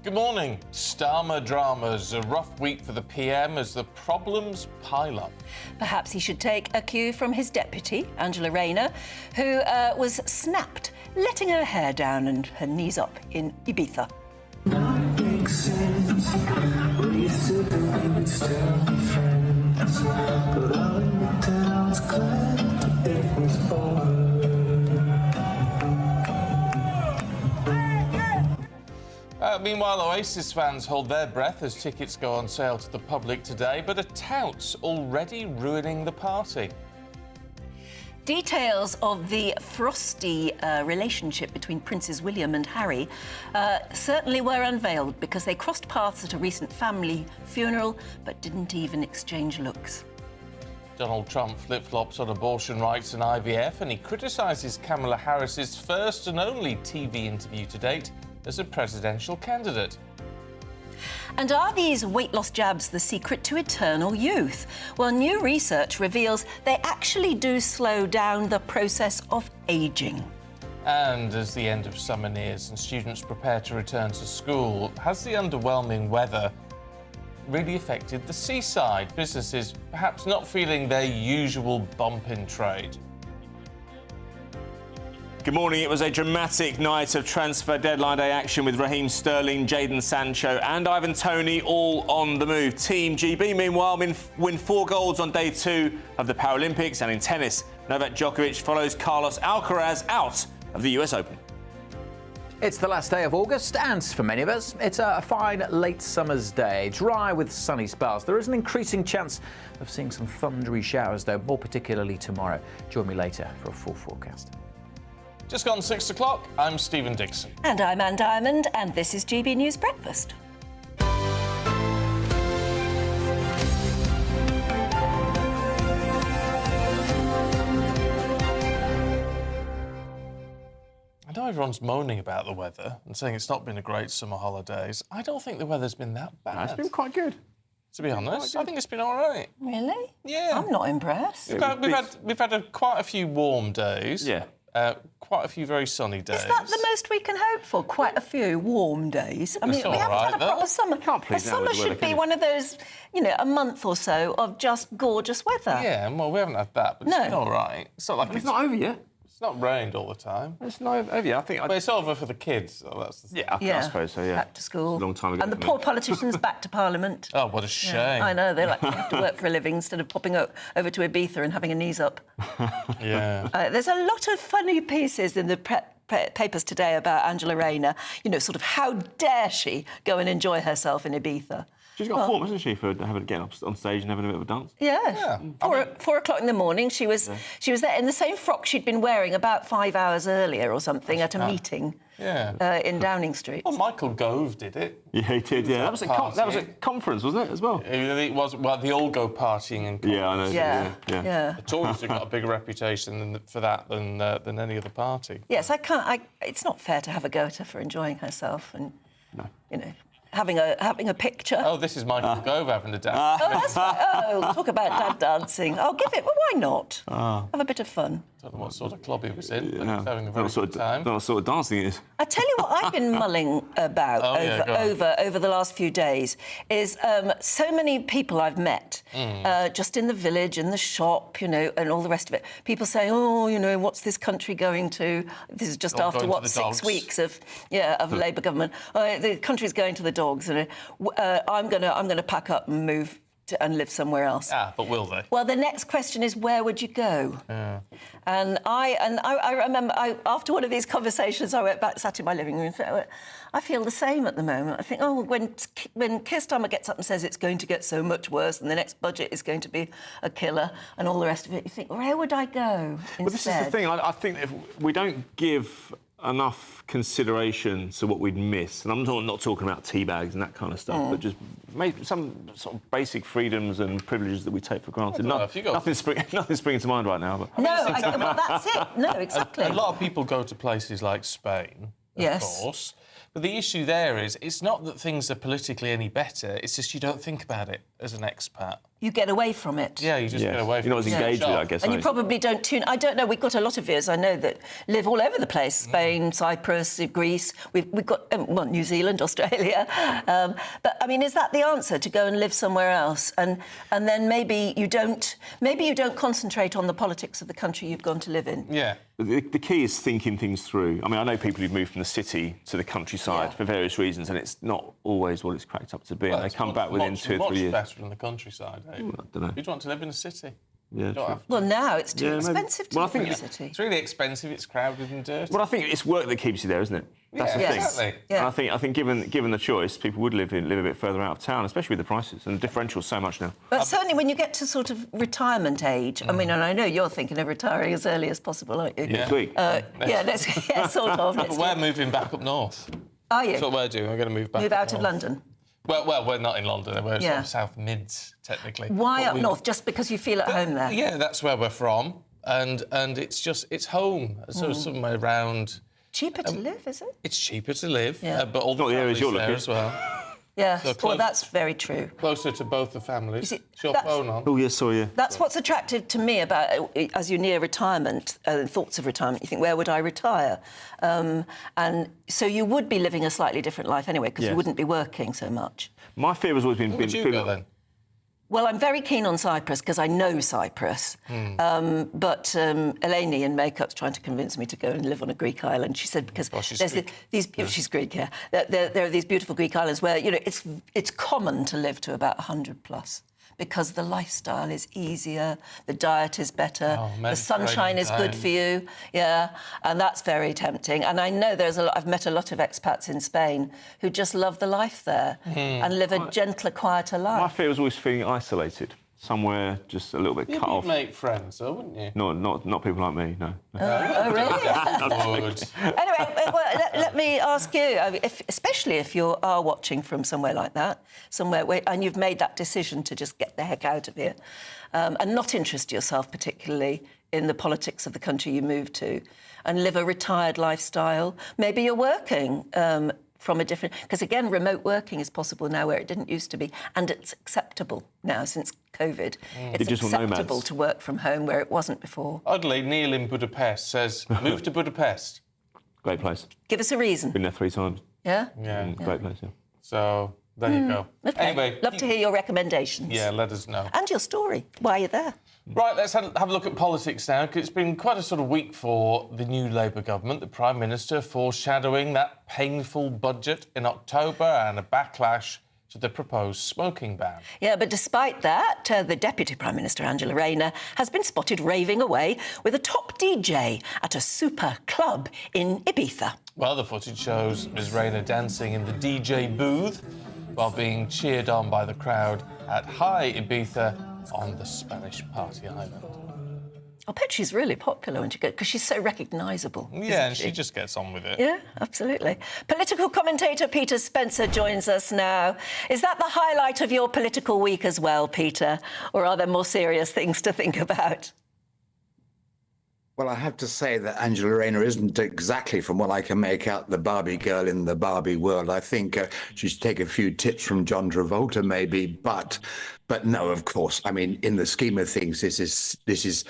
Good morning. Starmer dramas. A rough week for the PM as the problems pile up. Perhaps he should take a cue from his deputy, Angela Rayner, who was snapped, letting her hair down and her knees up in Ibiza. Meanwhile, Oasis fans hold their breath as tickets go on sale to the public today, but a tout's already ruining the party. Details of the frosty relationship between Princes William and Harry certainly were unveiled because they crossed paths at a recent family funeral but didn't even exchange looks. Donald Trump flip-flops on abortion rights and IVF, and he criticises Kamala Harris's first and only TV interview to date as a presidential candidate. And are these weight loss jabs the secret to eternal youth? Well, new research reveals they actually do slow down the process of ageing. And as the end of summer nears and students prepare to return to school, has the underwhelming weather really affected the Seaside? Businesses perhaps not feeling their usual bump in trade. Good morning. It was a dramatic night of transfer deadline day action with Raheem Sterling, Jadon Sancho and Ivan Toney all on the move. Team GB, meanwhile, win 4 golds on day 2 of the Paralympics. And in tennis, Novak Djokovic follows Carlos Alcaraz out of the US Open. It's the last day of August, and for many of us, it's a fine late summer's day, dry with sunny spells. There is an increasing chance of seeing some thundery showers, though, more particularly tomorrow. Join me later for a full forecast. Just gone 6 o'clock, I'm Stephen Dixon. And I'm Ann Diamond, and this is GB News Breakfast. I know everyone's moaning about the weather and saying it's not been a great summer holidays. I don't think the weather's been that bad. It's been quite good. To be honest, I think it's been all right. Really? Yeah. I'm not impressed. We've had quite a few warm days. Yeah. Quite a few very sunny days. Is that the most we can hope for? Quite a few warm days. I mean, It's we all haven't right, had a though. proper summer. Can't A please now summer with the weather, should can be you? one of those, a month or so of just gorgeous weather. Yeah, well, we haven't had that, but it's No. been all right. It's not like It's not over yet. it's not rained all the time. It's not over yet. I think. But it's over for the kids, so that's the thing. Yeah, I suppose so. Yeah. Back to school. It's a long time ago. And the for me. poor politicians back to Parliament. Oh, what a shame. I know, they have to work for a living instead of popping over to Ibiza and having a knees up. Yeah. There's a lot of funny pieces in the papers today about Angela Rayner. Sort of how dare she go and enjoy herself in Ibiza. She's got form, hasn't she, for getting up on stage and having a bit of a dance? Yeah. 4 o'clock in the morning, she was there in the same frock she'd been wearing about 5 hours earlier or something at a meeting in Downing Street. Well, Michael Gove did it. Yeah, he did. Yeah, that was a conference, wasn't it, as well? It was, well, they all go partying and Yeah, I know. Yeah. The Tories have got a bigger reputation for that than any other party. Yes, it's not fair to have a go at her for enjoying herself and, having a picture. Oh, this is Michael Gove having a dance. Oh, that's right. Oh, talk about dad dancing. Oh, give it. Well, why not? Have a bit of fun. I don't know what sort of club he was in, but he Yeah. was having a very good time. Don't know what sort of dancing it is. I tell you what I've been mulling about over the last few days is so many people I've met just in the village, in the shop, and all the rest of it. People saying, oh, what's this country going to? This is just All after, going to what, the 6 dogs. weeks of Labour government. The country's going to the dogs, and I'm gonna pack up and move and live somewhere else. But will they? Well, the next question is, where would you go? Yeah. And I remember after one of these conversations, I went back, sat in my living room. I feel the same at the moment. I think, when Keir Starmer gets up and says it's going to get so much worse and the next budget is going to be a killer and all the rest of it, you think, where would I go instead? But this is the thing. I think if we don't give enough consideration to what we'd miss, and I'm not talking about tea bags and that kind of stuff, but just maybe some sort of basic freedoms and privileges that we take for granted. Nothing's springing to mind right now. But Well, that's it. No, exactly. A lot of people go to places like Spain, of course. But the issue there is, it's not that things are politically any better, it's just you don't think about it. as an expat? You get away from it. Yeah, you just get away from it. You're not as engaged with it, I guess. And are you probably don't tune... I don't know, we've got a lot of viewers, I know, that live all over the place. Spain, Cyprus, Greece. We've got, well, New Zealand, Australia. But, I mean, is that the answer, to go and live somewhere else? And then maybe you don't concentrate on the politics of the country you've gone to live in? Yeah. The key is thinking things through. I mean, I know people who've moved from the city to the countryside for various reasons, and it's not always what it's cracked up to be. Well, and they come back within 2 or 3 years. Much better than the countryside, eh? I don't know. You'd want to live in a city. Yeah, true. Well, now it's too Yeah, maybe. expensive to Well, I live in think a city. It's really expensive, it's crowded and dirty. Well, I think it's work that keeps you there, isn't it? That's the thing. Exactly. Yeah. And I think given the choice, people would live a bit further out of town, especially with the prices and the differential's so much now. But certainly when you get to sort of retirement age, I mean, and I know you're thinking of retiring as early as possible, aren't you? Next week. Sort of. Next We're week. moving back up north. Are you? That's what we're doing. We're going to move back Move up out of north. London? Well, we're not in London. We're sort Yeah. of South Mids, technically. Why But up north? Just because you feel at home there? Yeah, that's where we're from. And it's home. So somewhere around... Cheaper to live, is it? It's cheaper to live, Yeah. but all the Not the areas families you're there looking. as well. Yeah, So well, close- that's very true. Closer to both the families. You see, Is your that's- phone on? Oh, yes, sorry, yeah. That's what's attractive to me about, as you near retirement, thoughts of retirement, you think, where would I retire? And so you would be living a slightly different life anyway, because you Yes. wouldn't be working so much. My fear has always been... Where would you go then? Well, I'm very keen on Cyprus because I know Cyprus. But Eleni in Makeup's trying to convince me to go and live on a Greek island. She said because she's there's Greek. she's Greek, yeah. There are these beautiful Greek islands where it's common to live to about 100 plus. Because the lifestyle is easier, the diet is better, the sunshine is good for you, and that's very tempting. And I know I've met a lot of expats in Spain who just love the life there and live a gentler, quieter My life. fear was always feeling isolated, somewhere just a little bit cut off. You'd make friends, though, wouldn't you? Not people like me, no. Oh, really? Would. Anyway, let me ask you, especially if you are watching from somewhere like that, and you've made that decision to just get the heck out of here and not interest yourself particularly in the politics of the country you moved to and live a retired lifestyle. Maybe you're working from a different... Because, again, remote working is possible now where it didn't used to be, and it's acceptable now since COVID. It's Digital acceptable nomads. to work from home where it wasn't before. Oddly, Neil in Budapest says, move to Budapest. Great place. Give us a reason. Been there 3 times. Yeah? Yeah. Great place, yeah. So, there you go. Okay. Anyway, Love to hear your recommendations. yeah, let us know. And your story, why you're there. Right, let's have a look at politics now, because it's been quite a sort of week for the new Labour government. The Prime Minister foreshadowing that painful budget in October and a backlash to the proposed smoking ban. Yeah, but despite that, the Deputy Prime Minister, Angela Rayner, has been spotted raving away with a top DJ at a super club in Ibiza. Well, the footage shows Ms Rayner dancing in the DJ booth while being cheered on by the crowd at High Ibiza on the Spanish party island. I bet she's really popular when she goes, because she's so recognisable. Yeah, and she just gets on with it. Yeah, absolutely. Political commentator Peter Spencer joins us now. Is that the highlight of your political week as well, Peter? Or are there more serious things to think about? Well, I have to say that Angela Rayner isn't exactly, from what I can make out, the Barbie girl in the Barbie world. I think she should take a few tips from John Travolta, maybe, but no, of course. I mean, in the scheme of things, this is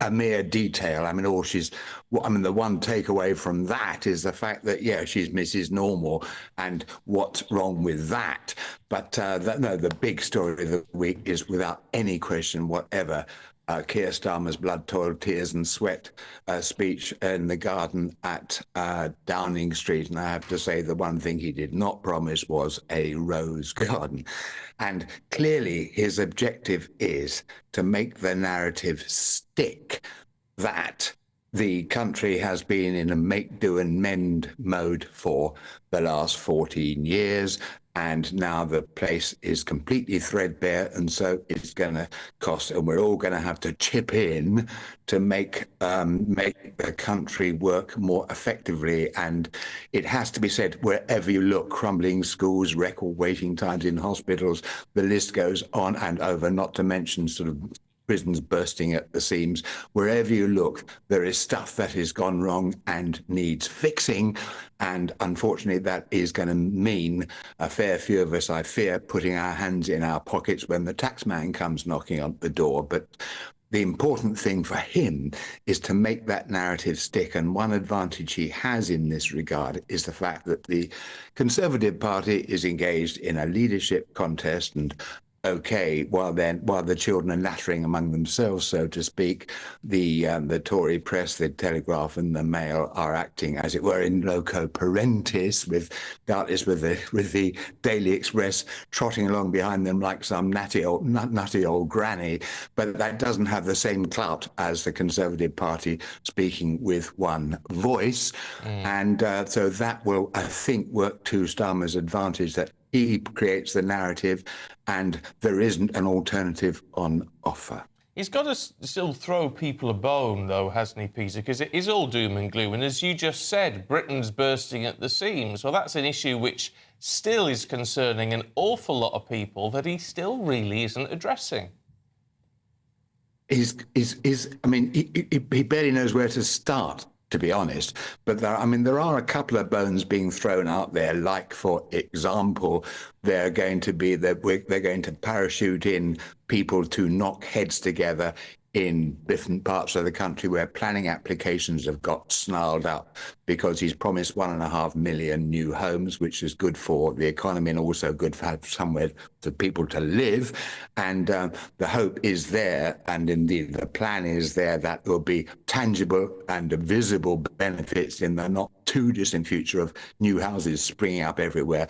a mere detail. I mean, the one takeaway from that is the fact that, yeah, she's Mrs. Normal, and what's wrong with that? But no, the big story of the week is, without any question whatever, Keir Starmer's blood, toil, tears and sweat speech in the garden at Downing Street. And I have to say, the one thing he did not promise was a rose garden. And clearly his objective is to make the narrative stick that the country has been in a make, do and mend mode for the last 14 years. And now the place is completely threadbare, and so it's going to cost, and we're all going to have to chip in to make the country work more effectively. And it has to be said, wherever you look, crumbling schools, record waiting times in hospitals, the list goes on and over, not to mention sort of prisons bursting at the seams. Wherever you look, there is stuff that has gone wrong and needs fixing. And unfortunately, that is going to mean a fair few of us, I fear, putting our hands in our pockets when the taxman comes knocking on the door. But the important thing for him is to make that narrative stick. And one advantage he has in this regard is the fact that the Conservative Party is engaged in a leadership contest, and while the children are nattering among themselves, so to speak, the Tory press, the Telegraph, and the Mail are acting, as it were, in loco parentis, doubtless with the Daily Express trotting along behind them like some nutty old granny. But that doesn't have the same clout as the Conservative Party speaking with one voice, and so that will, I think, work to Starmer's advantage, that he creates the narrative and there isn't an alternative on offer. He's got to still throw people a bone, though, hasn't he, Peter? Because it is all doom and gloom. And as you just said, Britain's bursting at the seams. Well, that's an issue which still is concerning an awful lot of people that he still really isn't addressing. He barely knows where to start, to be honest. But there are a couple of bones being thrown out there, like, for example, they're going to parachute in people to knock heads together in different parts of the country where planning applications have got snarled up, because he's promised 1.5 million new homes, which is good for the economy and also good for somewhere for people to live. And the hope is there, and indeed the plan is there, that there will be tangible and visible benefits in the not too distant future of new houses springing up everywhere.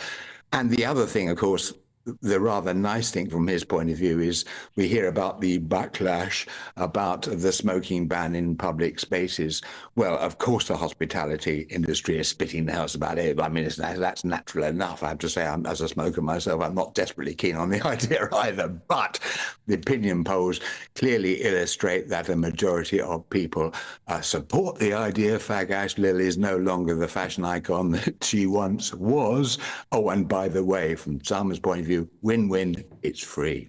And the other thing, of course, the rather nice thing from his point of view is we hear about the backlash about the smoking ban in public spaces. Well, of course, the hospitality industry is spitting nails about it. I mean, that's natural enough. I have to say, as a smoker myself, I'm not desperately keen on the idea either. But the opinion polls clearly illustrate that a majority of people support the idea. Fag Ashley is no longer the fashion icon that she once was. Oh, and by the way, from Salma's point of view, win-win, it's free.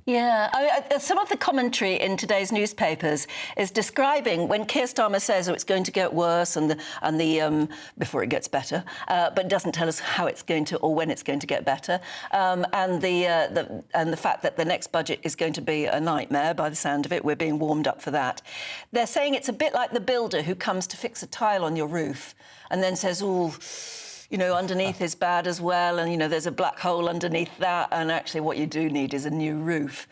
Yeah, some of the commentary in today's newspapers is describing when Keir Starmer says, it's going to get worse and before it gets better, but doesn't tell us how it's going to or when it's going to get better, and the fact that the next budget is going to be a nightmare by the sound of it. We're being warmed up for that. They're saying it's a bit like the builder who comes to fix a tile on your roof and then says, "Oh, underneath is bad as well, and, there's a black hole underneath that, and actually what you do need is a new roof."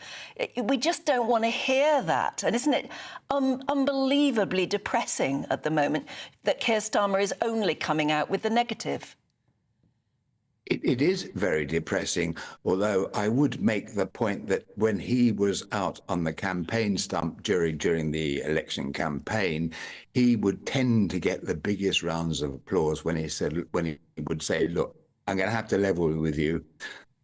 We just don't want to hear that. And isn't it unbelievably depressing at the moment that Keir Starmer is only coming out with the negative? It is very depressing, although I would make the point that when he was out on the campaign stump during the election campaign, he would tend to get the biggest rounds of applause when he would say, "Look, I'm going to have to level with you.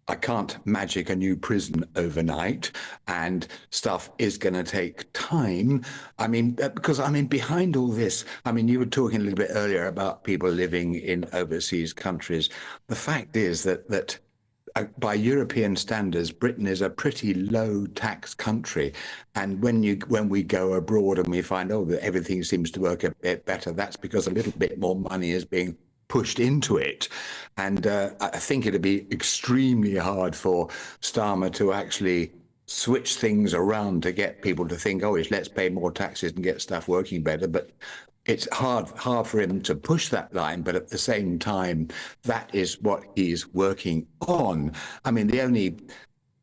I can't magic a new prison overnight, and stuff is going to take time." Because behind all this, you were talking a little bit earlier about people living in overseas countries. The fact is that by European standards, Britain is a pretty low tax country. And when we go abroad and we find, that everything seems to work a bit better, that's because a little bit more money is being pushed into it. And I think it'd be extremely hard for Starmer to actually switch things around to get people to think, let's pay more taxes and get stuff working better. But it's hard for him to push that line. But at the same time, that is what he's working on. The only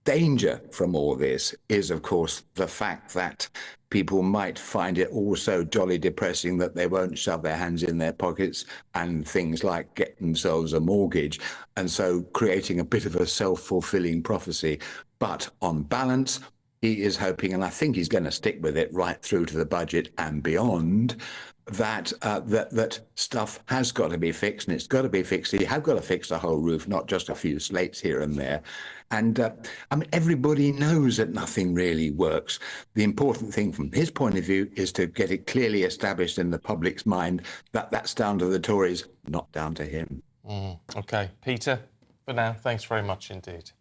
danger from all this is, of course, the fact that people might find it also jolly depressing that they won't shove their hands in their pockets and things like get themselves a mortgage, and so creating a bit of a self-fulfilling prophecy. But on balance, he is hoping, and I think he's going to stick with it right through to the budget and beyond, that stuff has got to be fixed, and it's got to be fixed. You have got to fix the whole roof, not just a few slates here and there. And everybody knows that nothing really works. The important thing from his point of view is to get it clearly established in the public's mind that that's down to the Tories, not down to him. OK. Peter, for now. Thanks very much indeed.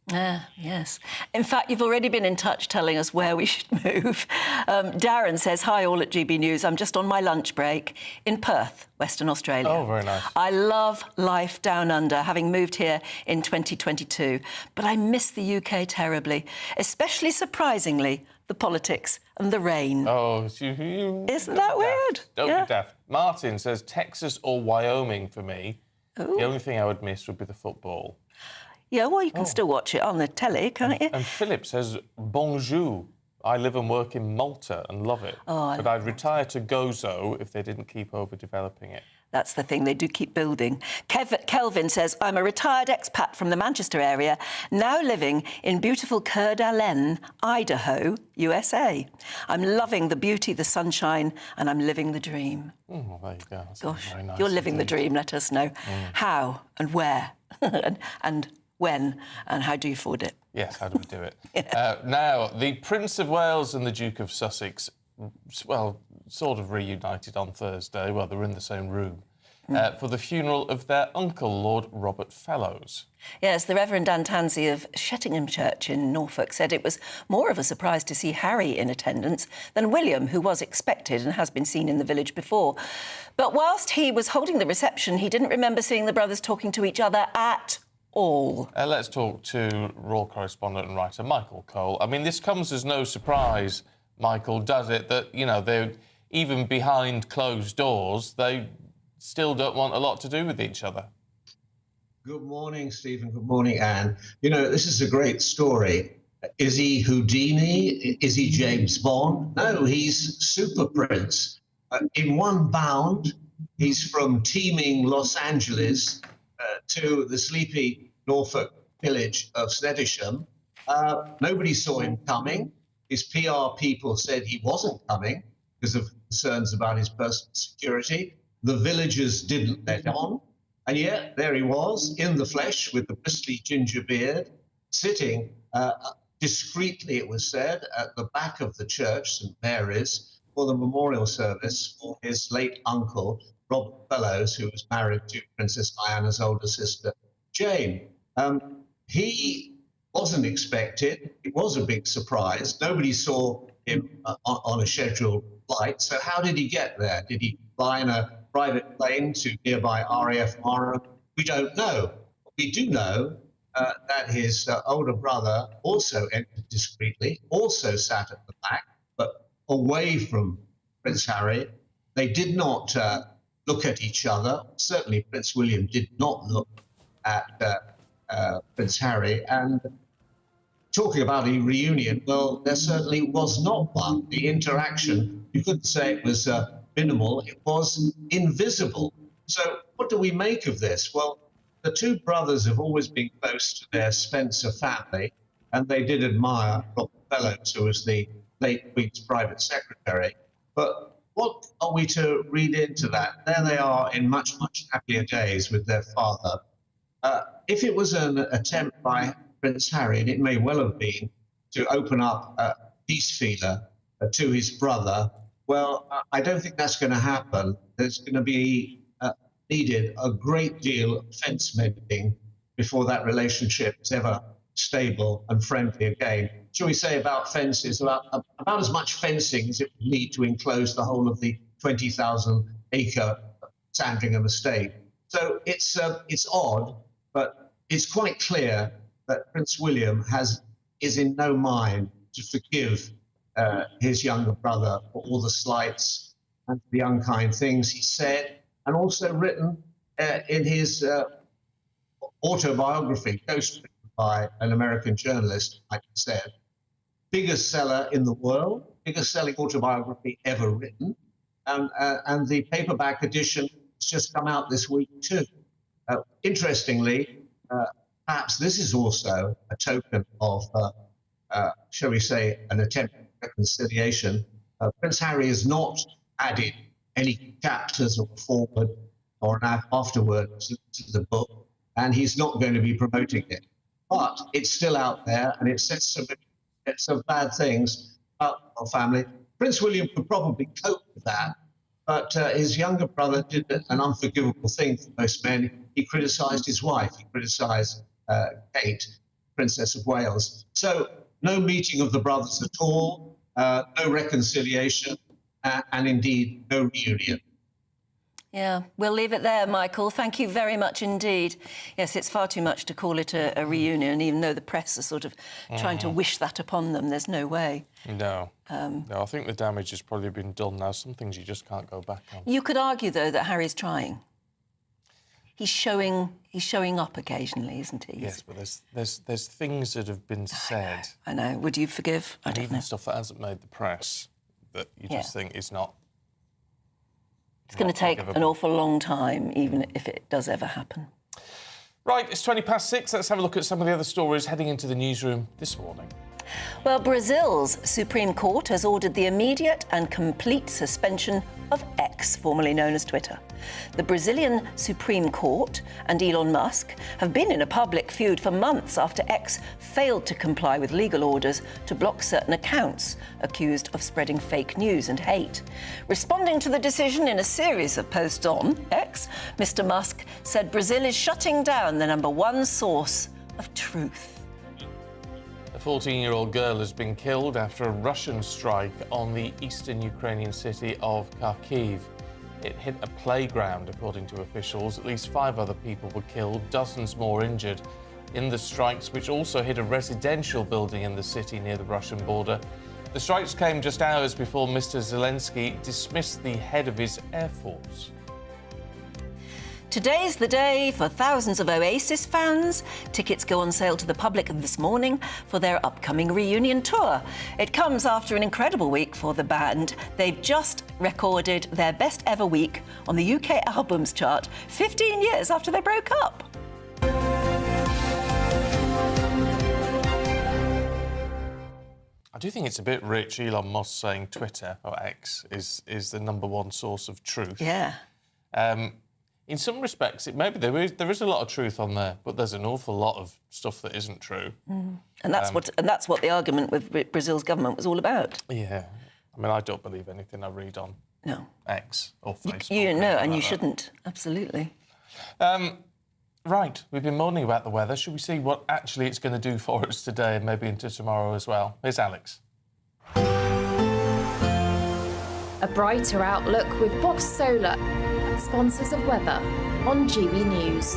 Yes. In fact, you've already been in touch telling us where we should move. Darren says, hi all at GB News. I'm just on my lunch break in Perth, Western Australia. Oh, very nice. I love life down under, having moved here in 2022. But I miss the UK terribly, especially, surprisingly, the politics and the rain. Oh, Isn't that weird? Don't be daft. Martin says Texas or Wyoming for me. Ooh. The only thing I would miss would be the football. Yeah, well, you can still watch it on the telly, can't you? And Philip says, bonjour. I live and work in Malta and love it. But I'd retire to Gozo if they didn't keep overdeveloping it. That's the thing, they do keep building. Kelvin says, I'm a retired expat from the Manchester area, now living in beautiful Coeur d'Alene, Idaho, USA. I'm loving the beauty, the sunshine, and I'm living the dream. Oh, there you go. That's Gosh, very nice you're living the indeed. dream, let us know. How and where and when and how do you afford it? Yes, how do we do it? Now, the Prince of Wales and the Duke of Sussex, well, sort of reunited on Thursday. Well, they were in the same room for the funeral of their uncle, Lord Robert Fellows. Yes, the Reverend Dan Tansey of Shettingham Church in Norfolk said it was more of a surprise to see Harry in attendance than William, who was expected and has been seen in the village before. But whilst he was holding the reception, he didn't remember seeing the brothers talking to each other at all. Let's talk to Royal correspondent and writer Michael Cole. I mean, this comes as no surprise, Michael, does it, that, you know, they're even behind closed doors, they still don't want a lot to do with each other. Good morning, Stephen. Good morning, Anne. You know, this is a great story. Is he Houdini? Is he James Bond? No, he's Super Prince. In one bound, he's from teeming Los Angeles to the sleepy Norfolk village of Snettisham. Nobody saw him coming. His PR people said he wasn't coming because of concerns about his personal security. The villagers didn't let on. And yet, there he was, in the flesh, with the bristly ginger beard, sitting discreetly, it was said, at the back of the church, St Mary's, for the memorial service for his late uncle, Robert Fellows, who was married to Princess Diana's older sister, Jane. He wasn't expected. It was a big surprise. Nobody saw him on a scheduled flight. So how did he get there? Did he fly in a private plane to nearby RAF Mara? We don't know. We do know that his older brother also entered discreetly, also sat at the back, but away from Prince Harry. They did not look at each other. Certainly Prince William did not look at Prince Harry. And talking about a reunion, well, there certainly was not one. The interaction, you couldn't say it was minimal, it was invisible. So what do we make of this? Well, the two brothers have always been close to their Spencer family, and they did admire Robert Fellows, who was the late Queen's private secretary. But what are we to read into that? There they are in much, much happier days with their father. If it was an attempt by Prince Harry, and it may well have been, to open up a peace feeler to his brother, well, I don't think that's going to happen. There's going to be needed a great deal of fence mending before that relationship is ever stable and friendly again. Shall we say about fences, about as much fencing as it would need to enclose the whole of the 20,000-acre Sandringham estate. So it's odd, but it's quite clear that Prince William is in no mind to forgive his younger brother for all the slights and the unkind things he said, and also written in his autobiography, ghostwritten by an American journalist, like I said, biggest seller in the world, biggest selling autobiography ever written, and the paperback edition has just come out this week too. Interestingly, perhaps this is also a token of, shall we say, an attempt at reconciliation. Prince Harry has not added any chapters or forward or afterward to the book, and he's not going to be promoting it. But it's still out there, and it says some bad things about our family. Prince William could probably cope with that, but his younger brother did an unforgivable thing for most men. He criticised his wife. He criticised Kate, Princess of Wales. So no meeting of the brothers at all, no reconciliation, and indeed no reunion. Yeah, we'll leave it there, Michael. Thank you very much indeed. Yes, it's far too much to call it a reunion, even though the press are sort of trying to wish that upon them. There's no way. No. No, I think the damage has probably been done now. Some things you just can't go back on. You could argue, though, that Harry's trying. He's showing up occasionally, isn't he? Yes, but there's things that have been said. I know. Would you forgive? I And don't even know. stuff that hasn't made the press that you just think is not. It's going to take an awful long time, even if it does ever happen. Right, it's 6:20. Let's have a look at some of the other stories heading into the newsroom this morning. Well, Brazil's Supreme Court has ordered the immediate and complete suspension of X, formerly known as Twitter. The Brazilian Supreme Court and Elon Musk have been in a public feud for months after X failed to comply with legal orders to block certain accounts accused of spreading fake news and hate. Responding to the decision in a series of posts on X, Mr. Musk said Brazil is shutting down the #1 source of truth. A 14-year-old girl has been killed after a Russian strike on the eastern Ukrainian city of Kharkiv. It hit a playground, according to officials. At least 5 other people were killed, dozens more injured in the strikes, which also hit a residential building in the city near the Russian border. The strikes came just hours before Mr. Zelensky dismissed the head of his air force. Today's the day for thousands of Oasis fans. Tickets go on sale to the public this morning for their upcoming reunion tour. It comes after an incredible week for the band. They've just recorded their best ever week on the UK albums chart, 15 years after they broke up. I do think it's a bit rich, Elon Musk saying Twitter, or X, is the #1 source of truth. Yeah. In some respects, there is a lot of truth on there, but there's an awful lot of stuff that isn't true. And that's what the argument with Brazil's government was all about. Yeah, I mean, I don't believe anything I read on No. X or Facebook. You or know, anything and like you that. shouldn't. Absolutely. Right, we've been moaning about the weather. Should we see what actually it's going to do for us today and maybe into tomorrow as well? Here's Alex. A brighter outlook with Box Solar, sponsors of weather on GB News.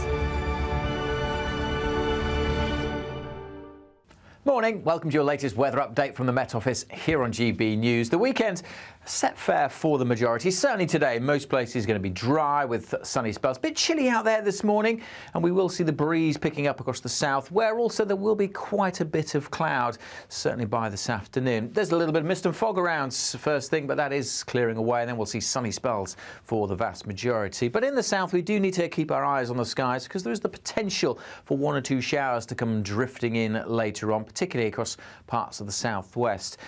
Morning, welcome to your latest weather update from the Met Office here on GB News. The weekend set fair for the majority. Certainly today, most places going to be dry with sunny spells. A bit chilly out there this morning, and we will see the breeze picking up across the south, where also there will be quite a bit of cloud, certainly by this afternoon. There's a little bit of mist and fog around first thing, but that is clearing away, and then we'll see sunny spells for the vast majority. But in the south, we do need to keep our eyes on the skies because there is the potential for 1 or 2 showers to come drifting in later on, particularly across parts of the southwest.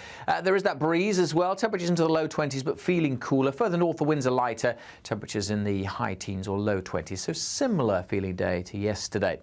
There is that breeze as well, temperatures into the low 20s but feeling cooler. Further north the winds are lighter, temperatures in the high teens or low 20s, so similar feeling day to yesterday.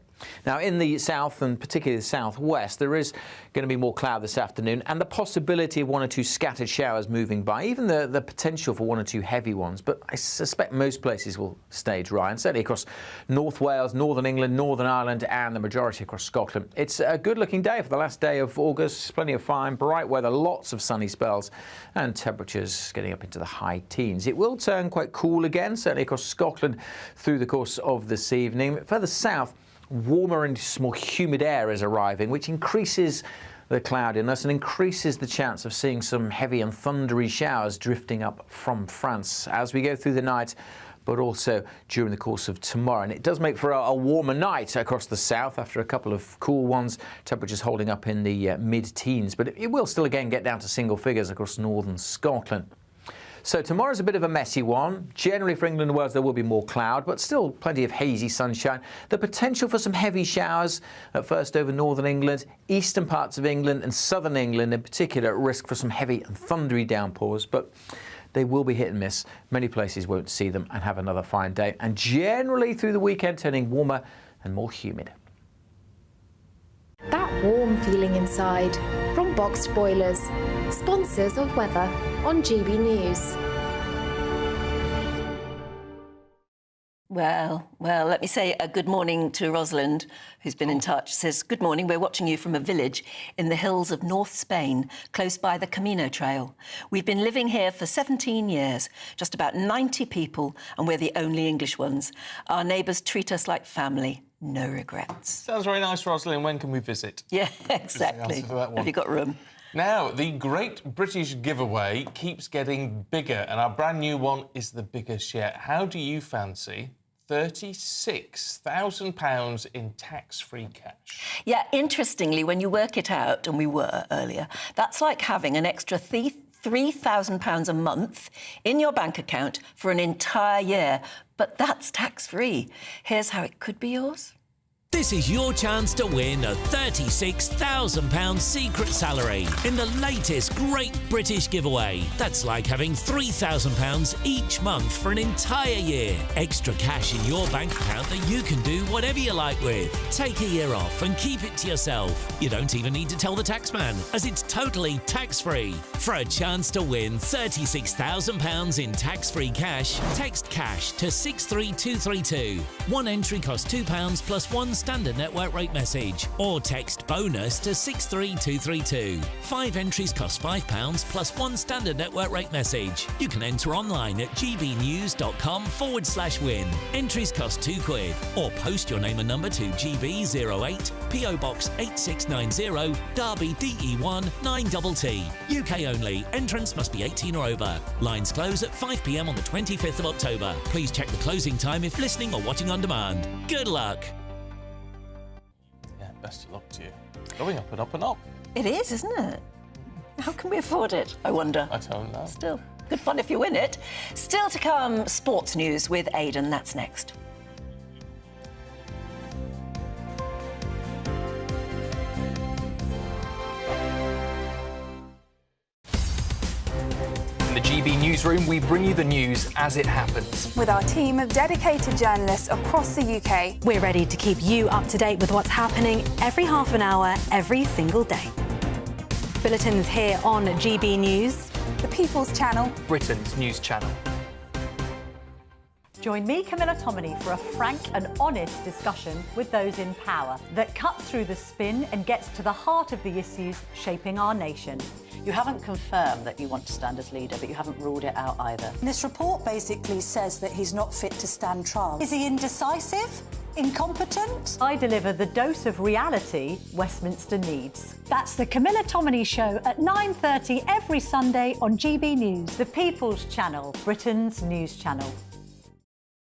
Now in the south and particularly the southwest there is going to be more cloud this afternoon and the possibility of 1 or 2 scattered showers moving by, even the potential for 1 or 2 heavy ones, but I suspect most places will stay dry, and certainly across North Wales, Northern England, Northern Ireland and the majority across Scotland. It's a good looking day for the last day of August, plenty of fine, bright weather, lots of sunny spells and temperatures getting up into the high teens. It will turn quite cool again, certainly across Scotland through the course of this evening. Further south, warmer and more humid air is arriving, which increases the cloudiness and increases the chance of seeing some heavy and thundery showers drifting up from France as we go through the night, but also during the course of tomorrow. And it does make for a warmer night across the south after a couple of cool ones, temperatures holding up in the mid-teens, but it will still again get down to single figures across northern Scotland. So tomorrow's a bit of a messy one. Generally for England and Wales there will be more cloud, but still plenty of hazy sunshine. The potential for some heavy showers at first over northern England, eastern parts of England and southern England in particular at risk for some heavy and thundery downpours, but they will be hit and miss. Many places won't see them and have another fine day, and generally through the weekend turning warmer and more humid. That warm feeling inside from Boxed Boilers, sponsors of weather on GB News. Well, let me say a good morning to Rosalind, who's been in touch. Says, good morning, we're watching you from a village in the hills of North Spain, close by the Camino Trail. We've been living here for 17 years, just about 90 people, and we're the only English ones. Our neighbours treat us like family. No regrets. Sounds very nice, Rosalind. When can we visit? Yeah, exactly. Answer to that one. Have you got room? Now, the Great British Giveaway keeps getting bigger, and our brand new one is the biggest yet. How do you fancy £36,000 in tax-free cash? Yeah, interestingly, when you work it out, and we were earlier, that's like having an extra £3,000 a month in your bank account for an entire year. But that's tax-free. Here's how it could be yours. This is your chance to win a £36,000 secret salary in the latest Great British Giveaway. That's like having £3,000 each month for an entire year. Extra cash in your bank account that you can do whatever you like with. Take a year off and keep it to yourself. You don't even need to tell the taxman, as it's totally tax-free. For a chance to win £36,000 in tax-free cash, text cash to 63232. One entry costs £2 plus one standard network rate message, or text bonus to 63232. 5 entries cost £5 plus one standard network rate message. You can enter online at gbnews.com/win. Entries cost £2, or post your name and number to GB08 PO Box 8690 Derby DE1 9TT. UK only. Entrance must be 18 or over. Lines close at 5 p.m. on the 25th of October. Please check the closing time if listening or watching on demand. Good luck. Best of luck to you. Going up and up and up. It is, isn't it? How can we afford it, I wonder? I don't know. Still, good fun if you win it. Still to come, sports news with Aidan. That's next. In the GB newsroom, we bring you the news as it happens. With our team of dedicated journalists across the UK, we're ready to keep you up to date with what's happening every half an hour, every single day. Bulletins here on GB News, the People's Channel, Britain's news channel. Join me, Camilla Tominey, for a frank and honest discussion with those in power that cuts through the spin and gets to the heart of the issues shaping our nation. You haven't confirmed that you want to stand as leader, but you haven't ruled it out either. This report basically says that he's not fit to stand trial. Is he indecisive? Incompetent? I deliver the dose of reality Westminster needs. That's the Camilla Tominey Show at 9:30 every Sunday on GB News, the People's Channel, Britain's news channel.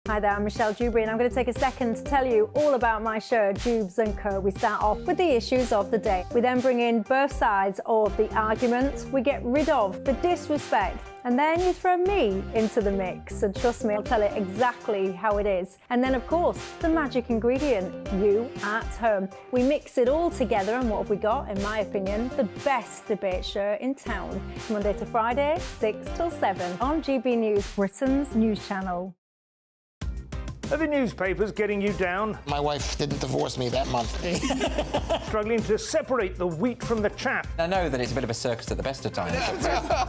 Hi there, I'm Michelle Dewberry, and I'm going to take a second to tell you all about my show, Dubes & Co. We start off with the issues of the day. We then bring in both sides of the argument. We get rid of the disrespect. And then you throw me into the mix. And trust me, I'll tell it exactly how it is. And then, of course, the magic ingredient, you at home. We mix it all together, and what have we got? In my opinion, the best debate show in town. Monday to Friday, 6 till 7 on GB News, Britain's news channel. Are the newspapers getting you down? My wife didn't divorce me that month. Struggling to separate the wheat from the chaff? I know that it's a bit of a circus at the best of times.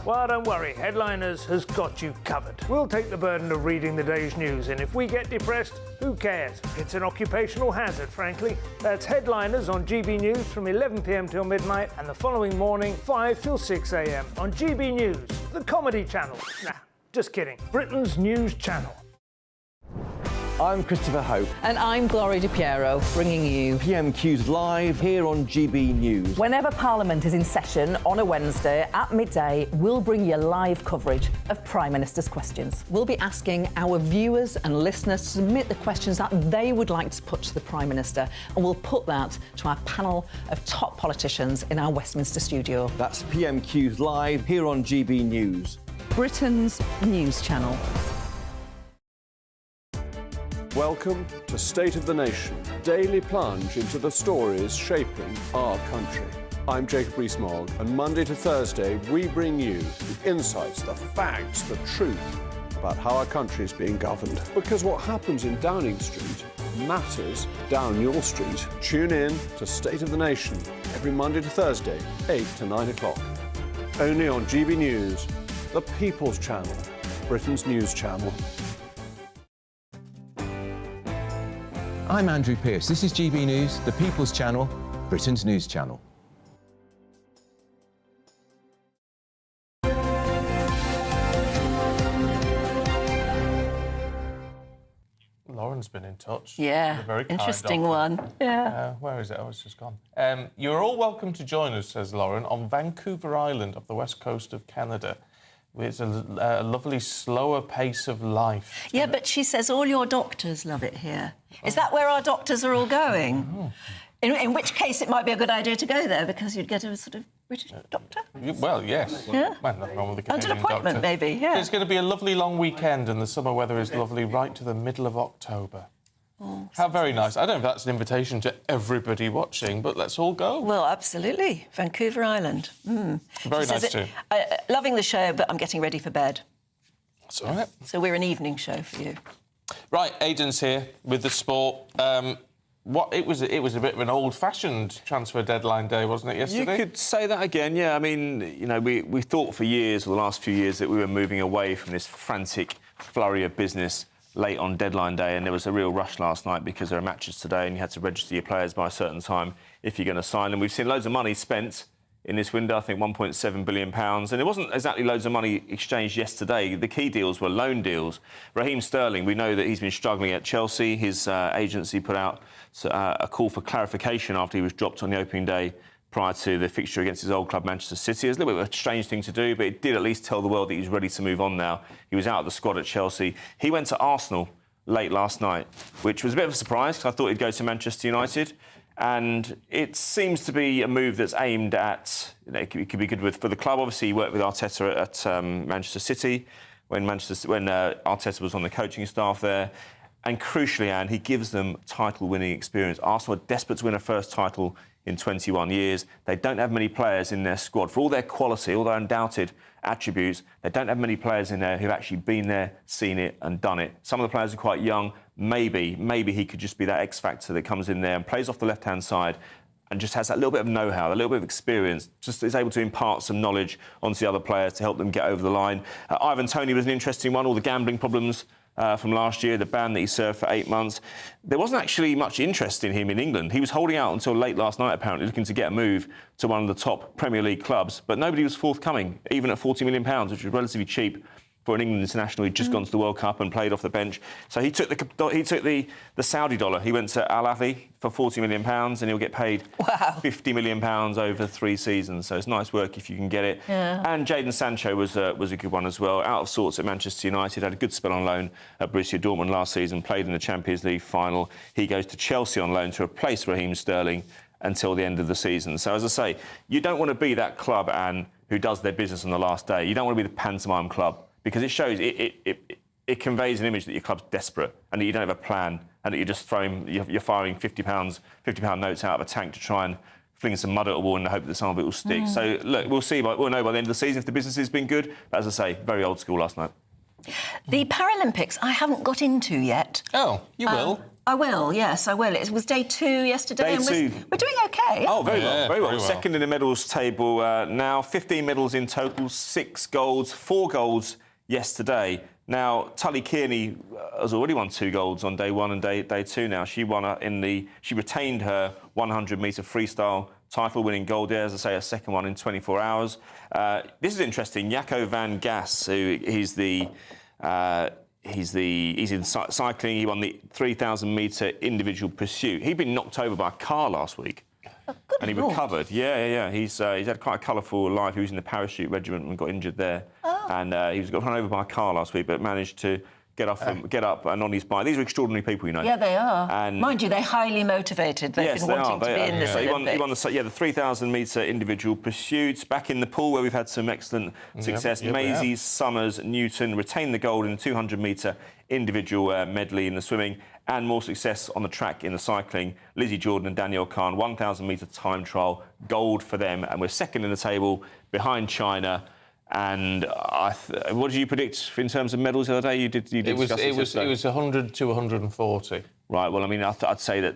Well, don't worry. Headliners has got you covered. We'll take the burden of reading the day's news, and if we get depressed, who cares? It's an occupational hazard, frankly. That's Headliners on GB News from 11 p.m. till midnight, and the following morning, 5 till 6 a.m. on GB News, the comedy channel. Nah, just kidding. Britain's news channel. I'm Christopher Hope. And I'm Gloria Di Piero, bringing you PMQ's live here on GB News. Whenever Parliament is in session on a Wednesday at midday, we'll bring you live coverage of Prime Minister's questions. We'll be asking our viewers and listeners to submit the questions that they would like to put to the Prime Minister, and we'll put that to our panel of top politicians in our Westminster studio. That's PMQ's live here on GB News, Britain's news channel. Welcome to State of the Nation, daily plunge into the stories shaping our country. I'm Jacob Rees-Mogg, and Monday to Thursday we bring you the insights, the facts, the truth about how our country is being governed. Because what happens in Downing Street matters down your street. Tune in to State of the Nation every Monday to Thursday, 8 to 9 o'clock. Only on GB News, the People's Channel, Britain's news channel. I'm Andrew Pearce. This is GB News, the People's Channel, Britain's news channel. Lauren's been in touch. Yeah, A very kind interesting offer. one. Yeah. Where is it? Oh, it's just gone. You're all welcome to join us, says Lauren, on Vancouver Island off the west coast of Canada. It's a lovely, slower pace of life. Yeah, but she says all your doctors love it here. Is that where our doctors are all going? Oh. In which case, it might be a good idea to go there because you'd get a sort of British doctor. Well, yes. Yeah. Well, nothing wrong with the And Canadian an appointment, doctor. maybe, yeah. It's going to be a lovely long weekend and the summer weather is lovely right to the middle of October. Oh, how very nice. I don't know if that's an invitation to everybody watching, but let's all go. Well, absolutely. Vancouver Island. Very nice too. Loving the show, but I'm getting ready for bed. That's all right. So we're an evening show for you. Right, Aidan's here with the sport. It was a bit of an old-fashioned transfer deadline day, wasn't it, yesterday? You could say that again, yeah. I mean, you know, we thought for years, or the last few years, that we were moving away from this frantic flurry of business late on deadline day, and there was a real rush last night because there are matches today and you had to register your players by a certain time if you're going to sign them. We've seen loads of money spent in this window, I think £1.7 billion, and it wasn't exactly loads of money exchanged yesterday. The key deals were loan deals. Raheem Sterling, we know that he's been struggling at Chelsea. His agency put out a call for clarification after he was dropped on the opening day prior to the fixture against his old club, Manchester City. It's a little bit of a strange thing to do, but it did at least tell the world that he's ready to move on now. He was out of the squad at Chelsea. He went to Arsenal late last night, which was a bit of a surprise because I thought he'd go to Manchester United. And it seems to be a move that's aimed at, you know, it could be good for the club. Obviously, he worked with Arteta at Manchester City when Arteta was on the coaching staff there. And crucially, Anne, he gives them title-winning experience. Arsenal are desperate to win a first title in 21 years. They don't have many players in their squad. For all their quality, all their undoubted attributes, they don't have many players in there who've actually been there, seen it and done it. Some of the players are quite young. Maybe he could just be that X factor that comes in there and plays off the left-hand side and just has that little bit of know-how, a little bit of experience, just is able to impart some knowledge onto the other players to help them get over the line. Ivan Toney was an interesting one, all the gambling problems from last year, the ban that he served for 8 months. There wasn't actually much interest in him in England. He was holding out until late last night, apparently, looking to get a move to one of the top Premier League clubs, but nobody was forthcoming, even at £40 million, which was relatively cheap for an England international who'd just gone to the World Cup and played off the bench. So he took the Saudi dollar. He went to Al Ahly for £40 million and he'll get paid £50 million over 3 seasons. So it's nice work if you can get it. Yeah. And Jadon Sancho was a good one as well. Out of sorts at Manchester United, had a good spell on loan at Borussia Dortmund last season, played in the Champions League final. He goes to Chelsea on loan to replace Raheem Sterling until the end of the season. So, as I say, you don't want to be that club, Anne, who does their business on the last day. You don't want to be the pantomime club, because it shows, it conveys an image that your club's desperate and that you don't have a plan and that you're just you're firing £50 notes out of a tank to try and fling some mud at a wall in the hope that some of it will stick. So, look, we'll know by the end of the season if the business has been good. But as I say, very old school last night. The Paralympics I haven't got into yet. Oh, you will? I will, yes, I will. It was day 2 yesterday. Day 2. We're doing OK. Oh, very well, very well. Very well. Second in the medals table now. 15 medals in total, 6 golds, 4 golds yesterday. Now, Tully Kearney has already won 2 golds on day 1 and day 2 now. She retained her 100-metre freestyle title, winning gold there, as I say, a second one in 24 hours. This is interesting. Jaco van Gas, who he's in cycling. He won the 3,000-metre individual pursuit. He'd been knocked over by a car last week. And he recovered. Yeah. He's had quite a colourful life. He was in the parachute regiment and got injured there. And he got run over by a car last week, but managed to get up and on his bike. These are extraordinary people, you know. Yeah, they are. And mind you, they're highly motivated. They've been wanting to be in this Olympics. He won the 3,000-metre individual pursuits. Back in the pool, where we've had some excellent success. Maisie Summers Newton retained the gold in the 200-metre individual medley in the swimming, and more success on the track in the cycling. Lizzie Jordan and Danielle Kahn, 1,000-metre time trial, gold for them. And we're second in the table behind China. And what did you predict in terms of medals the other day? You did. It was 100 to 140. Right. Well, I mean, I'd say that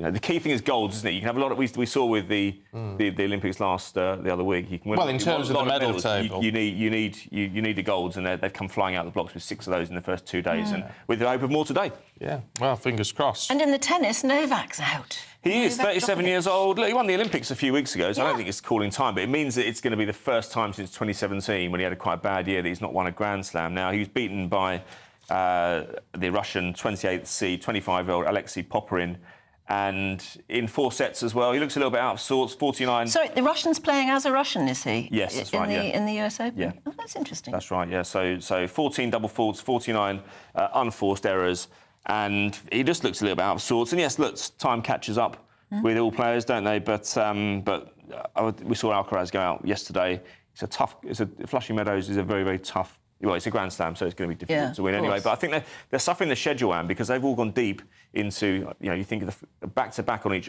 the key thing is golds, isn't it? You can have a lot of. We saw with the Olympics the other week. You can win. Well, in terms of the medal table, you need the golds, and they've come flying out of the blocks with 6 of those in the first 2 days, and with the hope of more today. Yeah. Well, fingers crossed. And in the tennis, Novak's out. He is 37 years old. Look, he won the Olympics a few weeks ago, so I don't think it's calling time, but it means that it's going to be the first time since 2017, when he had a quite bad year, that he's not won a Grand Slam. Now, he was beaten by the Russian 28th seed, 25-year-old Alexei Popyrin, and in 4 sets as well. He looks a little bit out of sorts, 49... Sorry, the Russian's playing as a Russian, is he? Yes, that's right, In the US Open? Yeah. Oh, that's interesting. That's right, yeah. So 14 double faults, 49 unforced errors, and he just looks a little bit out of sorts. And yes, look, time catches up with all players, don't they? But we saw Alcaraz go out yesterday. Flushing Meadows is a very, very tough... Well, it's a Grand Slam, so it's going to be difficult to win anyway. But I think they're suffering the schedule, Anne, because they've all gone deep into... You think of the back-to-back one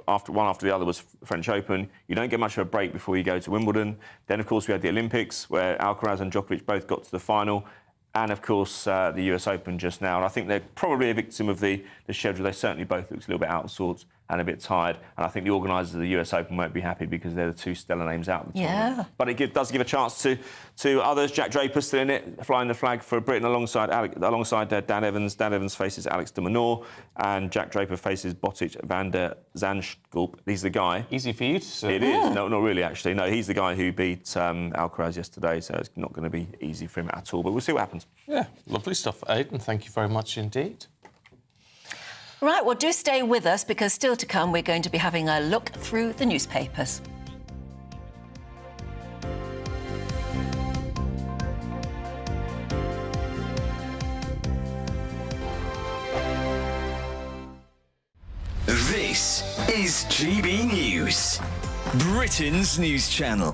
after the other was French Open. You don't get much of a break before you go to Wimbledon. Then, of course, we had the Olympics, where Alcaraz and Djokovic both got to the final. And, of course, the US Open just now. And I think they're probably a victim of the schedule. They certainly both look a little bit out of sorts and a bit tired. And I think the organisers of the US Open won't be happy, because they're the 2 stellar names out of the tournament. But it does give a chance to others. Jack Draper still in it, flying the flag for Britain alongside Dan Evans. Dan Evans faces Alex de Minaur, and Jack Draper faces Botic van der Zandschulp. He's the guy. Easy for you to say. It is. No, not really, actually. No, he's the guy who beat Alcaraz yesterday, so it's not going to be easy for him at all. But we'll see what happens. Yeah, lovely stuff, Aidan. Thank you very much indeed. Right, well, do stay with us, because still to come, we're going to be having a look through the newspapers. This is GB News, Britain's news channel.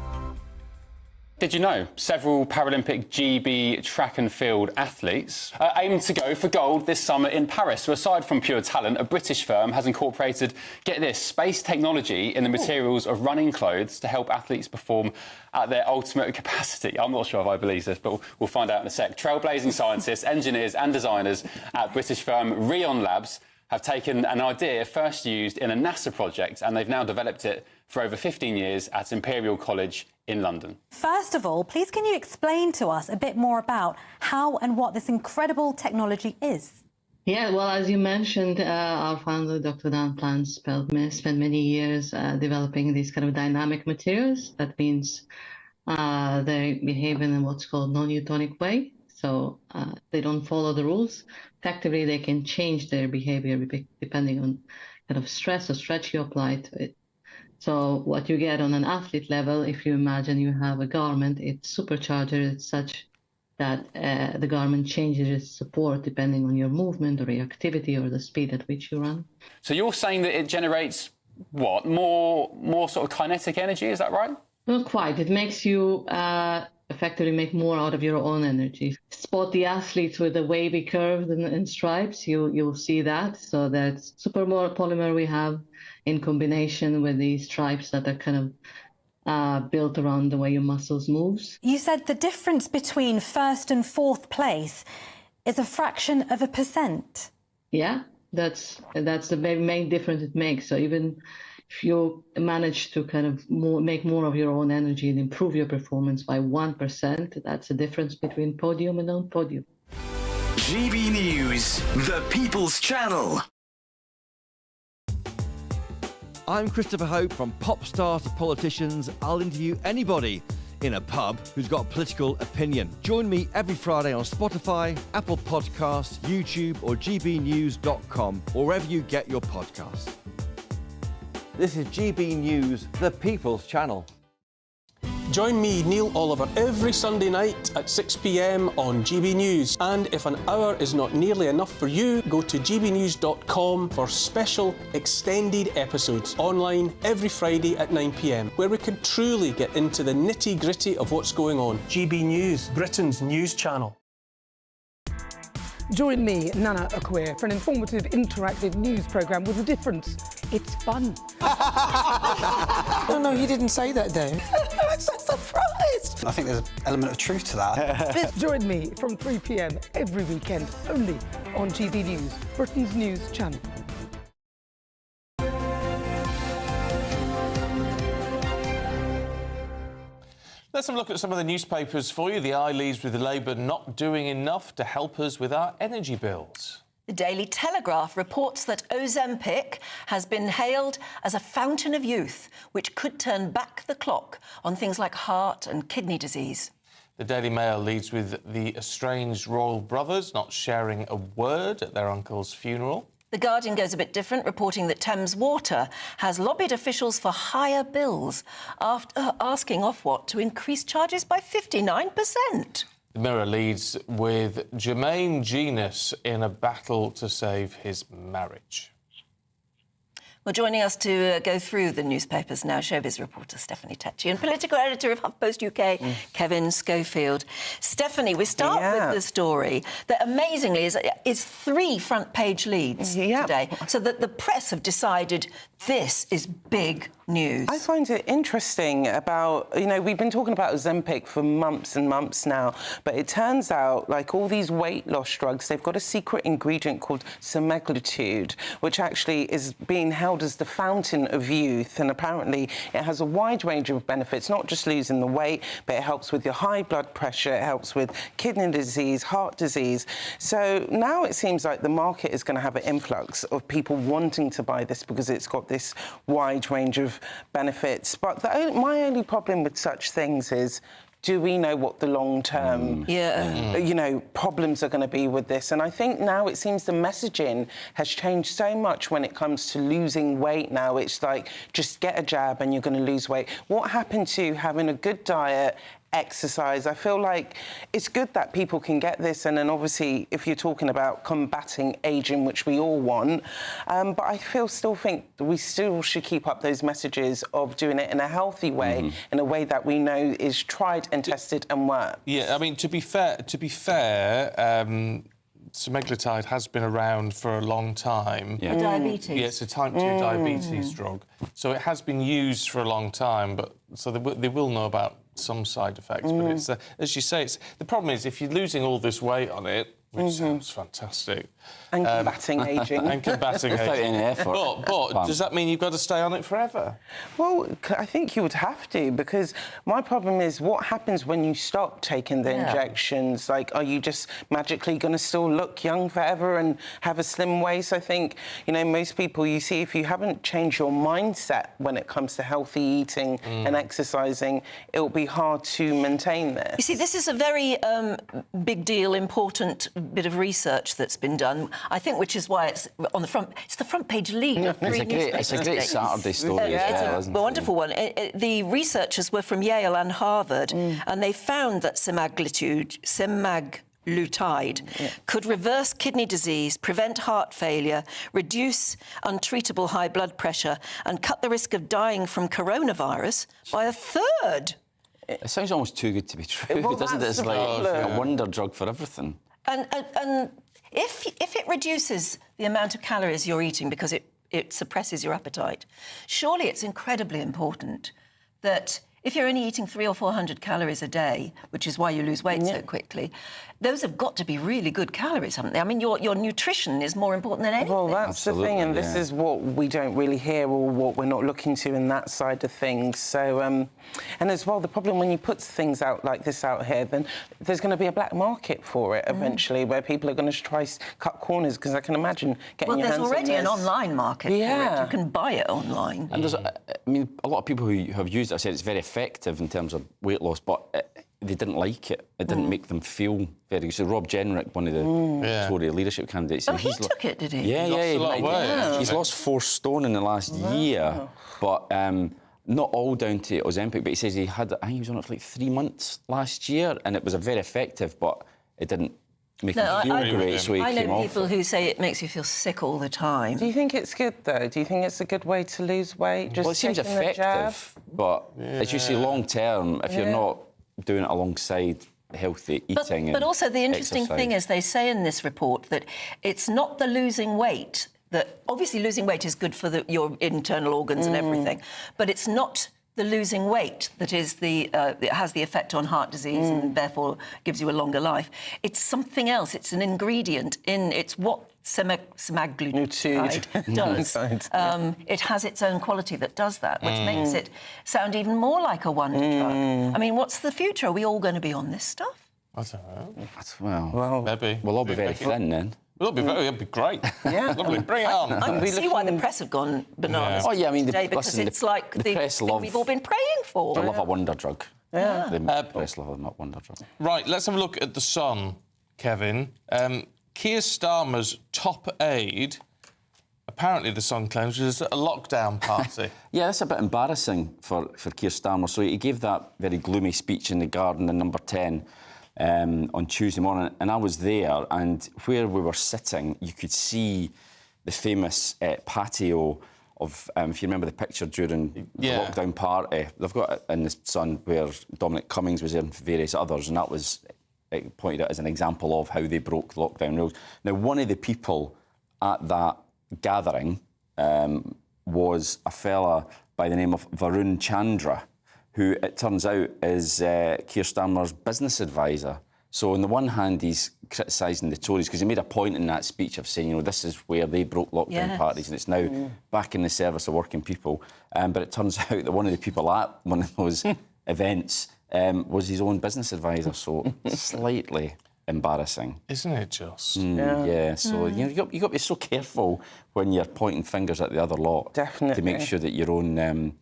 Did you know several Paralympic GB track and field athletes aim to go for gold this summer in Paris? So aside from pure talent, a British firm has incorporated, get this, space technology in the materials of running clothes to help athletes perform at their ultimate capacity. I'm not sure if I believe this, but we'll find out in a sec. Trailblazing scientists, engineers and designers at British firm Rion Labs have taken an idea first used in a NASA project, and they've now developed it for over 15 years at Imperial College in London. First of all, please can you explain to us a bit more about how and what this incredible technology is? Yeah, well, as you mentioned, our founder, Dr. Dan Plant, spent many years developing these kind of dynamic materials. That means they behave in what's called non-Newtonic way. So they don't follow the rules. Effectively, they can change their behavior depending on kind of stress or stretch you apply to it. So what you get on an athlete level, if you imagine you have a garment, it's supercharged. It's such that the garment changes its support depending on your movement or your activity or the speed at which you run. So you're saying that it generates, what, more sort of kinetic energy, is that right? Not quite. It makes you effectively make more out of your own energy. Spot the athletes with the wavy curves and stripes, you'll see that. So that's super polymer we have in combination with these stripes that are kind of built around the way your muscles moves. You said the difference between first and fourth place is a fraction of a percent. Yeah, that's the main difference it makes. So even if you manage to kind of make more of your own energy and improve your performance by 1%, that's the difference between podium and non-podium. GB News, the People's Channel. I'm Christopher Hope. From pop stars to politicians, I'll interview anybody in a pub who's got a political opinion. Join me every Friday on Spotify, Apple Podcasts, YouTube or gbnews.com, or wherever you get your podcasts. This is GB News, the People's Channel. Join me, Neil Oliver, every Sunday night at 6 p.m. on GB News. And if an hour is not nearly enough for you, go to gbnews.com for special extended episodes online every Friday at 9 p.m, where we can truly get into the nitty-gritty of what's going on. GB News, Britain's news channel. Join me, Nana Akwe, for an informative, interactive news programme with a difference. It's fun. No, he didn't say that, Dave. I'm so surprised. I think there's an element of truth to that. Join me from 3 p.m. every weekend, only on GB News, Britain's news channel. Let's have a look at some of the newspapers for you. The Eye leads with Labour not doing enough to help us with our energy bills. The Daily Telegraph reports that Ozempic has been hailed as a fountain of youth, which could turn back the clock on things like heart and kidney disease. The Daily Mail leads with the estranged royal brothers not sharing a word at their uncle's funeral. The Guardian goes a bit different, reporting that Thames Water has lobbied officials for higher bills after asking Ofwat to increase charges by 59%. The Mirror leads with Jermaine Genus in a battle to save his marriage. Well, joining us to go through the newspapers now, showbiz reporter Stephanie Tetchy and political editor of HuffPost UK, Kevin Schofield. Stephanie, we start with the story that amazingly is 3 front-page leads today, so that the press have decided this is big news. I find it interesting about, you know, we've been talking about Ozempic for months and months now, but it turns out, like all these weight loss drugs, they've got a secret ingredient called semaglutide, which actually is being held as the fountain of youth, and apparently it has a wide range of benefits, not just losing the weight, but it helps with your high blood pressure, it helps with kidney disease, heart disease. So now it seems like the market is going to have an influx of people wanting to buy this because it's got this wide range of benefits. But my only problem with such things is, do we know what the long-term, you know, problems are going to be with this? And I think now it seems the messaging has changed so much when it comes to losing weight now. It's like, just get a jab and you're going to lose weight. What happened to having a good diet, exercise? I feel like it's good that people can get this, and then obviously if you're talking about combating ageing, which we all want, but I still think that we still should keep up those messages of doing it in a healthy way, in a way that we know is tried and tested and works. Yeah, I mean, to be fair, semaglutide has been around for a long time. For diabetes. Yeah, it's a type 2 diabetes drug. So it has been used for a long time, but so they will know about some side effects. But it's, as you say, the problem is if you're losing all this weight on it, which sounds fantastic. And combating ageing. And combating ageing. Without any effort. But does that mean you've got to stay on it forever? Well, I think you would have to, because my problem is what happens when you stop taking the injections? Like, are you just magically going to still look young forever and have a slim waist? I think, you know, most people you see, if you haven't changed your mindset when it comes to healthy eating and exercising, it'll be hard to maintain this. You see, this is a very big deal, important bit of research that's been done, I think, which is why it's on the front. It's the front page lead. It's a great Saturday story. It's a wonderful one. The researchers were from Yale and Harvard, and they found that semaglutide could reverse kidney disease, prevent heart failure, reduce untreatable high blood pressure, and cut the risk of dying from coronavirus by a third. It sounds almost too good to be true, doesn't it? It's like a wonder drug for everything. And if it reduces the amount of calories you're eating because it suppresses your appetite, surely it's incredibly important that if you're only eating 300 or 400 calories a day, which is why you lose weight so quickly, those have got to be really good calories, haven't they? I mean, your nutrition is more important than anything. Well, that's the thing, and this is what we don't really hear, or what we're not looking to in that side of things. So, and as well, the problem when you put things out like this out here, then there's going to be a black market for it eventually, where people are going to try to cut corners, because I can imagine getting your hands on this. Well, there's already an online market for it. You can buy it online. And there's, I mean, a lot of people who have used it have said it's very effective in terms of weight loss, but they didn't like it. It didn't make them feel very good. So Rob Jenrick, one of the Tory leadership candidates... Oh, he took it, did he? Yeah, he's lost 4 stone in the last year, but not all down to Ozempic, but he says I think he was on it for like 3 months last year, and it was very effective, but it didn't make him feel great, so he came off. I know people who say it makes you feel sick all the time. Do you think it's good, though? Do you think it's a good way to lose weight? Just well, it seems effective, but as you say, long-term, if you're not doing it alongside healthy eating but also the interesting thing is they say in this report that it's not the losing weight, that obviously losing weight is good for your internal organs and everything, but it's not the losing weight that is it has the effect on heart disease and therefore gives you a longer life. It's something else. It's an ingredient it's what semaglutide does. It has its own quality that does that, which makes it sound even more like a wonder drug. I mean, what's the future? Are we all going to be on this stuff? I don't know. Well, maybe. We'll all be very thin then. It'll be great. Yeah. Lovely. Bring it on. I can see why the press have gone bananas Oh, yeah, I mean, today, because it's like the press thing love, we've all been praying for. They love a wonder drug. Yeah. The press love a wonder drug. Right, let's have a look at The Sun, Kevin. Keir Starmer's top aide, apparently The Sun claims, was at a lockdown party. Yeah, that's a bit embarrassing for Keir Starmer. So he gave that very gloomy speech in the Garden in Number 10 on Tuesday morning, and I was there, and where we were sitting, you could see the famous patio of, if you remember the picture during the lockdown party, they've got it in The Sun where Dominic Cummings was there and various others, and that was pointed out as an example of how they broke lockdown rules. Now, one of the people at that gathering was a fella by the name of Varun Chandra, who it turns out is Keir Starmer's business advisor. So on the one hand, he's criticising the Tories because he made a point in that speech of saying, this is where they broke lockdown parties and it's now back in the service of working people. But it turns out that one of the people at one of those events was his own business advisor, so slightly embarrassing. Isn't it just? Yeah, so you've got to be so careful when you're pointing fingers at the other lot. Definitely. To make sure that your own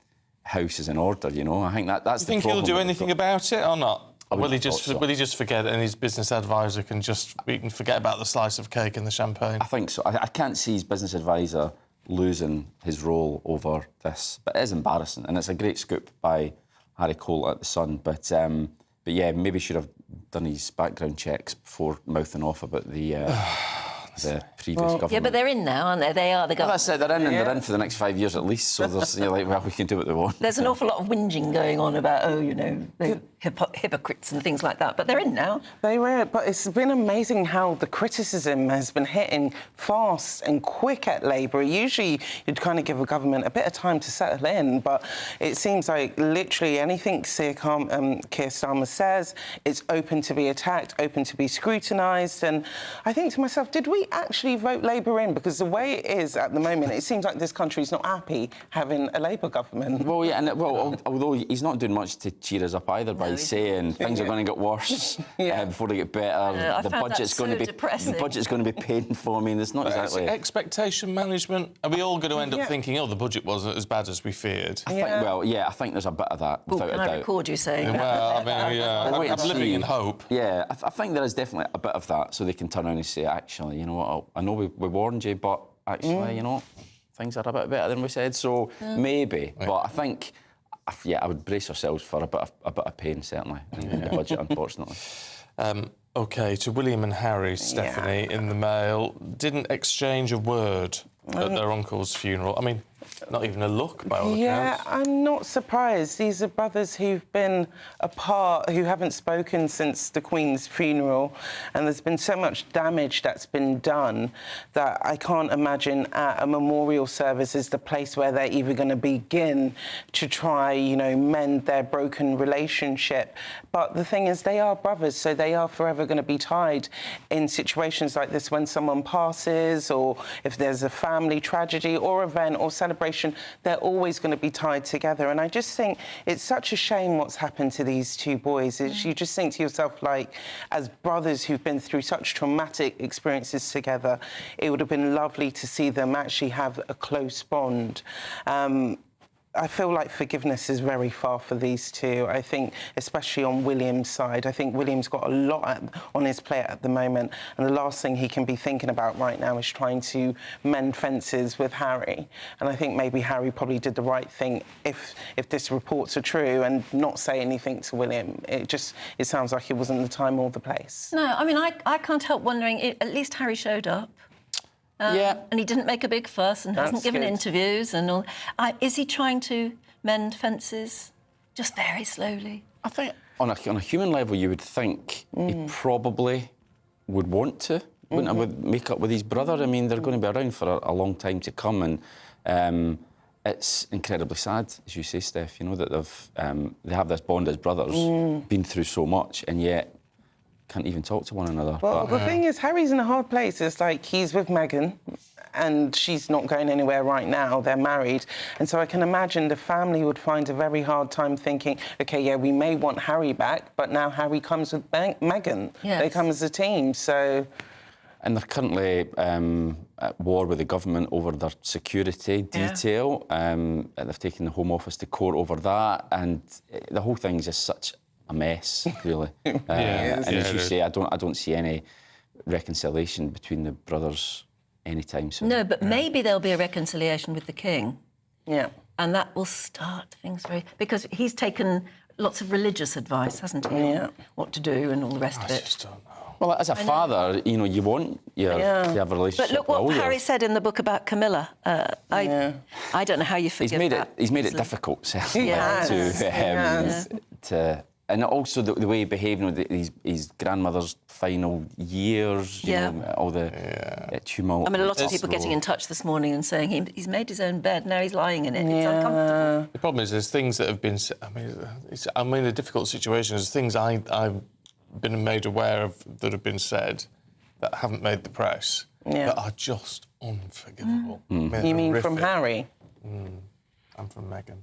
house is in order, I think that's the problem. Do you think he'll do anything about it or not? I Will he just forget it and his business advisor can forget about the slice of cake and the champagne? I think so. I can't see his business advisor losing his role over this, but it is embarrassing, and it's a great scoop by Harry Cole at The Sun. But yeah, maybe should have done his background checks before mouthing off about the previous government. Yeah, but they're in now, aren't they? They are the government. Well, that's it. They're in, and they're in for the next 5 years at least. So there's, we can do what they want. There's an awful lot of whinging going on about, the hypocrites and things like that. But they're in now. They were, but it's been amazing how the criticism has been hitting fast and quick at Labour. Usually, you'd kind of give a government a bit of time to settle in, but it seems like literally anything Keir Starmer says, it's open to be attacked, open to be scrutinised. And I think to myself, did we actually vote Labour in? Because the way it is at the moment, it seems like this country is not happy having a Labour government. Well, yeah, and although he's not doing much to cheer us up either by saying things are going to get worse before they get better. The budget's going to be depressing. The budget's going to be painful. I mean, there's not exactly expectation management. Are we all going to end up thinking, the budget wasn't as bad as we feared? I think there's a bit of that without a doubt. Can I record you saying that? Well, I mean, I'm living in hope. Yeah, I think there is definitely a bit of that, so they can turn around and say, actually, you know what, I know we warned you, but actually, things are a bit better than we said, so maybe. But I think, I would brace ourselves for a bit of pain, certainly, in the budget, unfortunately. OK, to William and Harry, Stephanie, in the Mail, didn't exchange a word at their uncle's funeral. I mean, not even a look, by all accounts. Yeah, I'm not surprised. These are brothers who've been apart, who haven't spoken since the Queen's funeral, and there's been so much damage that's been done that I can't imagine a memorial service is the place where they're even going to begin to try, mend their broken relationship. But the thing is, they are brothers, so they are forever going to be tied in situations like this when someone passes, or if there's a family tragedy or event or celebration, they're always going to be tied together. And I just think it's such a shame what's happened to these two boys. You just think to yourself, as brothers who've been through such traumatic experiences together, it would have been lovely to see them actually have a close bond. I feel like forgiveness is very far for these two. I think, especially on William's side, I think William's got a lot on his plate at the moment, and the last thing he can be thinking about right now is trying to mend fences with Harry. And I think maybe Harry probably did the right thing if this reports are true, and not say anything to William. It sounds like it wasn't the time or the place. No, I mean, I can't help wondering, at least Harry showed up. And he didn't make a big fuss and hasn't given interviews and all. Is he trying to mend fences just very slowly? I think on a human level, you would think he probably would want to, wouldn't he, make up with his brother. I mean, they're going to be around for a long time to come, and it's incredibly sad, as you say, Steph, that they have this bond as brothers, been through so much, and yet can't even talk to one another. Well, but, the thing is, Harry's in a hard place. It's like he's with Meghan, and she's not going anywhere right now. They're married. And so I can imagine the family would find a very hard time thinking, OK, yeah, we may want Harry back, but now Harry comes with Meghan. Yes. They come as a team, so... And they're currently at war with the government over their security detail. They've taken the Home Office to court over that, and the whole thing's just such a mess, really. And as you say, I don't see any reconciliation between the brothers anytime soon. No, but maybe there'll be a reconciliation with the king. Yeah. And that will start things because he's taken lots of religious advice, hasn't he? Yeah. What to do and all the rest of it. Just don't know. Well, as a father, you know, you want to have a relationship. But look what Harry said in the book about Camilla. I don't know how you forgive that. He's made it difficult, certainly, and also the way he behaved, you know, his grandmother's final years, you know, all the tumult. I mean, a lot of people getting in touch this morning and saying he's made his own bed, now he's lying in it. It's uncomfortable. The problem is there's things that have been... I'm in a difficult situation. There's things I've been made aware of that have been said that haven't made the press that are just unforgivable. You mean from Harry? And from Meghan.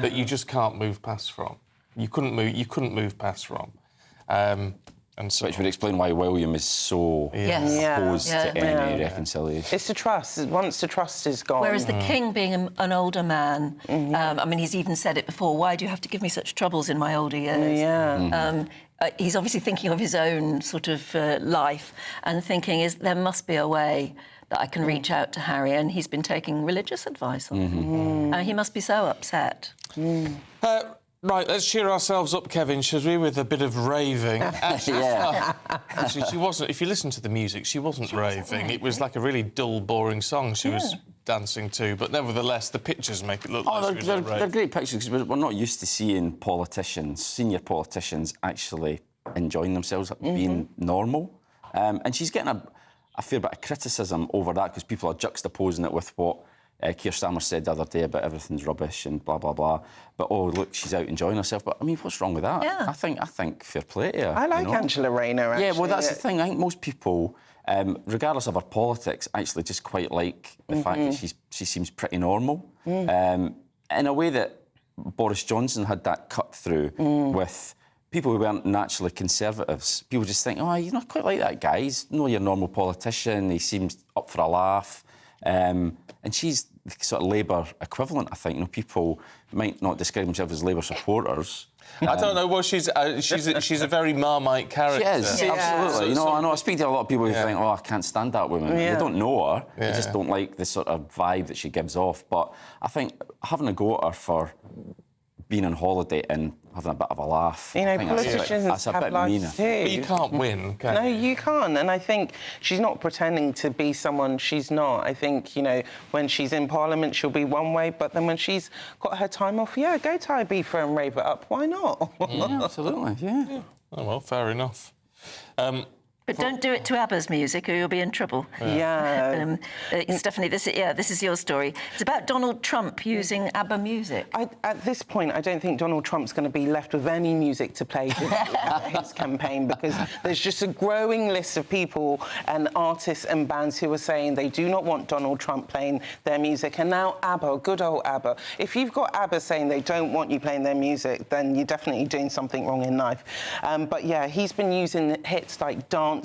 That you just can't move past from. You couldn't move past from. And so... Which would explain why William is so opposed to any reconciliation. It's the trust. Once the trust is gone... Whereas the king, being an older man, I mean, he's even said it before, why do you have to give me such troubles in my older years? He's obviously thinking of his own sort of life and thinking, there must be a way that I can reach out to Harry, and he's been taking religious advice on him. He must be so upset. Right, let's cheer ourselves up, Kevin, shall we, with a bit of raving. Actually, she wasn't... If you listen to the music, she wasn't raving. It was like a really dull, boring song she was dancing to, but nevertheless, the pictures make it look like she was they're great pictures, because we're not used to seeing politicians, senior politicians, actually enjoying themselves, being normal. And she's getting a fair bit of criticism over that, because people are juxtaposing it with what Keir Starmer said the other day about everything's rubbish and blah, blah, blah. But, oh, look, she's out enjoying herself. But, I mean, what's wrong with that? Yeah. I think fair play to her. I like Angela Rayner, actually. Yeah, well, that's the thing. I think most people, regardless of her politics, actually just quite like the fact that she seems pretty normal. In a way that Boris Johnson had that cut through with people who weren't naturally conservatives. People just think, oh, you're not quite like that guy. He's not your normal politician. He seems up for a laugh. And she's the sort of Labour equivalent, I think. You know, people might not describe themselves as Labour supporters. I don't know. Well, she's a very Marmite character. She is, absolutely. You know, I know. I speak to a lot of people who think, oh, I can't stand that woman. They don't know her. They just don't like the sort of vibe that she gives off. But I think having a go at her for being on holiday and having a bit of a laugh. You know, politicians have lives too. But you can't win, can you? No, you can't. And I think she's not pretending to be someone she's not. I think, you know, when she's in Parliament, she'll be one way, but then when she's got her time off, go to Ibiza and rave it up. Why not? Absolutely, yeah. Oh, well, fair enough. But don't do it to ABBA's music, or you'll be in trouble. Stephanie, this is your story. It's about Donald Trump using ABBA music. At this point, I don't think Donald Trump's going to be left with any music to play his campaign, because there's just a growing list of people and artists and bands who are saying they do not want Donald Trump playing their music. And now ABBA, good old ABBA. If you've got ABBA saying they don't want you playing their music, then you're definitely doing something wrong in life. But yeah, he's been using hits like Dancing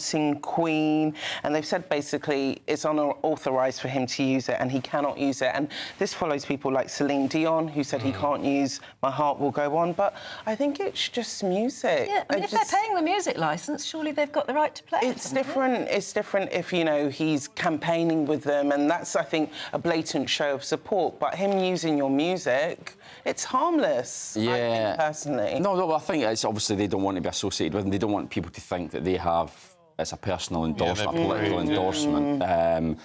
Queen, and they've said basically it's unauthorised for him to use it, and he cannot use it. And this follows people like Celine Dion, who said he can't use My Heart Will Go On. But I think it's just music. Yeah, I mean, if they're paying the music licence, surely they've got the right to play it. It's different. It's different if, you know, he's campaigning with them, and that's, I think, a blatant show of support. But him using your music, it's harmless. Yeah. I think, personally. No, I think it's obviously they don't want to be associated with him. They don't want people to think that they have... It's a personal endorsement, a political endorsement.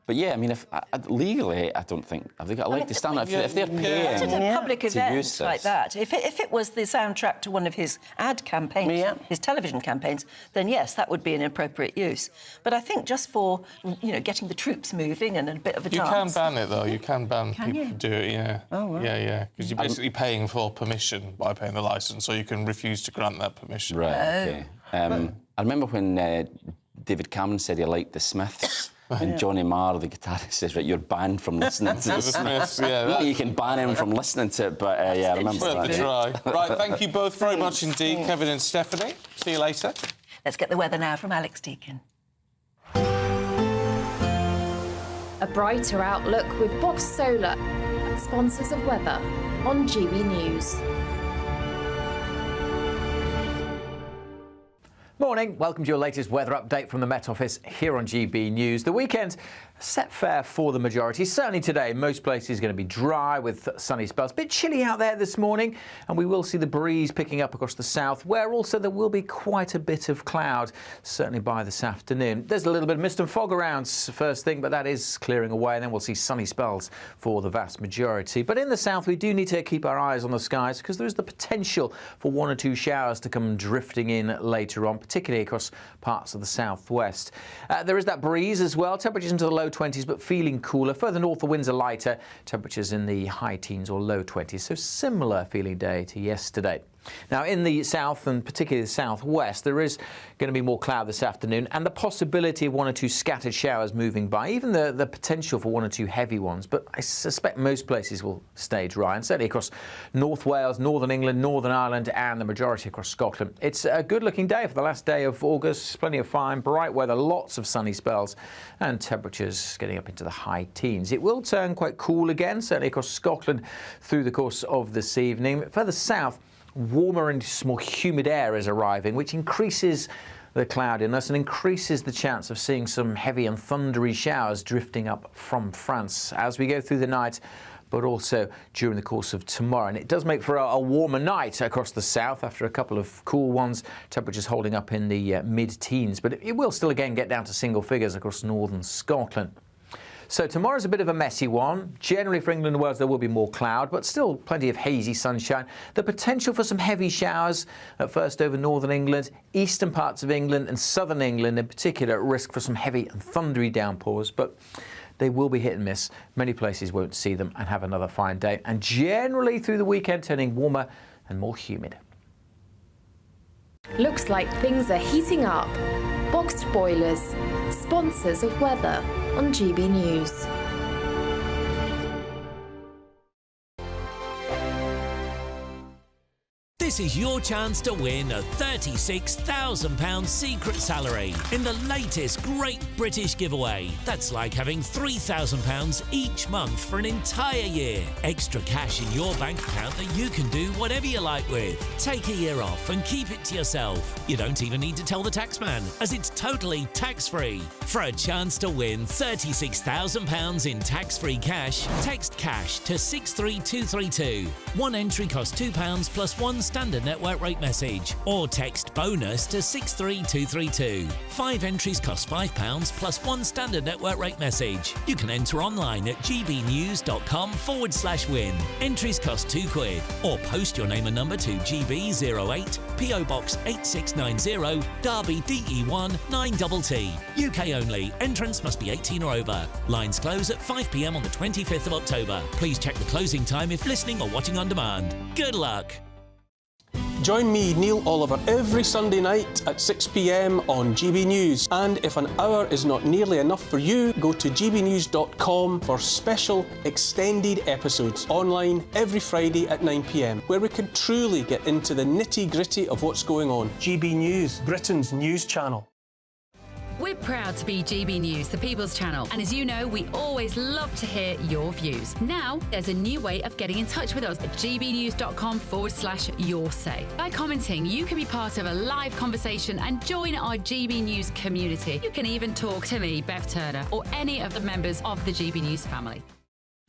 But yeah, I mean, if legally, I don't think have they got a leg to stand on. If they're paying At a public to event use like that, if it was the soundtrack to one of his ad campaigns, his television campaigns, then yes, that would be an appropriate use. But I think just for getting the troops moving and a bit of a dance. You can ban it though. You can ban Can people you? who do it. Yeah. Oh, right. Yeah. Because you're basically paying for permission by paying the licence, so you can refuse to grant that permission. Right. Okay. I remember when David Cameron said he liked the Smiths. And Johnny Marr, the guitarist, says, right, you're banned from listening to the Smiths. You can ban him from listening to it, but I remember that. Worth a try. Right, thank you both very much indeed, Kevin and Stephanie. See you later. Let's get the weather now from Alex Deakin. A brighter outlook with Box Solar, sponsors of weather on GB News. Morning, welcome to your latest weather update from the Met Office here on GB News. The weekend set fair for the majority. Certainly today, most places going to be dry with sunny spells. A bit chilly out there this morning, and we will see the breeze picking up across the south, where also there will be quite a bit of cloud, certainly by this afternoon. There's a little bit of mist and fog around first thing, but that is clearing away, and then we'll see sunny spells for the vast majority. But in the south, we do need to keep our eyes on the skies because there is the potential for 1 or 2 showers to come drifting in later on, particularly across parts of the southwest. There is that breeze as well, temperatures into the low 20s but feeling cooler. Further north the winds are lighter, temperatures in the high teens or low 20s, so similar feeling day to yesterday. Now in the south and particularly the southwest there is going to be more cloud this afternoon and the possibility of 1 or 2 scattered showers moving by, even the potential for 1 or 2 heavy ones, but I suspect most places will stay dry, and certainly across North Wales, Northern England, Northern Ireland and the majority across Scotland. It's a good looking day for the last day of August, plenty of fine, bright weather, lots of sunny spells and temperatures getting up into the high teens. It will turn quite cool again, certainly across Scotland through the course of this evening. Further south, warmer and more humid air is arriving, which increases the cloudiness and increases the chance of seeing some heavy and thundery showers drifting up from France as we go through the night, but also during the course of tomorrow. And it does make for a warmer night across the south after a couple of cool ones, temperatures holding up in the mid-teens, but it will still again get down to single figures across northern Scotland. So tomorrow's a bit of a messy one. Generally for England and Wales there will be more cloud, but still plenty of hazy sunshine. The potential for some heavy showers at first over northern England, eastern parts of England and southern England in particular at risk for some heavy and thundery downpours, but they will be hit and miss. Many places won't see them and have another fine day, and generally through the weekend turning warmer and more humid. Looks like things are heating up. Boxed boilers, sponsors of weather on GB News. This is your chance to win a £36,000 secret salary in the latest Great British Giveaway. That's like having £3,000 each month for an entire year. Extra cash in your bank account that you can do whatever you like with. Take a year off and keep it to yourself. You don't even need to tell the taxman, as it's totally tax-free. For a chance to win £36,000 in tax-free cash, text cash to 63232. One entry costs £2 plus one standard network rate message, or text bonus to 63232. 5 entries cost £5 plus one standard network rate message. You can enter online at gbnews.com/win. Entries cost £2, or post your name and number to GB08 PO Box 8690 Derby DE1 9TT. UK only. Entrance must be 18 or over. Lines close at 5 p.m. on the 25th of October. Please check the closing time if listening or watching on demand. Good luck. Join me, Neil Oliver, every Sunday night at 6 p.m. on GB News. And if an hour is not nearly enough for you, go to gbnews.com for special extended episodes online every Friday at 9 p.m, where we can truly get into the nitty-gritty of what's going on. GB News, Britain's news channel. We're proud to be GB News, the People's Channel, and as you know, we always love to hear your views. Now, there's a new way of getting in touch with us at gbnews.com/yoursay. By commenting, you can be part of a live conversation and join our GB News community. You can even talk to me, Bev Turner, or any of the members of the GB News family.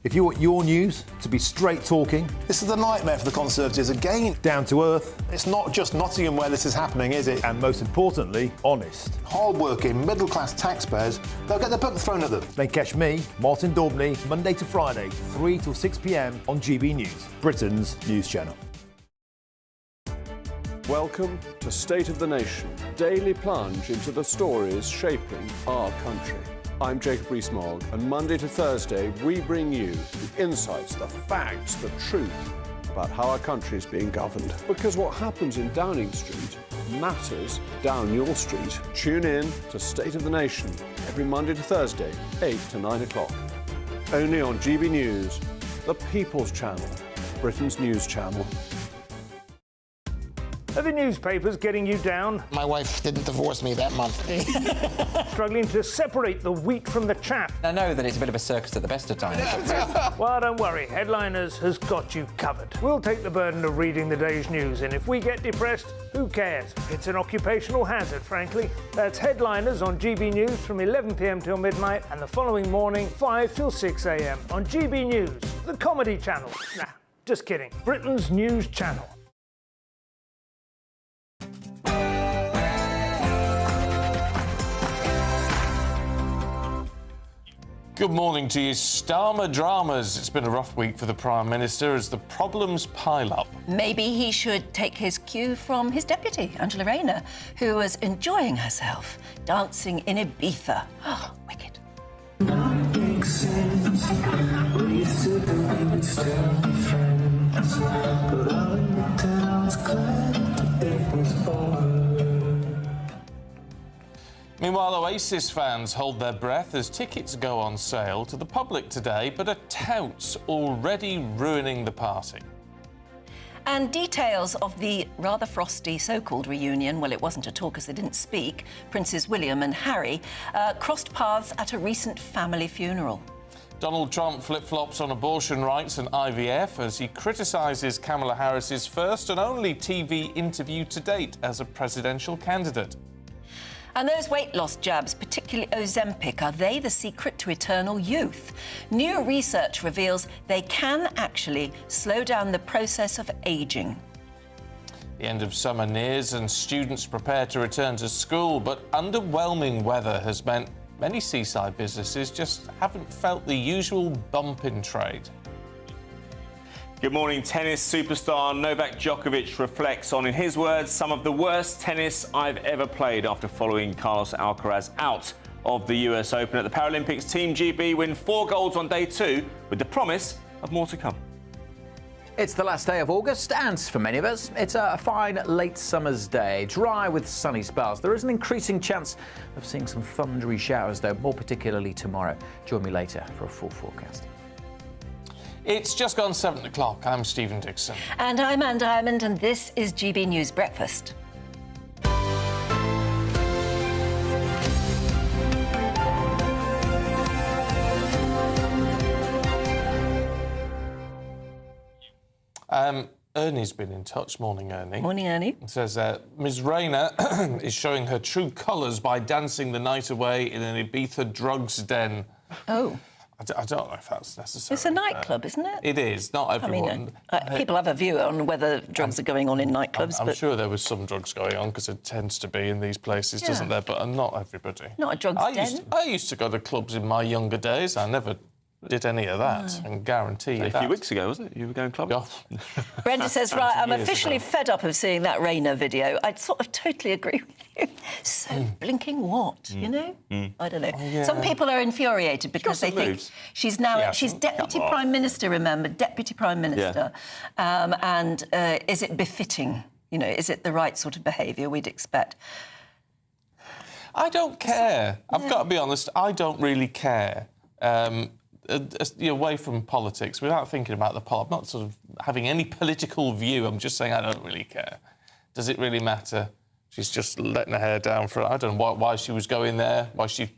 If you want your news to be straight talking... This is a nightmare for the Conservatives again. Down to earth. It's not just Nottingham where this is happening, is it? And most importantly, honest. Hard-working, middle-class taxpayers, they'll get the book thrown at them. Then catch me, Martin Daubney, Monday to Friday, 3 till 6 p.m. on GB News, Britain's news channel. Welcome to State of the Nation, daily plunge into the stories shaping our country. I'm Jacob Rees-Mogg, and Monday to Thursday we bring you the insights, the facts, the truth about how our country is being governed. Because what happens in Downing Street matters down your street. Tune in to State of the Nation every Monday to Thursday, 8 to 9 o'clock. Only on GB News, the People's Channel, Britain's news channel. Are the newspapers getting you down? My wife didn't divorce me that month. Struggling to separate the wheat from the chaff? I know that it's a bit of a circus at the best of times. Well, don't worry. Headliners has got you covered. We'll take the burden of reading the day's news, and if we get depressed, who cares? It's an occupational hazard, frankly. That's Headliners on GB News from 11 p.m. till midnight, and the following morning, 5 till 6 a.m. on GB News, the comedy channel. Nah, just kidding. Britain's news channel. Good morning to you, Starmer dramas. It's been a rough week for the Prime Minister as the problems pile up. Maybe he should take his cue from his deputy, Angela Rayner, who was enjoying herself, dancing in Ibiza. Oh, wicked. Meanwhile, Oasis fans hold their breath as tickets go on sale to the public today, but a tout's already ruining the party. And details of the rather frosty so-called reunion, well, it wasn't at all because they didn't speak, Princes William and Harry, crossed paths at a recent family funeral. Donald Trump flip-flops on abortion rights and IVF as he criticises Kamala Harris's first and only TV interview to date as a presidential candidate. And those weight loss jabs, particularly Ozempic, are they the secret to eternal youth? New research reveals they can actually slow down the process of ageing. The end of summer nears and students prepare to return to school, but underwhelming weather has meant many seaside businesses just haven't felt the usual bump in trade. Good morning. Tennis superstar Novak Djokovic reflects on, in his words, some of the worst tennis I've ever played after following Carlos Alcaraz out of the US Open. At the Paralympics, Team GB win 4 golds on day 2 with the promise of more to come. It's the last day of August, and for many of us, it's a fine late summer's day, dry with sunny spells. There is an increasing chance of seeing some thundery showers, though, more particularly tomorrow. Join me later for a full forecast. It's just gone 7 o'clock. I'm Stephen Dixon. And I'm Anne Diamond, and this is GB News Breakfast. Ernie's been in touch. Morning, Ernie. Morning, Ernie. It says Ms. Rayner is showing her true colours by dancing the night away in an Ibiza drugs den. Oh. I don't know if that's necessary. It's a nightclub, isn't it? It is, not everyone. I mean, people have a view on whether drugs are going on in nightclubs. I'm but sure there was some drugs going on, because it tends to be in these places, doesn't there? But not everybody. Not a drugs den. I used to go to clubs in my younger days. I never did any of that, and guarantee you A few weeks ago, wasn't it? You were going clubbing. Brenda says, right, I'm Years officially ago. fed up of seeing that Rayner video. I'd sort of totally agree with you. So blinking what, you know? I don't know. yeah. Some people are infuriated because they some think moves. she's now Yeah, she's Deputy come on. Prime Minister, remember, Deputy Prime Minister. And is it befitting? You know, is it the right sort of behaviour we'd expect? I don't care. I've got to be honest, I don't really care. Away from politics, without thinking about the I'm not sort of having any political view. I'm just saying I don't really care. Does it really matter? She's just letting her hair down for... I don't know why she was going there, why she...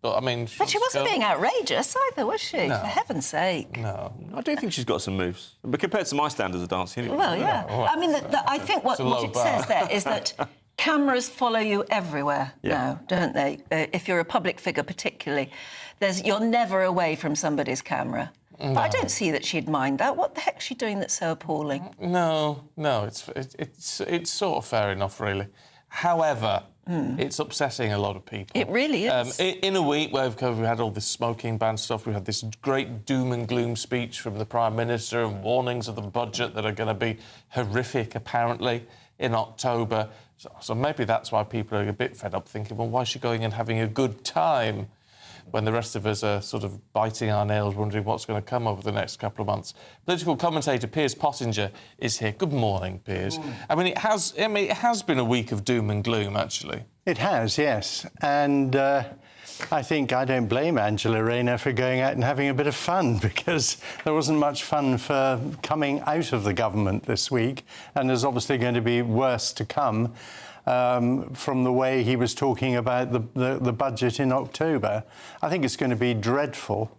But, I mean... But she wasn't being outrageous either, was she? No. For heaven's sake. No. I do think she's got some moves. But compared to my standards of dancing... anyway. Well, yeah. well, I mean, I think what low it bar. says there is that cameras follow you everywhere now, don't they? If you're a public figure particularly, you're never away from somebody's camera. But I don't see that she'd mind that. What the heck's she doing that's so appalling? No, it's sort of fair enough, really. However, it's upsetting a lot of people. It really is. In a week where we've had all this smoking ban stuff, we had this great doom and gloom speech from the Prime Minister and warnings of the budget that are going to be horrific, apparently, in October. So maybe that's why people are a bit fed up, thinking, well, why is she going and having a good time when the rest of us are sort of biting our nails, wondering what's going to come over the next couple of months. Political commentator Piers Pottinger is here. Good morning, Piers. I mean, it has been a week of doom and gloom, actually. It has, yes. And I think I don't blame Angela Rayner for going out and having a bit of fun, because there wasn't much fun for coming out of the government this week, and there's obviously going to be worse to come. From the way he was talking about the budget in October. I think it's going to be dreadful.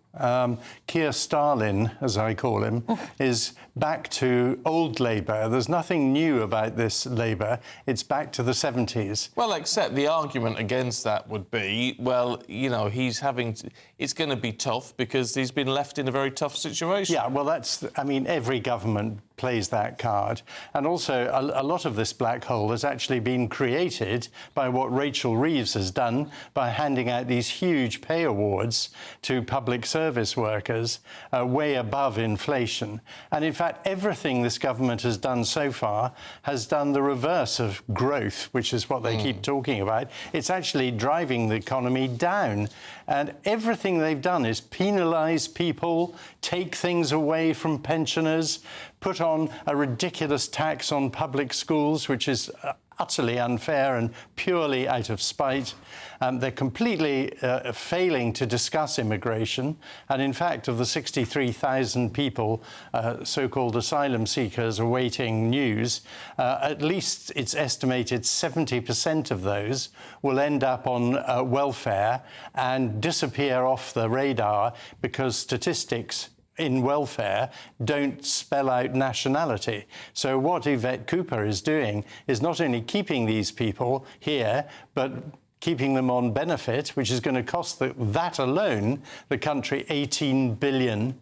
Keir Starlin, as I call him, is back to old Labour. There's nothing new about this Labour. It's back to the 70s. Well, except the argument against that would be, well, you know, it's going to be tough because he's been left in a very tough situation. Yeah, well, I mean, every government plays that card. And also, a lot of this black hole has actually been created by what Rachel Reeves has done by handing out these huge pay awards to public service workers way above inflation. And in fact, everything this government has done so far has done the reverse of growth, which is what they keep talking about. It's actually driving the economy down. And everything they've done is penalise people, take things away from pensioners, put on a ridiculous tax on public schools, which is utterly unfair and purely out of spite. They're completely failing to discuss immigration. And in fact, of the 63,000 people, so-called asylum seekers awaiting news, at least it's estimated 70% of those will end up on welfare and disappear off the radar because statistics in welfare don't spell out nationality. So what Yvette Cooper is doing is not only keeping these people here, but keeping them on benefit, which is going to cost that alone the country £18 billion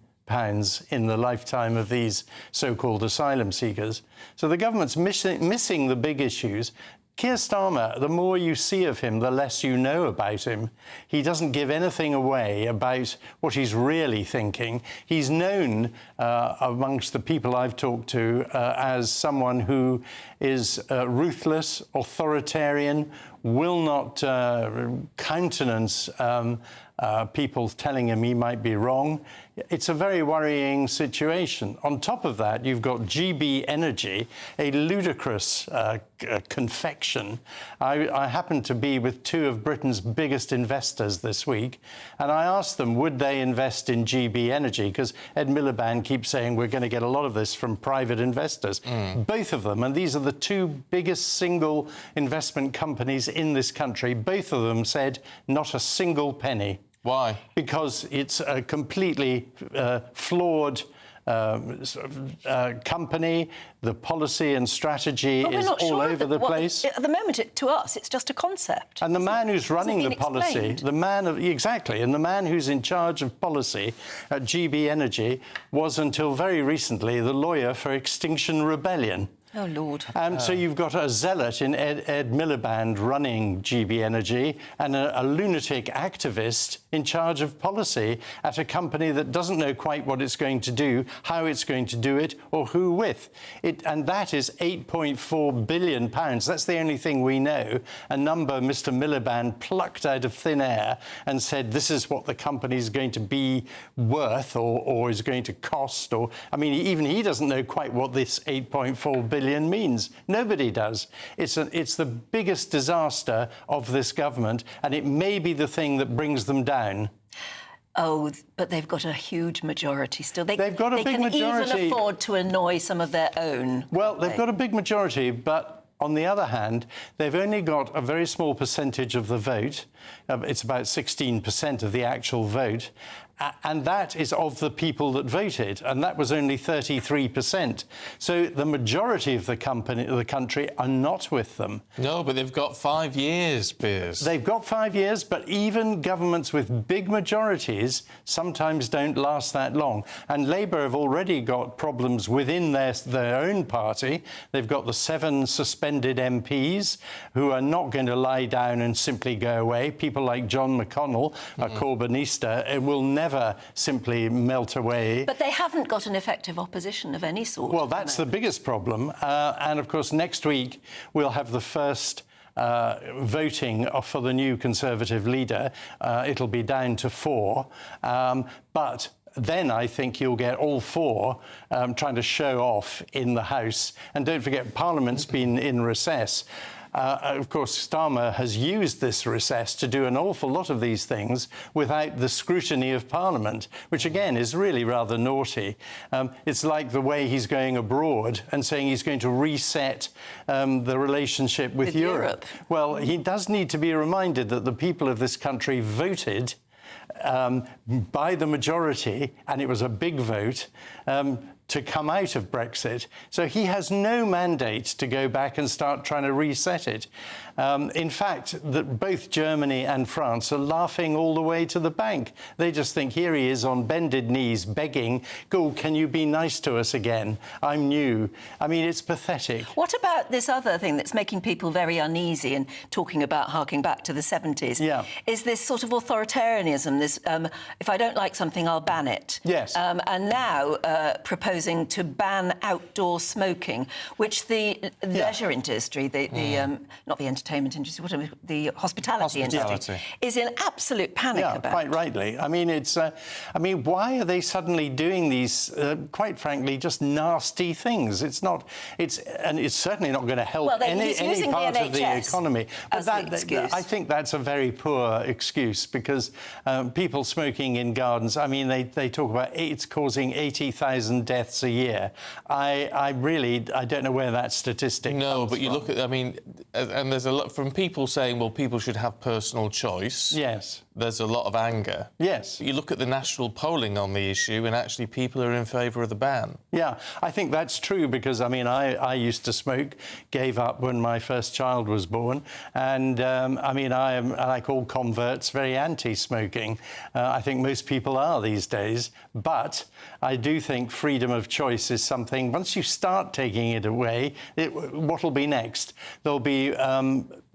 in the lifetime of these so-called asylum seekers. So the government's missing the big issues. Keir Starmer, the more you see of him, the less you know about him. He doesn't give anything away about what he's really thinking. He's known amongst the people I've talked to as someone who is ruthless, authoritarian, will not countenance people telling him he might be wrong. It's a very worrying situation. On top of that, you've got GB Energy, a ludicrous confection. I happened to be with two of Britain's biggest investors this week, and I asked them, would they invest in GB Energy? Because Ed Miliband keeps saying we're going to get a lot of this from private investors. Both of them, and these are the two biggest single investment companies in this country, both of them said not a single penny. Why? Because it's a completely flawed company. The policy and strategy is all over the place. At the moment, to us, it's just a concept. And the man who's running the policy, and the man who's in charge of policy at GB Energy was until very recently the lawyer for Extinction Rebellion. Oh, Lord. So you've got a zealot in Ed Miliband running GB Energy and a lunatic activist in charge of policy at a company that doesn't know quite what it's going to do, how it's going to do it, or who with. And that is £8.4 billion. That's the only thing we know. A number Mr Miliband plucked out of thin air and said this is what the company is going to be worth or is going to cost. Or I mean, even he doesn't know quite what this £8.4 billion means. Nobody does. It's the biggest disaster of this government, and it may be the thing that brings them down. Oh, but they've got a huge majority still. They've got a big majority. They can even afford to annoy some of their own. Well, they've got a big majority, but on the other hand, they've only got a very small percentage of the vote. It's about 16% of the actual vote. And that is of the people that voted, and that was only 33%. So the majority of the country are not with them. No, but they've got 5 years, Piers. They've got 5 years, but even governments with big majorities sometimes don't last that long. And Labour have already got problems within their own party. They've got the 7 suspended MPs who are not going to lie down and simply go away. People like John McConnell, a Corbynista, it will never simply melt away. But they haven't got an effective opposition of any sort. Well, that's the biggest problem. And of course, next week we'll have the first voting for the new Conservative leader. It'll be down to 4. But then I think you'll get all 4 trying to show off in the House. And don't forget, Parliament's been in recess. Of course, Starmer has used this recess to do an awful lot of these things without the scrutiny of Parliament, which again is really rather naughty. It's like the way he's going abroad and saying he's going to reset the relationship with Europe. Well, he does need to be reminded that the people of this country voted by the majority, and it was a big vote, to come out of Brexit. So he has no mandate to go back and start trying to reset it. In fact, both Germany and France are laughing all the way to the bank. They just think, here he is on bended knees begging, "Go, can you be nice to us again? I'm new." I mean, it's pathetic. What about this other thing that's making people very uneasy and talking about harking back to the 70s? Yeah. Is this sort of authoritarianism, this, if I don't like something, I'll ban it. Yes. And now proposing to ban outdoor smoking, which the leisure industry, not the entertainment industry, whatever, the hospitality industry, is in absolute panic about. Quite rightly. I mean, why are they suddenly doing these, quite frankly, just nasty things? It's certainly not going to help any part of the economy. But I think that's a very poor excuse, because people smoking in gardens, I mean, they talk about it's causing 80,000 deaths a year. I don't know where that statistic comes but you from. look at, I mean, and there's a lot from people saying, well, people should have personal choice. Yes. There's a lot of anger. Yes. You look at the national polling on the issue, and actually people are in favour of the ban. Yeah, I think that's true, because, I mean, I used to smoke, gave up when my first child was born, and, I mean, I am, like all converts, very anti-smoking. I think most people are these days, but I do think freedom of choice is something, once you start taking it away, what'll be next? There'll be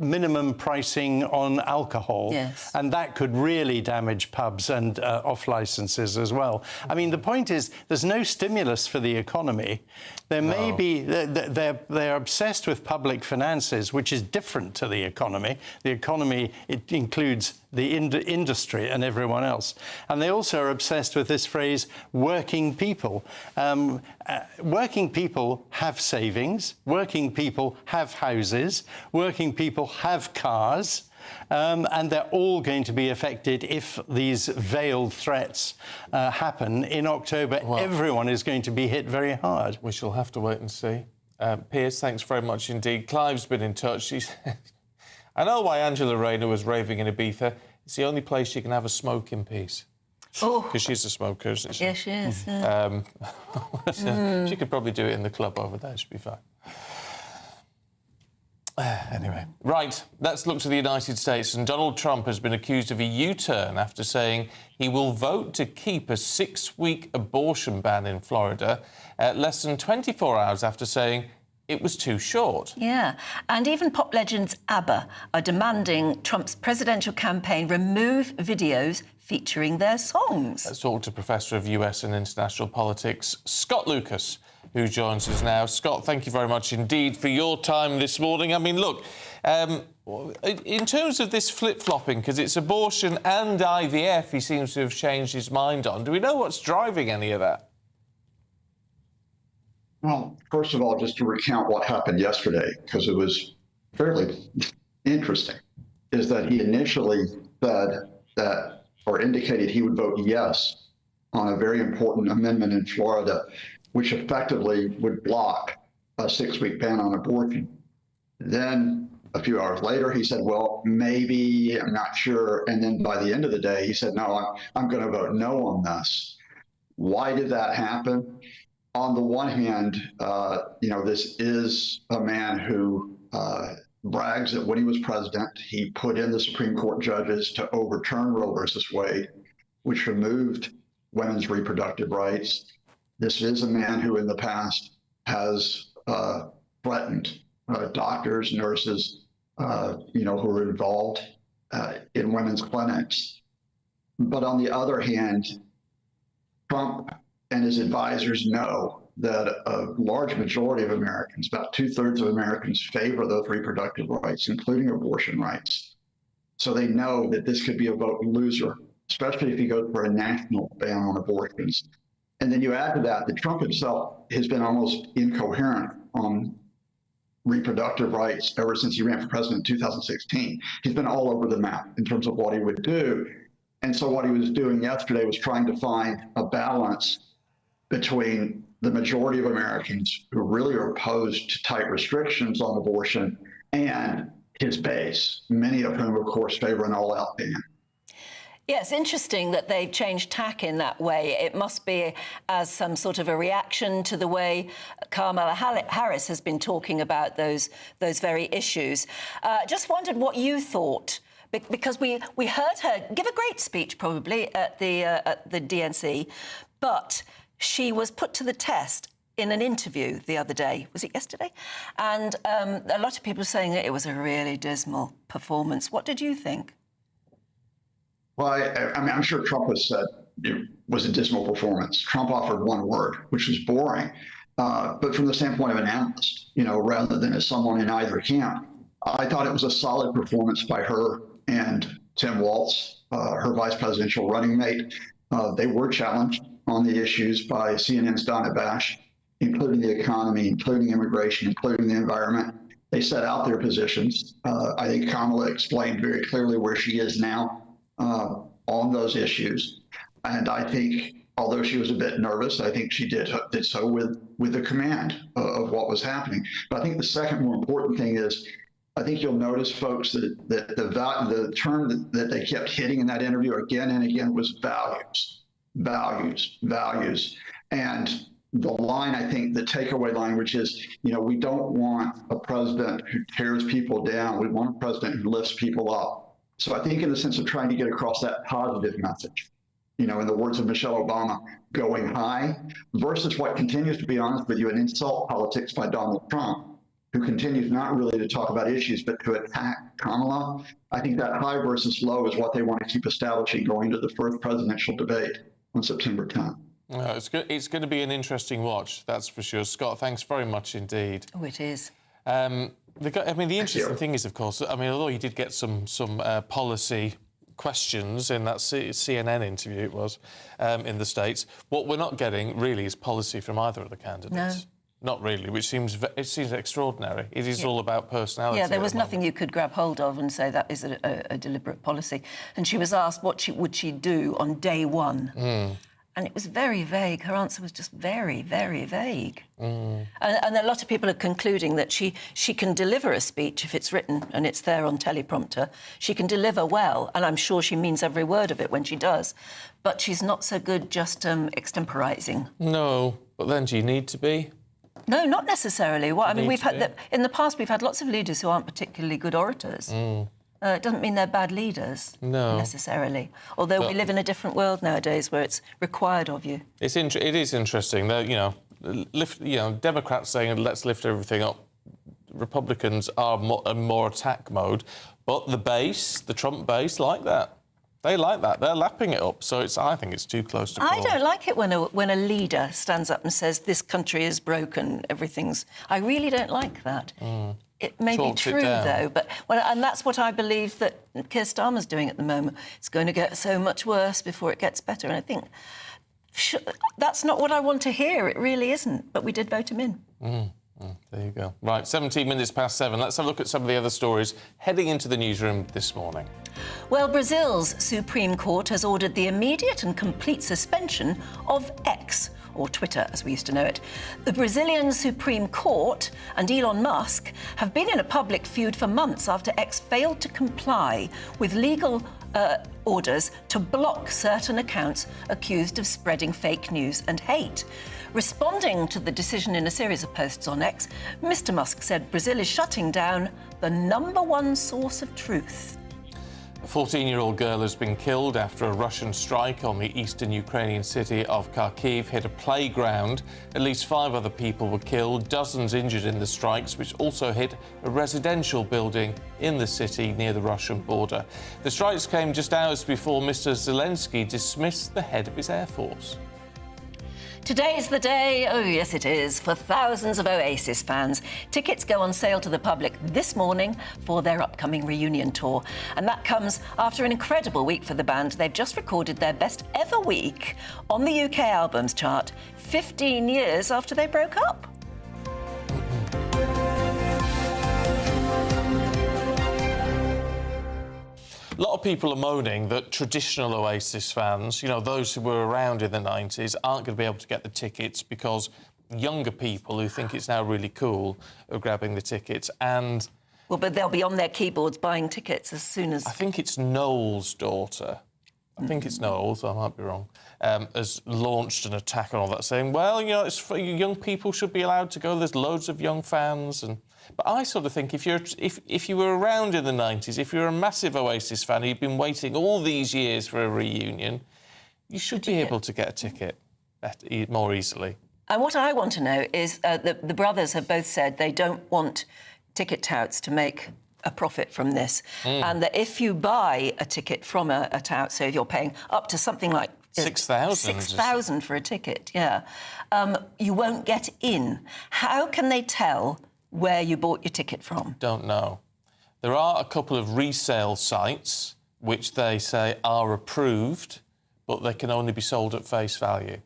minimum pricing on alcohol, and that could really damage pubs and off licences as well. I mean, the point is, there's no stimulus for the economy. There may be, they're obsessed with public finances, which is different to the economy. The economy, it includes the industry and everyone else. And they also are obsessed with this phrase, working people. Working people have savings, working people have houses, working people have cars, and they're all going to be affected if these veiled threats happen. In October, everyone is going to be hit very hard. We shall have to wait and see. Piers, thanks very much indeed. Clive's been in touch. I know why Angela Rayner was raving in Ibiza. It's the only place she can have a smoke in peace. Oh. Because she's a smoker, isn't she? Yes, she is. She could probably do it in the club over there. She'd be fine. Anyway, right, let's look to the United States. And Donald Trump has been accused of a U-turn after saying he will vote to keep a 6-week abortion ban in Florida, less than 24 hours after saying it was too short. Yeah, and even pop legends ABBA are demanding Trump's presidential campaign remove videos featuring their songs. Let's talk to Professor of US and International Politics, Scott Lucas, who joins us now. Scott, thank you very much indeed for your time this morning. I mean, look, in terms of this flip-flopping, because it's abortion and IVF he seems to have changed his mind on, do we know what's driving any of that? Well, first of all, just to recount what happened yesterday, because it was fairly interesting, is that he initially said that, or indicated he would vote yes on a very important amendment in Florida, which effectively would block a 6-week ban on abortion. Then A few hours later, he said, well, maybe, I'm not sure. And then by the end of the day, he said, no, I'm going to vote no on this. Why did that happen? On the one hand, this is a man who brags that when he was president, he put in the Supreme Court judges to overturn Roe versus Wade, which removed women's reproductive rights. This is a man who in the past has threatened doctors, nurses, who are involved in women's clinics. But on the other hand, Trump and his advisors know that a large majority of Americans, about 2/3 of Americans, favor those reproductive rights, including abortion rights. So they know that this could be a vote loser, especially if he goes for a national ban on abortions. And then you add to that Trump himself has been almost incoherent on reproductive rights ever since he ran for president in 2016. He's been all over the map in terms of what he would do. And so what he was doing yesterday was trying to find a balance between the majority of Americans who really are opposed to tight restrictions on abortion and his base, many of whom, of course, favor an all-out ban. Yeah, it's interesting that they've changed tack in that way. It must be as some sort of a reaction to the way Kamala Harris has been talking about those very issues. Just wondered what you thought, because we heard her give a great speech probably at the DNC, but she was put to the test in an interview the other day. Was it yesterday? And a lot of people saying that it was a really dismal performance. What did you think? Well, I'm sure Trump has said it was a dismal performance. Trump offered one word, which was boring. But from the standpoint of an analyst, rather than as someone in either camp, I thought it was a solid performance by her and Tim Walz, her vice presidential running mate. They were challenged on the issues by CNN's Donna Bash, including the economy, including immigration, including the environment. They set out their positions. I think Kamala explained very clearly where she is now on those issues. And I think, although she was a bit nervous, I think she did so with the command of what was happening. But I think the second more important thing is, I think you'll notice, folks, that the term that they kept hitting in that interview again and again was values, values, values. And the line, I think, the takeaway language is, we don't want a president who tears people down. We want a president who lifts people up. So I think in the sense of trying to get across that positive message, in the words of Michelle Obama, going high, versus what continues, to be honest with you, an insult politics by Donald Trump, who continues not really to talk about issues, but to attack Kamala. I think that high versus low is what they want to keep establishing going into the first presidential debate on September 10th. It's going to be an interesting watch, that's for sure. Scott, thanks very much indeed. Oh, it is. The interesting thing is, of course, although you did get some policy questions in that CNN interview, it was, in the States, what we're not getting really is policy from either of the candidates. No. Not really, which seems extraordinary. It is all about personality. Yeah, there was nothing you could grab hold of and say that is a deliberate policy. And she was asked what would she do on day one. And it was very vague. Her answer was just very, very vague. And a lot of people are concluding that she can deliver a speech if it's written and it's there on teleprompter. She can deliver well, and I'm sure she means every word of it when she does. But she's not so good just extemporising. No, but then do you need to be? No, not necessarily. We've had in the past we've had lots of leaders who aren't particularly good orators. It doesn't mean they're bad leaders, necessarily. Although we live in a different world nowadays where it's required of you. It is interesting that, Democrats saying let's lift everything up. Republicans are more attack mode, but the Trump base, like that. They like that. They're lapping it up. So I think it's too close to call. I don't like it when a leader stands up and says this country is broken. I really don't like that. It may be true, though, and that's what I believe that Keir Starmer's doing at the moment. It's going to get so much worse before it gets better, and I think that's not what I want to hear. It really isn't, but we did vote him in. There you go. Right, 17 minutes past 7. Let's have a look at some of the other stories heading into the newsroom this morning. Well, Brazil's Supreme Court has ordered the immediate and complete suspension of X, or Twitter as we used to know it. The Brazilian Supreme Court and Elon Musk have been in a public feud for months after X failed to comply with legal orders to block certain accounts accused of spreading fake news and hate. Responding to the decision in a series of posts on X, Mr. Musk said Brazil is shutting down the #1 source of truth. A 14-year-old girl has been killed after a Russian strike on the eastern Ukrainian city of Kharkiv hit a playground. At least 5 other people were killed, dozens injured in the strikes, which also hit a residential building in the city near the Russian border. The strikes came just hours before Mr. Zelensky dismissed the head of his Air Force. Today's the day, oh yes it is, for thousands of Oasis fans. Tickets go on sale to the public this morning for their upcoming reunion tour. And that comes after an incredible week for the band. They've just recorded their best ever week on the UK albums chart, 15 years after they broke up. A lot of people are moaning that traditional Oasis fans, you know, those who were around in the 90s, aren't going to be able to get the tickets because younger people who think it's now really cool are grabbing the tickets. And well, but they'll be on their keyboards buying tickets as soon as... I think it's Noel's daughter. I think it's Noel's, I might be wrong, has launched an attack on all that, saying, well, you know, it's for young people should be allowed to go. There's loads of young fans. But I sort of think if you were around in the 90s, if you're a massive Oasis fan, you've been waiting all these years for a reunion, you should be able to get a ticket more easily. And what I want to know is the brothers have both said they don't want ticket touts to make a profit from this, and that if you buy a ticket from a tout, so if you're paying up to something like 6,000 for a ticket, you won't get in. How can they tell where you bought your ticket from? Don't know. There are a couple of resale sites which they say are approved, but they can only be sold at face value.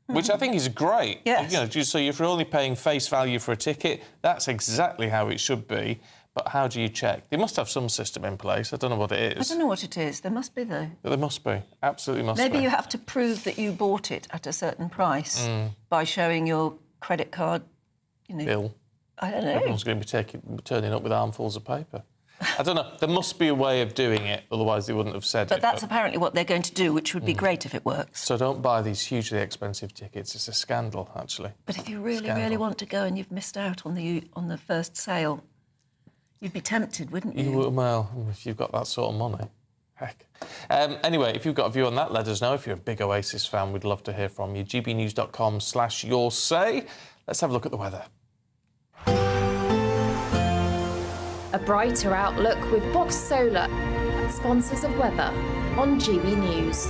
Which I think is great. Yes. You know, so if you're only paying face value for a ticket, that's exactly how it should be. But how do you check? They must have some system in place. I don't know what it is. I don't know what it is. There must be, though. There must be. Absolutely must be. Maybe you have to prove that you bought it at a certain price by showing your credit card, you know... bill. I don't know. Everyone's going to be turning up with armfuls of paper. I don't know. There must be a way of doing it, otherwise they wouldn't have said it. But that's apparently what they're going to do, which would be great if it works. So don't buy these hugely expensive tickets. It's a scandal, actually. But if you really want to go and you've missed out on the first sale, you'd be tempted, wouldn't you? Well, if you've got that sort of money. Heck. Anyway, if you've got a view on that, let us know. If you're a big Oasis fan, we'd love to hear from you. gbnews.com/yoursay. Let's have a look at the weather. A brighter outlook with Box Solar, sponsors of weather on GB News.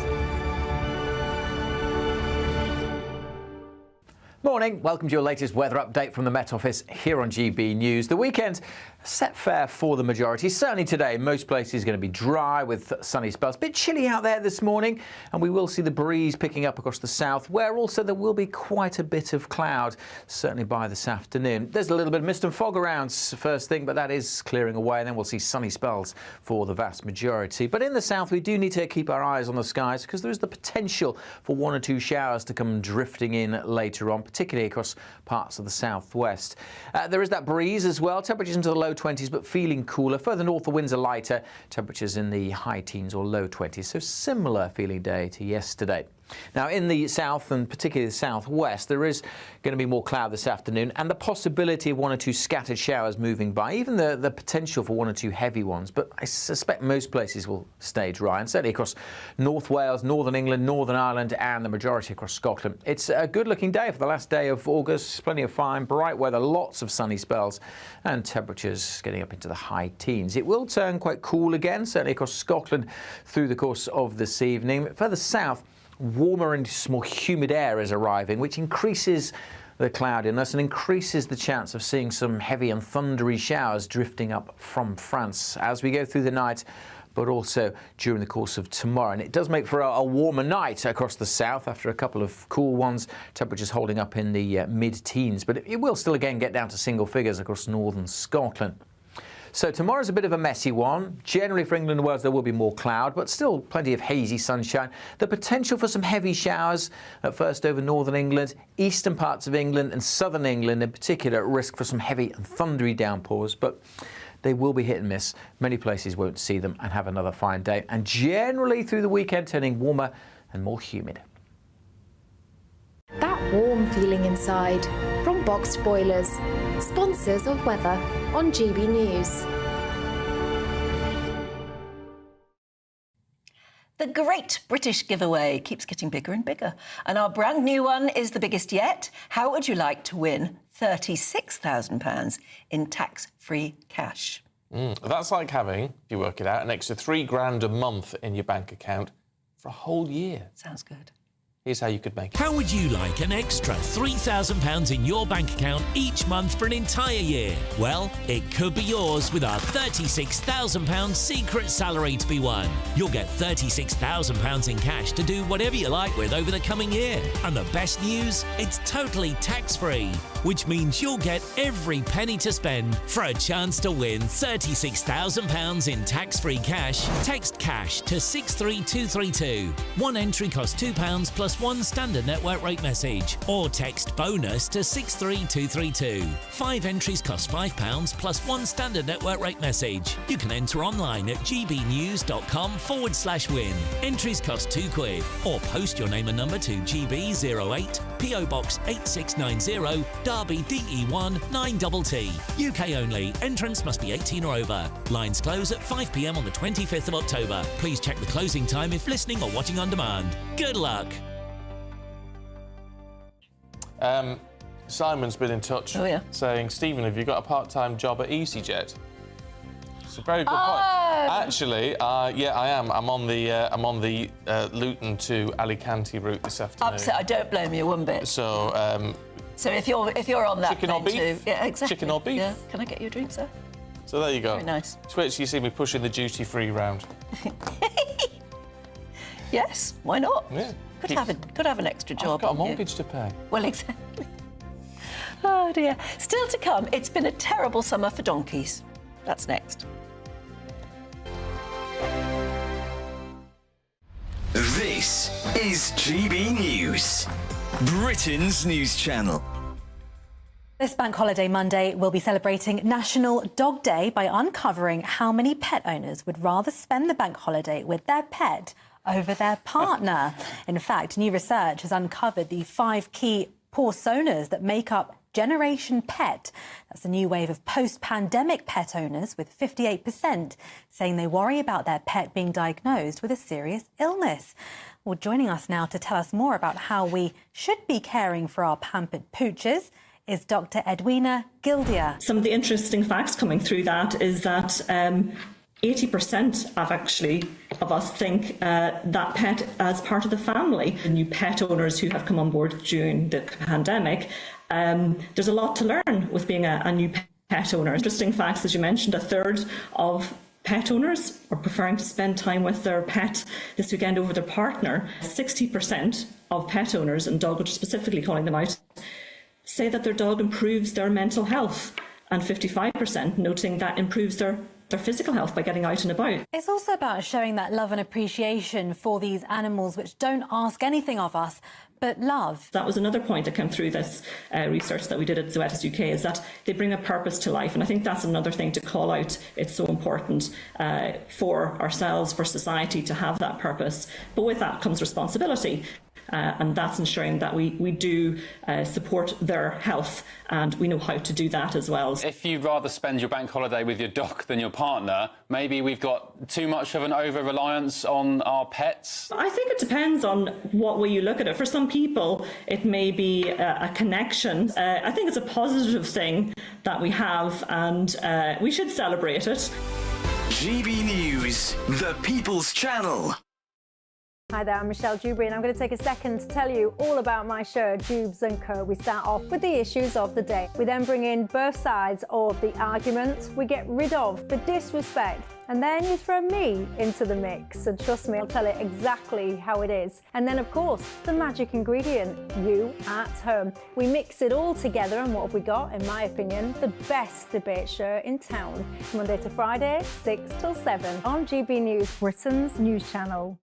Morning, welcome to your latest weather update from the Met Office here on GB News. The weekend set fair for the majority. Certainly today, most places going to be dry with sunny spells. A bit chilly out there this morning, and we will see the breeze picking up across the south, where also there will be quite a bit of cloud, certainly by this afternoon. There's a little bit of mist and fog around first thing, but that is clearing away, and then we'll see sunny spells for the vast majority. But in the south, we do need to keep our eyes on the skies because there is the potential for 1 or 2 showers to come drifting in later on, particularly across parts of the southwest. There is that breeze as well, temperatures into the low 20s but feeling cooler. Further north the winds are lighter, temperatures in the high teens or low 20s, so similar feeling day to yesterday. Now in the south and particularly the southwest there is going to be more cloud this afternoon and the possibility of 1 or 2 scattered showers moving by, even the potential for 1 or 2 heavy ones, but I suspect most places will stay dry, and certainly across North Wales, Northern England, Northern Ireland and the majority across Scotland. It's a good looking day for the last day of August, plenty of fine, bright weather, lots of sunny spells and temperatures getting up into the high teens. It will turn quite cool again, certainly across Scotland through the course of this evening. Further south, warmer and more humid air is arriving, which increases the cloudiness and increases the chance of seeing some heavy and thundery showers drifting up from France as we go through the night, but also during the course of tomorrow. And it does make for a warmer night across the south after a couple of cool ones, temperatures holding up in the mid-teens, but it will still again get down to single figures across northern Scotland. So tomorrow's a bit of a messy one. Generally for England and Wales there will be more cloud, but still plenty of hazy sunshine. The potential for some heavy showers at first over northern England, eastern parts of England and southern England in particular at risk for some heavy and thundery downpours, but they will be hit and miss. Many places won't see them and have another fine day, and generally through the weekend turning warmer and more humid. That warm feeling inside from Boxed Boilers, sponsors of weather on GB News. The Great British Giveaway keeps getting bigger and bigger, and our brand new one is the biggest yet. How would you like to win £36,000 in tax-free cash? That's like having, if you work it out, an extra £3,000 a month in your bank account for a whole year. Sounds good. Here's how you could make it. How would you like an extra £3,000 in your bank account each month for an entire year? Well, it could be yours with our £36,000 secret salary to be won. You'll get £36,000 in cash to do whatever you like with over the coming year. And the best news? It's totally tax-free, which means you'll get every penny to spend. For a chance to win £36,000 in tax-free cash, text CASH to 63232. One entry costs £2 plus one standard network rate message, or text BONUS to 63232. 5 entries cost £5 plus one standard network rate message. You can enter online at gbnews.com/win. Entries cost £2, or post your name and number to GB08 PO Box 8690 Derby DE1 9TT. UK only. Entrance must be 18 or over. Lines close at 5 p.m. on the 25th of October. Please check the closing time if listening or watching on demand. Good luck. Simon's been in touch saying, Stephen, have you got a part-time job at EasyJet? It's a very good point. Actually, yeah, I am. I'm on the Luton to Alicante route this afternoon. Upset. I don't blame you one bit. So, so if you're on that chicken or beef? too, yeah, exactly. Chicken or beef? Yeah. Can I get you a drink, sir? So there you go. Very nice. Switch, you see me pushing the duty-free round. Yes, why not? Yeah. Could have an extra job. I've got a mortgage to pay. Well, exactly. Oh dear. Still to come, it's been a terrible summer for donkeys. That's next. This is GB News, Britain's news channel. This Bank Holiday Monday, we'll be celebrating National Dog Day by uncovering how many pet owners would rather spend the bank holiday with their pet over their partner. In fact, new research has uncovered the 5 key personas that make up Generation Pet. That's a new wave of post-pandemic pet owners, with 58% saying they worry about their pet being diagnosed with a serious illness. Well, joining us now to tell us more about how we should be caring for our pampered pooches is Dr. Edwina Gildia. Some of the interesting facts coming through that is that 80% of us think that pet as part of the family. The new pet owners who have come on board during the pandemic, there's a lot to learn with being a new pet owner. Interesting facts, as you mentioned, a third of pet owners are preferring to spend time with their pet this weekend over their partner. 60% of pet owners, and dog specifically calling them out, say that their dog improves their mental health, and 55% noting that improves their physical health by getting out and about. It's also about showing that love and appreciation for these animals which don't ask anything of us but love. That was another point that came through this research that we did at Zoetis UK, is that they bring a purpose to life, and I think that's another thing to call out. It's so important for ourselves, for society, to have that purpose, but with that comes responsibility. And that's ensuring that we do support their health, and we know how to do that as well. If you'd rather spend your bank holiday with your dog than your partner, maybe we've got too much of an over-reliance on our pets? I think it depends on what way you look at it. For some people, it may be a connection. I think it's a positive thing that we have, and we should celebrate it. GB News, the People's Channel. Hi there, I'm Michelle Dewberry and I'm going to take a second to tell you all about my show, Dubes & Co. We start off with the issues of the day. We then bring in both sides of the argument. We get rid of the disrespect. And then you throw me into the mix. And trust me, I'll tell it exactly how it is. And then, of course, the magic ingredient, you at home. We mix it all together and what have we got, in my opinion, the best debate show in town. Monday to Friday, 6 till 7 on GB News, Britain's news channel.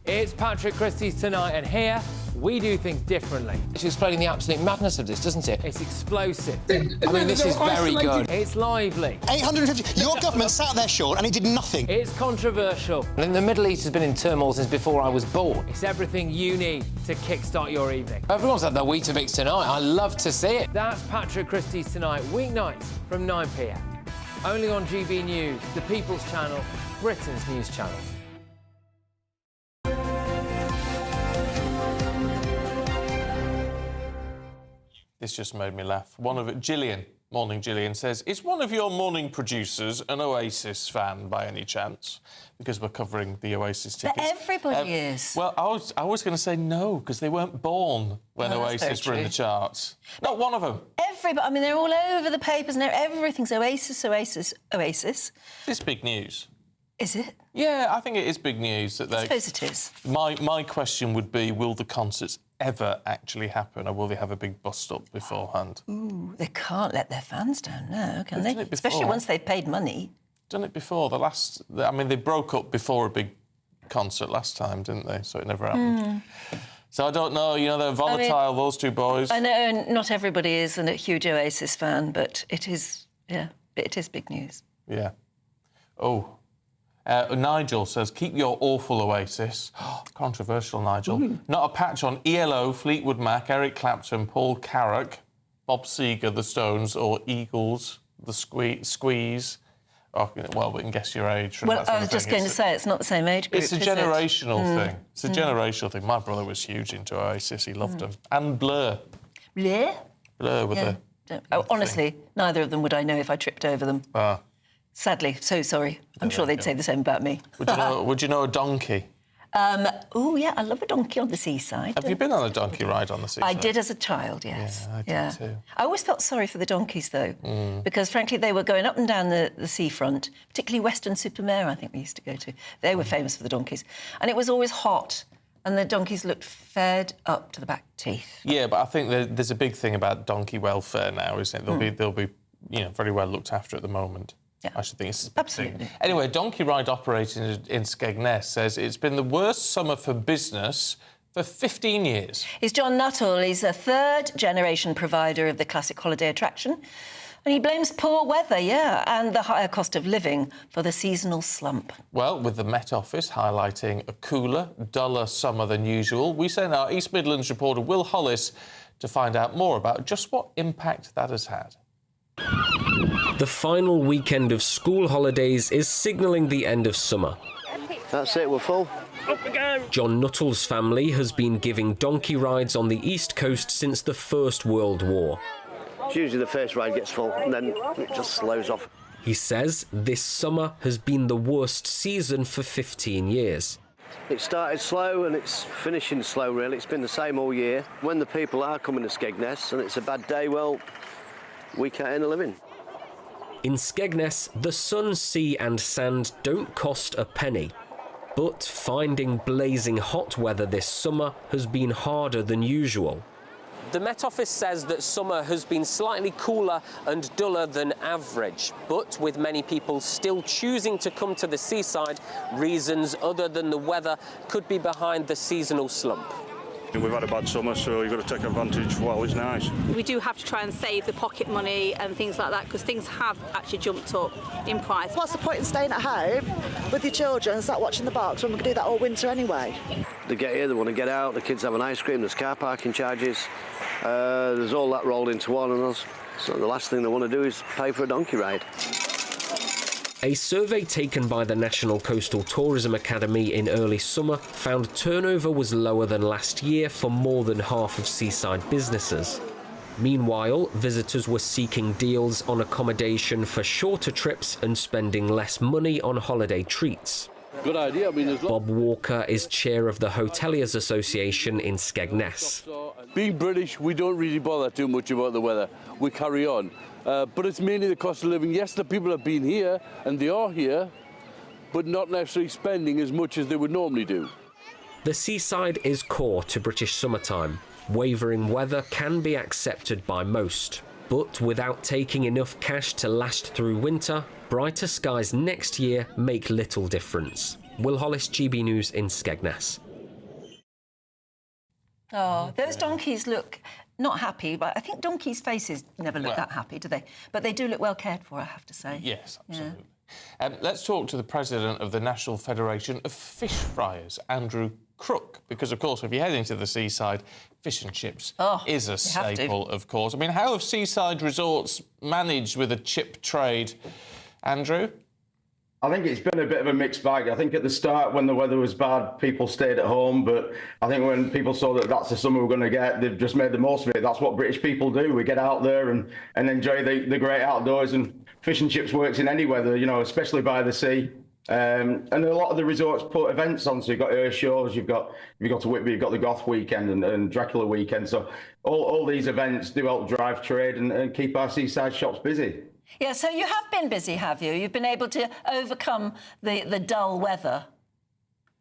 It's Patrick Christie's Tonight, and here we do things differently. It's explaining the absolute madness of this, doesn't it? It's explosive. I mean, this is very good. It's lively. 850. Your government sat there, Sean, and it did nothing. It's controversial. And the Middle East has been in turmoil since before I was born. It's everything you need to kickstart your evening. Everyone's had their Weetabix tonight. I love to see it. That's Patrick Christie's Tonight, weeknights from 9 p.m. Only on GB News, the People's Channel, Britain's news channel. This just made me laugh. Gillian, morning Gillian, says, is one of your morning producers an Oasis fan by any chance? Because we're covering the Oasis tickets. But everybody is. Well, I was going to say no, because they weren't born when Oasis were in the charts. Not one of them. Everybody, I mean, they're all over the papers and everything's Oasis, Oasis, Oasis. It's big news. Is it? Yeah, I think it is big news. That I suppose it is. My question would be, will the concerts ever actually happen, or will they have a big bust-up beforehand? Ooh, they can't let their fans down now, can they? Especially once they've paid money. Done it before. I mean, they broke up before a big concert last time, didn't they? So it never happened. So I don't know. You know, they're volatile, those two boys. I know not everybody is a huge Oasis fan, but it is, it is big news. Yeah. Oh. Nigel says, keep your awful Oasis. Controversial, Nigel. Ooh. Not a patch on ELO, Fleetwood Mac, Eric Clapton, Paul Carrack, Bob Seger, The Stones, or Eagles, The Squeeze. Oh, well, we can guess your age. Well, I was just going to say, it's not the same age group, It's a generational thing. It's a generational thing. My brother was huge into Oasis. He loved them. And Blur. Blur? Blur with honestly, neither of them would I know if I tripped over them. Sadly, so sorry. I'm sure they'd say the same about me. Would you know a donkey? Oh, yeah, I love a donkey on the seaside. Have you been on a donkey ride on the seaside? I did as a child, yes. Yeah, I did too. I always felt sorry for the donkeys, though, because, frankly, they were going up and down the seafront, particularly Weston-super-Mare, I think we used to go to. They were famous for the donkeys. And it was always hot, and the donkeys looked fed up to the back teeth. Yeah, but I think there's a big thing about donkey welfare now, isn't it? They'll be very well looked after at the moment. Yeah. I should think it's absolutely. Anyway, donkey ride operator in Skegness says it's been the worst summer for business for 15 years. He's John Nuttall. He's a third-generation provider of the classic holiday attraction. And he blames poor weather, and the higher cost of living for the seasonal slump. Well, with the Met Office highlighting a cooler, duller summer than usual, we sent our East Midlands reporter Will Hollis to find out more about just what impact that has had. The final weekend of school holidays is signalling the end of summer. That's it, we're full. Up we go! John Nuttall's family has been giving donkey rides on the East Coast since the First World War. It's usually the first ride gets full and then it just slows off. He says this summer has been the worst season for 15 years. It started slow and it's finishing slow, really. It's been the same all year. When the people are coming to Skegness and it's a bad day, well, we can't earn a living. In Skegness, the sun, sea and sand don't cost a penny. But finding blazing hot weather this summer has been harder than usual. The Met Office says that summer has been slightly cooler and duller than average, but with many people still choosing to come to the seaside, reasons other than the weather could be behind the seasonal slump. We've had a bad summer, so you've got to take advantage while it's nice. We do have to try and save the pocket money and things like that, because things have actually jumped up in price. What's the point in staying at home with your children and start watching the box when we can do that all winter anyway? They get here, they want to get out, the kids have an ice cream, there's car parking charges, there's all that rolled into one, and so the last thing they want to do is pay for a donkey ride. A survey taken by the National Coastal Tourism Academy in early summer found turnover was lower than last year for more than half of seaside businesses. Meanwhile, visitors were seeking deals on accommodation for shorter trips and spending less money on holiday treats. Good idea. I mean, Bob Walker is chair of the Hoteliers Association in Skegness. Being British, we don't really bother too much about the weather. We carry on. But it's mainly the cost of living. Yes, the people have been here, and they are here, but not necessarily spending as much as they would normally do. The seaside is core to British summertime. Wavering weather can be accepted by most, but without taking enough cash to last through winter, brighter skies next year make little difference. Will Hollis, GB News in Skegness. Oh, those donkeys look not happy, but I think donkeys' faces never look that happy, do they? But they do look well cared for, I have to say. Yes, absolutely. Let's talk to the president of the National Federation of Fish Fryers, Andrew Crook, because, of course, if you're heading to the seaside, fish and chips is a staple, of course. I mean, how have seaside resorts managed with a chip trade, Andrew? I think it's been a bit of a mixed bag. I think at the start, when the weather was bad, people stayed at home. But I think when people saw that that's the summer we're going to get, they've just made the most of it. That's what British people do. We get out there and enjoy the great outdoors. And fish and chips works in any weather, you know, especially by the sea. And a lot of the resorts put events on. So you've got air shows, you've got to Whitby, you've got the Goth weekend and Dracula weekend. So all these events do help drive trade and keep our seaside shops busy. Yeah, so you have been busy, have you? You've been able to overcome the dull weather.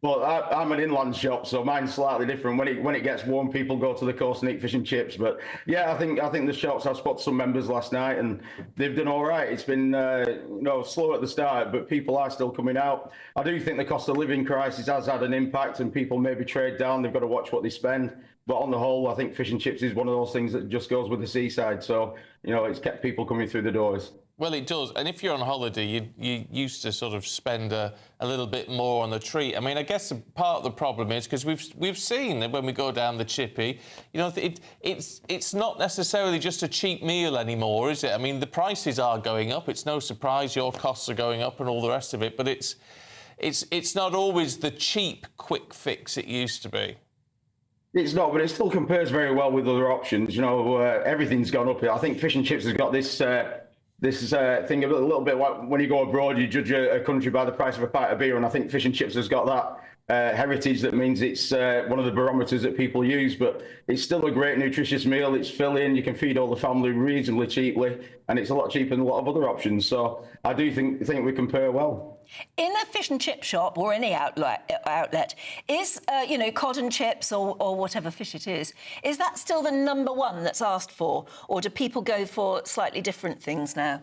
Well, I'm an inland shop, so mine's slightly different. When it gets warm, people go to the coast and eat fish and chips. But yeah, I think the shops. I spotted some members last night, and they've done all right. It's been slow at the start, but people are still coming out. I do think the cost of living crisis has had an impact, and people maybe trade down. They've got to watch what they spend. But on the whole, I think fish and chips is one of those things that just goes with the seaside. So it's kept people coming through the doors. Well, it does. And if you're on holiday, you used to sort of spend a little bit more on the treat. I mean, I guess part of the problem is because we've seen that when we go down the chippy, it's not necessarily just a cheap meal anymore, is it? I mean, the prices are going up. It's no surprise your costs are going up and all the rest of it. But it's not always the cheap quick fix it used to be. It's not, but it still compares very well with other options. Everything's gone up. I think fish and chips has got this thing a little bit like when you go abroad, you judge a country by the price of a pint of beer, and I think fish and chips has got that heritage that means it's one of the barometers that people use, but it's still a great nutritious meal. It's filling, you can feed all the family reasonably cheaply, and it's a lot cheaper than a lot of other options. So I do think we compare well. In a fish and chip shop or any outlet, is cod and chips or whatever fish it is that still the number one that's asked for, or do people go for slightly different things now?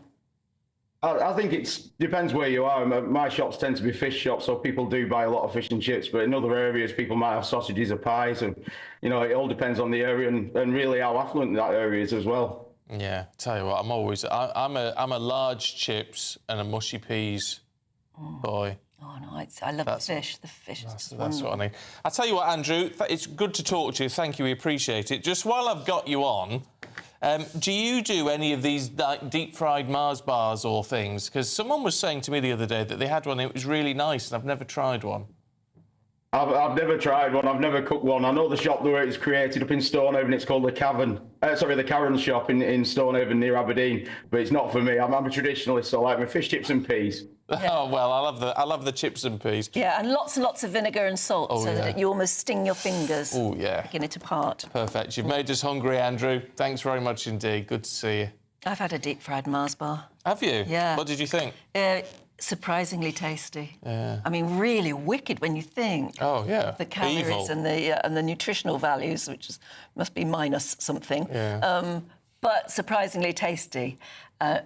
I think it depends where you are. My shops tend to be fish shops, so people do buy a lot of fish and chips, but in other areas people might have sausages or pies, and it all depends on the area and really how affluent that area is as well. Yeah, tell you what, I'm a large chips and a mushy peas boy. Oh no, I love the fish. The fish is that's what I need. I'll tell you what, Andrew, it's good to talk to you. Thank you, we appreciate it. Just while I've got you on, do you do any of these deep-fried Mars bars or things? Because someone was saying to me the other day that they had one, it was really nice, and I've never tried one. I've never tried one. I've never cooked one. I know the shop where it's created up in Stonehaven. It's called the Cairn shop in Stonehaven near Aberdeen. But it's not for me. I'm a traditionalist, so I like my fish, chips and peas. Yeah. Oh well, I love the chips and peas. Yeah, and lots of vinegar and salt, that you almost sting your fingers. Oh yeah, picking it apart. Perfect. You've made us hungry, Andrew. Thanks very much indeed. Good to see you. I've had a deep-fried Mars bar. Have you? Yeah. What did you think? Surprisingly tasty. Yeah. I mean, really wicked when you think. Oh yeah. The calories and the nutritional values, which must be minus something. Yeah. But surprisingly tasty.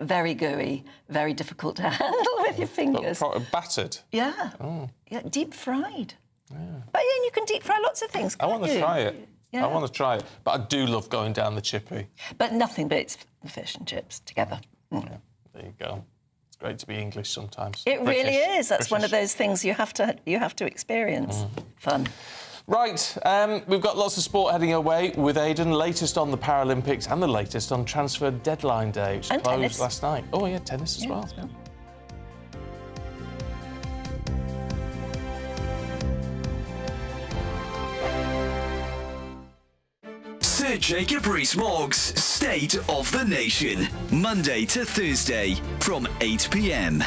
Very gooey, very difficult to handle with your fingers. Battered. Yeah. Oh. Yeah, deep fried. Yeah. But yeah, you can deep fry lots of things. I want to try it. Yeah. I want to try it. But I do love going down the chippy. But nothing beats the fish and chips together. Mm. Yeah, there you go. It's great to be English sometimes. It really is. That's one of those things you have to experience. Fun. Right, we've got lots of sport heading away with Aidan. Latest on the Paralympics and the latest on transfer deadline day, which closed tennis. last night. Oh yeah, tennis as well. Sir Jacob Rees-Mogg's State of the Nation, Monday to Thursday from 8 p.m.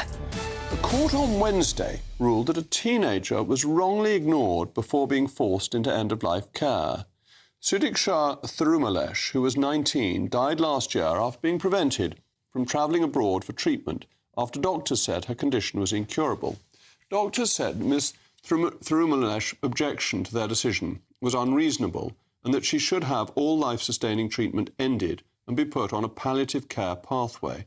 A court on Wednesday ruled that a teenager was wrongly ignored before being forced into end-of-life care. Sudiksha Thirumalesh, who was 19, died last year after being prevented from travelling abroad for treatment after doctors said her condition was incurable. Doctors said Ms. Thirumalesh's objection to their decision was unreasonable and that she should have all life-sustaining treatment ended and be put on a palliative care pathway.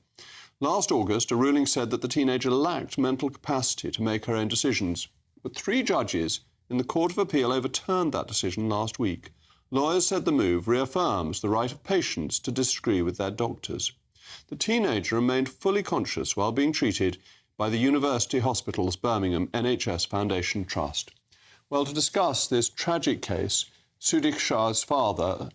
Last August, a ruling said that the teenager lacked mental capacity to make her own decisions, but 3 judges in the Court of Appeal overturned that decision last week. Lawyers said the move reaffirms the right of patients to disagree with their doctors. The teenager remained fully conscious while being treated by the University Hospitals Birmingham NHS Foundation Trust. Well, to discuss this tragic case, Sudiksha's father,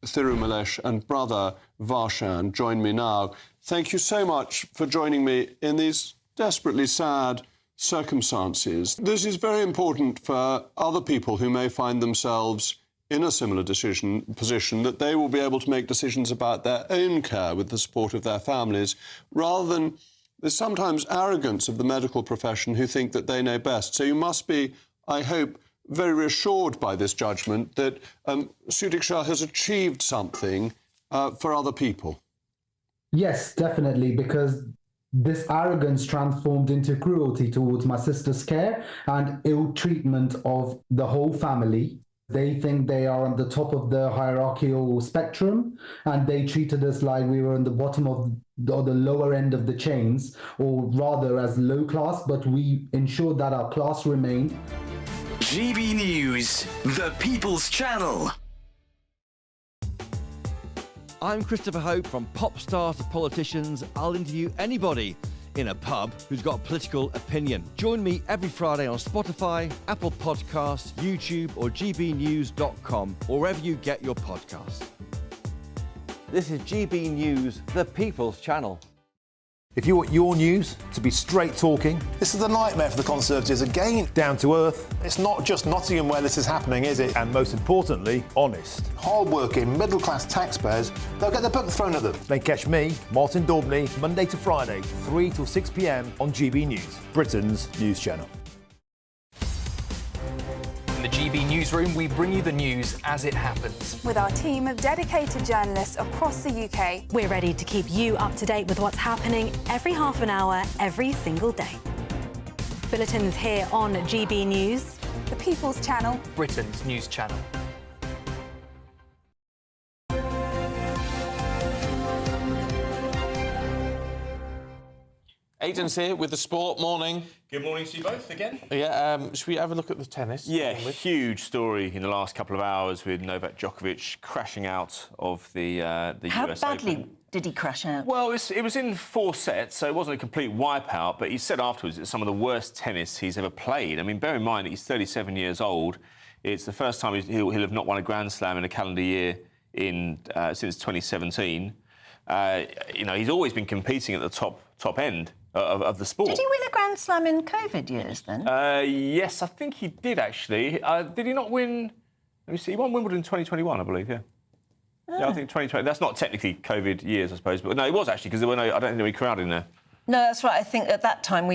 Thirumalesh, and brother Varshan join me now. Thank you so much for joining me in these desperately sad circumstances. This is very important for other people who may find themselves in a similar position, that they will be able to make decisions about their own care with the support of their families, rather than there's sometimes arrogance of the medical profession who think that they know best. So you must be, I hope, very reassured by this judgment that Sudiksha has achieved something for other people. Yes, definitely, because this arrogance transformed into cruelty towards my sister's care and ill treatment of the whole family. They think they are on the top of the hierarchical spectrum, and they treated us like we were on the bottom of the lower end of the chains, or rather as low class, but we ensured that our class remained. GB News, the People's Channel. I'm Christopher Hope. From pop stars to politicians, I'll interview anybody in a pub who's got a political opinion. Join me every Friday on Spotify, Apple Podcasts, YouTube or gbnews.com, or wherever you get your podcasts. This is GB News, the People's Channel. If you want your news to be straight talking, this is a nightmare for the Conservatives again. Down to earth. It's not just Nottingham where this is happening, is it? And most importantly, honest. Hard-working, middle-class taxpayers, they'll get the book thrown at them. Then catch me, Martin Daubney, Monday to Friday, 3 till 6 p.m. on GB News, Britain's news channel. In the GB Newsroom, we bring you the news as it happens. With our team of dedicated journalists across the UK. We're ready to keep you up to date with what's happening every half an hour, every single day. Bulletins here on GB News. The People's Channel. Britain's news channel. Aidan's here with the sport. Morning. Good morning to you both again. Yeah, should we have a look at the tennis? Yeah, huge story in the last couple of hours with Novak Djokovic crashing out of the How US badly Open. did he crash out? Well, it was in 4 sets, so it wasn't a complete wipeout, but he said afterwards it's some of the worst tennis he's ever played. I mean, bear in mind that he's 37 years old. It's the first time he'll have not won a Grand Slam in a calendar year since 2017. You know, he's always been competing at the top end of the sport. Did he win a Grand Slam in COVID years then? Yes, I think he did actually. Did he not win? Let me see. He won Wimbledon in 2021, I believe. Yeah. Yeah, I think 2020. That's not technically COVID years, I suppose, but no, it was actually because there were I don't think there were any crowd in there. No, that's right. I think at that time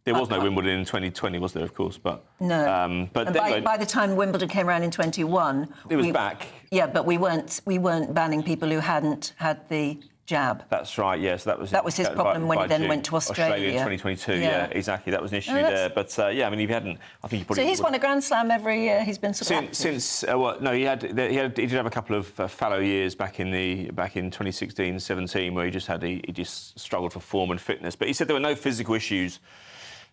There was no Wimbledon in 2020, was there? Of course, but no. But and by the time Wimbledon came around in 21, it was back. Yeah, but we weren't banning people who hadn't had the jab. That's right. Yes, that was his problem when he then went to Australia. In 2022. Yeah, exactly. That was an issue there. But yeah, I mean, if he hadn't, I think he probably. So he's won a Grand Slam every year. He's been sort of since well, no, he did have a couple of fallow years back in 2016-17 where he just struggled for form and fitness. But he said there were no physical issues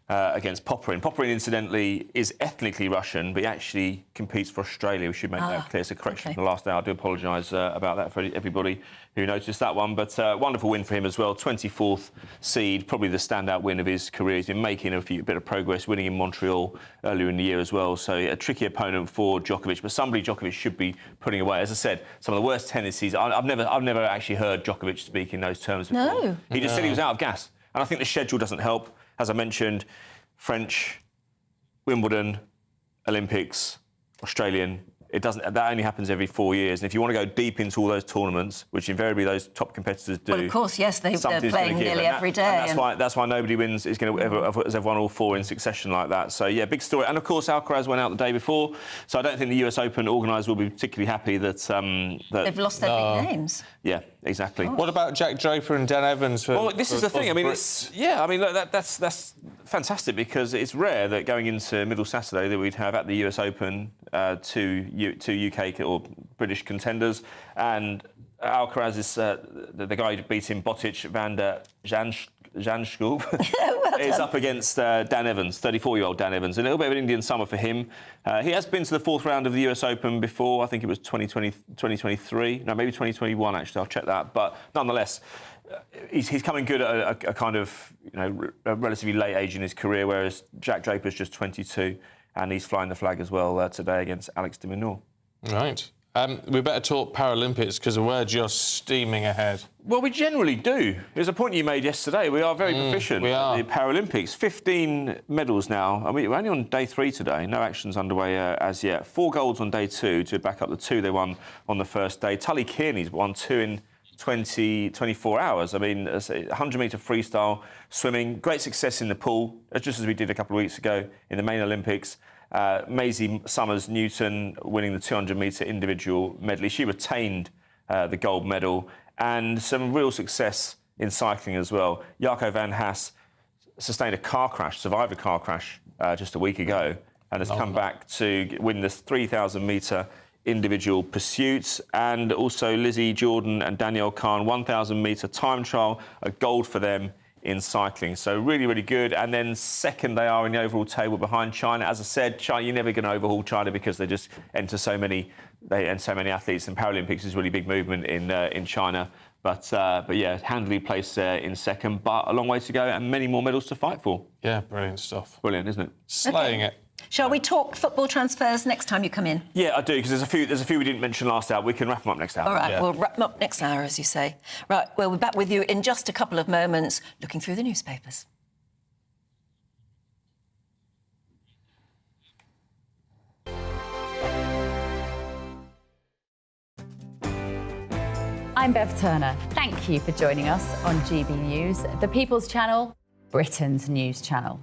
against Popyrin. Popyrin, incidentally, is ethnically Russian, but he actually competes for Australia. We should make that clear. It's a correction from the last hour. I do apologise about that for everybody who noticed that one. But wonderful win for him as well. 24th seed, probably the standout win of his career. He's been making a bit of progress, winning in Montreal earlier in the year as well. So a tricky opponent for Djokovic, but somebody Djokovic should be putting away. As I said, some of the worst tennis I've never actually heard Djokovic speak in those terms before. No. He just said he was out of gas. And I think the schedule doesn't help. As I mentioned, French, Wimbledon, Olympics, Australian, it doesn't. That only happens every 4 years. And if you want to go deep into all those tournaments, which invariably those top competitors do, well, of course, yes, they're playing nearly every day. And that's why nobody wins has won all 4 in succession like that. So yeah, big story. And of course, Alcaraz went out the day before, so I don't think the US Open organisers will be particularly happy that they've lost their big names. Yeah, exactly. Oh. What about Jack Draper and Dan Evans? Well, this is the thing. I mean, look, that's fantastic because it's rare that going into Middle Saturday that we'd have at the US Open two UK or British contenders, and Alcaraz is the guy who beat him, Botic van der Zandschulp, is up against Dan Evans, 34-year-old Dan Evans. A little bit of an Indian summer for him. He has been to the 4th round of the US Open before. I think it was 2023. No, maybe 2021, actually. I'll check that. But nonetheless, he's coming good at a kind of, a relatively late age in his career, whereas Jack Draper's just 22, and he's flying the flag as well today against Alex de Minaur. Right. We better talk Paralympics because we're just steaming ahead. Well, we generally do. There's a point you made yesterday. We are very proficient at the Paralympics. 15 medals now. I mean, we're only on day 3 today. No actions underway as yet. 4 golds on day 2 to back up the 2 they won on the first day. Tully Kearney's won 2 in 24 hours. I mean, 100-metre freestyle swimming. Great success in the pool, just as we did a couple of weeks ago in the main Olympics. Maisie Summers-Newton winning the 200-metre individual medley. She retained the gold medal, and some real success in cycling as well. Jaco van Haas sustained survived a car crash just a week ago, and has come back to win this 3,000-metre individual pursuits. And also Lizzie Jordan and Danielle Kahn, 1,000-metre time trial, a gold for them in cycling. So really, really good. And then second they are in the overall table behind China. As I said, China, you're never going to overhaul China because they just enter so many athletes, and Paralympics is a really big movement in China. But yeah, handily placed in second, but a long way to go and many more medals to fight for. Yeah, brilliant stuff. Brilliant, isn't it? Slaying it. Shall we talk football transfers next time you come in? Yeah, I do, because there's a few we didn't mention last hour. We can wrap them up next hour. All right, we'll wrap them up next hour, as you say. Right, we'll be back with you in just a couple of moments, looking through the newspapers. I'm Bev Turner. Thank you for joining us on GB News, the People's Channel, Britain's news channel.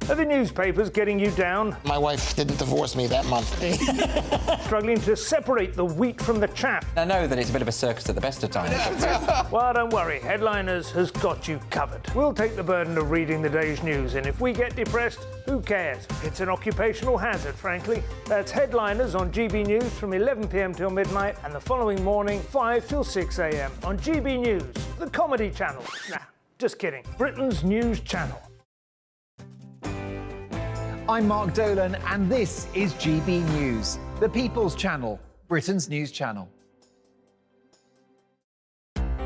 Are the newspapers getting you down? My wife didn't divorce me that month. Struggling to separate the wheat from the chaff? I know that it's a bit of a circus at the best of times. Well, don't worry, Headliners has got you covered. We'll take the burden of reading the day's news, and if we get depressed, who cares? It's an occupational hazard, frankly. That's Headliners on GB News from 11 p.m. till midnight, and the following morning, 5 till 6 a.m. on GB News, the comedy channel. Nah, just kidding. Britain's news channel. I'm Mark Dolan, and this is GB News, the People's Channel, Britain's news channel.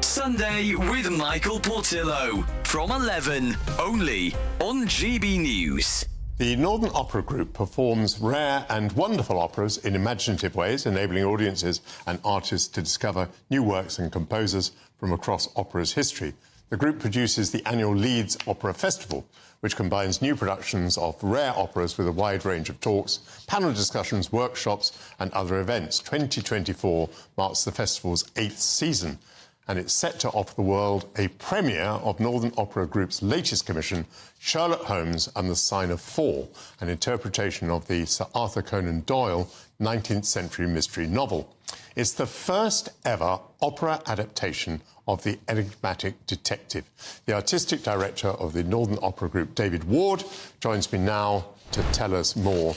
Sunday with Michael Portillo from 11, only on GB News. The Northern Opera Group performs rare and wonderful operas in imaginative ways, enabling audiences and artists to discover new works and composers from across opera's history. The group produces the annual Leeds Opera Festival, which combines new productions of rare operas with a wide range of talks, panel discussions, workshops and other events. 2024 marks the festival's 8th season, and it's set to offer the world a premiere of Northern Opera Group's latest commission, Sherlock Holmes and the Sign of Four, an interpretation of the Sir Arthur Conan Doyle 19th century mystery novel. It's the first ever opera adaptation of the enigmatic detective. The artistic director of the Northern Opera Group, David Ward, joins me now to tell us more.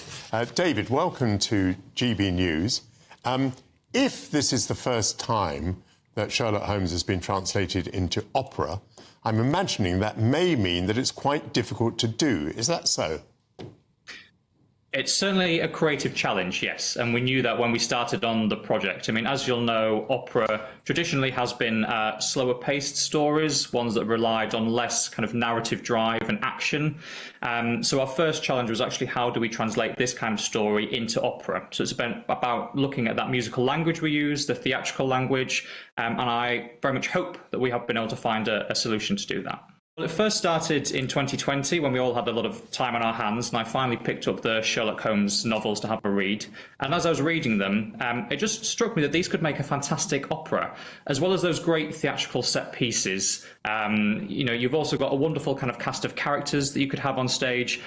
David, welcome to GB News. If this is the first time that Sherlock Holmes has been translated into opera, I'm imagining that may mean that it's quite difficult to do. Is that so? It's certainly a creative challenge, yes, and we knew that when we started on the project. I mean, as you'll know, opera traditionally has been slower-paced stories, ones that relied on less kind of narrative drive and action. So our first challenge was actually how do we translate this kind of story into opera? So it's been about looking at that musical language we use, the theatrical language, and I very much hope that we have been able to find a solution to do that. Well, it first started in 2020 when we all had a lot of time on our hands, and I finally picked up the Sherlock Holmes novels to have a read. And as I was reading them, it just struck me that these could make a fantastic opera, as well as those great theatrical set pieces. You've also got a wonderful kind of cast of characters that you could have on stage.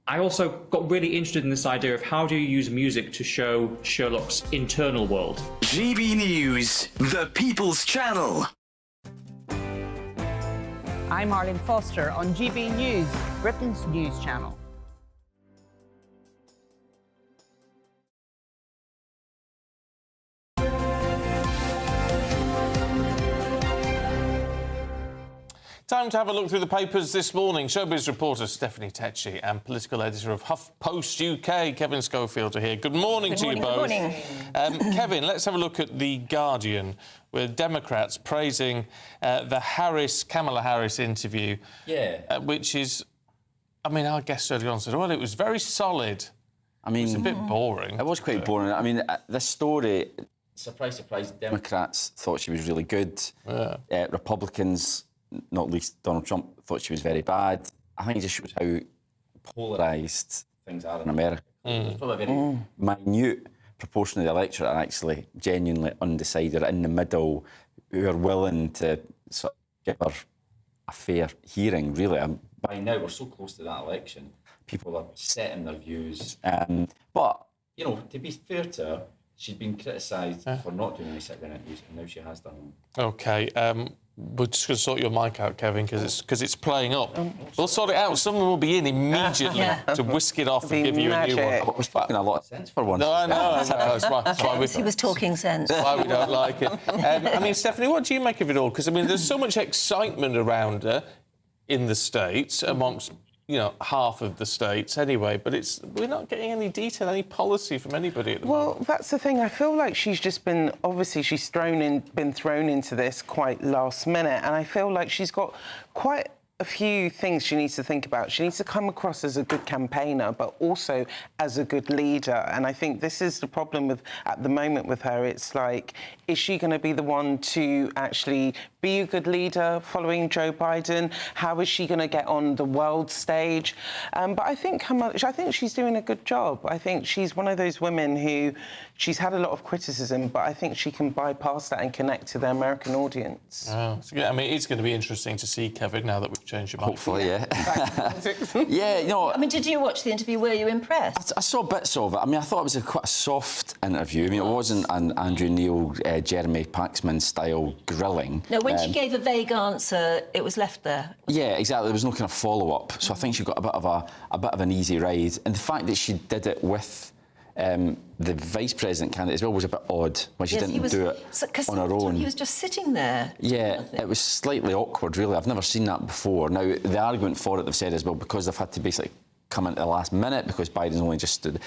I also got really interested in this idea of how do you use music to show Sherlock's internal world. GB News, the People's Channel. I'm Arlene Foster on GB News, Britain's news channel. Time to have a look through the papers this morning. Showbiz reporter Stephanie Tetchy and political editor of HuffPost UK, Kevin Schofield, are here. Good morning to you both. Good morning. Kevin, let's have a look at The Guardian, with Democrats praising the Kamala Harris interview. Yeah. Which is, I guess earlier on said, well, it was very solid. I mean... It was a bit boring. It was quite boring. I mean, this story, surprise, surprise, Democrats thought she was really good. Yeah. Republicans, not least Donald Trump, thought she was very bad. I think it just shows how polarised things are in America. There's probably a very minute proportion of the electorate are actually genuinely undecided, in the middle, who are willing to sort of give her a fair hearing, really. By now, we're so close to that election. People are set in their views. But, to be fair to her, she'd been criticised for not doing any sit-down interviews, and now she has done them. OK. We're just going to sort your mic out, Kevin, because it's playing up. We'll sort it out. Someone will be in immediately to whisk it off and give you a new one. I was talking a lot of sense for once. No, I know. That's why He was talking sense. That's why we don't like it. Stephanie, what do you make of it all? Because, there's so much excitement around her in the States, amongst, half of the states anyway, but we're not getting any detail, any policy from anybody at the moment. Well, that's the thing. I feel like she's just been... Obviously, she's been thrown into this quite last minute, and I feel like she's got quite a few things she needs to think about. She needs to come across as a good campaigner, but also as a good leader. And I think this is the problem at the moment with her. It's like, is she going to be the one to actually be a good leader following Joe Biden? How is she going to get on the world stage? But I think she's doing a good job. I think she's one of those women who she's had a lot of criticism, but I think she can bypass that and connect to the American audience. Oh, it's going to be interesting to see, Kevin, now that we've changed your mind. Hopefully, yeah. Yeah, did you watch the interview? Were you impressed? I saw bits of it. I thought it was quite a soft interview. It wasn't an Andrew Neil, Jeremy Paxman style grilling. No, when she gave a vague answer, it was left there. Yeah, exactly. There was no kind of follow-up. So I think she got a bit of an easy ride. And the fact that she did it with the vice president candidate as well was a bit odd when she didn't do it on her own. He was just sitting there. Yeah, it was slightly awkward, really. I've never seen that before. Now, the argument for it, they've said, is, well, because they've had to basically come into the last minute because Biden's only just stood...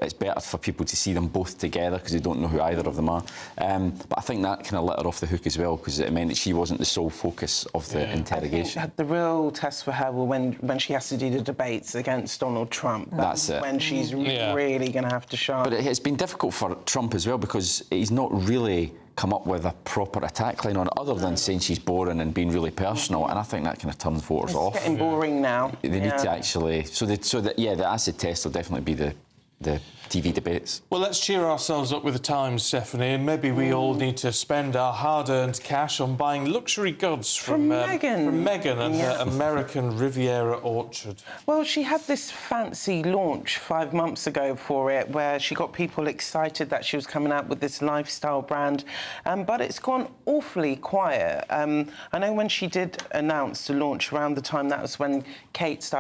It's better for people to see them both together because they don't know who either of them are. But I think that kind of let her off the hook as well because it meant that she wasn't the sole focus of the interrogation. I think the real test for her will when she has to do the debates against Donald Trump. That's it. When she's really going to have to shine. But it's been difficult for Trump as well because he's not really come up with a proper attack line on it other than saying she's boring and being really personal, and I think that kind of turns voters off. It's getting boring now. They need to actually... the acid test will definitely be the TV debates. Well, let's cheer ourselves up with the Times, Stephanie, and maybe we all need to spend our hard-earned cash on buying luxury goods from Meghan and her American Riviera orchard. Well, she had this fancy launch 5 months ago for it, where she got people excited that she was coming out with this lifestyle brand, but it's gone awfully quiet. I know when she did announce the launch around the time, that was when Kate's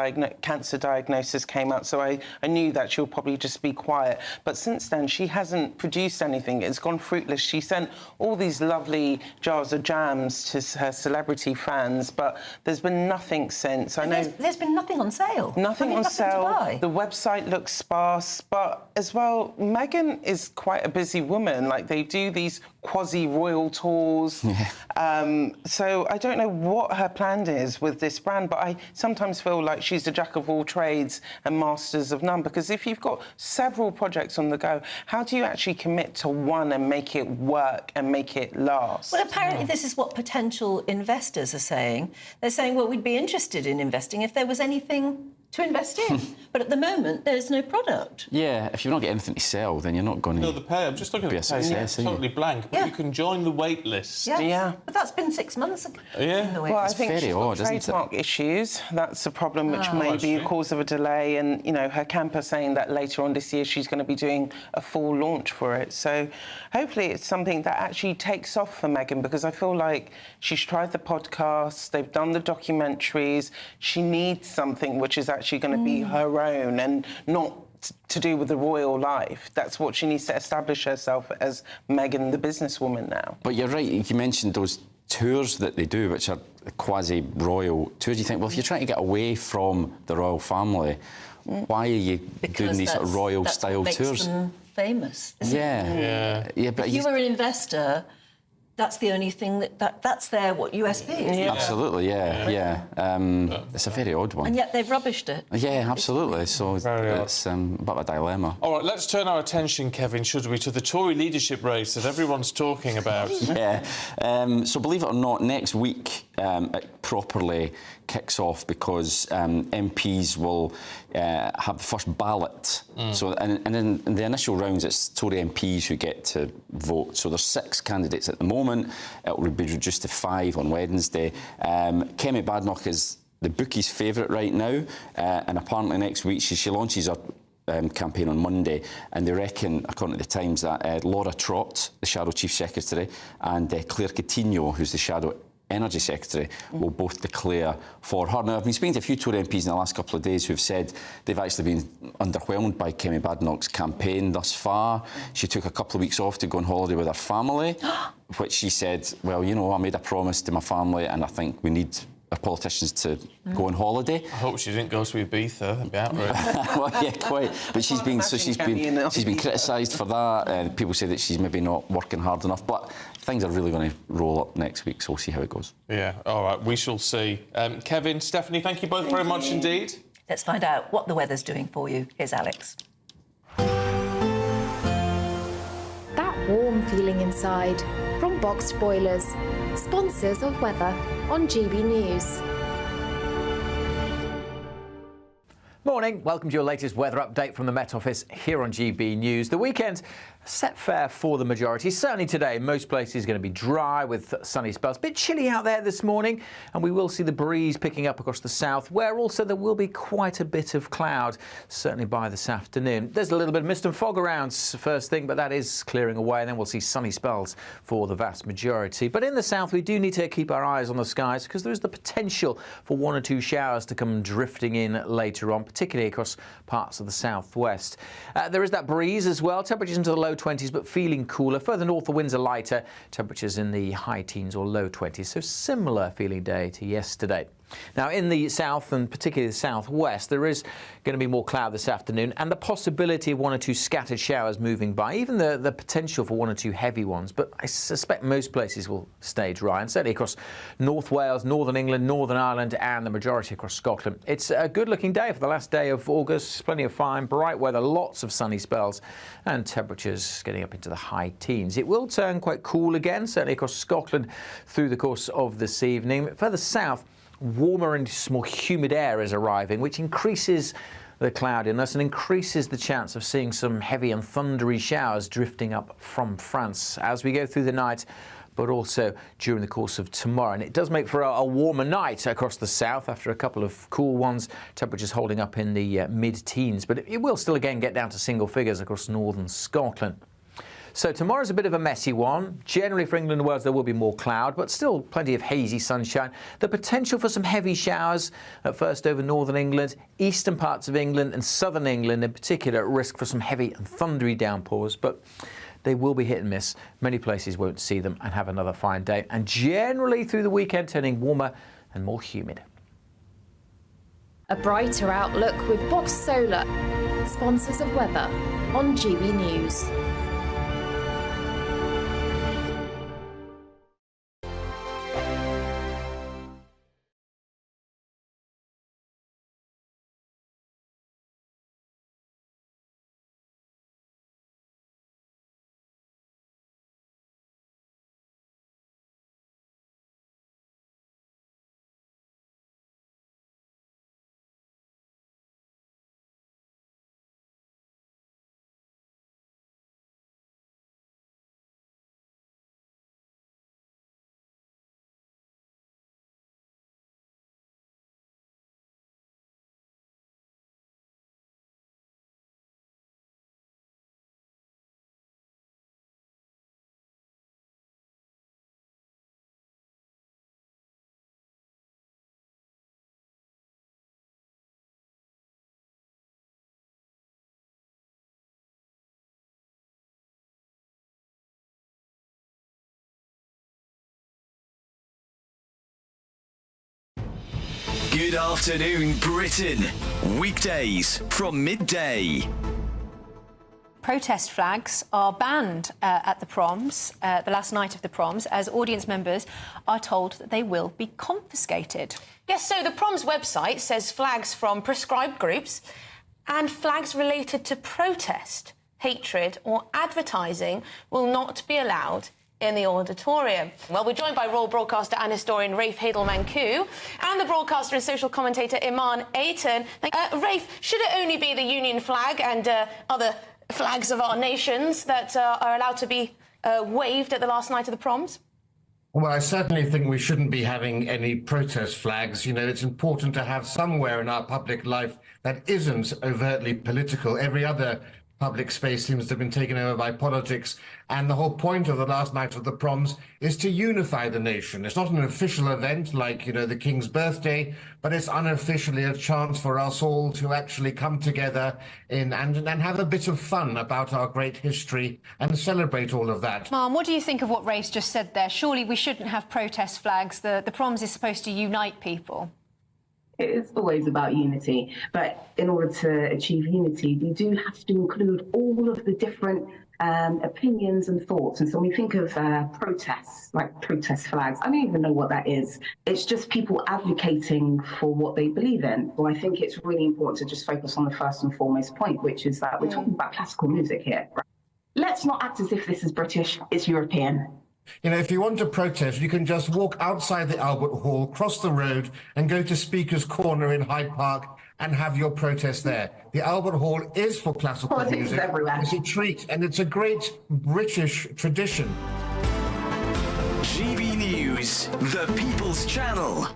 cancer diagnosis came out, so I knew that she'll probably just be quiet. But since then, she hasn't produced anything. It's gone fruitless. She sent all these lovely jars of jams to her celebrity fans, but there's been nothing since. I know there's been nothing on sale. Nothing on sale. To buy. The website looks sparse, but as well, Meghan is quite a busy woman. Like, they do these quasi-royal tours. So I don't know what her plan is with this brand, but I sometimes feel like she's the jack of all trades and masters of none, because if you've got several several projects on the go. How do you actually commit to one and make it work and make it last? Well, apparently this is what potential investors are saying. They're saying, well, we'd be interested in investing if there was anything to invest in. But at the moment, there's no product. Yeah, if you've not got anything to sell, then you're not going to. No, the pay. I'm just looking be at a the pay. success, It's totally blank. But you can join the wait list. Yeah. But that's been 6 months ago. Yeah. Well, I think she's got trademark issues. That's a problem which may be a cause of a delay. And, you know, her camp are saying that later on this year she's going to be doing a full launch for it. So hopefully it's something that actually takes off for Meghan, because I feel like she's tried the podcasts, they've done the documentaries. She needs something which is actually going to be her own and not to do with the royal life. That's what she needs to establish herself as Meghan, the businesswoman now. But you're right, you mentioned those tours that they do, which are quasi-royal tours. You think, well, if you're trying to get away from the royal family, why are you doing these sort of royal-style tours? Them famous, isn't it? Yeah, but if you were an investor, that's the only thing that's their USP. Isn't it? Absolutely, yeah. It's a very odd one. And yet they've rubbished it. Yeah, absolutely. So it's a bit of a dilemma. All right, let's turn our attention, Kevin, should we, to the Tory leadership race that everyone's talking about. Yeah. So believe it or not, next week it properly kicks off because MPs will have the first ballot. So, and in the initial rounds, it's Tory MPs who get to vote. So there's 6 candidates at the moment. It will be reduced to 5 on Wednesday. Kemi Badenoch is the bookie's favourite right now, and apparently next week she launches her campaign on Monday, and they reckon, according to the Times, that Laura Trott, the Shadow Chief Secretary, and Claire Coutinho, who's the Shadow Energy Secretary, will both declare for her. Now, I've been speaking to a few Tory MPs in the last couple of days who've said they've actually been underwhelmed by Kemi Badenoch's campaign thus far. She took a couple of weeks off to go on holiday with her family, which she said, well, you know, I made a promise to my family and I think we need our politicians to go on holiday. I hope she didn't go to Ibiza. That'd be outrageous. Well, yeah, quite. But she's been criticised for that. People say that she's maybe not working hard enough. But things are really going to roll up next week, so we'll see how it goes. Yeah, all right, we shall see. Kevin, Stephanie, thank you both very much indeed. Let's find out what the weather's doing for you. Here's Alex. That warm feeling inside from Boxed Boilers, sponsors of weather on GB News. Morning, welcome to your latest weather update from the Met Office here on GB News. The weekend set fair for the majority. Certainly today, most places going to be dry with sunny spells. A bit chilly out there this morning, and we will see the breeze picking up across the south, where also there will be quite a bit of cloud, certainly by this afternoon. There's a little bit of mist and fog around first thing, but that is clearing away, and then we'll see sunny spells for the vast majority. But in the south, we do need to keep our eyes on the skies because there is the potential for 1 or 2 showers to come drifting in later on, particularly across parts of the southwest. There is that breeze as well, temperatures into the low 20s, but feeling cooler. Further north, the winds are lighter, temperatures in the high teens or low 20s, so similar feeling day to yesterday. Now, in the south and particularly the southwest, there is going to be more cloud this afternoon and the possibility of 1 or 2 scattered showers moving by, even the potential for 1 or 2 heavy ones. But I suspect most places will stay dry, and certainly across North Wales, Northern England, Northern Ireland and the majority across Scotland. It's a good-looking day for the last day of August. Plenty of fine, bright weather, lots of sunny spells and temperatures getting up into the high teens. It will turn quite cool again, certainly across Scotland through the course of this evening. Further south, warmer and more humid air is arriving, which increases the cloudiness and increases the chance of seeing some heavy and thundery showers drifting up from France as we go through the night, but also during the course of tomorrow. And it does make for a warmer night across the south after a couple of cool ones, temperatures holding up in the mid-teens, but it will still again get down to single figures across northern Scotland. So tomorrow's a bit of a messy one. Generally for England and Wales there will be more cloud, but still plenty of hazy sunshine. The potential for some heavy showers at first over northern England, eastern parts of England and southern England in particular at risk for some heavy and thundery downpours, but they will be hit and miss. Many places won't see them and have another fine day, and generally through the weekend turning warmer and more humid. A brighter outlook with Box Solar, sponsors of weather on GB News. Good afternoon, Britain. Weekdays from midday. Protest flags are banned at the proms, the last night of the proms, as audience members are told that they will be confiscated. Yes, so the proms website says flags from prescribed groups and flags related to protest, hatred or advertising will not be allowed in the auditorium. Well, we're joined by royal broadcaster and historian Rafe Haidel-Mankoo and the broadcaster and social commentator Iman Ayton. Rafe, should it only be the Union flag and other flags of our nations that are allowed to be waved at the last night of the proms? Well, I certainly think we shouldn't be having any protest flags. You know, it's important to have somewhere in our public life that isn't overtly political. Every other public space seems to have been taken over by politics, and the whole point of the last night of the proms is to unify the nation. It's not an official event like, you know, the King's birthday, but it's unofficially a chance for us all to actually come together and have a bit of fun about our great history and celebrate all of that. Mom, what do you think of what Rafe's just said there? Surely we shouldn't have protest flags. The proms is supposed to unite people. It is always about unity, but in order to achieve unity, we do have to include all of the different opinions and thoughts. And so when we think of protests, like protest flags, I don't even know what that is. It's just people advocating for what they believe in. Well, I think it's really important to just focus on the first and foremost point, which is that we're talking about classical music here. Right? Let's not act as if this is British, it's European. You know, if you want to protest, you can just walk outside the Albert Hall, cross the road and go to Speaker's Corner in Hyde Park and have your protest there. The Albert Hall is for classical music. Everywhere. It's a treat and it's a great British tradition. GB News, the People's Channel.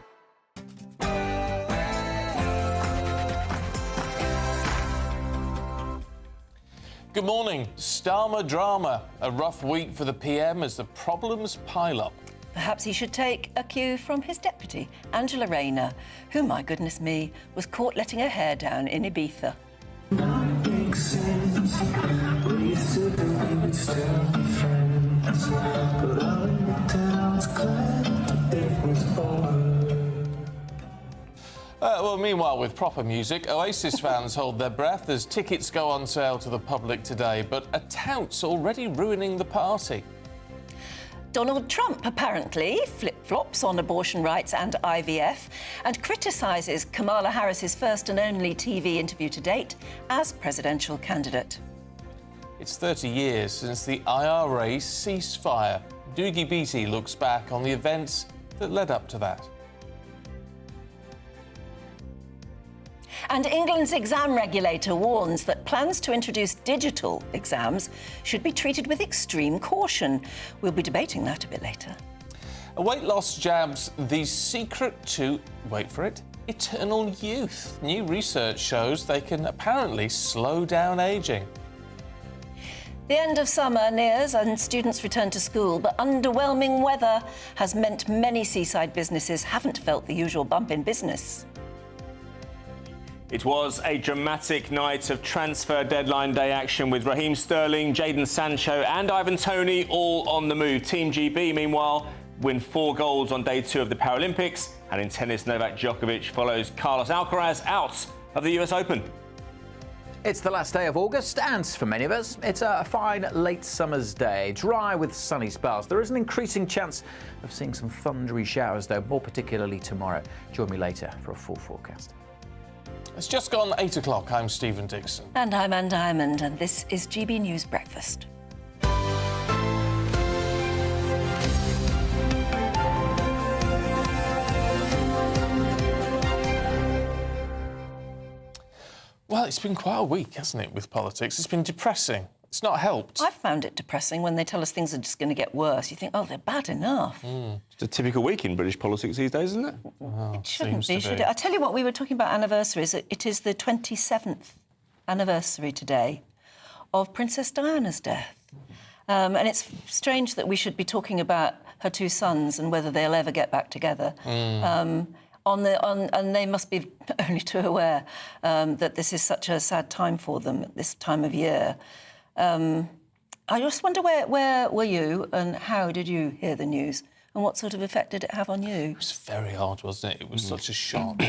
Good morning. Starmer drama. A rough week for the PM as the problems pile up. Perhaps he should take a cue from his deputy, Angela Rayner, who, my goodness me, was caught letting her hair down in Ibiza. Well, meanwhile, with proper music, Oasis fans hold their breath as tickets go on sale to the public today, but a tout's already ruining the party. Donald Trump apparently flip-flops on abortion rights and IVF and criticises Kamala Harris's first and only TV interview to date as presidential candidate. It's 30 years since the IRA ceasefire. Doogie Beattie looks back on the events that led up to that. And England's exam regulator warns that plans to introduce digital exams should be treated with extreme caution. We'll be debating that a bit later. A weight loss jab's the secret to, wait for it, eternal youth. New research shows they can apparently slow down ageing. The end of summer nears and students return to school, but underwhelming weather has meant many seaside businesses haven't felt the usual bump in business. It was a dramatic night of transfer deadline day action with Raheem Sterling, Jadon Sancho and Ivan Toney all on the move. Team GB, meanwhile, win 4 goals on day 2 of the Paralympics. And in tennis, Novak Djokovic follows Carlos Alcaraz out of the US Open. It's the last day of August, and for many of us, it's a fine late summer's day, dry with sunny spells. There is an increasing chance of seeing some thundery showers, though, more particularly tomorrow. Join me later for a full forecast. It's just gone 8 o'clock. I'm Stephen Dixon. And I'm Ann Diamond, and this is GB News Breakfast. Well, it's been quite a week, hasn't it, with politics? It's been depressing. It's not helped. I found it depressing when they tell us things are just going to get worse. You think, oh, they're bad enough. It's a typical week in British politics these days, isn't it? Well, it shouldn't be, should it? I tell you what, we were talking about anniversaries. It is the 27th anniversary today of Princess Diana's death. And it's strange that we should be talking about her 2 sons and whether they'll ever get back together. And they must be only too aware that this is such a sad time for them at this time of year. I just wonder where were you and how did you hear the news and what sort of effect did it have on you? It was very hard, wasn't it? It was such a shock.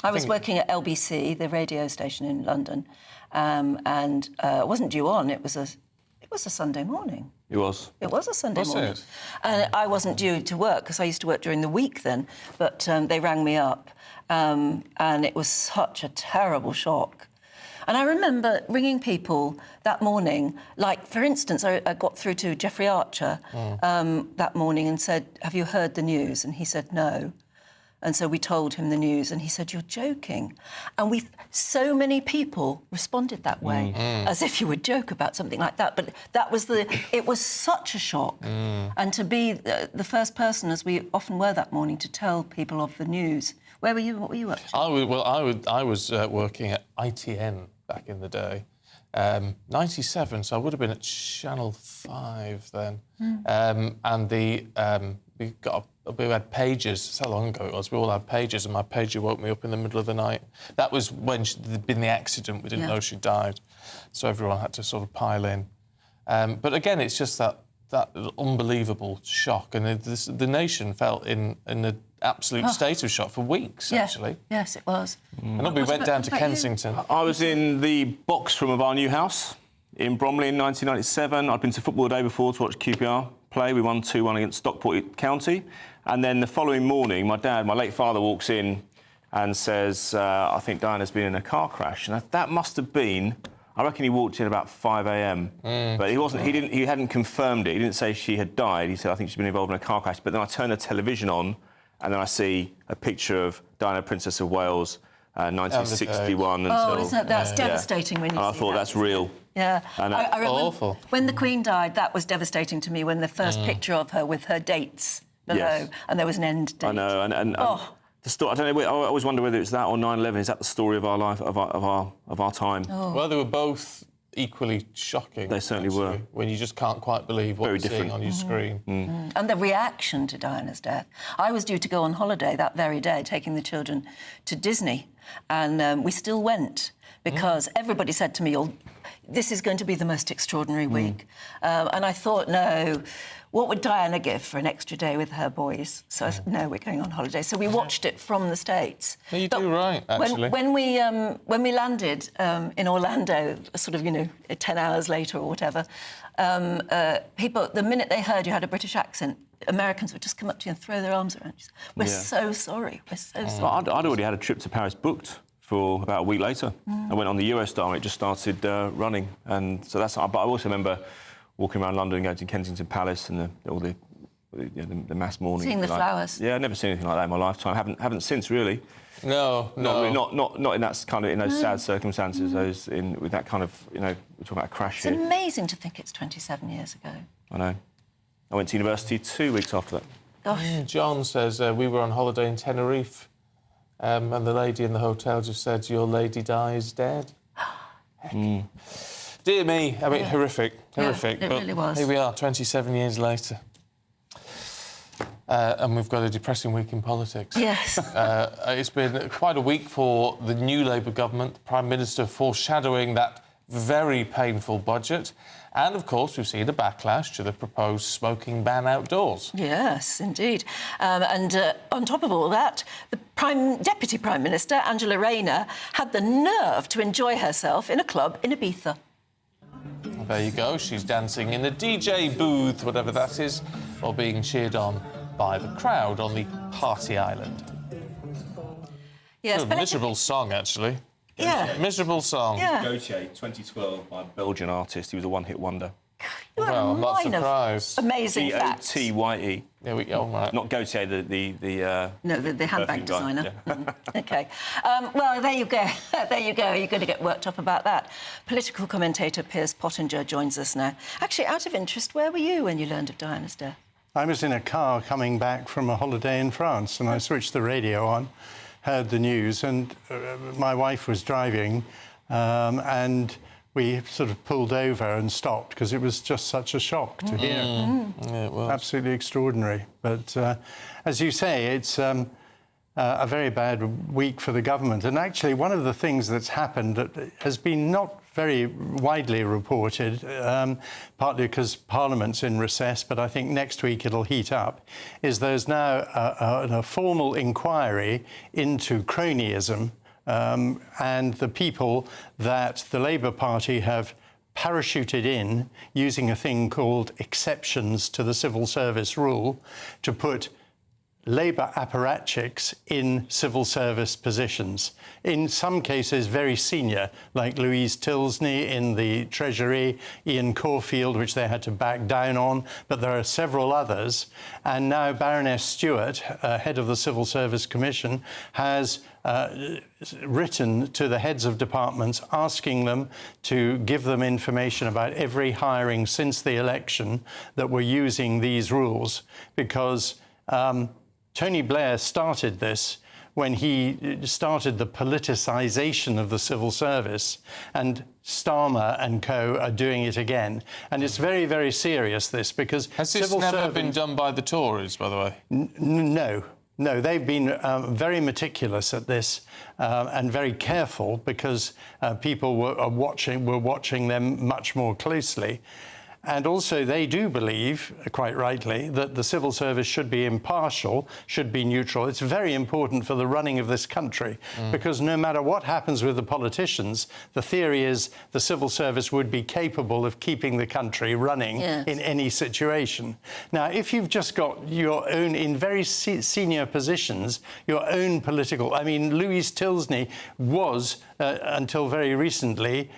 I was working at LBC, the radio station in London, and it wasn't due on. It was a Sunday morning. It was. It was a Sunday morning. It? And I wasn't due to work because I used to work during the week then, but they rang me up, and it was such a terrible shock. And I remember ringing people that morning, like, for instance, I got through to Jeffrey Archer that morning and said, "Have you heard the news?" And he said, "No." And so we told him the news, and he said, "You're joking." And so many people responded that way, as if you would joke about something like that. But it was such a shock. And to be the first person, as we often were that morning, to tell people of the news. Where were you? What were you up to? I was working at ITN back in the day. 97, so I would have been at Channel 5 then. And we had pagers. That's how long ago it was. We all had pagers, and my pager woke me up in the middle of the night. That was when there'd been the accident. We didn't know she died, so everyone had to sort of pile in. But again, it's just that unbelievable shock, and the nation felt in an absolute state of shock for weeks, actually. Yes, it was. And we went down to Kensington. I was in the box room of our new house in Bromley in 1997. I'd been to Football Day before to watch QPR play. We won 2-1 against Stockport County. And then the following morning, my late father, walks in and says, "I think Diana's been in a car crash." And that must have been, I reckon he walked in about 5 a.m. But he hadn't confirmed it. He didn't say she had died. He said, "I think she's been involved in a car crash." But then I turn the television on, and then I see a picture of Diana, Princess of Wales, 1961. That's devastating when you see that. I thought, that's real. Yeah. And I remember awful. When the Queen died, that was devastating to me, when the first picture of her with her dates below, and there was an end date. I know, and the story, I don't know, I always wonder whether it's that or 9/11. Is that the story of our life, of our time? Well, they were both equally shocking. They certainly were. When you just can't quite believe what you're seeing on your screen. And the reaction to Diana's death. I was due to go on holiday that very day, taking the children to Disney, and we still went because everybody said to me, "This is going to be the most extraordinary week." And I thought, no, what would Diana give for an extra day with her boys? So I said, no, we're going on holiday. So we watched it from the States. No, you do right, actually. When we landed in Orlando, sort of, 10 hours later or whatever, people, the minute they heard you had a British accent, Americans would just come up to you and throw their arms around you. We're so sorry. We're so sorry. Well, I'd already had a trip to Paris booked for about a week later. I went on the Eurostar and it just started running. And so that's... But I also remember walking around London and going to Kensington Palace and all the mass mourning. Seeing the flowers. Yeah, I've never seen anything like that in my lifetime. Haven't since, really. No. Not in that kind of, in those sad circumstances, with that kind of, we're talking about a crash here. It's amazing to think it's 27 years ago. I know. I went to university 2 weeks after that. Gosh. John says, we were on holiday in Tenerife, and the lady in the hotel just said, "Your lady dies dead." Dear me, I mean, horrific. It but really was. Here we are, 27 years later. And we've got a depressing week in politics. Yes. It's been quite a week for the new Labour government, the Prime Minister foreshadowing that very painful budget. And, of course, we've seen a backlash to the proposed smoking ban outdoors. Yes, indeed. And on top of all that, the Deputy Prime Minister, Angela Rayner, had the nerve to enjoy herself in a club in Ibiza. Well, there you go. She's dancing in a DJ booth, whatever that is, or being cheered on by the crowd on the party island. Yes, a miserable song, actually. Yeah. Miserable song. Yeah. Gautier, 2012, by a Belgian artist. He was a one-hit wonder. Well, I'm not surprised. Amazing facts. Gautye. There we go. Right. Not Gautier, the handbag designer. Yeah. OK. Well, there you go. There you go. You're going to get worked up about that. Political commentator Piers Pottinger joins us now. Actually, out of interest, where were you when you learned of Diana's death? I was in a car coming back from a holiday in France, and I switched the radio on, heard the news, and my wife was driving, and we sort of pulled over and stopped because it was just such a shock to hear. Yeah, it was. Absolutely extraordinary. But as you say, it's a very bad week for the government. And actually, one of the things that's happened that has been not very widely reported, partly because Parliament's in recess, but I think next week it'll heat up, is there's now a formal inquiry into cronyism and the people that the Labour Party have parachuted in using a thing called exceptions to the civil service rule to put Labour apparatchiks in civil service positions. In some cases, very senior, like Louise Tilsley in the Treasury, Ian Caulfield, which they had to back down on, but there are several others. And now Baroness Stewart, head of the Civil Service Commission, has written to the heads of departments asking them to give them information about every hiring since the election that were using these rules, because Tony Blair started this when he started the politicisation of the civil service, and Starmer and co are doing it again. And it's very, very serious, this, because... Has this never been done by the Tories, by the way? No. No, they've been very meticulous at this and very careful, because people were watching them much more closely. And also they do believe, quite rightly, that the civil service should be impartial, should be neutral. It's very important for the running of this country, because no matter what happens with the politicians, the theory is the civil service would be capable of keeping the country running in any situation. Now, if you've just got your own, in very senior positions, your own political... I mean, Louise Tilsley was, until very recently,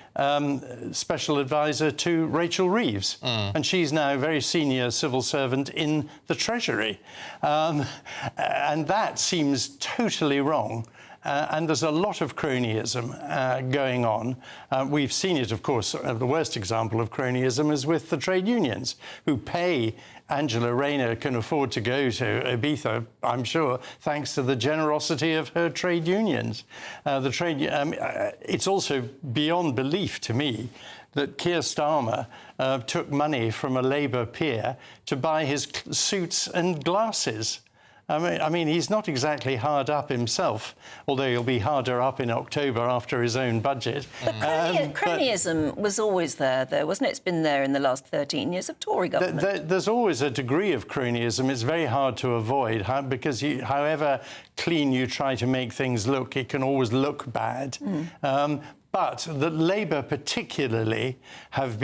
special advisor to Rachel Reeves. And she's now a very senior civil servant in the Treasury. And that seems totally wrong. And there's a lot of cronyism going on. We've seen it, of course. The worst example of cronyism is with the trade unions, who pay... Angela Rayner can afford to go to Ibiza, I'm sure, thanks to the generosity of her trade unions. It's also beyond belief to me that Keir Starmer took money from a Labour peer to buy his suits and glasses. I mean, he's not exactly hard up himself, although he'll be harder up in October after his own budget. But cronyism was always there, though, wasn't it? It's been there in the last 13 years of Tory government. There's always a degree of cronyism. It's very hard to avoid, because however clean you try to make things look, it can always look bad. But the Labour particularly have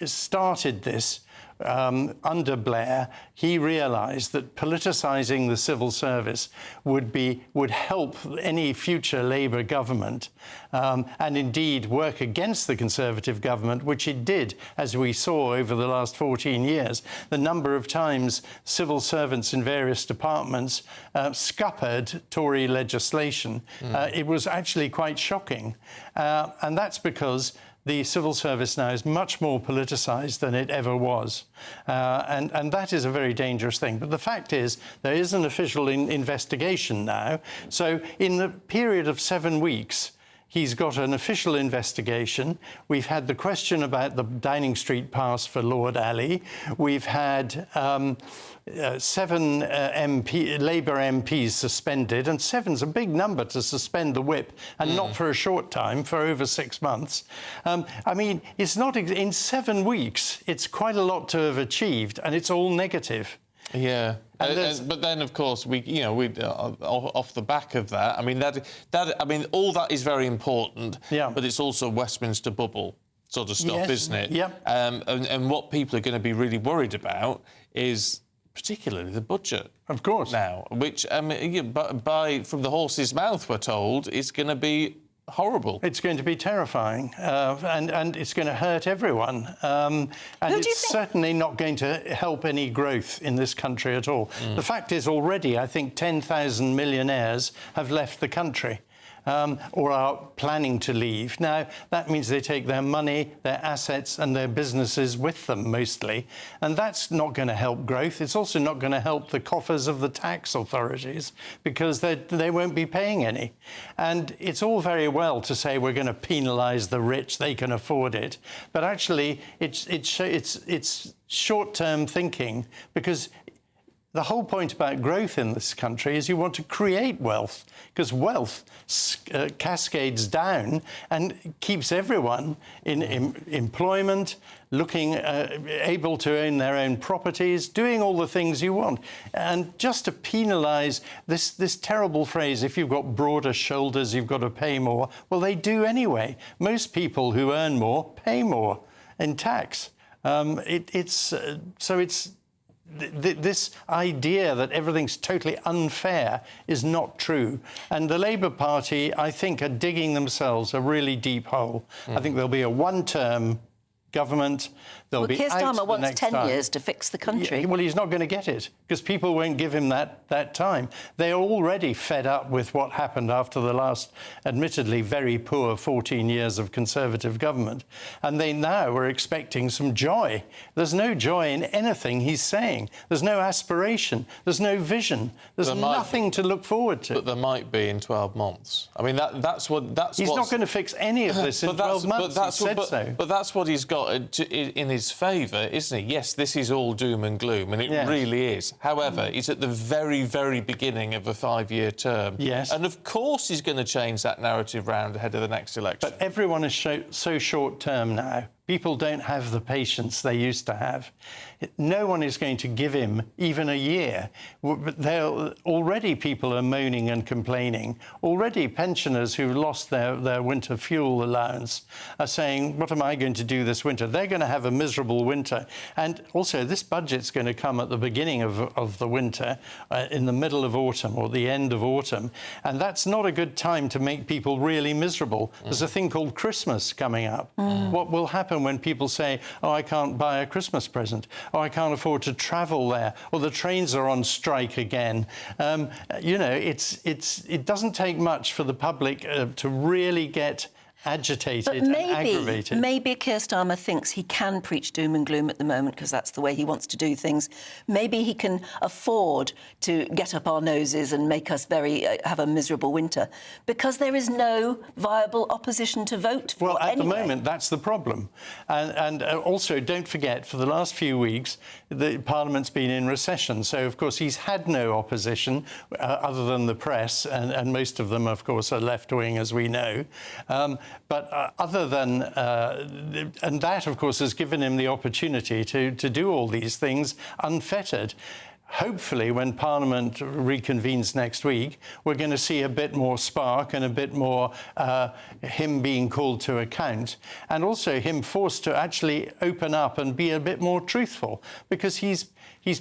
started this. Under Blair, he realised that politicising the civil service would help any future Labour government, and indeed work against the Conservative government, which it did, as we saw over the last 14 years. The number of times civil servants in various departments scuppered Tory legislation, it was actually quite shocking. And that's because the civil service now is much more politicised than it ever was. And that is a very dangerous thing. But the fact is, there is an official investigation now. So in the period of 7 weeks, he's got an official investigation. We've had the question about the Downing Street pass for Lord Ali. We've had 7 Labour MPs suspended, and 7's a big number to suspend the whip, and not for a short time, for over 6 months. I mean, it's not in 7 weeks. It's quite a lot to have achieved, and it's all negative. Yeah, but then of course we off the back of that, I mean all that is very important. Yeah. But it's also Westminster bubble sort of stuff, isn't it? Yeah. And what people are going to be really worried about is particularly the budget. Of course. Now, which from the horse's mouth, we're told, is going to be horrible. It's going to be terrifying, and it's going to hurt everyone. And it's certainly not going to help any growth in this country at all. The fact is, already, I think 10,000 millionaires have left the country. Or are planning to leave. Now, that means they take their money, their assets and their businesses with them, mostly. And that's not going to help growth. It's also not going to help the coffers of the tax authorities, because they won't be paying any. And it's all very well to say we're going to penalise the rich, they can afford it. But actually, it's short-term thinking, because the whole point about growth in this country is you want to create wealth, because wealth cascades down and keeps everyone in employment, able to own their own properties, doing all the things you want. And just to penalise this terrible phrase, if you've got broader shoulders, you've got to pay more, well, they do anyway. Most people who earn more pay more in tax. This idea that everything's totally unfair is not true. And the Labour Party, I think, are digging themselves a really deep hole. I think there'll be a one-term government. They'll be Keir out Starmer the wants next 10 time. years to fix the country. Yeah, well, he's not going to get it because people won't give him that time. They're already fed up with what happened after the last, admittedly, very poor 14 years of Conservative government. And they now are expecting some joy. There's no joy in anything he's saying. There's no aspiration. There's no vision. There's nothing to look forward to. But there might be in 12 months. I mean, that's He's not going to fix any of this in 12 months. But that's what he's got in his favour, isn't he? Yes, this is all doom and gloom, and it really is. However, he's at the very, very beginning of a 5-year term. Yes. And of course he's going to change that narrative round ahead of the next election. But everyone is so short-term now. People don't have the patience they used to have. No one is going to give him even a year. Already people are moaning and complaining. Already pensioners who lost their winter fuel allowance are saying, what am I going to do this winter? They're going to have a miserable winter. And also, this budget's going to come at the beginning of the winter, in the middle of autumn or the end of autumn. And that's not a good time to make people really miserable. There's a thing called Christmas coming up. What will happen when people say, oh, I can't buy a Christmas present, or I can't afford to travel there, or the trains are on strike again? You know, it doesn't take much for the public to really get agitated and aggravated. Maybe Keir Starmer thinks he can preach doom and gloom at the moment because that's the way he wants to do things. Maybe he can afford to get up our noses and make us have a miserable winter because there is no viable opposition to vote for. Well, at the moment, that's the problem. And also, don't forget, for the last few weeks, the Parliament's been in recession. So, of course, he's had no opposition other than the press, and most of them, of course, are left-wing, as we know. But other than... and that, of course, has given him the opportunity to do all these things unfettered. Hopefully, when Parliament reconvenes next week, we're going to see a bit more spark and a bit more him being called to account, and also him forced to actually open up and be a bit more truthful, because he's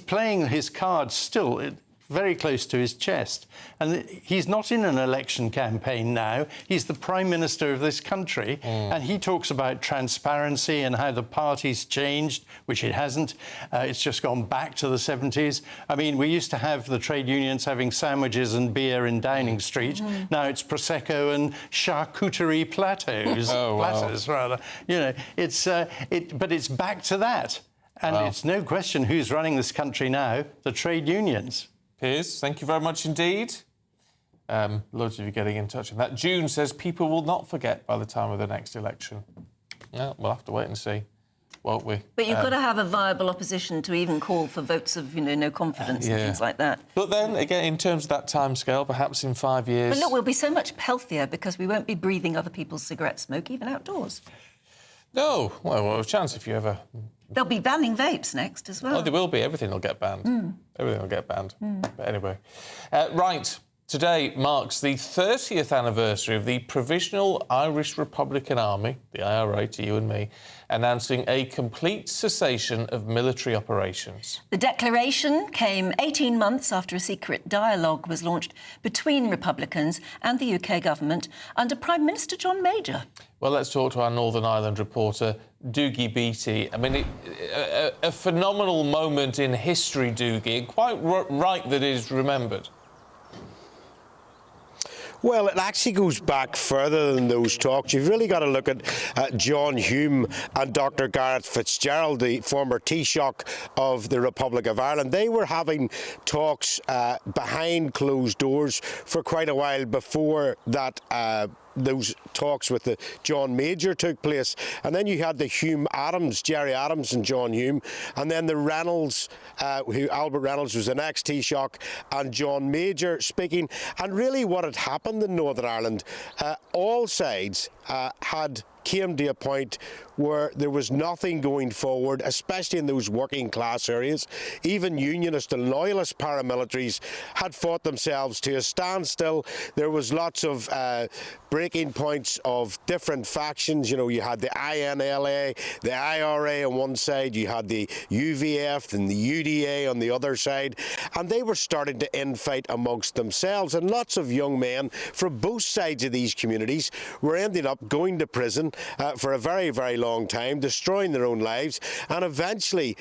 playing his cards still very close to his chest. And he's not in an election campaign now. He's the Prime Minister of this country, and he talks about transparency and how the party's changed, which it hasn't. It's just gone back to the 70s. I mean, we used to have the trade unions having sandwiches and beer in Downing Street. Now it's Prosecco and charcuterie platters, rather. You know, but it's back to that. And it's no question who's running this country now, the trade unions. Piers, thank you very much indeed. Loads of you getting in touch on that. June says people will not forget by the time of the next election. Well, we'll have to wait and see, won't we? But you've got to have a viable opposition to even call for votes of, no confidence and things like that. But then, again, in terms of that timescale, perhaps in 5 years... But look, we'll be so much healthier because we won't be breathing other people's cigarette smoke, even outdoors. No. Well, a chance if you ever... They'll be banning vapes next as well. Oh, there will be. Everything will get banned. Everything will get banned. But anyway. Right. Today marks the 30th anniversary of the Provisional Irish Republican Army, the IRA to you and me, announcing a complete cessation of military operations. The declaration came 18 months after a secret dialogue was launched between Republicans and the UK government under Prime Minister John Major. Well, let's talk to our Northern Ireland reporter, Doogie Beattie. I mean, a phenomenal moment in history, Doogie, and quite right that it is remembered. Well, it actually goes back further than those talks. You've really got to look at John Hume and Dr. Gareth Fitzgerald, the former Taoiseach of the Republic of Ireland. They were having talks behind closed doors for quite a while before that those talks with the John Major took place. And then you had the Hume Adams, Jerry Adams and John Hume, and then the Reynolds, who Albert Reynolds was the next Taoiseach, and John Major speaking. And really what had happened in Northern Ireland, all sides had came to a point where there was nothing going forward, especially in those working class areas. Even unionist and loyalist paramilitaries had fought themselves to a standstill. There was lots of breaking points of different factions. You know, you had the INLA, the IRA on one side, you had the UVF and the UDA on the other side, and they were starting to infight amongst themselves. And lots of young men from both sides of these communities were ending up going to prison for a very, very long time, destroying their own lives, and eventually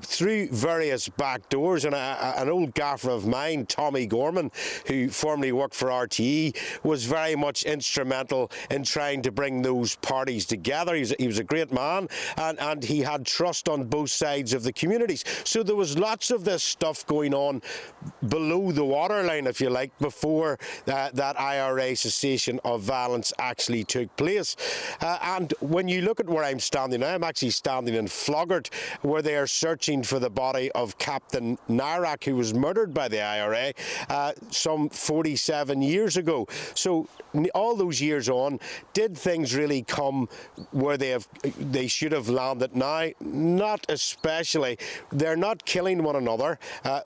through various back doors. And an old gaffer of mine, Tommy Gorman, who formerly worked for RTE, was very much instrumental in trying to bring those parties together. He was a great man, and he had trust on both sides of the communities. So there was lots of this stuff going on below the waterline, if you like, before that IRA cessation of violence actually took place. And when you look at where I'm standing now, I'm actually standing in Floggart, where they are searching for the body of Captain Narak, who was murdered by the IRA some 47 years ago. So all those years on, did things really come where they should have landed now? Not especially. They're not killing one another.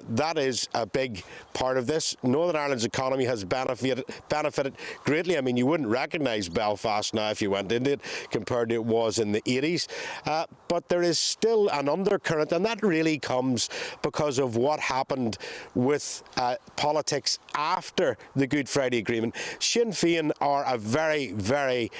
That is a big part of this. Northern Ireland's economy has benefited greatly. I mean, you wouldn't recognise Belfast now if you went into it compared to it was in the 80s. But there is still an undercurrent, and that really comes because of what happened with politics after the Good Friday Agreement. Sinn Féin are a very, very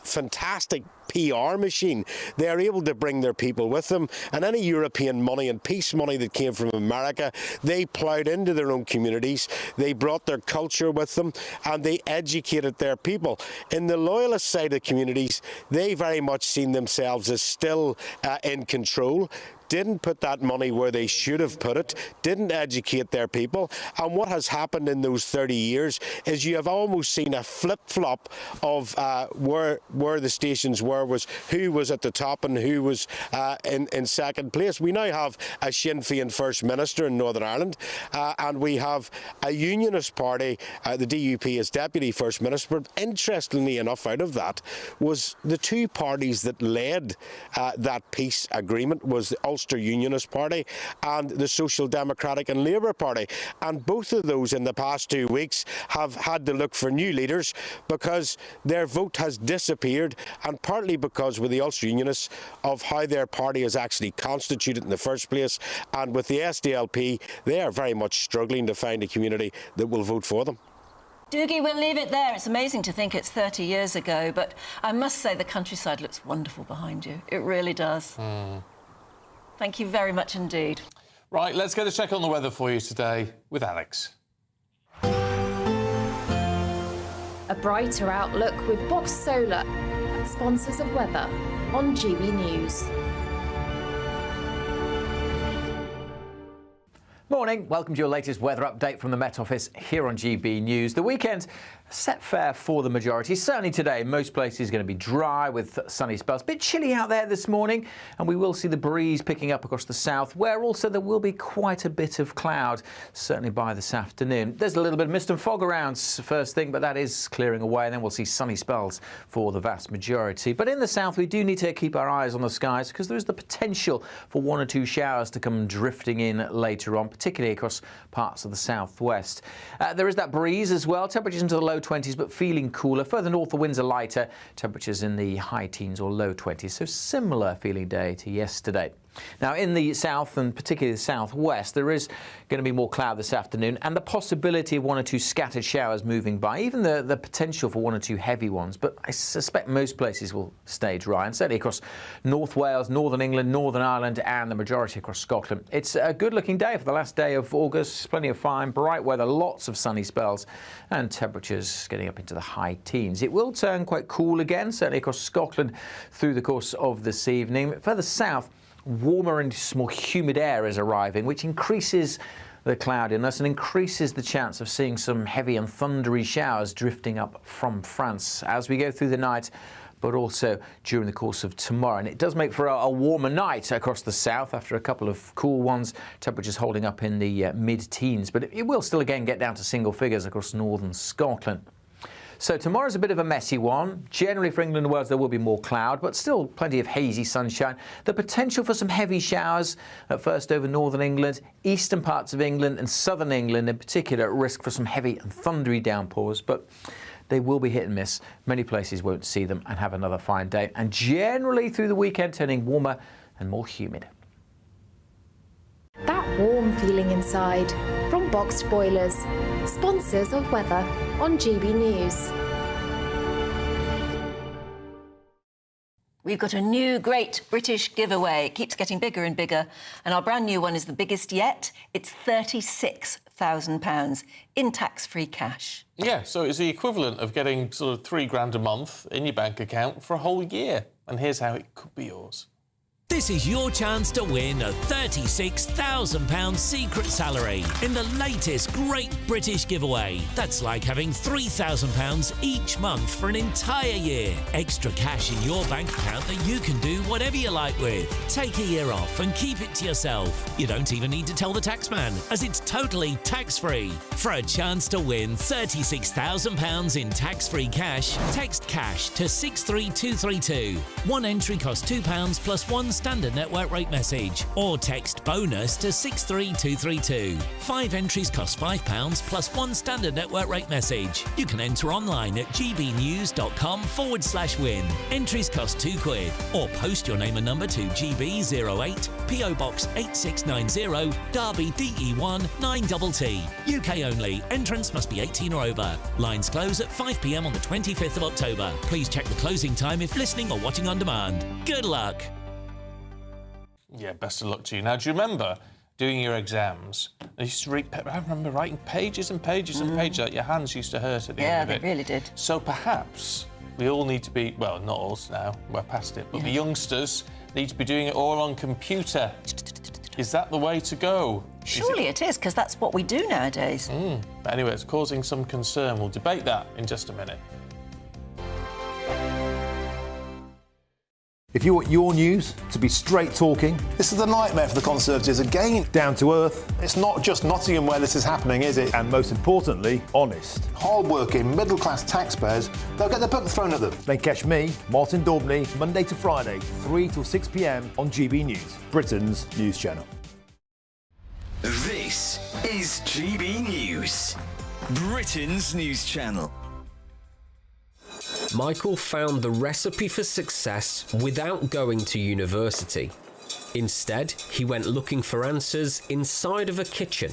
fantastic PR machine. They are able to bring their people with them, and any European money and peace money that came from America, they ploughed into their own communities. They brought their culture with them, and they educated their people. In the loyalist side of communities, they very much seen themselves as still in control. Didn't put that money where they should have put it, didn't educate their people. And what has happened in those 30 years is you have almost seen a flip-flop of where the stations were, was who was at the top and who was in second place. We now have a Sinn Féin First Minister in Northern Ireland, and we have a unionist party, the DUP as Deputy First Minister. But interestingly enough, out of that was the two parties that led that peace agreement was the Ulster Unionist Party and the Social Democratic and Labour Party. And both of those in the past 2 weeks have had to look for new leaders because their vote has disappeared, and partly because with the Ulster Unionists of how their party is actually constituted in the first place, and with the SDLP, they are very much struggling to find a community that will vote for them. Doogie, we'll leave it there. It's amazing to think it's 30 years ago, but I must say the countryside looks wonderful behind you. It really does. Thank you very much indeed. Right, let's get a check on the weather for you today with Alex. A brighter outlook with Box Solar, sponsors of weather on GB News. Morning, welcome to your latest weather update from the Met Office here on GB News. The weekend set fair for the majority. Certainly today, most places going to be dry with sunny spells. A bit chilly out there this morning, and we will see the breeze picking up across the south, where also there will be quite a bit of cloud, certainly by this afternoon. There's a little bit of mist and fog around first thing, but that is clearing away, and then we'll see sunny spells for the vast majority. But in the south, we do need to keep our eyes on the skies because there is the potential for 1 or 2 showers to come drifting in later on, particularly across parts of the southwest. There is that breeze as well, temperatures into the low 20s, but feeling cooler. Further north, the winds are lighter, temperatures in the high teens or low 20s, so similar feeling day to yesterday. Now, in the south and particularly the southwest, there is going to be more cloud this afternoon and the possibility of 1 or 2 scattered showers moving by, even the potential for 1 or 2 heavy ones. But I suspect most places will stay dry, and certainly across North Wales, Northern England, Northern Ireland and the majority across Scotland. It's a good-looking day for the last day of August. Plenty of fine, bright weather, lots of sunny spells and temperatures getting up into the high teens. It will turn quite cool again, certainly across Scotland through the course of this evening. Further south, Warmer and more humid air is arriving, which increases the cloudiness and increases the chance of seeing some heavy and thundery showers drifting up from France as we go through the night, but also during the course of tomorrow. And it does make for a warmer night across the south after a couple of cool ones, temperatures holding up in the mid-teens, but it will still again get down to single figures across northern Scotland. So tomorrow's a bit of a messy one. Generally for England and Wales there will be more cloud, but still plenty of hazy sunshine. The potential for some heavy showers at first over northern England, eastern parts of England and southern England in particular at risk for some heavy and thundery downpours, but they will be hit and miss. Many places won't see them and have another fine day. And generally through the weekend turning warmer and more humid. That warm feeling inside from Boxed Boilers, sponsors of weather on GB News. We've got a new great British giveaway. It keeps getting bigger and bigger, and our brand new one is the biggest yet. It's £36,000 in tax-free cash. Yeah, so it's the equivalent of getting sort of £3 grand a month in your bank account for a whole year. And here's how it could be yours. This is your chance to win a £36,000 secret salary in the latest Great British Giveaway. That's like having £3,000 each month for an entire year. Extra cash in your bank account that you can do whatever you like with. Take a year off and keep it to yourself. You don't even need to tell the taxman, as it's totally tax-free. For a chance to win £36,000 in tax-free cash, text cash to 63232. One entry costs £2 plus one standard network rate message, or text bonus to 63232. 5 entries cost £5 plus one standard network rate message. You can enter online at gbnews.com/win. Entries cost £2, or post your name and number to GB08 PO Box 8690 Derby DE1 9TT. UK only. Entrance must be 18 or over. Lines close at 5 p.m. on the 25th of October. Please check the closing time if listening or watching on demand. Good luck. Yeah, best of luck to you. Now, do you remember doing your exams? I used to read. I remember writing pages and pages and pages. Like your hands used to hurt at the end of it. Yeah, they really did. So perhaps we all need to be, well, not us now, we're past it, but the youngsters need to be doing it all on computer. Is that the way to go? Surely it is, because that's what we do nowadays. But anyway, it's causing some concern. We'll debate that in just a minute. If you want your news to be straight talking, this is a nightmare for the Conservatives again. Down to earth. It's not just Nottingham where this is happening, is it? And most importantly, honest. Hard-working, middle-class taxpayers, they'll get their book thrown at them. Then catch me, Martin Daubney, Monday to Friday, 3 till 6 p.m. on GB News, Britain's news channel. This is GB News, Britain's news channel. Michael found the recipe for success without going to university. Instead, he went looking for answers inside of a kitchen.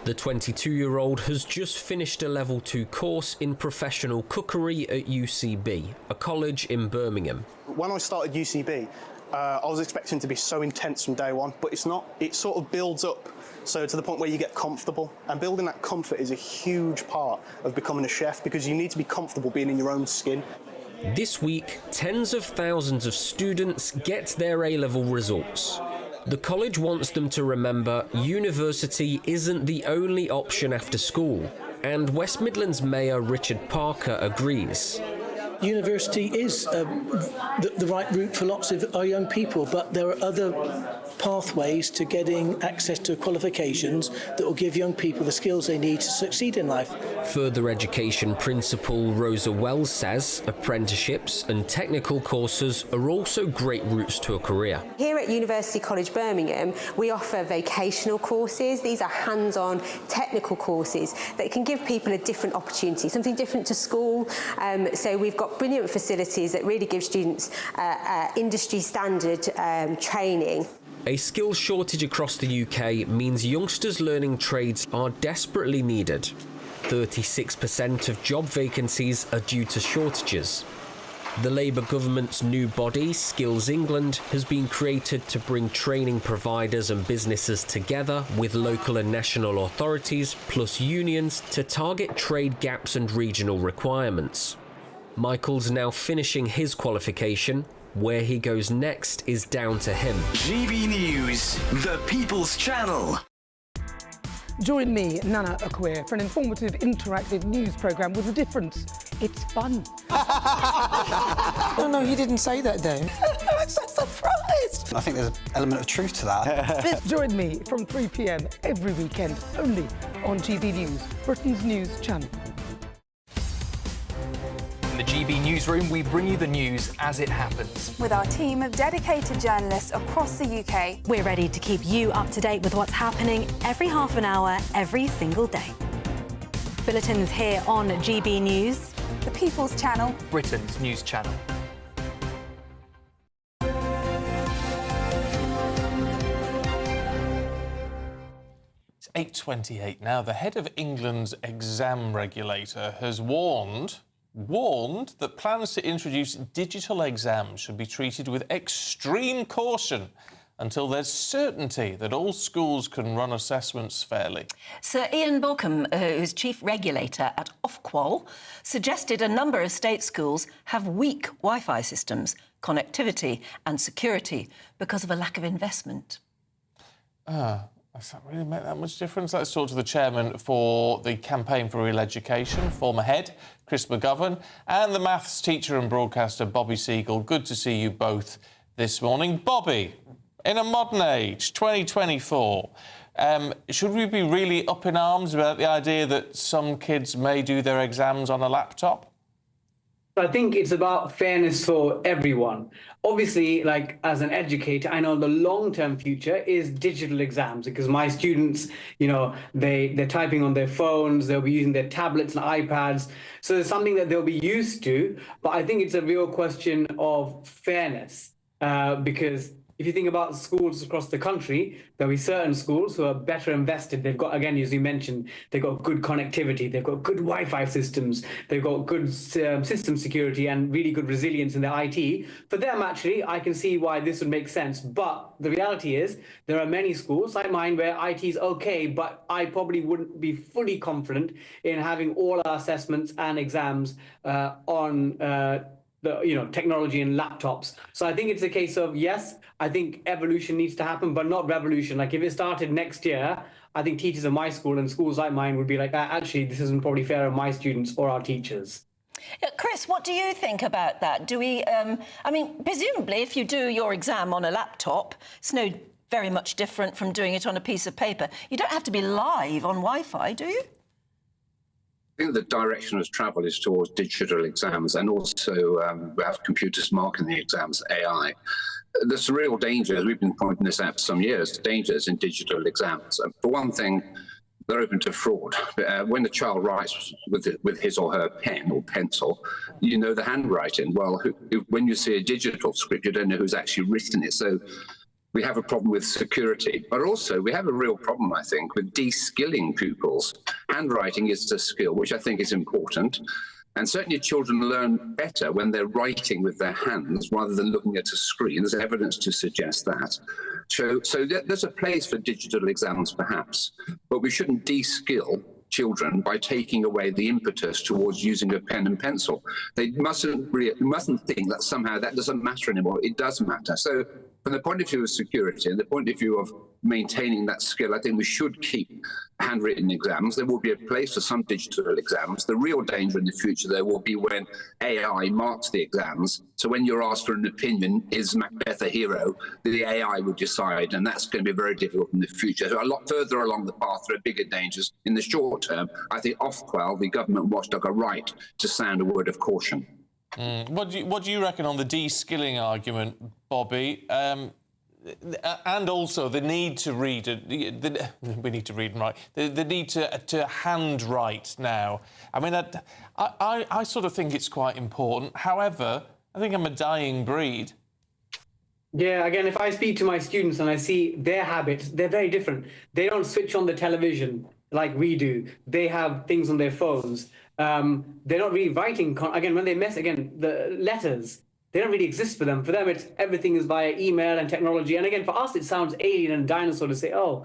The 22-year-old has just finished a level 2 course in professional cookery at UCB, a college in Birmingham. When I started UCB, I was expecting to be so intense from day one, but it's not. It sort of builds up, so to the point where you get comfortable. And building that comfort is a huge part of becoming a chef, because you need to be comfortable being in your own skin. This week, tens of thousands of students get their A-level results. The college wants them to remember university isn't the only option after school, and West Midlands Mayor Richard Parker agrees. University is the right route for lots of our young people, but there are other pathways to getting access to qualifications that will give young people the skills they need to succeed in life. Further education principal Rosa Wells says apprenticeships and technical courses are also great routes to a career. Here at University College Birmingham, we offer vocational courses. These are hands-on technical courses that can give people a different opportunity, something different to school. So we've got brilliant facilities that really give students industry standard training. A skills shortage across the UK means youngsters learning trades are desperately needed. 36% of job vacancies are due to shortages. The Labour government's new body, Skills England, has been created to bring training providers and businesses together with local and national authorities plus unions to target trade gaps and regional requirements. Michael's now finishing his qualification, Where he goes next is down to him. GB News, the People's Channel. Join me, Nana Akwe, for an informative, interactive news programme with a difference. It's fun. No, you didn't say that, Dave. I'm so surprised. I think there's an element of truth to that. Join me from 3 p.m. every weekend, only on GB News, Britain's news channel. In the GB Newsroom, we bring you the news as it happens. With our team of dedicated journalists across the UK. We're ready to keep you up to date with what's happening every half an hour, every single day. Bulletins here on GB News. The People's Channel. Britain's news channel. It's 8:28 now. The head of England's exam regulator has warned that plans to introduce digital exams should be treated with extreme caution until there's certainty that all schools can run assessments fairly. Sir Ian Borkham, who's chief regulator at Ofqual, suggested a number of state schools have weak Wi-Fi systems, connectivity and security because of a lack of investment. Does that really make that much difference? Let's talk to the chairman for the Campaign for Real Education, former head, Chris McGovern, and the maths teacher and broadcaster, Bobby Seagull. Good to see you both this morning. Bobby, in a modern age, 2024, should we be really up in arms about the idea that some kids may do their exams on a laptop? I think it's about fairness for everyone. Obviously, like as an educator, I know the long-term future is digital exams because my students, you know, they're typing on their phones, they'll be using their tablets and iPads. So there's something that they'll be used to. But I think it's a real question of fairness because if you think about schools across the country, there'll be certain schools who are better invested. They've got, again, as you mentioned, they've got good connectivity, they've got good Wi-Fi systems, they've got good system security and really good resilience in their IT. For them, actually, I can see why this would make sense. But the reality is there are many schools like mine where IT is okay, but I probably wouldn't be fully confident in having all our assessments and exams on technology and laptops. So I think it's a case of, yes, I think evolution needs to happen, but not revolution. Like if it started next year, I think teachers in my school and schools like mine would be like, actually, this isn't probably fair on my students or our teachers. Chris, what do you think about that? Do we, presumably if you do your exam on a laptop, it's no very much different from doing it on a piece of paper. You don't have to be live on Wi-Fi, do you? I think the direction of travel is towards digital exams and also we have computers marking the exams, AI. There's real dangers, we've been pointing this out for some years, dangers in digital exams. For one thing, they're open to fraud. When the child writes with his or her pen or pencil, you know the handwriting. Well, when you see a digital script, you don't know who's actually written it. So we have a problem with security, but also we have a real problem, I think, with de-skilling pupils. Handwriting is a skill, which I think is important. And certainly children learn better when they're writing with their hands rather than looking at a screen. There's evidence to suggest that. So there's a place for digital exams, perhaps, but we shouldn't de-skill children by taking away the impetus towards using a pen and pencil. They mustn't think that somehow that doesn't matter anymore. It does matter. So from the point of view of security and the point of view of maintaining that skill, I think we should keep handwritten exams. There will be a place for some digital exams. The real danger in the future, though, will be when AI marks the exams. So when you're asked for an opinion, is Macbeth a hero, the AI will decide, and that's going to be very difficult in the future. So a lot further along the path, there are bigger dangers. In the short term, I think Ofqual, the government watchdog, are right to sound a word of caution. What do you reckon on the de-skilling argument, Bobby? And also the need to read, we need to read and write, the need to handwrite now. I mean, I sort of think it's quite important. However, I think I'm a dying breed. Yeah, again, if I speak to my students and I see their habits, they're very different. They don't switch on the television like we do. They have things on their phones. They're not really writing. Again, when they mess, again, the letters, they don't really exist for them. For them, everything is via email and technology. And again, for us, it sounds alien and dinosaur to say, oh,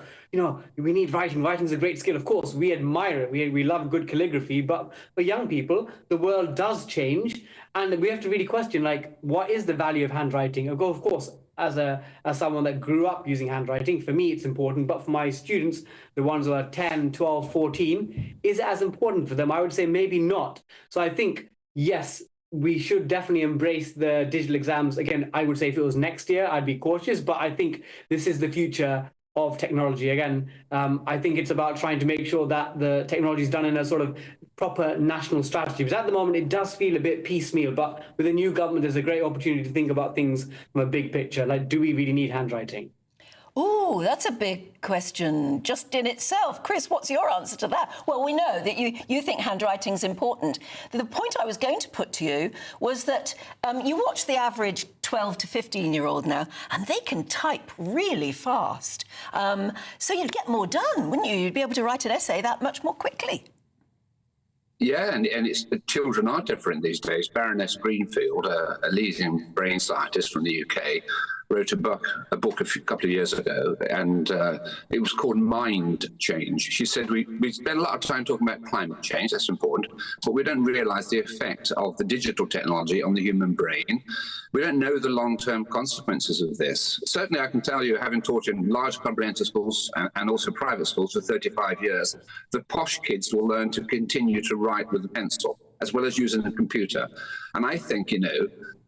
we need writing. Writing is a great skill. Of course, we admire it. We love good calligraphy. But for young people, the world does change. And we have to really question, what is the value of handwriting? Of course, as someone that grew up using handwriting, for me, it's important. But for my students, the ones who are 10, 12, 14, is it as important for them? I would say maybe not. So I think, yes, we should definitely embrace the digital exams. Again, I would say if it was next year, I'd be cautious, but I think this is the future of technology. Again, I think it's about trying to make sure that the technology is done in a sort of proper national strategy. Because at the moment, it does feel a bit piecemeal, but with a new government, there's a great opportunity to think about things from a big picture. Do we really need handwriting? Oh, that's a big question just in itself. Chris, what's your answer to that? Well, we know that you think handwriting's important. The point I was going to put to you was that you watch the average 12 to 15-year-old now, and they can type really fast. So you'd get more done, wouldn't you? You'd be able to write an essay that much more quickly. Yeah, and children are different these days. Baroness Greenfield, a leading brain scientist from the UK, wrote a book a couple of years ago, and it was called Mind Change. She said, we spend a lot of time talking about climate change, that's important, but we don't realise the effect of the digital technology on the human brain. We don't know the long-term consequences of this. Certainly, I can tell you, having taught in large comprehensive schools and also private schools for 35 years, the posh kids will learn to continue to write with a pencil, as well as using a computer. And I think,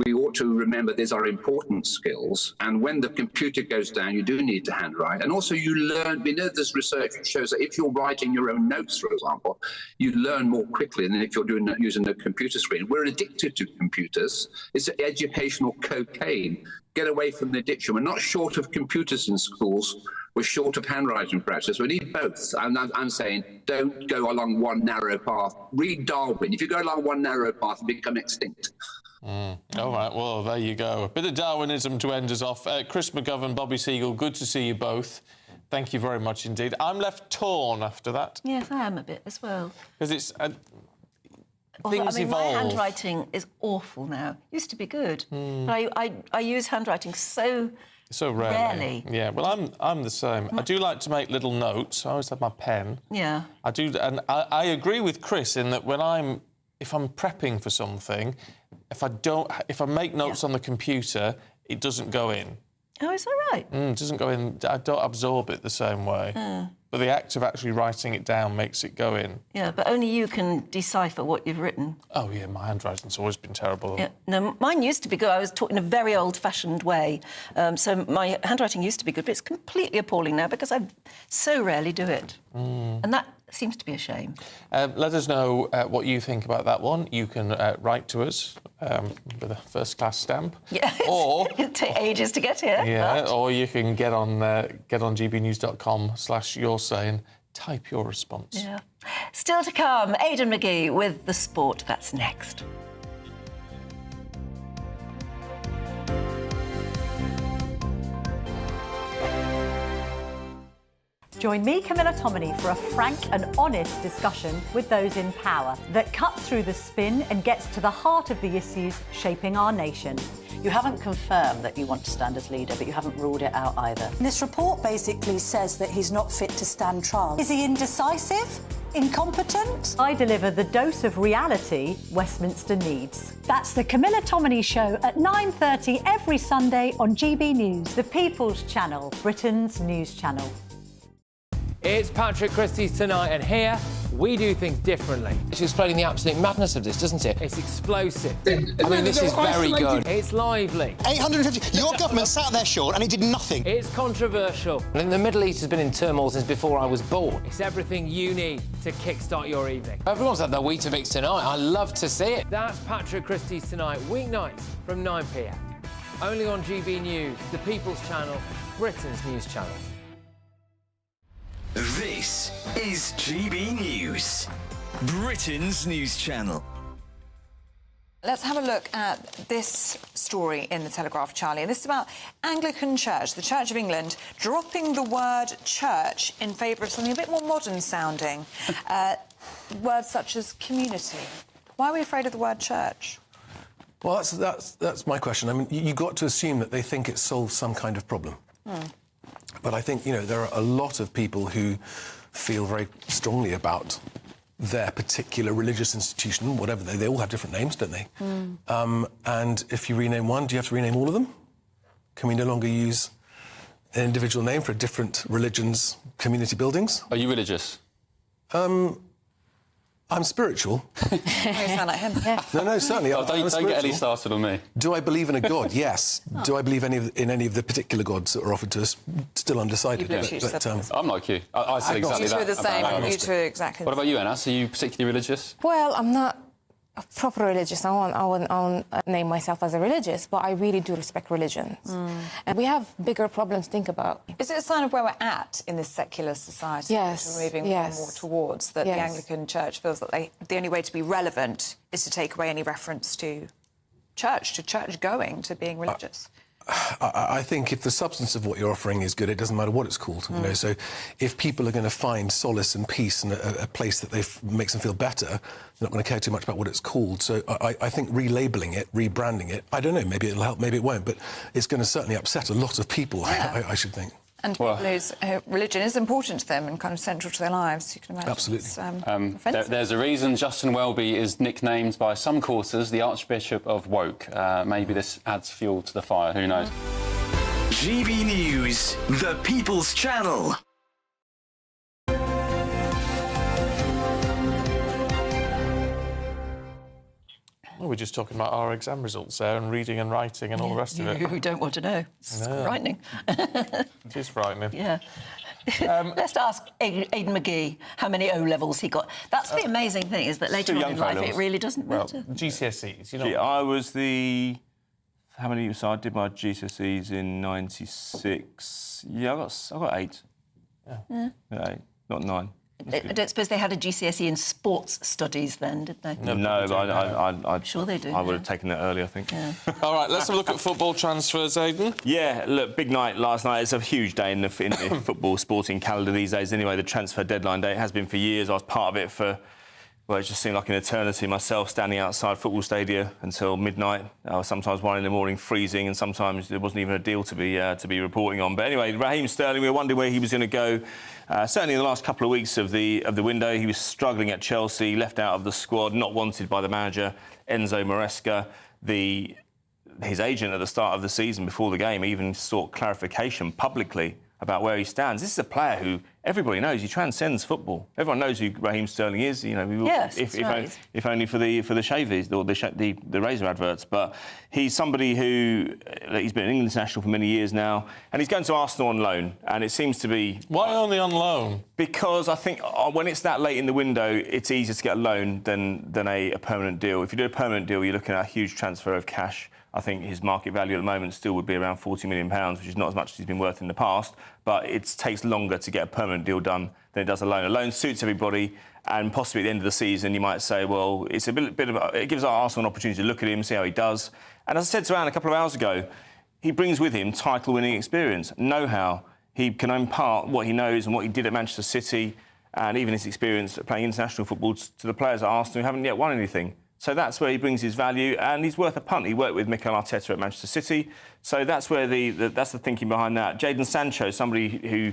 we ought to remember these are important skills. And when the computer goes down, you do need to handwrite. And also you learn, we know this research shows that if you're writing your own notes, for example, you learn more quickly than if you're using a computer screen. We're addicted to computers. It's educational cocaine. Get away from the addiction. We're not short of computers in schools. We're short of handwriting practice. We need both. I'm saying don't go along one narrow path. Read Darwin. If you go along one narrow path, you become extinct. All right, well, there you go. A bit of Darwinism to end us off. Chris McGovern, Bobby Seagull, good to see you both. Thank you very much indeed. I'm left torn after that. Yes, I am a bit as well. Because it's... things evolve. My handwriting is awful now. Used to be good. But I use handwriting so rarely. Yeah, well, I'm the same. I do like to make little notes. I always have my pen. Yeah. I do, and I agree with Chris in that if I'm prepping for something, if I make notes on the computer, it doesn't go in. Oh, is that right? It doesn't go in. I don't absorb it the same way. But the act of actually writing it down makes it go in. Yeah, but only you can decipher what you've written. Oh, yeah, my handwriting's always been terrible. Yeah. No, mine used to be good. I was taught in a very old-fashioned way. So my handwriting used to be good, but it's completely appalling now because I so rarely do it. And that seems to be a shame. Let us know what you think about that one. You can write to us with a first-class stamp. Yes, or it'll take ages to get here. Yeah, or you can get on gbnews.com/yoursaying, type your response. Yeah. Still to come, Aidan McGee with the sport. That's next. Join me, Camilla Tominey, for a frank and honest discussion with those in power that cuts through the spin and gets to the heart of the issues shaping our nation. You haven't confirmed that you want to stand as leader, but you haven't ruled it out either. This report basically says that he's not fit to stand trial. Is he indecisive? Incompetent? I deliver the dose of reality Westminster needs. That's the Camilla Tominey Show at 9:30 every Sunday on GB News, the People's Channel, Britain's news channel. It's Patrick Christie's Tonight, and here we do things differently. It's explaining the absolute madness of this, doesn't it? It's explosive. I mean, this is very good. It's lively. 850. Your government sat there short and it did nothing. It's controversial. And the Middle East has been in turmoil since before I was born. It's everything you need to kickstart your evening. Everyone's had their Weetabix tonight. I love to see it. That's Patrick Christie's Tonight, weeknights from 9 p.m. Only on GB News, the People's Channel, Britain's news channel. This is GB News, Britain's news channel. Let's have a look at this story in the Telegraph, Charlie. And this is about Anglican Church, the Church of England, dropping the word church in favour of something a bit more modern sounding. Words such as community. Why are we afraid of the word church? Well, that's my question. I mean, you've got to assume that they think it solves some kind of problem. But I think, there are a lot of people who feel very strongly about their particular religious institution, whatever they all have different names, don't they? And if you rename one, do you have to rename all of them? Can we no longer use an individual name for different religions, community buildings? Are you religious? I'm spiritual. You sound like him. Yeah. No, certainly. Don't get any started on me. Do I believe in a God? Yes. Do I believe in any of the particular gods that are offered to us? Still undecided. I'm like you. I said exactly that. You two are the same. You two are exactly the same. What about you, Anna? Are you particularly religious? Well, I'm not a proper religious. I won't name myself as a religious, but I really do respect religions. And we have bigger problems to think about. Is it a sign of where we're at in this secular society? Yes. We're moving more and more towards that. The Anglican Church feels that the only way to be relevant is to take away any reference to church going, to being religious. I think if the substance of what you're offering is good, it doesn't matter what it's called. So if people are going to find solace and peace in a place that makes them feel better, they're not going to care too much about what it's called. So I think relabeling it, rebranding it, I don't know, maybe it'll help, maybe it won't, but it's going to certainly upset a lot of people, I should think. And people whose religion is important to them and kind of central to their lives, you can imagine. Absolutely. There's a reason Justin Welby is nicknamed by some quarters the Archbishop of Woke. Maybe this adds fuel to the fire, who knows? GB News, the People's Channel. Well, we're just talking about our exam results there and reading and writing and all the rest of it. You don't want to know. It's frightening. It is frightening. Yeah. Let's ask Aidan McGee how many O-levels he got. That's the amazing thing, is that later on in life it really doesn't matter. GCSEs, I was the... How many... So I did my GCSEs in 96. Yeah, I got 8. Yeah, 8, not 9. I don't suppose they had a GCSE in sports studies then, did they? No, but I'm sure they do. I would have taken that early, I think. All right, let's have a look at football transfers, Aidan. Yeah, look, big night last night. It's a huge day in the football sporting calendar these days. Anyway, the transfer deadline day, it has been for years. I was part of it for, well, it just seemed like an eternity myself, standing outside football stadia until midnight. Sometimes 1 in the morning, freezing, and sometimes there wasn't even a deal to be reporting on. But anyway, Raheem Sterling, we were wondering where he was going to go. Certainly in the last couple of weeks of the window, he was struggling at Chelsea, left out of the squad, not wanted by the manager, Enzo Maresca. His agent at the start of the season, before the game, even sought clarification publicly about where he stands. This is a player who everybody knows. He transcends football. Everyone knows who Raheem Sterling is. If only for the shavies or the razor adverts. But he's somebody who he's been an England international for many years now, and he's going to Arsenal on loan. And it seems to be why only on loan? Because I think when it's that late in the window, it's easier to get a loan than a permanent deal. If you do a permanent deal, you're looking at a huge transfer of cash. I think his market value at the moment still would be around £40 million, which is not as much as he's been worth in the past, but it takes longer to get a permanent deal done than it does a loan. A loan suits everybody, and possibly at the end of the season you might say, well, it's it gives Arsenal an opportunity to look at him, see how he does. And as I said to Anne a couple of hours ago, he brings with him title-winning experience, know-how. He can impart what he knows and what he did at Manchester City, and even his experience playing international football to the players at Arsenal who haven't yet won anything. So that's where he brings his value, and he's worth a punt. He worked with Mikel Arteta at Manchester City, so that's where that's the thinking behind that. Jadon Sancho, somebody who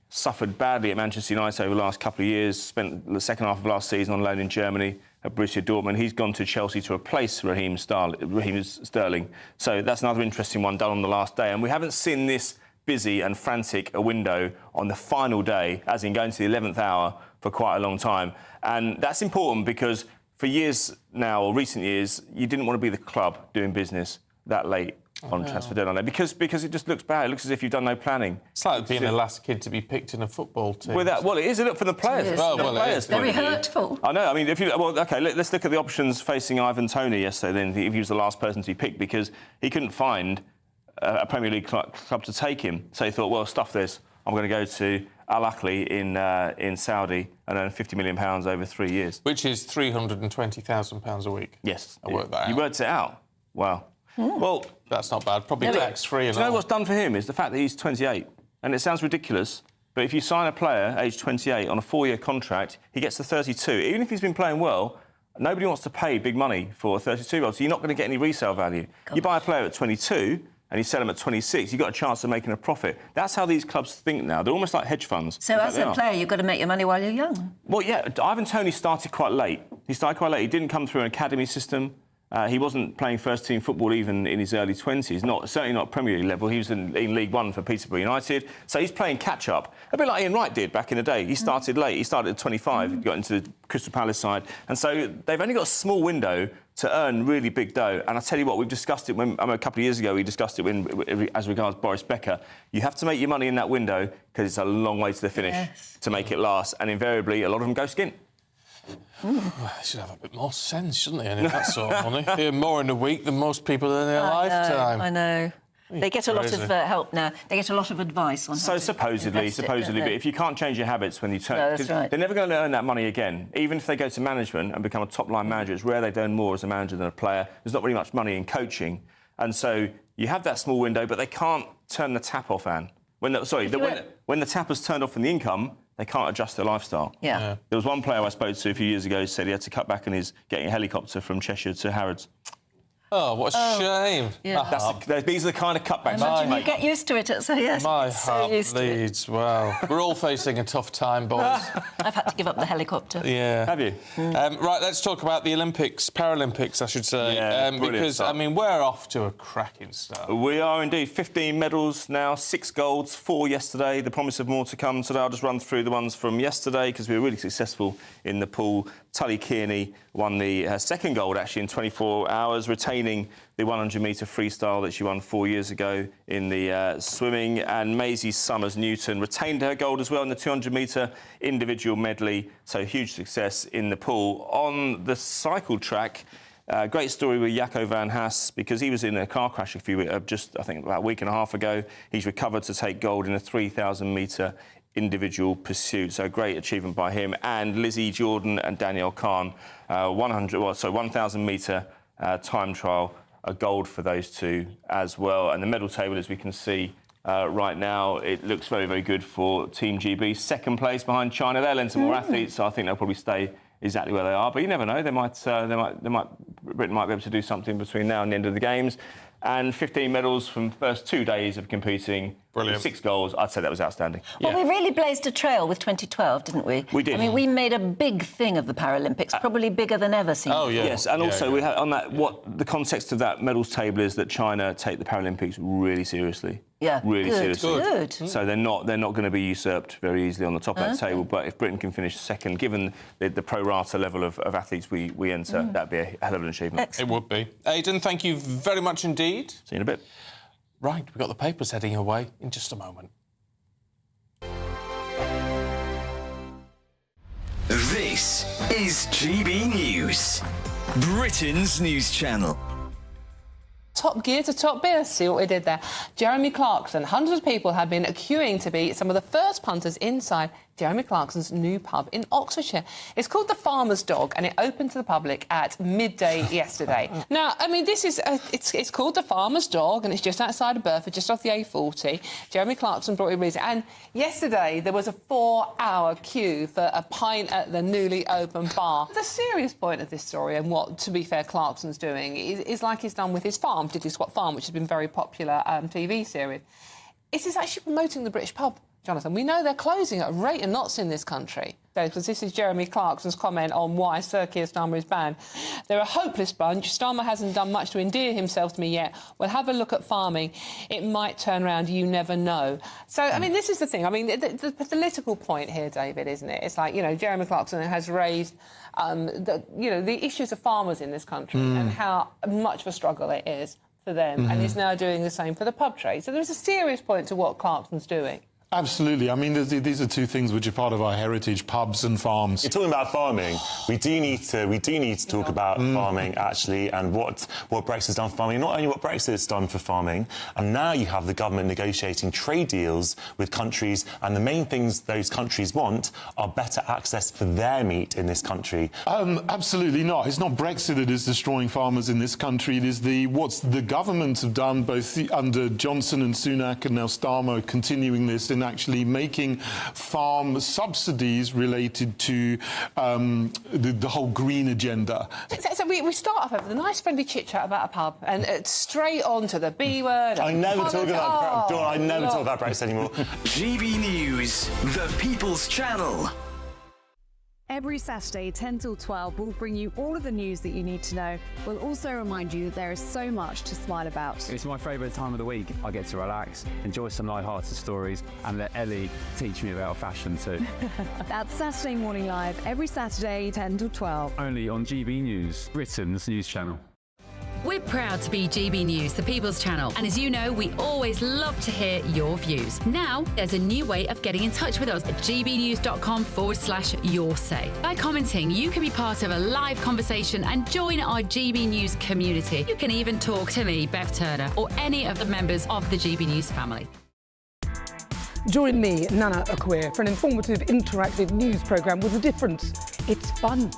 suffered badly at Manchester United over the last couple of years, spent the second half of last season on loan in Germany at Borussia Dortmund. He's gone to Chelsea to replace Raheem Sterling. So that's another interesting one done on the last day, and we haven't seen this busy and frantic a window on the final day, as in going to the 11th hour, for quite a long time. And that's important because for years now, or recent years, you didn't want to be the club doing business that late on transfer deadline day because it just looks bad. It looks as if you've done no planning. It's like being the last kid to be picked in a football team. Well, it is. Look for the players. It is. Very hurtful. I know. I mean, let's look at the options facing Ivan Toney yesterday. Then, if he was the last person to be picked because he couldn't find a Premier League club to take him, so he thought, well, stuff this. I'm going to go to Al Ahly in Saudi and earn £50 million over 3 years. Which is £320,000 a week. Yes. I worked that out. You worked it out? Wow. Well, that's not bad. Probably tax-free. Do you know what's done for him is the fact that he's 28. And it sounds ridiculous, but if you sign a player aged 28 on a 4-year contract, he gets to 32. Even if he's been playing well, Nobody wants to pay big money for a 32-year-old, so you're not going to get any resale value. You buy a player at 22 and you sell them at 26, you've got a chance of making a profit. That's how these clubs think now. They're almost like hedge funds. So as a player, you've got to make your money while you're young. Well, yeah, Ivan Toney started quite late. He didn't come through an academy system. He wasn't playing first-team football even in his early 20s, certainly not Premier League level. He was in League One for Peterborough United. So he's playing catch-up, a bit like Ian Wright did back in the day. He started late. He started at 25, got into the Crystal Palace side. And so they've only got a small window to earn really big dough. And I tell you what, we've discussed it a couple of years ago. We discussed it as regards Boris Becker. You have to make your money in that window because it's a long way to the finish to make it last. And invariably, a lot of them go skint. Well, they should have a bit more sense, shouldn't they, any of that sort of money? They earn more in a week than most people in their lifetime. I know. They get a lot of help now. They get a lot of advice on how to supposedly, but if you can't change your habits when you turn... No, that's right. They're never going to earn that money again. Even if they go to management and become a top-line manager, it's rare they'd earn more as a manager than a player. There's not very much money in coaching. And so you have that small window, but they can't turn the tap off, Anne. When the tap has turned off from the income, they can't adjust their lifestyle. Yeah. There was one player I spoke to a few years ago who said he had to cut back on his getting a helicopter from Cheshire to Harrods. Oh, what a shame. Yeah. These are the kind of cutbacks you make. You get used to it, so yes. My heart bleeds. Wow. We're all facing a tough time, boys. I've had to give up the helicopter. Yeah. Have you? Right, let's talk about the Olympics, Paralympics, I should say. Because, start. I mean, we're off to a cracking start. We are indeed. 15 medals now, 6 golds, 4 yesterday. The promise of more to come today. I'll just run through the ones from yesterday because we were really successful in the pool. Tully Kearney won the second gold, actually, in 24 hours, retaining the 100-metre freestyle that she won 4 years ago in the swimming. And Maisie Summers-Newton retained her gold as well in the 200-metre individual medley. So huge success in the pool. On the cycle track, great story with Jacco van Haas, because he was in a car crash I think about a week and a half ago. He's recovered to take gold in a 3,000-metre individual pursuit. So great achievement by him. And Lizzie Jordan and Danielle Kahn, 1,000-metre time trial, a gold for those two as well. And the medal table, as we can see right now, it looks very, very good for Team GB. Second place behind China. They'll enter more athletes, so I think they'll probably stay exactly where they are. But you never know. Britain might be able to do something between now and the end of the games. And 15 medals from the first 2 days of competing. Brilliant. 6 goals. I'd say that was outstanding. Well, we really blazed a trail with 2012, didn't we? We did. I mean, we made a big thing of the Paralympics, probably bigger than ever seen. Oh, yeah. Yes, and also we had on that, what the context of that medals table is that China take the Paralympics really seriously. Yeah, really seriously. Good. So they're not going to be usurped very easily on the top of that table. But if Britain can finish second, given the pro rata level of athletes we enter, that'd be a hell of an achievement. Excellent. It would be. Aidan, thank you very much indeed. See you in a bit. Right, we've got the papers heading away in just a moment. This is GB News, Britain's news channel. Top gear to top gear. See what we did there. Jeremy Clarkson. Hundreds of people have been queuing to be some of the first punters inside Jeremy Clarkson's new pub in Oxfordshire. It's called the Farmer's Dog, and it opened to the public at midday yesterday. Now, I mean, this is it's called the Farmer's Dog, and it's just outside of Burford, just off the A40. Jeremy Clarkson brought it with, and yesterday there was a 4-hour queue for a pint at the newly opened bar. The serious point of this story, and what, to be fair, Clarkson's doing, is like he's done with his farm, Diddley Squat Farm, which has been a very popular TV series. It is actually promoting the British pub. Jonathan, we know they're closing at a rate of knots in this country. Because this is Jeremy Clarkson's comment on why Sir Keir Starmer is banned. They're a hopeless bunch. Starmer hasn't done much to endear himself to me yet. We'll have a look at farming. It might turn around. You never know. So, I mean, this is the thing. I mean, the political point here, David, isn't it? It's like, you know, Jeremy Clarkson has raised, the issues of farmers in this country and how much of a struggle it is for them. And he's now doing the same for the pub trade. So there's a serious point to what Clarkson's doing. Absolutely. I mean, these are two things which are part of our heritage: pubs and farms. You're talking about farming. We do need to talk about farming actually, and what Brexit's done for farming. Not only what Brexit's done for farming, and now you have the government negotiating trade deals with countries, and the main things those countries want are better access for their meat in this country. Absolutely not. It's not Brexit that is destroying farmers in this country. It is what the government have done, both under Johnson and Sunak, and now Starmer continuing this in actually making farm subsidies related to the whole green agenda. So we start off with a nice friendly chit-chat about a pub and straight on to the B word. I never talk about Dawn, I never talk about Brexit anymore. GB News, the People's Channel. Every Saturday, 10 till 12, we'll bring you all of the news that you need to know. We'll also remind you that there is so much to smile about. It's my favourite time of the week. I get to relax, enjoy some light-hearted stories, and let Ellie teach me about fashion too. That's Saturday Morning Live, every Saturday, 10 till 12. Only on GB News, Britain's news channel. We're proud to be GB News, the People's Channel. And as you know, we always love to hear your views. Now, there's a new way of getting in touch with us at gbnews.com/yoursay. By commenting, you can be part of a live conversation and join our GB News community. You can even talk to me, Bev Turner, or any of the members of the GB News family. Join me, Nana Akwe, for an informative, interactive news programme with a difference. It's fun.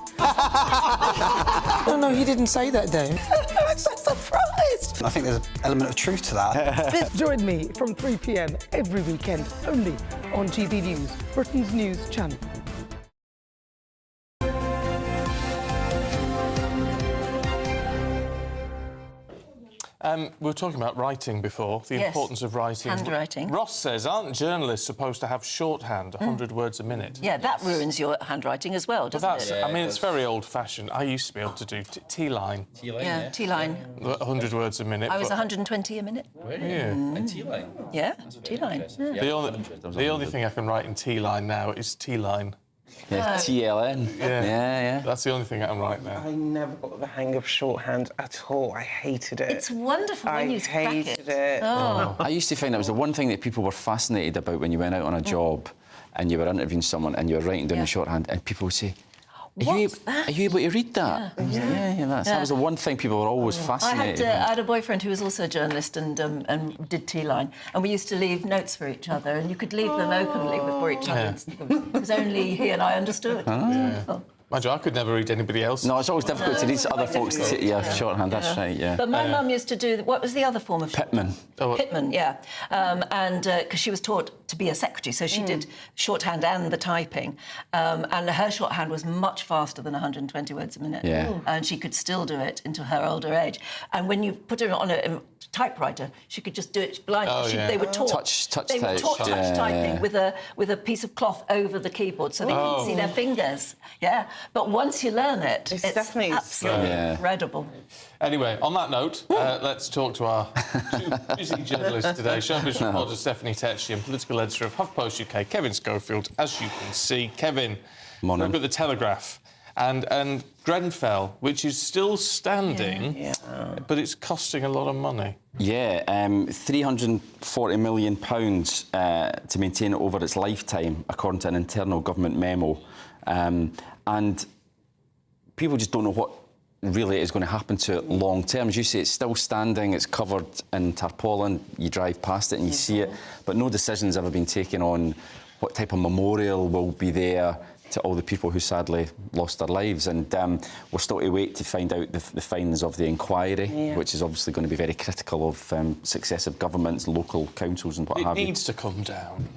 No, he didn't say that, Dave. I'm so surprised. I think there's an element of truth to that. Join me from 3 p.m. every weekend, only on GB News, Britain's news channel. We were talking about writing before, the importance of writing. Handwriting. Ross says, aren't journalists supposed to have shorthand, 100 words a minute? Yeah, that ruins your handwriting as well, doesn't it? I mean, it's very old-fashioned. I used to be able to do T-line. Yeah, T-line. 100 words a minute. I was 120 a minute. Really? Yeah. And T-line? Yeah, T-line. Yeah. The only thing I can write in T-line now is T-line. Yeah, TLN. Yeah. That's the only thing I can write now. I never got the hang of shorthand at all. I hated it. It's wonderful when you crack it. I hated it. Oh. I used to find that was the one thing that people were fascinated about when you went out on a job and you were interviewing someone and you were writing down the shorthand and people would say, Are you able to read that? That was the one thing people were always fascinated I had a boyfriend who was also a journalist and did T-line, and we used to leave notes for each other, and you could leave them openly for each other. Because only he and I understood. Mind you, I could never read anybody else. No, it's always difficult to read other folks' shorthand, that's right, yeah. But my mum used to do, what was the other form of Pitman. Pitman, yeah. And because she was taught to be a secretary, so she did shorthand and the typing. And her shorthand was much faster than 120 words a minute. Yeah. And she could still do it into her older age. And when you put her on a typewriter, she could just do it blindly. They were taught touch typing with a piece of cloth over the keyboard so they couldn't see their fingers. Yeah. But once you learn it, it's definitely absolutely incredible. Anyway, on that note, let's talk to our two busy journalists today. Showbiz reporter Stephanie Tetchy and political editor of HuffPost UK, Kevin Schofield. As you can see, Kevin, look at the Telegraph and Grenfell, which is still standing, but it's costing a lot of money. Yeah, £340 million to maintain it over its lifetime, according to an internal government memo. And people just don't know what really is going to happen to it long term. As you say, it's still standing, it's covered in tarpaulin, you drive past it and you see it, but no decision's ever been taken on what type of memorial will be there to all the people who sadly lost their lives. And we're still to wait to find out the findings of the inquiry, which is obviously going to be very critical of successive governments, local councils and what have you. It needs to come down.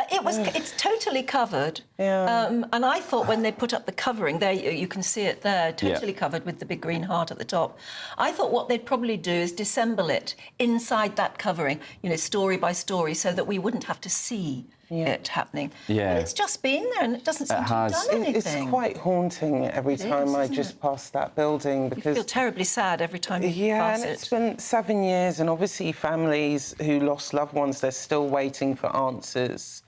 It's totally covered. And I thought when they put up the covering, there you can see it there, totally covered with the big green heart at the top. I thought what they'd probably do is disassemble it inside that covering, story by story, so that we wouldn't have to see it happening. But it's just been there and it doesn't seem to have done anything. It's quite haunting every time I just pass that building because... You feel terribly sad every time you pass it. And it's been 7 years and obviously families who lost loved ones, they're still waiting for answers.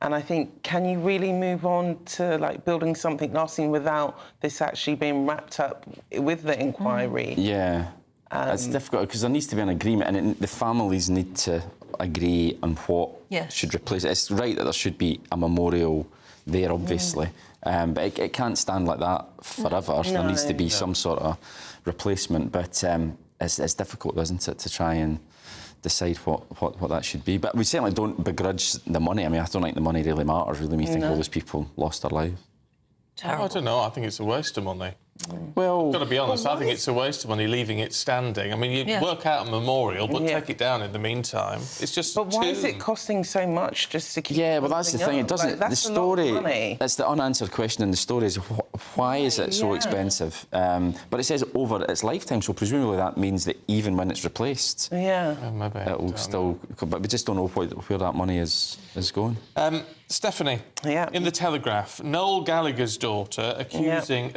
And I think, can you really move on to building something lasting without this actually being wrapped up with the inquiry? Yeah, it's difficult because there needs to be an agreement, and the families need to agree on what should replace it. It's right that there should be a memorial there, obviously, but it can't stand like that forever. There needs to be some sort of replacement, but it's difficult, isn't it, to try and decide what that should be. But we certainly don't begrudge the money. I mean, I don't think the money really matters, really, when you think all those people lost their lives. Terrible. I don't know. I think it's a waste of money. Well, got to be honest, I think it's a waste of money leaving it standing. I mean, you work out a memorial, but take it down in the meantime. It's just. But why is it costing so much just to keep? Yeah, well, that's the thing. Up? It doesn't. Like, the that's a lot of story. money. That's the unanswered question in the story: is why is it so expensive? But it says over its lifetime, so presumably that means that even when it's replaced, maybe it'll still. But we just don't know where that money is going. Stephanie, in the Telegraph, Noel Gallagher's daughter accusing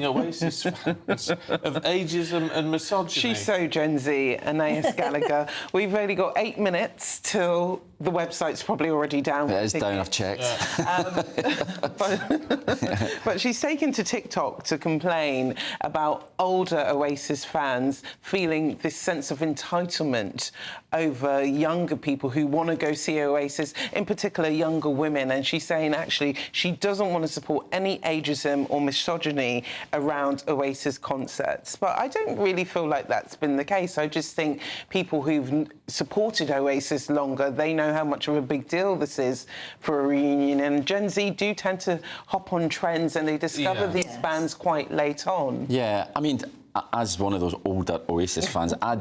Oasis fans of ageism and misogyny. She's so Gen Z, Anais Gallagher. We've only got 8 minutes till the website's probably already down. It is down, I've checked. But she's taken to TikTok to complain about older Oasis fans feeling this sense of entitlement over younger people who want to go see Oasis, in particular younger women. And she's saying, actually, she doesn't want to support any ageism or misogyny around Oasis concerts. But I don't really feel like that's been the case. I just think people who've supported Oasis longer, they know how much of a big deal this is for a reunion. And Gen Z do tend to hop on trends and they discover these bands quite late on. Yeah, I mean, as one of those older Oasis fans, I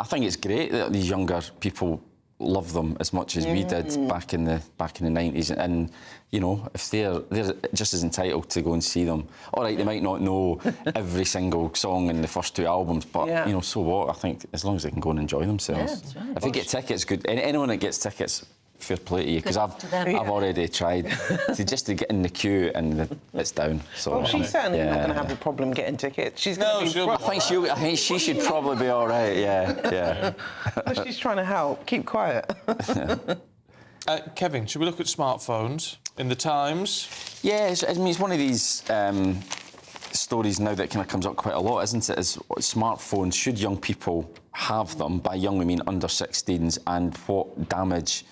think it's great that these younger people love them as much as we did back in the 90s, and you know, if they're just as entitled to go and see them. All right, they might not know every single song in the first 2 albums, but you know, so what? I think as long as they can go and enjoy themselves. Yeah, right. If they get tickets, good. Anyone that gets tickets, fair play to you, because I've already tried to get in the queue and it's down. So well, she's certainly not going to have a problem getting tickets. She's going to be I think she should probably be all right. Yeah. But she's trying to help. Keep quiet. Kevin, should we look at smartphones in the Times? Yeah, I mean, it's one of these stories now that kind of comes up quite a lot, isn't it? Is smartphones, should young people have them? By young, we mean under 16s, and what damage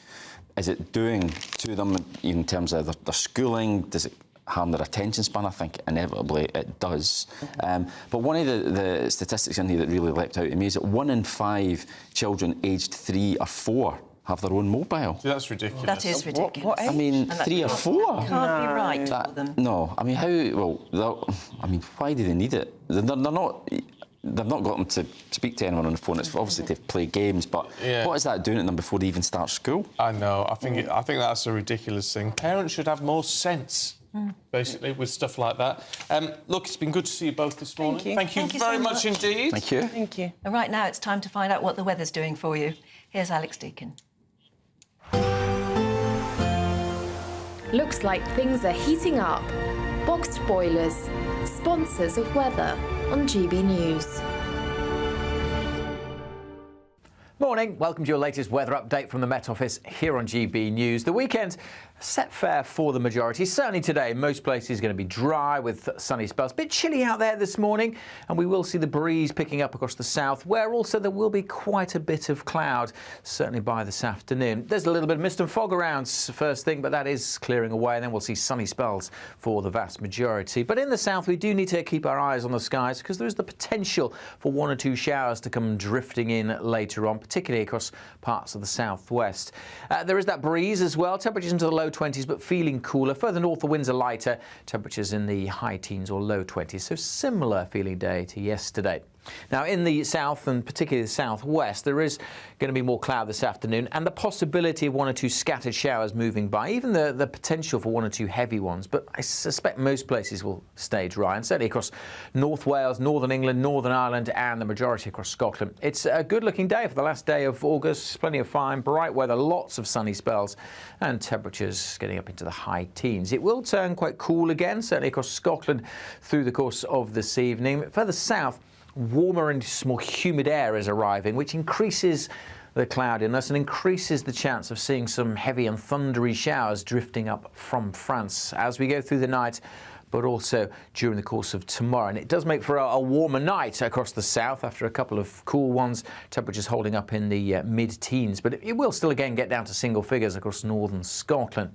is it doing to them in terms of their schooling? Does it harm their attention span? I think inevitably it does. But one of the statistics in here that really leapt out to me is that 1 in 5 children aged 3 or 4 have their own mobile. See, that's ridiculous. That is ridiculous. What age? I mean, 3 or 4? Can't be right for them. No, I mean, why do they need it? They've not got them to speak to anyone on the phone. It's obviously to play games, but what is that doing to them before they even start school? I know. I think that's a ridiculous thing. Parents should have more sense, basically, with stuff like that. Look, it's been good to see you both this morning. Thank you very much indeed. Thank you. Thank you. And right now it's time to find out what the weather's doing for you. Here's Alex Deakin. Looks like things are heating up. Boxed boilers, sponsors of weather on GB News. Morning, welcome to your latest weather update from the Met Office here on GB News. The weekend set fair for the majority. Certainly today, most places going to be dry with sunny spells. A bit chilly out there this morning, and we will see the breeze picking up across the south, where also there will be quite a bit of cloud, certainly by this afternoon. There's a little bit of mist and fog around first thing, but that is clearing away, and then we'll see sunny spells for the vast majority. But in the south, we do need to keep our eyes on the skies because there is the potential for 1 or 2 showers to come drifting in later on, particularly across parts of the southwest. There is that breeze as well, temperatures into the low 20s, but feeling cooler. Further north, the winds are lighter, temperatures in the high teens or low 20s, so similar feeling day to yesterday. Now, in the south and particularly the southwest, there is going to be more cloud this afternoon and the possibility of 1 or 2 scattered showers moving by, even the potential for 1 or 2 heavy ones. But I suspect most places will stay dry, and certainly across North Wales, Northern England, Northern Ireland and the majority across Scotland. It's a good-looking day for the last day of August. Plenty of fine, bright weather, lots of sunny spells and temperatures getting up into the high teens. It will turn quite cool again, certainly across Scotland through the course of this evening. Further south, warmer and more humid air is arriving, which increases the cloudiness and increases the chance of seeing some heavy and thundery showers drifting up from France as we go through the night, but also during the course of tomorrow. And it does make for a warmer night across the south after a couple of cool ones, temperatures holding up in the mid-teens, but it will still again get down to single figures across northern Scotland.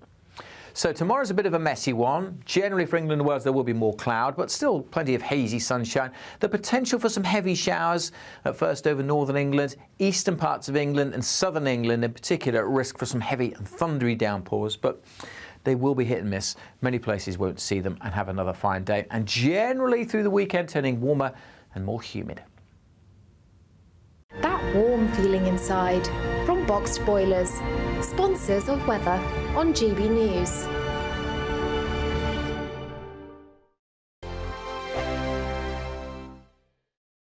So tomorrow's a bit of a messy one. Generally for England and Wales there will be more cloud, but still plenty of hazy sunshine. The potential for some heavy showers at first over northern England, eastern parts of England and southern England in particular at risk for some heavy and thundery downpours. But they will be hit and miss. Many places won't see them and have another fine day. And generally through the weekend, turning warmer and more humid. That warm feeling inside from Boxed Boilers, sponsors of weather on GB News.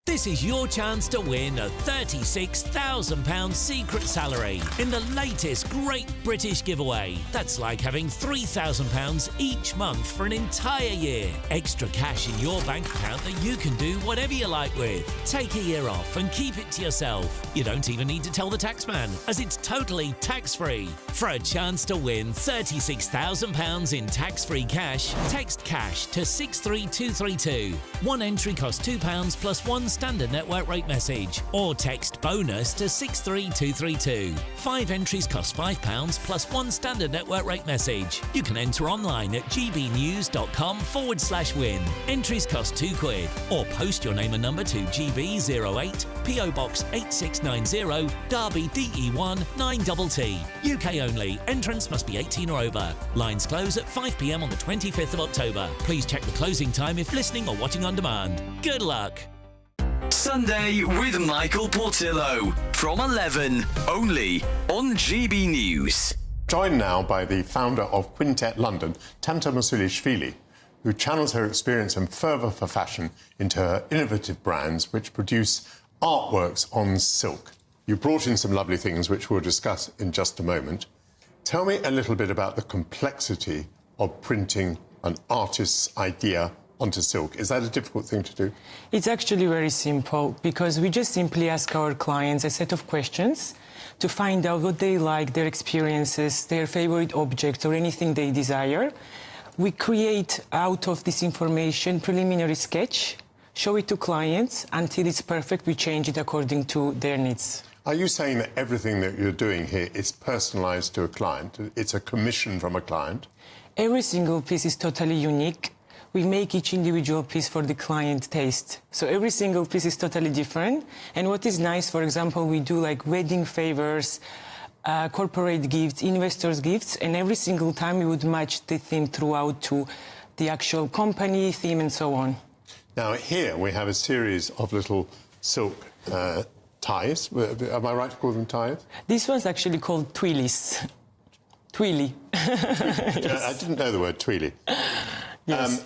This is your chance to win a £36,000 secret salary in the latest Great British Giveaway. That's like having £3,000 each month for an entire year. Extra cash in your bank account that you can do whatever you like with. Take a year off and keep it to yourself. You don't even need to tell the taxman, as it's totally tax-free. For a chance to win £36,000 in tax-free cash, text cash to 63232. One entry costs £2 plus one standard network rate message, or text bonus to 63232. 5 entries cost £5 plus one standard network rate message. You can enter online at gbnews.com/win. Entries cost £2, or post your name and number to GB08 PO Box 8690 Derby DE1 9TT. UK only. Entrance must be 18 or over. Lines close at 5 p.m. on the 25th of October. Please check the closing time if listening or watching on demand. Good luck. Sunday with Michael Portillo from 11, only on GB News. Joined now by the founder of Quintet London, Tanta Masulishvili, who channels her experience and fervour for fashion into her innovative brands which produce artworks on silk. You brought in some lovely things which we'll discuss in just a moment. Tell me a little bit about the complexity of printing an artist's idea onto silk. Is that a difficult thing to do? It's actually very simple, because we just simply ask our clients a set of questions to find out what they like, their experiences, their favorite objects, or anything they desire. We create out of this information preliminary sketch, show it to clients until it's perfect. We change it according to their needs. Are you saying that everything that you're doing here is personalised to a client? It's a commission from a client? Every single piece is totally unique. We make each individual piece for the client taste. So every single piece is totally different. And what is nice, for example, we do like wedding favors, corporate gifts, investors' gifts, and every single time we would match the theme throughout to the actual company theme and so on. Now, here we have a series of little silk ties. Am I right to call them ties? This one's actually called twillies. Twilly. Yes. I didn't know the word twilly. Yes.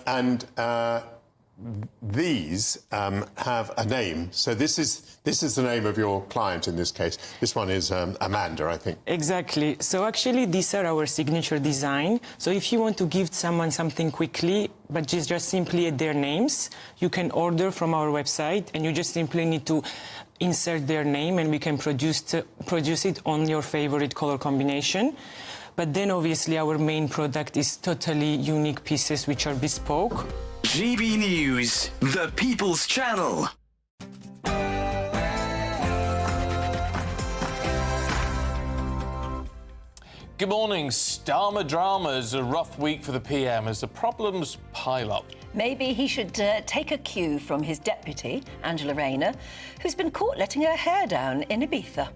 These have a name. So this is the name of your client in this case. This one is Amanda, I think. Exactly. So actually, these are our signature design. So if you want to give someone something quickly, but just simply add their names, you can order from our website, and you just simply need to insert their name, and we can produce it on your favorite color combination. But then, obviously, our main product is totally unique pieces which are bespoke. GB News, the People's Channel. Good morning. Starmer dramas. A rough week for the PM as the problems pile up. Maybe he should take a cue from his deputy, Angela Rayner, who's been caught letting her hair down in Ibiza.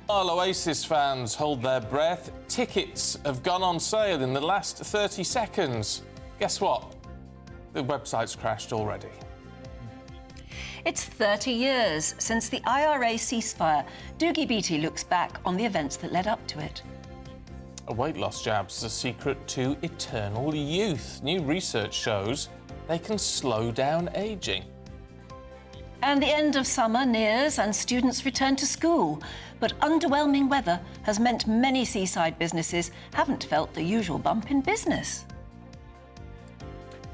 While Oasis fans hold their breath, tickets have gone on sale in the last 30 seconds. Guess what? The website's crashed already. It's 30 years since the IRA ceasefire. Doogie Beattie looks back on the events that led up to it. A weight loss jab's the secret to eternal youth. New research shows they can slow down ageing. And the end of summer nears and students return to school. But underwhelming weather has meant many seaside businesses haven't felt the usual bump in business.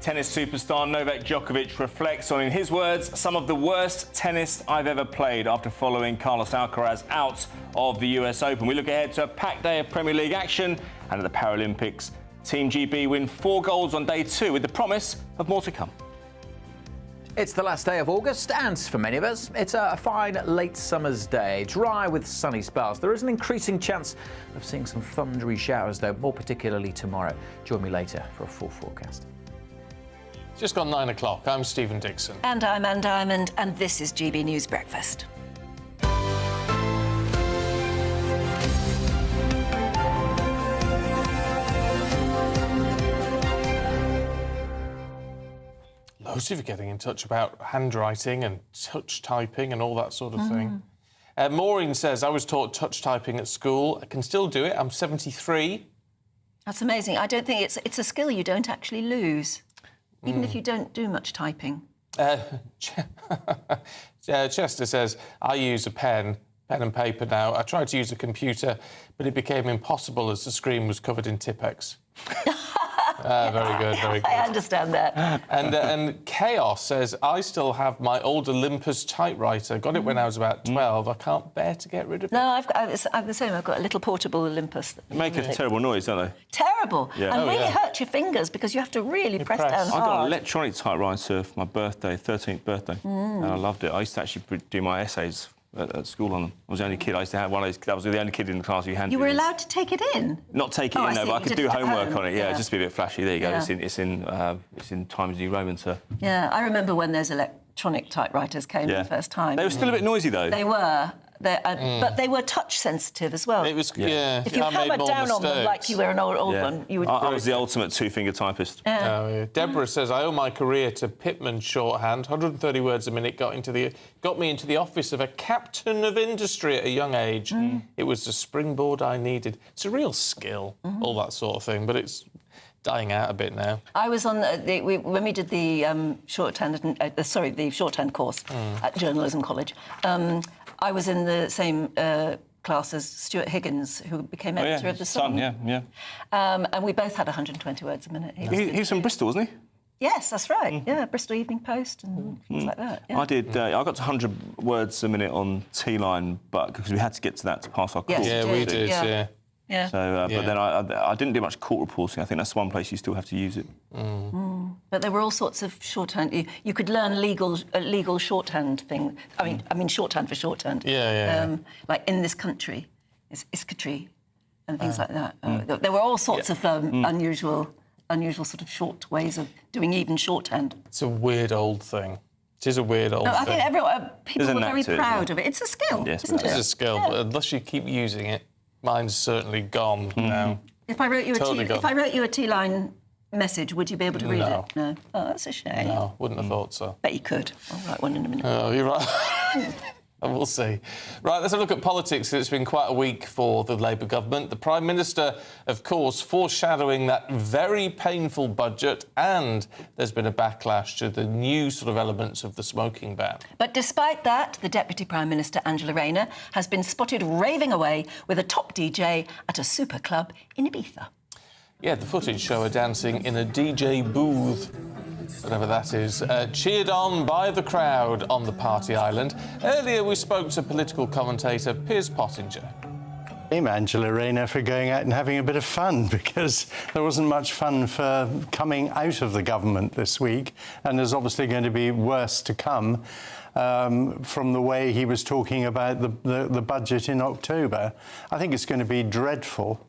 Tennis superstar Novak Djokovic reflects on, in his words, some of the worst tennis I've ever played after following Carlos Alcaraz out of the US Open. We look ahead to a packed day of Premier League action, and at the Paralympics, Team GB win 4 golds on day 2 with the promise of more to come. It's the last day of August, and for many of us, it's a fine late summer's day, dry with sunny spells. There is an increasing chance of seeing some thundery showers, though, more particularly tomorrow. Join me later for a full forecast. It's just gone 9 o'clock. I'm Stephen Dixon. And I'm Anne Diamond, and this is GB News Breakfast. Loads of you getting in touch about handwriting and touch typing and all that sort of thing. Maureen says, I was taught touch typing at school. I can still do it. I'm 73. That's amazing. I don't think it's a skill you don't actually lose, even if you don't do much typing. Chester says, I use a pen and paper now. I tried to use a computer, but it became impossible as the screen was covered in Tipp-Ex. Very good, very good. I understand that. And Chaos says, I still have my old Olympus typewriter. Got it when I was about 12. I can't bear to get rid of it. No, I'm the same. I've got a little portable Olympus. They make a terrible noise, don't they? Terrible. Yeah. And really hurt your fingers because you have to really press down hard. I got an electronic typewriter for my birthday, 13th birthday, and I loved it. I used to actually do my essays at school on them. I was the only kid. I used to have one of those. That was the only kid in the class who handed. You were allowed to take it in? Not take it in, no, but I could do homework on it. Yeah, just be a bit flashy. There you go. Yeah. It's in Times New Roman, sir. Yeah, I remember when those electronic typewriters came the first time. They were still a bit noisy, though. They were. But they were touch sensitive as well. It was, If you hammered down on them like you were an old one, you would. I was the ultimate two-finger typist. Deborah says, I owe my career to Pitman shorthand. 130 words a minute got me into the office of a captain of industry at a young age. It was the springboard I needed. It's a real skill, all that sort of thing, but it's dying out a bit now. I was on when we did the shorthand course at Journalism College. I was in the same class as Stuart Higgins, who became editor of The Sun. And we both had 120 words a minute. He was from Bristol, wasn't he? Yes, that's right. Yeah, Bristol Evening Post and things like that. Yeah. I did. I got to 100 words a minute on T-line, but because we had to get to that to pass our course. Yeah, we did. Yeah. So, but then I didn't do much court reporting. I think that's one place you still have to use it. But there were all sorts of shorthand. You could learn legal shorthand thing. I mean shorthand for shorthand. Like in this country, it's iscatry and things like that. There were all sorts of unusual sort of short ways of doing even shorthand. It's a weird old thing. It is a weird old thing. I think people were very proud of it. It's a skill, isn't it? It's a skill, but unless you keep using it, mine's certainly gone now. If I wrote you a T-line message, would you be able to read it? No. Oh, that's a shame. No, wouldn't have thought so. Bet you could. I'll write one in a minute. Oh, you're right. We'll see. Right, let's have a look at politics. It's been quite a week for the Labour government. The Prime Minister, of course, foreshadowing that very painful budget, and there's been a backlash to the new sort of elements of the smoking ban. But despite that, the Deputy Prime Minister, Angela Rayner, has been spotted raving away with a top DJ at a super club in Ibiza. Yeah, the footage show her dancing in a DJ booth, whatever that is, cheered on by the crowd on the party island. Earlier, we spoke to political commentator Piers Pottinger. Blame Angela Rayner for going out and having a bit of fun, because there wasn't much fun for coming out of the government this week, and there's obviously going to be worse to come. From the way he was talking about the budget in October. I think it's going to be dreadful.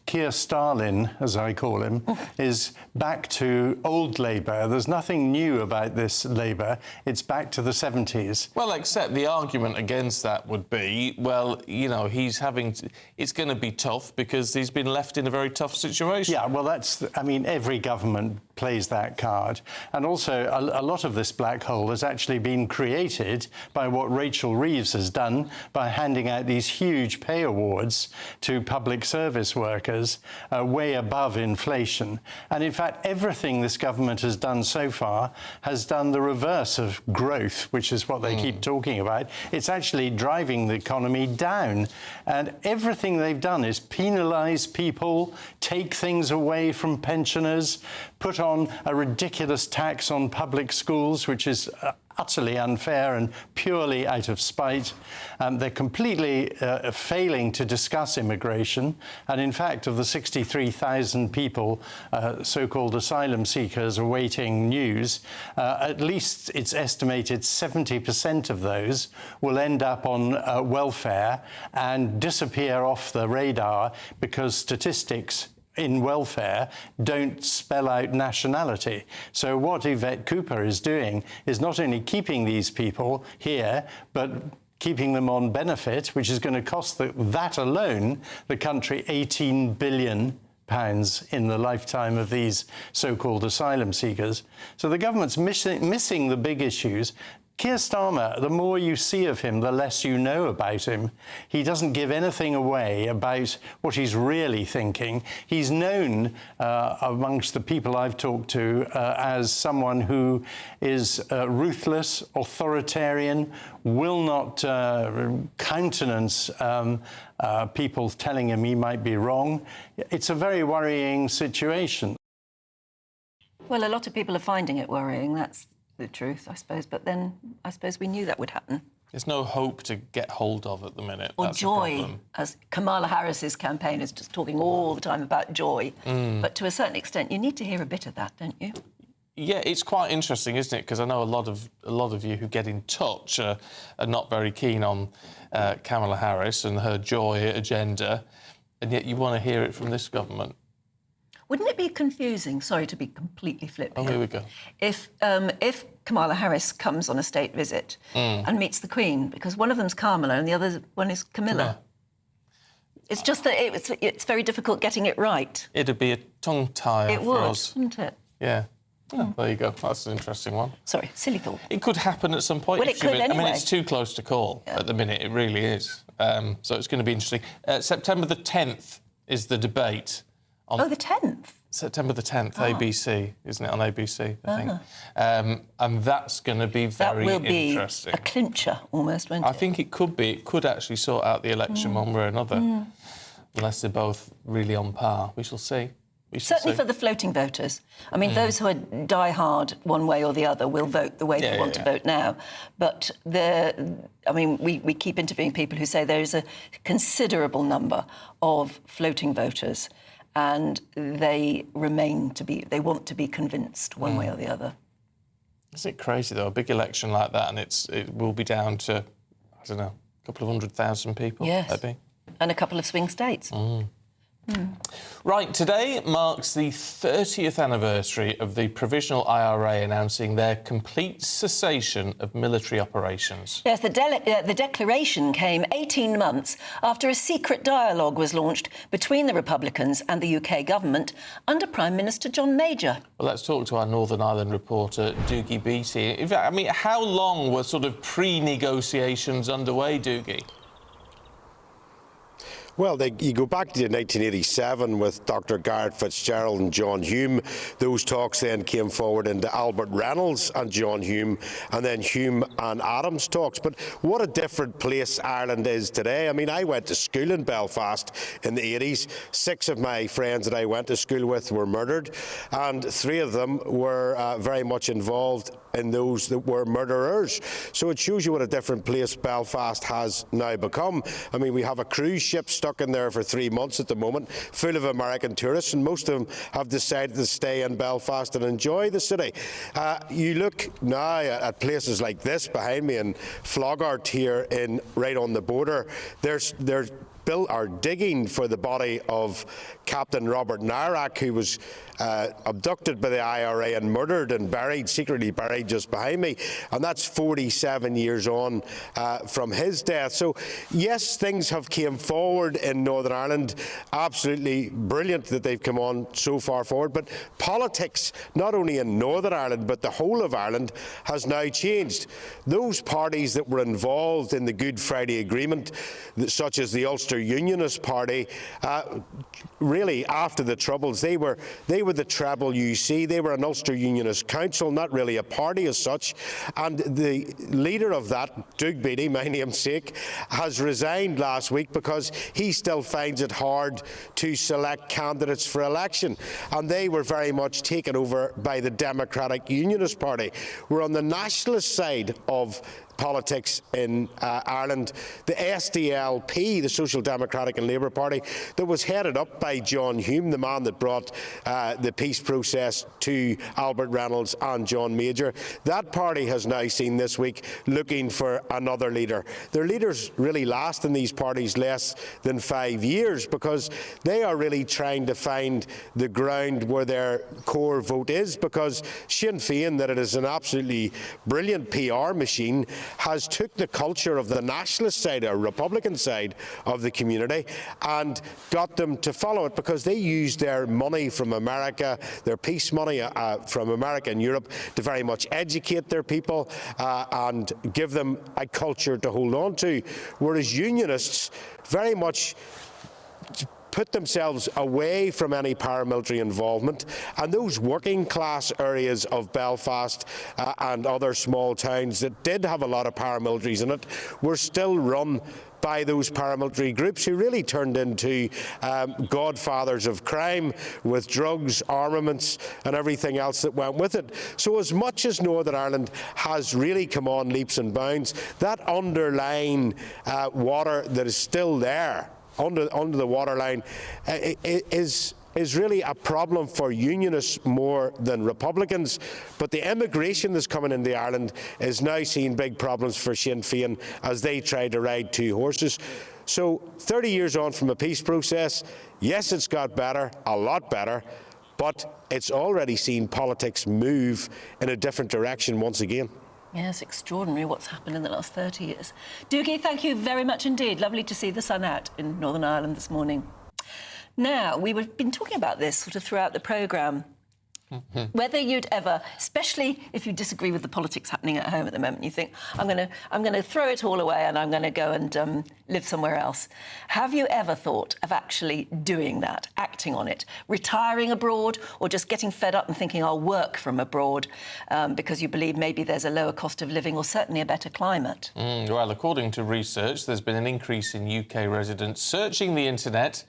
Keir Starlin, as I call him, is back to old Labour. There's nothing new about this Labour. It's back to the 70s. Well, except the argument against that would be, well, you know, it's going to be tough because he's been left in a very tough situation. Yeah, well, every government plays that card. And also, a lot of this black hole has actually been created by what Rachel Reeves has done by handing out these huge pay awards to public service workers way above inflation. And in fact, everything this government has done so far has done the reverse of growth, which is what they keep talking about. It's actually driving the economy down. And everything they've done is penalise people, take things away from pensioners, put on a ridiculous tax on public schools, which is utterly unfair and purely out of spite. They're completely failing to discuss immigration. And in fact, of the 63,000 people, so-called asylum seekers awaiting news, at least it's estimated 70% of those will end up on welfare and disappear off the radar because statistics in welfare don't spell out nationality. So what Yvette Cooper is doing is not only keeping these people here, but keeping them on benefit, which is going to cost that alone the country £18 billion in the lifetime of these so-called asylum seekers. So the government's missing the big issues. Keir Starmer, the more you see of him, the less you know about him. He doesn't give anything away about what he's really thinking. He's known amongst the people I've talked to as someone who is ruthless, authoritarian, will not countenance people telling him he might be wrong. It's a very worrying situation. Well, a lot of people are finding it worrying. That's the truth, I suppose. But then I suppose we knew that would happen. There's no hope to get hold of at the minute. Or That's joy, as Kamala Harris's campaign is just talking all the time about joy. But to a certain extent, you need to hear a bit of that, don't you? Yeah, it's quite interesting, isn't it? Because I know a lot of you who get in touch are not very keen on Kamala Harris and her joy agenda, and yet you want to hear it from this government. Wouldn't it be confusing, sorry to be completely flip here, we go. If Kamala Harris comes on a state visit and meets the Queen, because one of them's Kamala and the other one is Camilla? Yeah. It's just that it's very difficult getting it right. It'd be a tongue tie for us. Wouldn't it? Yeah. Oh, there you go. That's an interesting one. Sorry, silly thought. It could happen at some point. Well, it could anyway. I mean, it's too close to call at the minute. It really is. So it's going to be interesting. September the 10th is the debate. The 10th? September the 10th, ABC, isn't it, on ABC, I think. And that's going to be very interesting. That will be a clincher, almost, won't it? I think it could be. It could actually sort out the election one way or another, unless they're both really on par. We shall see. Certainly for the floating voters. I mean, those who are die-hard one way or the other will vote the way they want to vote now. But we keep interviewing people who say there is a considerable number of floating voters, and they want to be convinced one way or the other. Isn't it crazy, though? A big election like that, and it will be down to, I don't know, a couple of 100,000 people, maybe. And a couple of swing states. Right, today marks the 30th anniversary of the Provisional IRA announcing their complete cessation of military operations. Yes, the declaration came 18 months after a secret dialogue was launched between the Republicans and the UK government under Prime Minister John Major. Well, let's talk to our Northern Ireland reporter, Doogie Beattie. In fact, I mean, how long were sort of pre-negotiations underway, Doogie? Well, you go back to 1987 with Dr. Garrett Fitzgerald and John Hume. Those talks then came forward into Albert Reynolds and John Hume, and then Hume and Adams talks. But what a different place Ireland is today. I mean, I went to school in Belfast in the 80s. 6 of my friends that I went to school with were murdered, and 3 of them were very much involved in those that were murderers. So it shows you what a different place Belfast has now become. I mean, we have a cruise ship stuck in there for 3 months at the moment, full of American tourists, and most of them have decided to stay in Belfast and enjoy the city. You look now at places like this behind me in Plogging here, right on the border. There's are digging for the body of Captain Robert Narak, who was abducted by the IRA and murdered and secretly buried just behind me. And that's 47 years on from his death. So, yes, things have came forward in Northern Ireland. Absolutely brilliant that they've come on so far forward. But politics, not only in Northern Ireland, but the whole of Ireland, has now changed. Those parties that were involved in the Good Friday Agreement, such as the Ulster Unionist party. Really, after the Troubles, they were the treble UC. They were an Ulster Unionist council, not really a party as such. And the leader of that, Doug Beattie, my namesake, has resigned last week because he still finds it hard to select candidates for election. And they were very much taken over by the Democratic Unionist Party. We're on the nationalist side of politics in Ireland. The SDLP, the Social Democratic and Labour Party, that was headed up by John Hume, the man that brought the peace process to Albert Reynolds and John Major. That party has now seen this week looking for another leader. Their leaders really last in these parties less than 5 years because they are really trying to find the ground where their core vote is, because Sinn Féin, that it is an absolutely brilliant PR machine, has took the culture of the nationalist side or Republican side of the community and got them to follow it, because they use their money from America, their peace money from America and Europe, to very much educate their people and give them a culture to hold on to, whereas Unionists very much put themselves away from any paramilitary involvement, and those working class areas of Belfast and other small towns that did have a lot of paramilitaries in it were still run by those paramilitary groups who really turned into godfathers of crime with drugs, armaments and everything else that went with it. So as much as Northern Ireland has really come on leaps and bounds, that underlying water that is still there under the waterline is really a problem for Unionists more than Republicans. But the immigration that's coming into Ireland is now seeing big problems for Sinn Féin as they try to ride two horses. So 30 years on from a peace process, yes, it's got better, a lot better, but it's already seen politics move in a different direction once again. Yes, extraordinary what's happened in the last 30 years. Doogie, thank you very much indeed. Lovely to see the sun out in Northern Ireland this morning. Now, we've been talking about this sort of throughout the programme. Whether you'd ever, especially if you disagree with the politics happening at home at the moment, you think, I'm going to throw it all away and I'm going to go and live somewhere else. Have you ever thought of actually doing that, acting on it, retiring abroad, or just getting fed up and thinking, I'll work from abroad because you believe maybe there's a lower cost of living or certainly a better climate? Well, according to research, there's been an increase in UK residents searching the internet,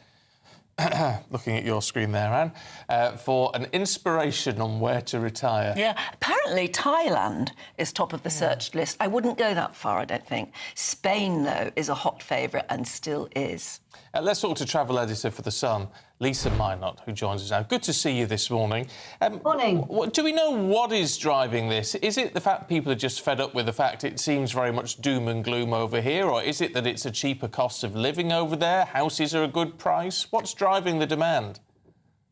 looking at your screen there, Anne, for an inspiration on where to retire. Yeah, apparently Thailand is top of the searched list. I wouldn't go that far, I don't think. Spain, though, is a hot favourite and still is. Let's talk to travel editor for The Sun, Lisa Minot, who joins us now. Good to see you this morning. Morning. Do we know what is driving this? Is it the fact people are just fed up with the fact it seems very much doom and gloom over here, or is it that it's a cheaper cost of living over there? Houses are a good price? What's driving the demand?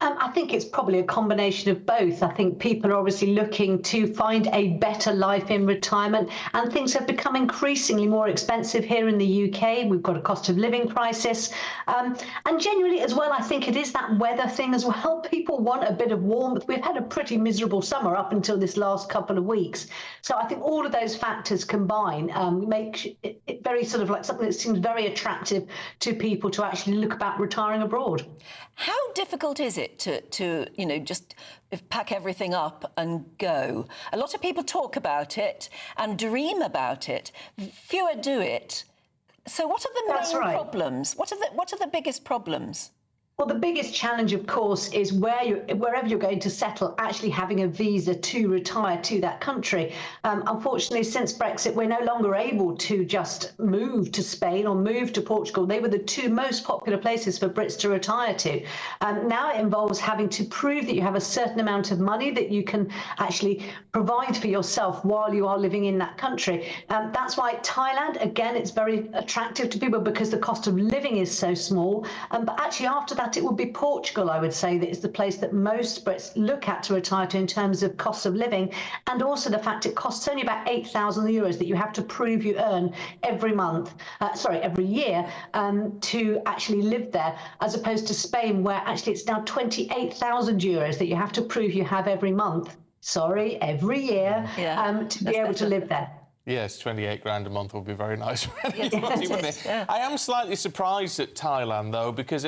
I think it's probably a combination of both. I think people are obviously looking to find a better life in retirement, and things have become increasingly more expensive here in the UK. We've got a cost of living crisis. And generally as well, I think it is that weather thing as well. People want a bit of warmth. We've had a pretty miserable summer up until this last couple of weeks. So I think all of those factors combine make it very sort of like something that seems very attractive to people to actually look about retiring abroad. How difficult is it to you know, just pack everything up and go? A lot of people talk about it and dream about it. Fewer do it. So what are the main problems? What are the biggest problems? Well, the biggest challenge, of course, is wherever you're going to settle, actually having a visa to retire to that country. Unfortunately, since Brexit, we're no longer able to just move to Spain or move to Portugal. They were the two most popular places for Brits to retire to. Now it involves having to prove that you have a certain amount of money that you can actually provide for yourself while you are living in that country. That's why Thailand, again, it's very attractive to people because the cost of living is so small. But actually, after that, it would be Portugal, I would say, that is the place that most Brits look at to retire to in terms of cost of living, and also the fact it costs only about €8,000 that you have to prove you earn every year to actually live there, as opposed to Spain, where actually it's now €28,000 that you have to prove you have every year to be able to live there. Yes, 28 grand a month would be very nice for anybody, wouldn't it? Yeah. I am slightly surprised at Thailand, though, because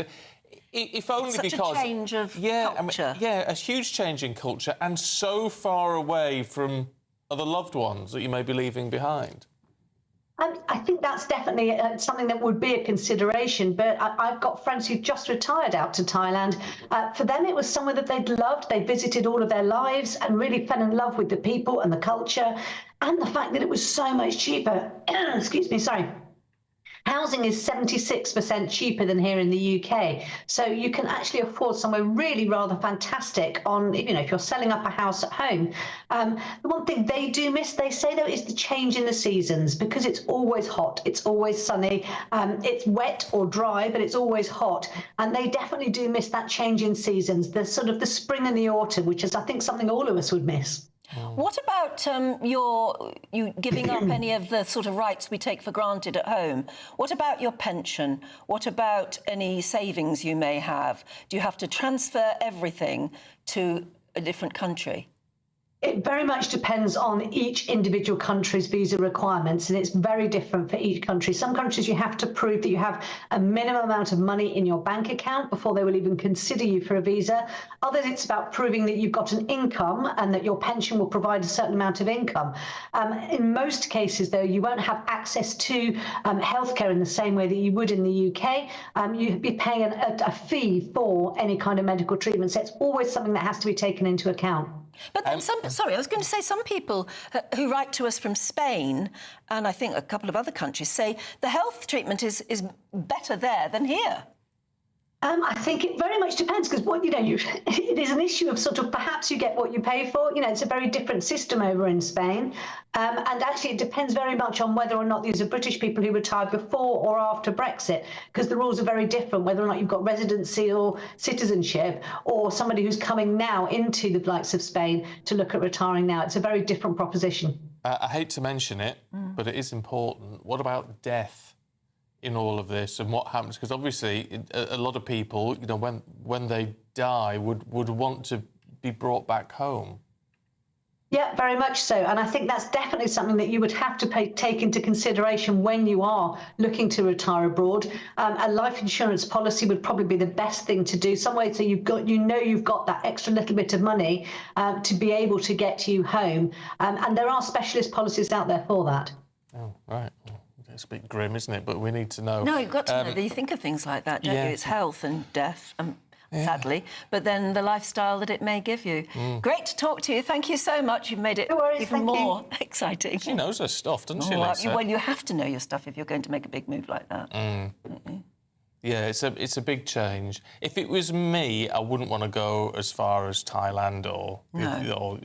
if only Such because... a change of culture. A huge change in culture and so far away from other loved ones that you may be leaving behind. I think that's definitely something that would be a consideration, but I've got friends who've just retired out to Thailand. For them, it was somewhere that they'd loved. They visited all of their lives and really fell in love with the people and the culture and the fact that it was so much cheaper. Excuse me, sorry. Housing is 76% cheaper than here in the UK. So you can actually afford somewhere really rather fantastic on, if you're selling up a house at home. The one thing they do miss, they say, though, is the change in the seasons, because it's always hot, it's always sunny, it's wet or dry, but it's always hot. And they definitely do miss that change in seasons, the sort of the spring and the autumn, which is, I think, something all of us would miss. What about you giving up any of the sort of rights we take for granted at home? What about your pension? What about any savings you may have? Do you have to transfer everything to a different country? It very much depends on each individual country's visa requirements, and it's very different for each country. Some countries you have to prove that you have a minimum amount of money in your bank account before they will even consider you for a visa. Others, it's about proving that you've got an income and that your pension will provide a certain amount of income. In most cases, though, you won't have access to healthcare in the same way that you would in the UK. You'd be paying a fee for any kind of medical treatment. So it's always something that has to be taken into account. But then sorry, I was going to say some people who write to us from Spain, and I think a couple of other countries, say the health treatment is better there than here. I think it very much depends, because it is an issue of sort of perhaps you get what you pay for. It's a very different system over in Spain. And actually, it depends very much on whether or not these are British people who retired before or after Brexit, because the rules are very different, whether or not you've got residency or citizenship, or somebody who's coming now into the likes of Spain to look at retiring now. It's a very different proposition. I hate to mention it, but it is important. What about death in all of this, and what happens? Because obviously a lot of people, when they die, would want to be brought back home. Yeah, very much so. And I think that's definitely something that you would have to take into consideration when you are looking to retire abroad. A life insurance policy would probably be the best thing to do. Some way so you've got that extra little bit of money to be able to get you home. And there are specialist policies out there for that. Oh, right. It's a bit grim, isn't it? But we need to know. No, you've got to know that you think of things like that, don't you? It's health and death, sadly, but then the lifestyle that it may give you. Great to talk to you. Thank you so much. You've made it even more exciting. She knows her stuff, doesn't she, Lisa? Well, you have to know your stuff if you're going to make a big move like that. Yeah, it's a big change. If it was me, I wouldn't want to go as far as Thailand or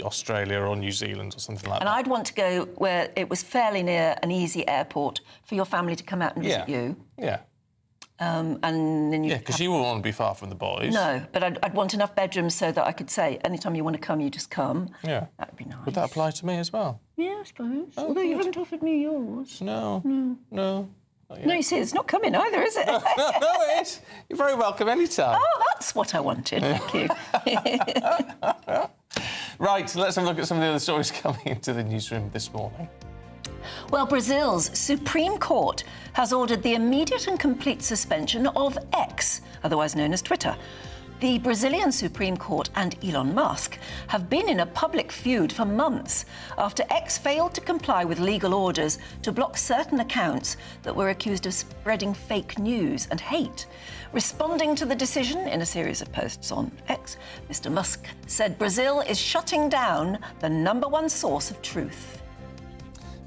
Australia or New Zealand or something like that. And I'd want to go where it was fairly near an easy airport for your family to come out and visit you. Yeah. And then because you wouldn't want to be far from the boys. No, but I'd want enough bedrooms so that I could say, anytime you want to come, you just come. Yeah. That would be nice. Would that apply to me as well? Yeah, I suppose. Although you haven't offered me yours. No. No, you see, it's not coming either, is it? No, it is. You're very welcome anytime. Oh, that's what I wanted. Thank you. Right, so let's have a look at some of the other stories coming into the newsroom this morning. Well, Brazil's Supreme Court has ordered the immediate and complete suspension of X, otherwise known as Twitter. The Brazilian Supreme Court and Elon Musk have been in a public feud for months after X failed to comply with legal orders to block certain accounts that were accused of spreading fake news and hate. Responding to the decision in a series of posts on X, Mr. Musk said Brazil is shutting down the #1 source of truth.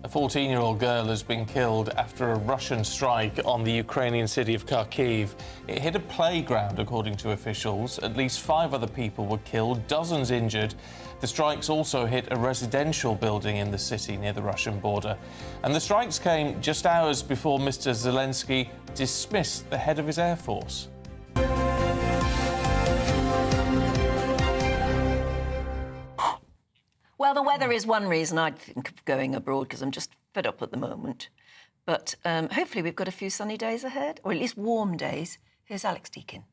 A 14-year-old girl has been killed after a Russian strike on the Ukrainian city of Kharkiv. It hit a playground, according to officials. At least 5 other people were killed, dozens injured. The strikes also hit a residential building in the city near the Russian border. And the strikes came just hours before Mr. Zelensky dismissed the head of his Air Force. Well, the weather is one reason I'd think of going abroad, because I'm just fed up at the moment. But hopefully we've got a few sunny days ahead, or at least warm days. Here's Alex Deakin.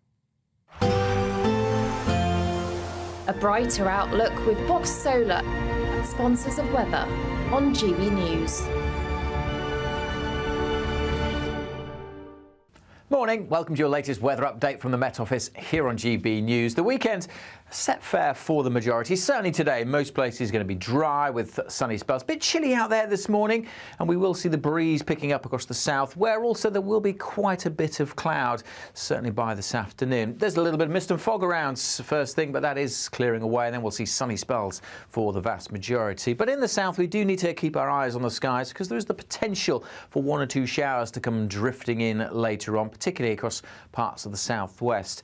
A brighter outlook with Box Solar. sponsors of weather on GB News. Morning, welcome to your latest weather update from the Met Office here on GB News. The weekend set fair for the majority. Certainly today, most places going to be dry with sunny spells. A bit chilly out there this morning, and we will see the breeze picking up across the south, where also there will be quite a bit of cloud, certainly by this afternoon. There's a little bit of mist and fog around first thing, but that is clearing away, and then we'll see sunny spells for the vast majority. But in the south, we do need to keep our eyes on the skies because there is the potential for 1 or 2 showers to come drifting in later on, particularly across parts of the southwest.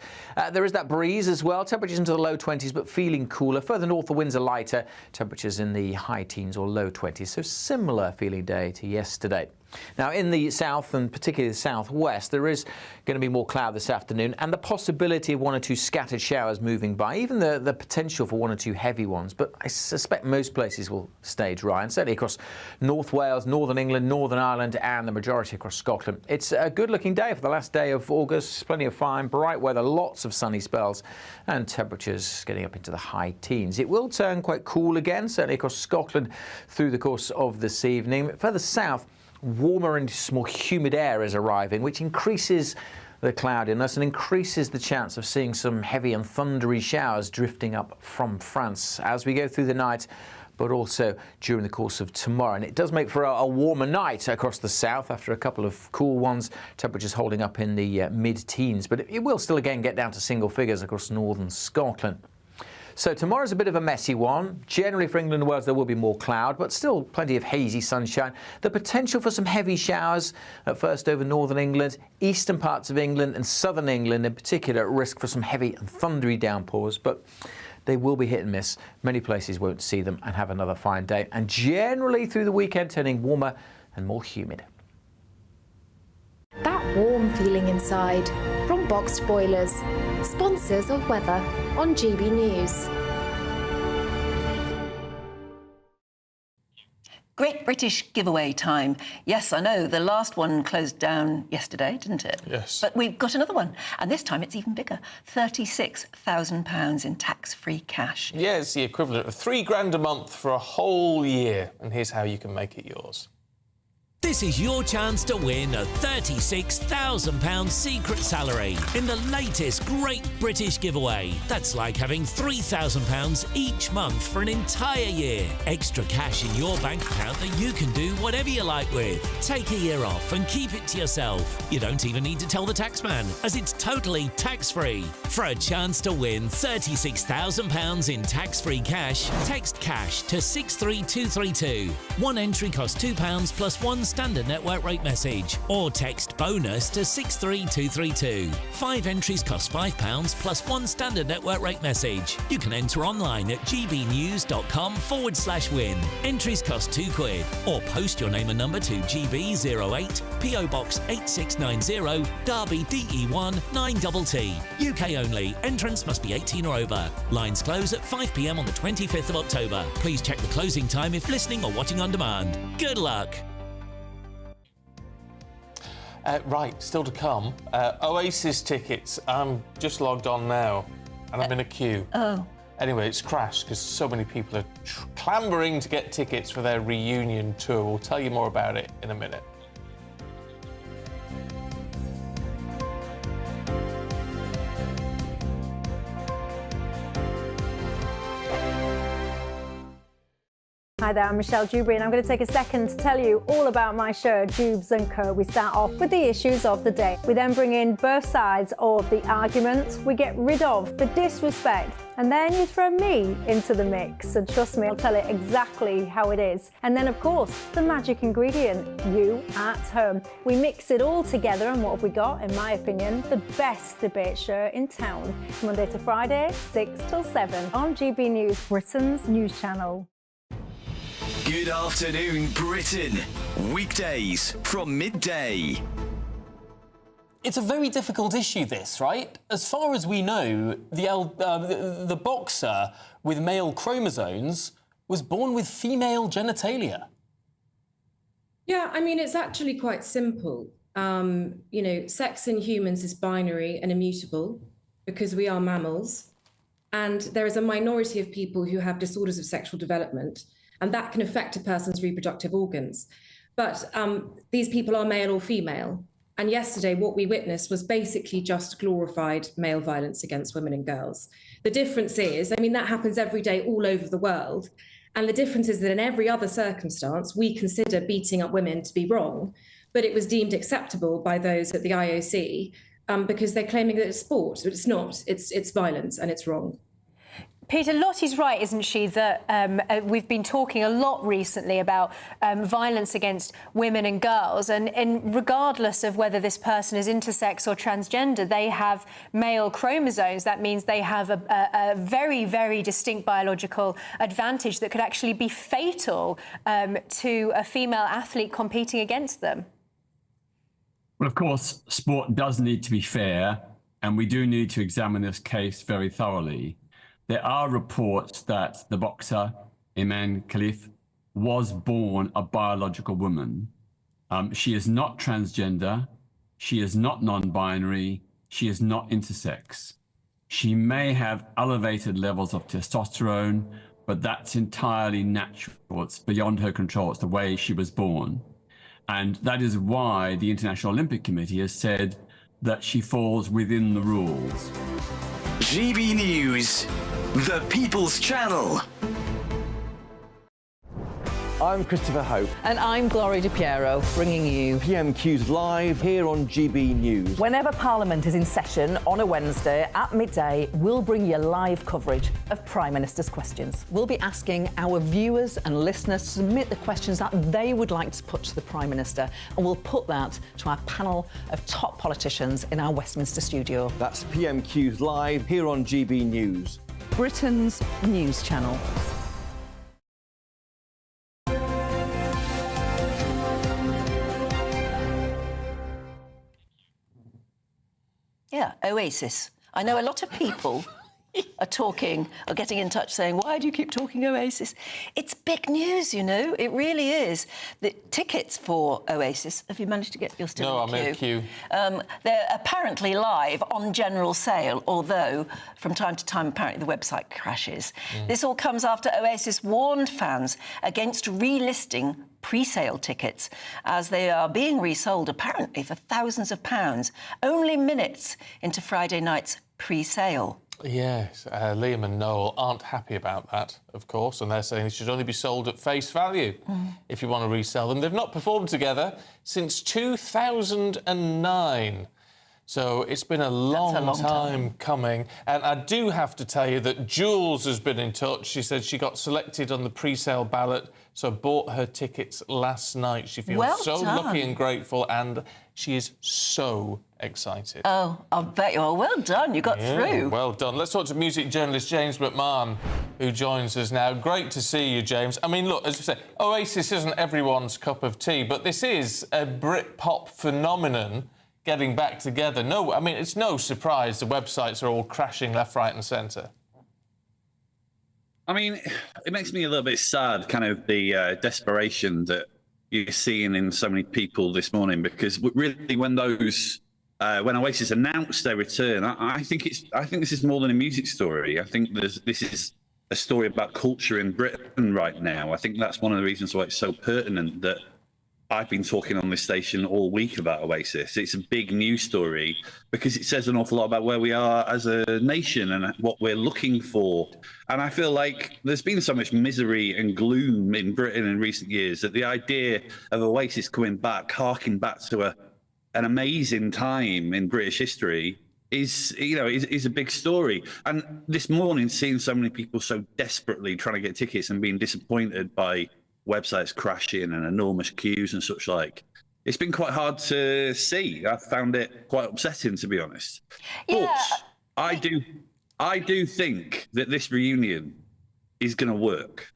There is that breeze as well, temperatures into the low 20s but feeling cooler. Further north the winds are lighter, temperatures in the high teens or low 20s, so similar feeling day to yesterday. Now in the south and particularly the southwest there is going to be more cloud this afternoon and the possibility of 1 or 2 scattered showers moving by, even the potential for 1 or 2 heavy ones, but I suspect most places will stay dry, and certainly across North Wales, Northern England, Northern Ireland and the majority across Scotland. It's a good looking day for the last day of August, plenty of fine, bright weather, lots of sunny spells and temperatures getting up into the high teens. It will turn quite cool again, certainly across Scotland through the course of this evening. Further south, warmer and more humid air is arriving, which increases the cloudiness and increases the chance of seeing some heavy and thundery showers drifting up from France as we go through the night, but also during the course of tomorrow. And it does make for a warmer night across the south after a couple of cool ones, temperatures holding up in the mid-teens, but it will still again get down to single figures across northern Scotland. So tomorrow's a bit of a messy one. Generally for England and Wales there will be more cloud, but still plenty of hazy sunshine. The potential for some heavy showers at first over northern England, eastern parts of England and southern England in particular at risk for some heavy and thundery downpours, but they will be hit and miss. Many places won't see them and have another fine day, and generally through the weekend turning warmer and more humid. That warm feeling inside from Boxed Boilers, sponsors of weather on GB News. Great British giveaway time. Yes, I know, the last one closed down yesterday, didn't it? Yes. But we've got another one, and this time it's even bigger. £36,000 in tax-free cash. Yeah, it's the equivalent of £3 grand a month for a whole year, and here's how you can make it yours. This is your chance to win a £36,000 secret salary in the latest Great British giveaway. That's like having £3,000 each month for an entire year. Extra cash in your bank account that you can do whatever you like with. Take a year off and keep it to yourself. You don't even need to tell the taxman, as it's totally tax-free. For a chance to win £36,000 in tax-free cash, text cash to 63232. One entry costs £2 plus one standard network rate message, or text bonus to 63232. 5 entries cost £5 plus one standard network rate message. You can enter online at gbnews.com/win. Entries cost £2, or post your name and number to GB08 PO Box 8690 Derby DE1 9TT. UK only. Entrance must be 18 or over. Lines close at 5 p.m. on the 25th of October. Please check the closing time if listening or watching on demand. Good luck. Right, still to come. Oasis tickets. I'm just logged on now, and I'm in a queue. Oh. Anyway, it's crashed because so many people are clambering to get tickets for their reunion tour. We'll tell you more about it in a minute. Hi there, I'm Michelle Dewberry and I'm going to take a second to tell you all about my show, Dubes & Co. We start off with the issues of the day. We then bring in both sides of the argument. We get rid of the disrespect. And then you throw me into the mix. And trust me, I'll tell it exactly how it is. And then, of course, the magic ingredient, you at home. We mix it all together and what have we got, in my opinion, the best debate show in town. Monday to Friday, 6 till 7 on GB News, Britain's news channel. Good afternoon, Britain. Weekdays from midday. It's a very difficult issue, this, right? As far as we know, the boxer with male chromosomes was born with female genitalia. Yeah, I mean, it's actually quite simple. You know, sex in humans is binary and immutable because we are mammals. And there is a minority of people who have disorders of sexual development. and that can affect a person's reproductive organs. But these people are male or female. And yesterday, what we witnessed was basically just glorified male violence against women and girls. The difference is, I mean, that happens every day all over the world. And the difference is that in every other circumstance, we consider beating up women to be wrong, but it was deemed acceptable by those at the IOC because they're claiming that it's sport, but it's not. It's violence and it's wrong. Peter, Lottie's right, isn't she, that we've been talking a lot recently about violence against women and girls, and regardless of whether this person is intersex or transgender, they have male chromosomes. That means they have a very, very distinct biological advantage that could actually be fatal to a female athlete competing against them. Well, of course, sport does need to be fair, and we do need to examine this case very thoroughly. There are reports that the boxer, Iman Khalif, was born a biological woman. She is not transgender. She is not non-binary. She is not intersex. She may have elevated levels of testosterone, but that's entirely natural. It's beyond her control. It's the way she was born. And that is why the International Olympic Committee has said that she falls within the rules. GB News, the People's Channel. I'm Christopher Hope. And I'm Gloria Di Piero, bringing you PMQ's live here on GB News. Whenever Parliament is in session on a Wednesday at midday, we'll bring you live coverage of Prime Minister's questions. We'll be asking our viewers and listeners to submit the questions that they would like to put to the Prime Minister, and we'll put that to our panel of top politicians in our Westminster studio. That's PMQ's live here on GB News, Britain's news channel. Yeah, Oasis. I know a lot of people are talking or getting in touch saying, why do you keep talking Oasis? It's big news, you know, it really is. The tickets for Oasis, have you managed to get, you're still in the queue? No, I'm in queue. They're apparently live on general sale, although from time to time, apparently the website crashes. This all comes after Oasis warned fans against relisting pre-sale tickets as they are being resold apparently for thousands of pounds, only minutes into Friday night's pre-sale. Yes, Liam and Noel aren't happy about that, of course, and they're saying they should only be sold at face value if you want to resell them. They've not performed together since 2009. So it's been a long time coming. And I do have to tell you that Jules has been in touch. She said she got selected on the pre-sale ballot, so bought her tickets last night. She feels so lucky and grateful, and she is so excited. Oh, I'll bet you are. Well done, you got through. Well done. Let's talk to music journalist James McMahon, who joins us now. Great to see you, James. I mean, look, as I say, Oasis isn't everyone's cup of tea, but this is a Britpop phenomenon getting back together. No, I mean, it's no surprise the websites are all crashing left, right and centre. I mean, it makes me a little bit sad, kind of the desperation that you're seeing in so many people this morning, because really when Oasis announced their return, I think this is more than a music story. I think this is a story about culture in Britain right now. I think that's one of the reasons why it's so pertinent that I've been talking on this station all week about Oasis. It's a big news story because it says an awful lot about where we are as a nation and what we're looking for. And I feel like there's been so much misery and gloom in Britain in recent years that the idea of Oasis coming back, harking back to an amazing time in British history is a big story. And this morning, seeing so many people so desperately trying to get tickets and being disappointed by websites crashing and enormous queues and such like, it's been quite hard to see. I found it quite upsetting, to be honest. Yeah. But I do think that this reunion is going to work,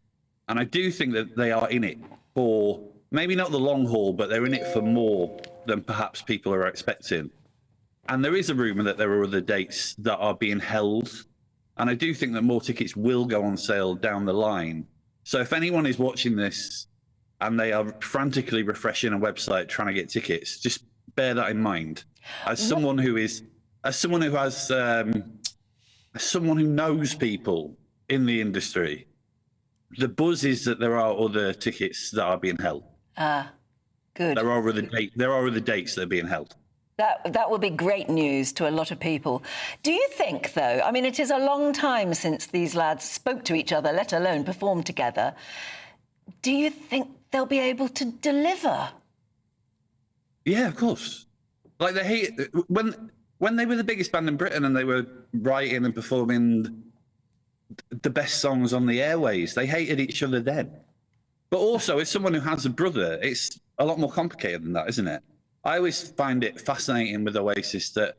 and I do think that they are in it for maybe not the long haul, but they're in it for more than perhaps people are expecting. And there is a rumour that there are other dates that are being held, and I do think that more tickets will go on sale down the line. So if anyone is watching this and they are frantically refreshing a website trying to get tickets, just bear that in mind. As someone who knows people in the industry, The buzz is that there are other tickets that are being held. Ah, good. There are other dates that are being held. That will be great news to a lot of people. Do you think, though, I mean, it is a long time since these lads spoke to each other, let alone performed together. Do you think they'll be able to deliver? Yeah, of course. Like when they were the biggest band in Britain and they were writing and performing the best songs on the airways, they hated each other then. But also, as someone who has a brother, it's a lot more complicated than that, isn't it? I always find it fascinating with Oasis that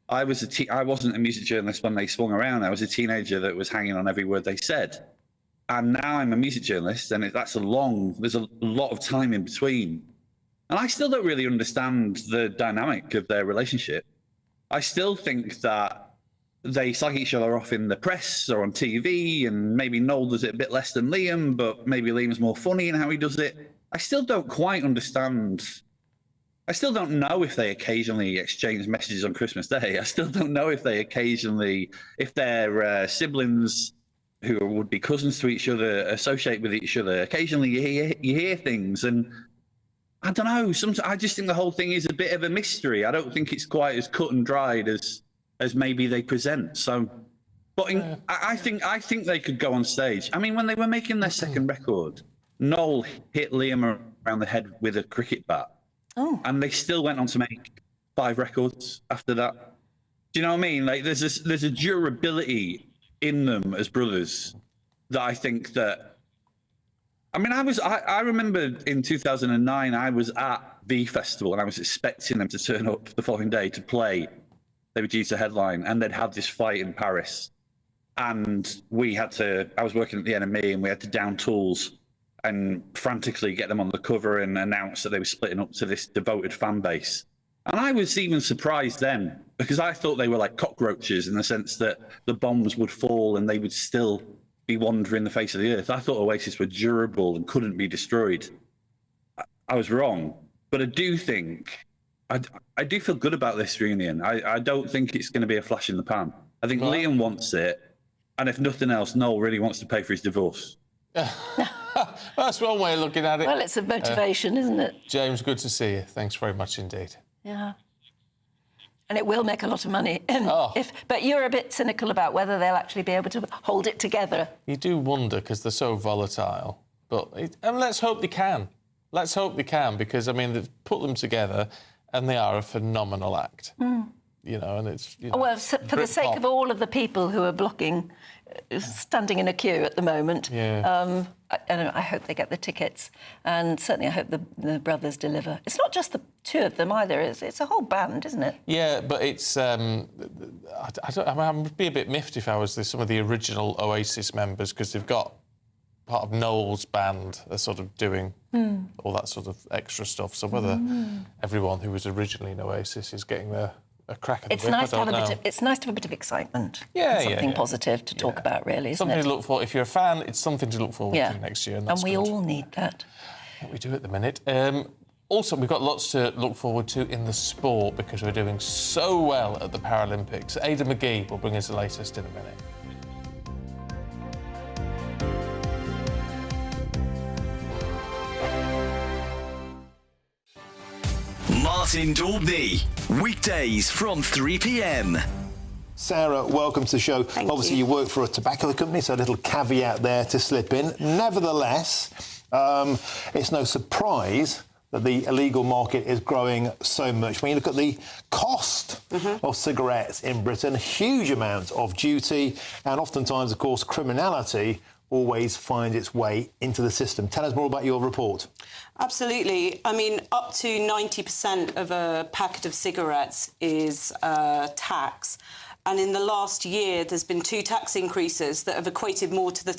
I wasn't a music journalist when they swung around. I was a teenager that was hanging on every word they said. And now I'm a music journalist, and there's a lot of time in between. And I still don't really understand the dynamic of their relationship. I still think that they slag each other off in the press or on TV, and maybe Noel does it a bit less than Liam, but maybe Liam's more funny in how he does it. I still don't quite understand. I still don't know if they occasionally exchange messages on Christmas Day. I still don't know if if their siblings who would be cousins to each other associate with each other. Occasionally you hear things, and I don't know. Sometimes I just think the whole thing is a bit of a mystery. I don't think it's quite as cut and dried as maybe they present. So, but I think they could go on stage. I mean, when they were making their second record, Noel hit Liam around the head with a cricket bat. Oh. And they still went on to make 5 records after that. Do you know what I mean? Like there's a durability in them as brothers that I think that. I mean, I remember in 2009 I was at the festival and I was expecting them to turn up the following day to play. They were due to headline, and they'd had this fight in Paris, and I was working at the NME, and we had to down tools and frantically get them on the cover and announce that they were splitting up to this devoted fan base. And I was even surprised then, because I thought they were like cockroaches in the sense that the bombs would fall and they would still be wandering the face of the earth. I thought Oasis were durable and couldn't be destroyed. I was wrong, but I do think, I do feel good about this reunion. I don't think it's going to be a flash in the pan. I think Liam wants it, and if nothing else, Noel really wants to pay for his divorce. That's one way of looking at it. Well, it's a motivation, isn't it? James, good to see you. Thanks very much indeed. Yeah. And it will make a lot of money. But you're a bit cynical about whether they'll actually be able to hold it together. You do wonder, because they're so volatile. And let's hope they can. Let's hope they can, because, I mean, they've put them together and they are a phenomenal act. You know, and it's... well, for the sake of all of the people who are blocking, standing in a queue at the moment, I hope they get the tickets, and certainly I hope the brothers deliver. It's not just the two of them either, it's a whole band, isn't it? Yeah, but it's... I would be a bit miffed if I was some of the original Oasis members, because they've got part of Noel's band are sort of doing all that sort of extra stuff. So whether everyone who was originally in Oasis is getting a crack at the whip, nice to have it's nice to have a bit of excitement. Something positive to talk about, really, isn't something it? to look for. If you're a fan, it's something to look forward to next year. And we all need that. We do at the minute. Also, we've got lots to look forward to in the sport, because we're doing so well at the Paralympics. Ada McGee will bring us the latest in a minute. Martin Daubney, weekdays from 3 p.m. Sarah, welcome to the show. Obviously, you work for a tobacco company, so a little caveat there to slip in. Nevertheless, it's no surprise that the illegal market is growing so much. When you look at the cost of cigarettes in Britain, huge amounts of duty, and oftentimes, of course, criminality always finds its way into the system. Tell us more about your report. Absolutely. I mean, up to 90% of a packet of cigarettes is tax. And in the last year, there's been 2 tax increases that have equated more to the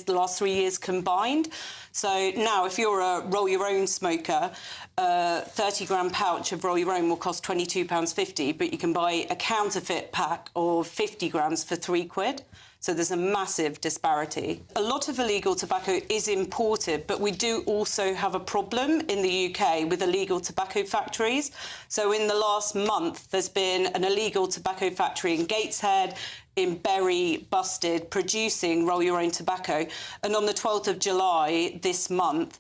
last 3 years combined. So now, if you're a roll-your-own smoker, a 30-gram pouch of roll-your-own will cost £22.50, but you can buy a counterfeit pack of 50 grams for £3. So there's a massive disparity. A lot of illegal tobacco is imported, but we do also have a problem in the UK with illegal tobacco factories. So in the last month, there's been an illegal tobacco factory in Gateshead, in Bury busted producing roll your own tobacco. And on the 12th of July this month,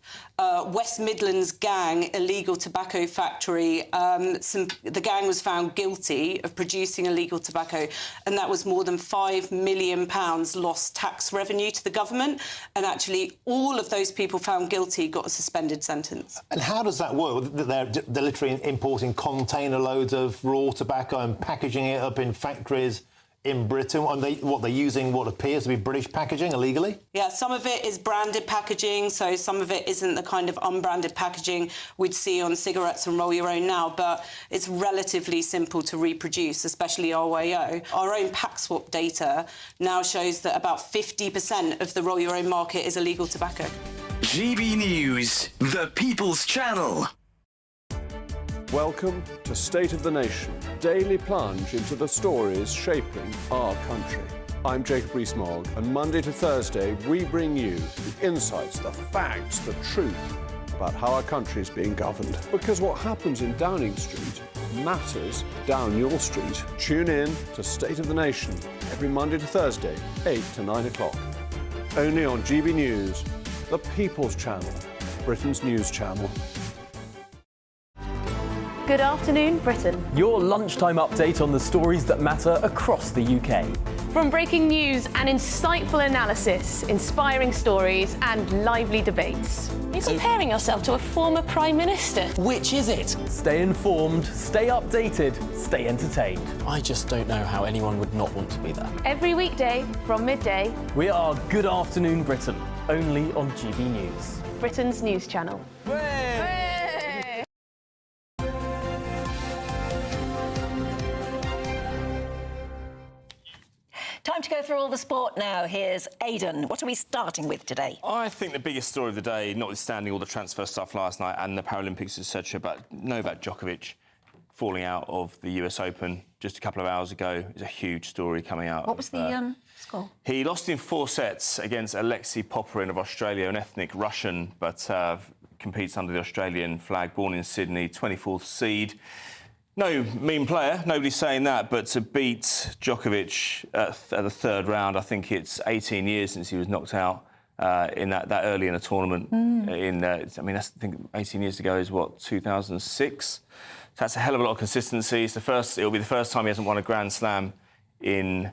West Midlands gang illegal tobacco factory, the gang was found guilty of producing illegal tobacco, and that was more than £5 million lost tax revenue to the government. And actually, all of those people found guilty got a suspended sentence. And how does that work? They're literally importing container loads of raw tobacco and packaging it up in factories in Britain, and they're using what appears to be British packaging illegally? Yeah, some of it is branded packaging, so some of it isn't the kind of unbranded packaging we'd see on cigarettes and roll your own now, but it's relatively simple to reproduce, especially RYO. Our own pack swap data now shows that about 50% of the roll your own market is illegal tobacco. GB News, the People's Channel. Welcome to State of the Nation, daily plunge into the stories shaping our country. I'm Jacob Rees-Mogg, and Monday to Thursday we bring you the insights, the facts, the truth about how our country is being governed. Because what happens in Downing Street matters down your street. Tune in to State of the Nation every Monday to Thursday, 8 to 9 o'clock. Only on GB News, the People's Channel, Britain's news channel. Good afternoon, Britain. Your lunchtime update on the stories that matter across the UK. From breaking news and insightful analysis, inspiring stories and lively debates. You're comparing yourself to a former Prime Minister. Which is it? Stay informed, stay updated, stay entertained. I just don't know how anyone would not want to be there. Every weekday from midday. We are Good Afternoon Britain, only on GB News. Britain's news channel. Time to go through all the sport now. Here's Aidan. What are we starting with today? I think the biggest story of the day, notwithstanding all the transfer stuff last night and the Paralympics, etc., but Novak Djokovic falling out of the US Open just a couple of hours ago is a huge story coming out. What was the score? He lost in 4 sets against Alexei Popyrin of Australia, an ethnic Russian, but competes under the Australian flag, born in Sydney, 24th seed. No mean player, nobody's saying that, but to beat Djokovic at the third round, I think it's 18 years since he was knocked out in that early in a tournament. I mean, I think 18 years ago is what, 2006? So that's a hell of a lot of consistency. It'll be the first time he hasn't won a Grand Slam in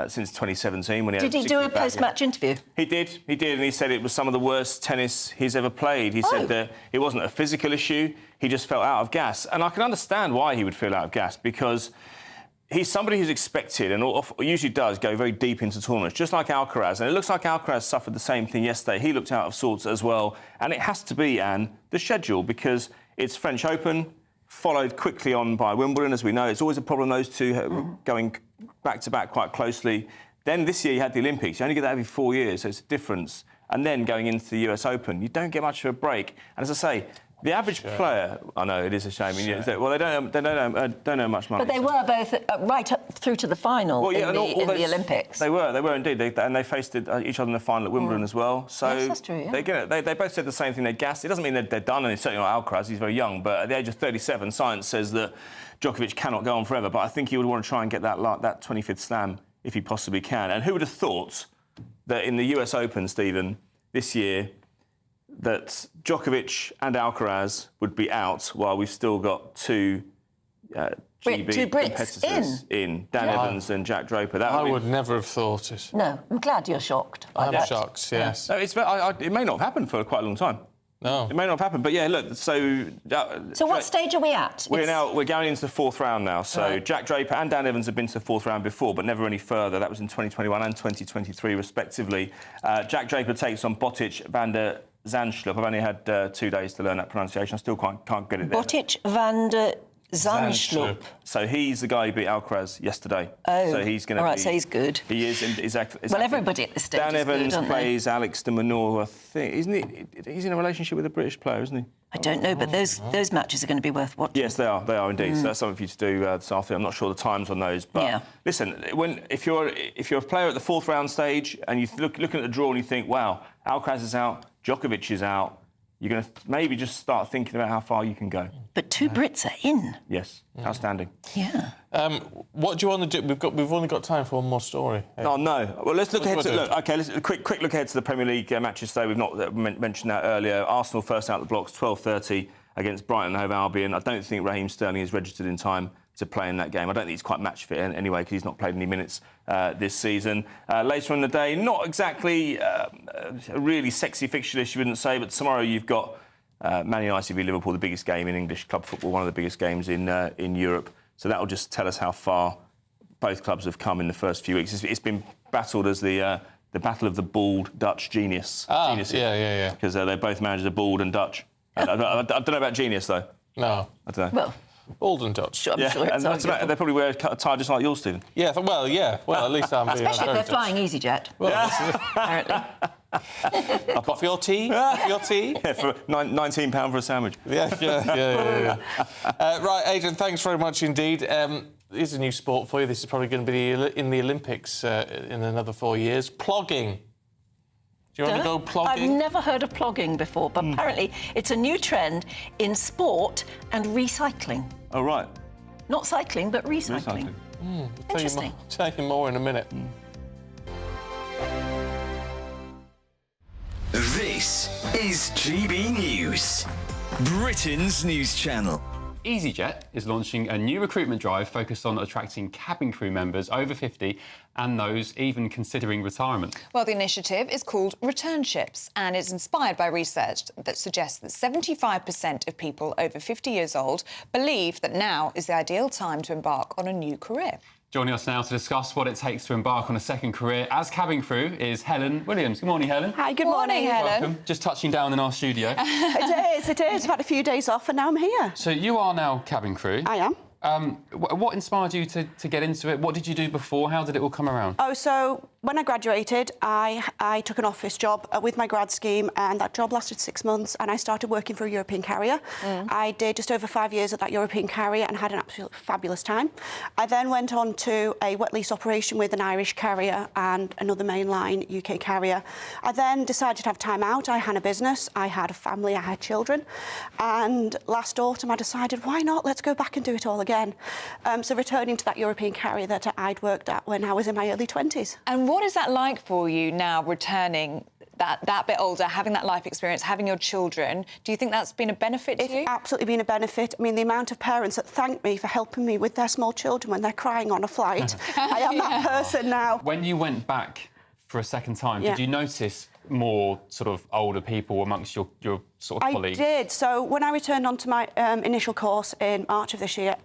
since 2017 when he had Did he do a post-match interview? He did, and he said it was some of the worst tennis he's ever played. He said that it wasn't a physical issue, he just felt out of gas. And I can understand why he would feel out of gas, because he's somebody who's expected and usually does go very deep into tournaments, just like Alcaraz. And it looks like Alcaraz suffered the same thing yesterday. He looked out of sorts as well. And it has to be, Anne, the schedule, because it's French Open, followed quickly on by Wimbledon, as we know. It's always a problem, those two going back-to-back quite closely. Then this year you had the Olympics. You only get that every 4 years, so it's a difference. And then going into the US Open, you don't get much of a break. And as I say, the average player, I know it is a shame. Well, they don't earn much money. But they were both right up through to the final in the Olympics. They were indeed. And they faced each other in the final at Wimbledon as well. So yes, that's true, yeah. They both said the same thing. They're gassed. It doesn't mean they're done, and it's certainly not Alcaraz. He's very young. But at the age of 37, science says that Djokovic cannot go on forever. But I think he would want to try and get that 25th slam if he possibly can. And who would have thought that in the US Open, Stephen, this year, that Djokovic and Alcaraz would be out while we've still got two GB competitors in Dan Evans and Jack Draper. I would never have thought it. No, I'm glad you're shocked. I'm shocked, yes. No, it may not have happened for quite a long time. No. It may not have happened, but yeah, look, so what stage are we at? We're going into the 4th round now. So right. Jack Draper and Dan Evans have been to the 4th round before, but never any further. That was in 2021 and 2023, respectively. Jack Draper takes on Botic van der Zandschulp. I've only had 2 days to learn that pronunciation. I still can't get it there. Botic van der Zandschulp. So he's the guy who beat Alcaraz yesterday. Oh, so he's going to all right, so he's good. He is exactly. Well, everybody at this stage Dan is Evans good, plays Alex de Minaur, I think. Isn't he? He's in a relationship with a British player, isn't he? I don't know, but those matches are going to be worth watching. Yes, they are indeed. So that's something for you to do this afternoon. I'm not sure the times on those, but listen, if you're a player at the 4th round stage and you looking at the draw and you think, wow, Alcaraz is out, Djokovic is out, you're going to maybe just start thinking about how far you can go. But 2 Brits are in. Yes, outstanding. Yeah. What do you want to do? We've only got time for one more story. Oh no! Well, let's look ahead to let's quick look ahead to the Premier League matches today. We've not mentioned that earlier. Arsenal first out the blocks, 12:30 against Brighton and Hove Albion. I don't think Raheem Sterling is registered in time to play in that game. I don't think he's quite match fit anyway because he's not played any minutes this season. Later in the day, not exactly a really sexy fixture list, you wouldn't say, but tomorrow you've got Man United v Liverpool, the biggest game in English club football, one of the biggest games in Europe. So that will just tell us how far both clubs have come in the first few weeks. It's been battled as the battle of the bald Dutch geniuses. Yeah. Because they're both managers are bald and Dutch. I don't know about genius though. No, I don't know. Well, bald and Dutch. Sure, I'm sure and they probably wear a tie just like yours, Stephen. Yeah. Well, at least I'm. Especially if they're flying EasyJet. Well, apparently. Off your tea? Off your tea? Yeah, for £19 for a sandwich. Yeah. Right, Adrian, thanks very much indeed. Here's a new sport for you. This is probably going to be in the Olympics in another 4 years. Plogging. Do you want to go plogging? I've never heard of plogging before, but apparently it's a new trend in sport and recycling. Oh, right. Not cycling, but recycling. Interesting. Tell you more in a minute. This is GB News, Britain's news channel. EasyJet is launching a new recruitment drive focused on attracting cabin crew members over 50 and those even considering retirement. Well, the initiative is called Returnships and is inspired by research that suggests that 75% of people over 50 years old believe that now is the ideal time to embark on a new career. Joining us now to discuss what it takes to embark on a second career as cabin crew is Helen Williams. Good morning, Helen. Hi, good morning, Helen. Welcome. Just touching down in our studio. It is. I've had a few days off and now I'm here. So you are now cabin crew. I am. What inspired you to get into it? What did you do before? How did it all come around? Oh, so when I graduated, I took an office job with my grad scheme, and that job lasted 6 months, and I started working for a European carrier. I did just over 5 years at that European carrier and had an absolutely fabulous time. I then went on to a wet lease operation with an Irish carrier and another mainline UK carrier. I then decided to have time out. I had a business, I had a family, I had children, and last autumn I decided, why not? Let's go back and do it all again. So returning to that European carrier that I'd worked at when I was in my early 20s. And what is that like for you now, returning that bit older, having that life experience, having your children? Do you think that's been a benefit to you? It's absolutely been a benefit. I mean, the amount of parents that thank me for helping me with their small children when they're crying on a flight. I am that person now. When you went back for a second time, did you notice more sort of older people amongst your sort of colleagues? I did. So when I returned onto my initial course in March of this year,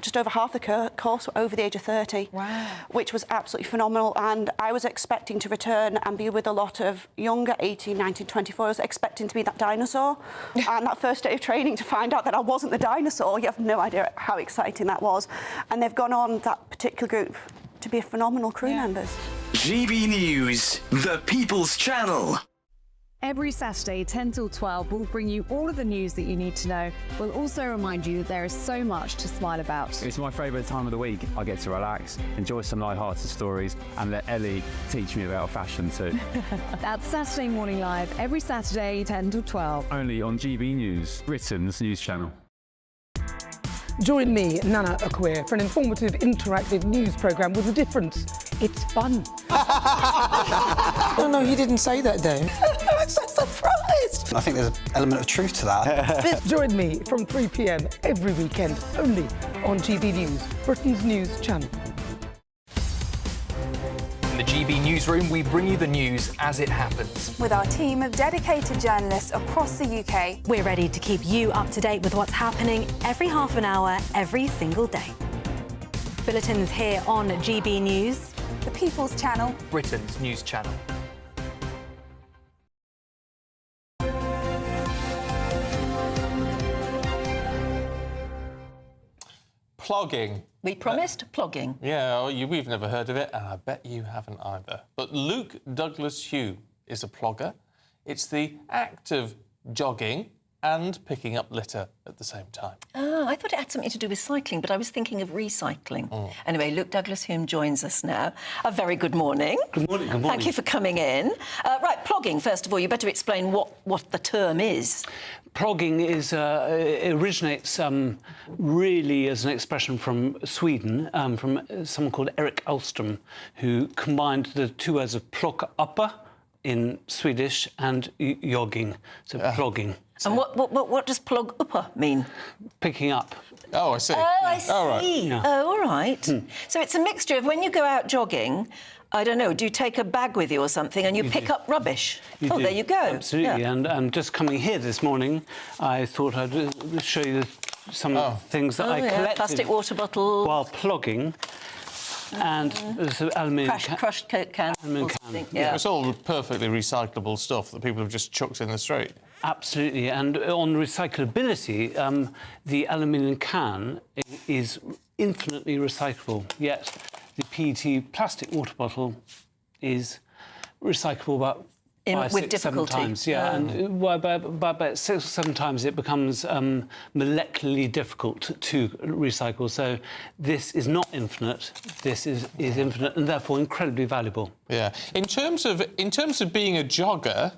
just over half the course were over the age of 30. Wow. Which was absolutely phenomenal. And I was expecting to return and be with a lot of younger, 18, 19, 24. I was expecting to be that dinosaur. And that first day of training, to find out that I wasn't the dinosaur, you have no idea how exciting that was. And they've gone on, that particular group, to be phenomenal crew members. GB News, the People's Channel. Every Saturday, 10 till 12, we'll bring you all of the news that you need to know. We'll also remind you that there is so much to smile about. It's my favourite time of the week. I get to relax, enjoy some light-hearted stories, and let Ellie teach me about fashion too. That's Saturday Morning Live, every Saturday, 10 till 12. Only on GB News, Britain's news channel. Join me, Nana Akwe, for an informative, interactive news programme with a difference. It's fun. No, he didn't say that, Dave. I'm so surprised. I think there's an element of truth to that. Join me from 3 p.m. every weekend, only on GB News, Britain's news channel. In the GB Newsroom, we bring you the news as it happens. With our team of dedicated journalists across the UK, we're ready to keep you up to date with what's happening every half an hour, every single day. Bulletins here on GB News, the People's Channel, Britain's news channel. Plogging. We promised plogging. Yeah, we've never heard of it, and I bet you haven't either. But Luke Douglas-Hugh is a plogger. It's the act of jogging and picking up litter at the same time. Oh, I thought it had something to do with cycling, but I was thinking of recycling. Anyway, Luke Douglas-Hugh joins us now. A very good morning. Good morning. Good morning. Thank you for coming in. Right, Plogging, first of all, you better explain what the term is. Plogging originates really as an expression from Sweden, from someone called Erik Alström, who combined the two words of plocka in Swedish and jogging, so plogging. So and what does plog upper mean? Picking up. Oh, I see. Oh, I see. All right. Yeah. Oh, all right. So it's a mixture of when you go out jogging, I don't know, do you take a bag with you or something and you pick up rubbish? You do. There you go. Absolutely. Yeah. And just coming here this morning, I thought I'd show you some things that I collected. Plastic water bottle. While plogging. And there's an aluminium crushed Coke can. Yeah. It's all perfectly recyclable stuff that people have just chucked in the street. Absolutely. And on recyclability, the aluminium can is infinitely recyclable, yet the PET plastic water bottle is recyclable about with 7 difficulty. times. Yeah, and by about 6 or 7 times it becomes molecularly difficult to recycle. So this is not infinite. This is infinite and therefore incredibly valuable. Yeah. In terms of being a jogger,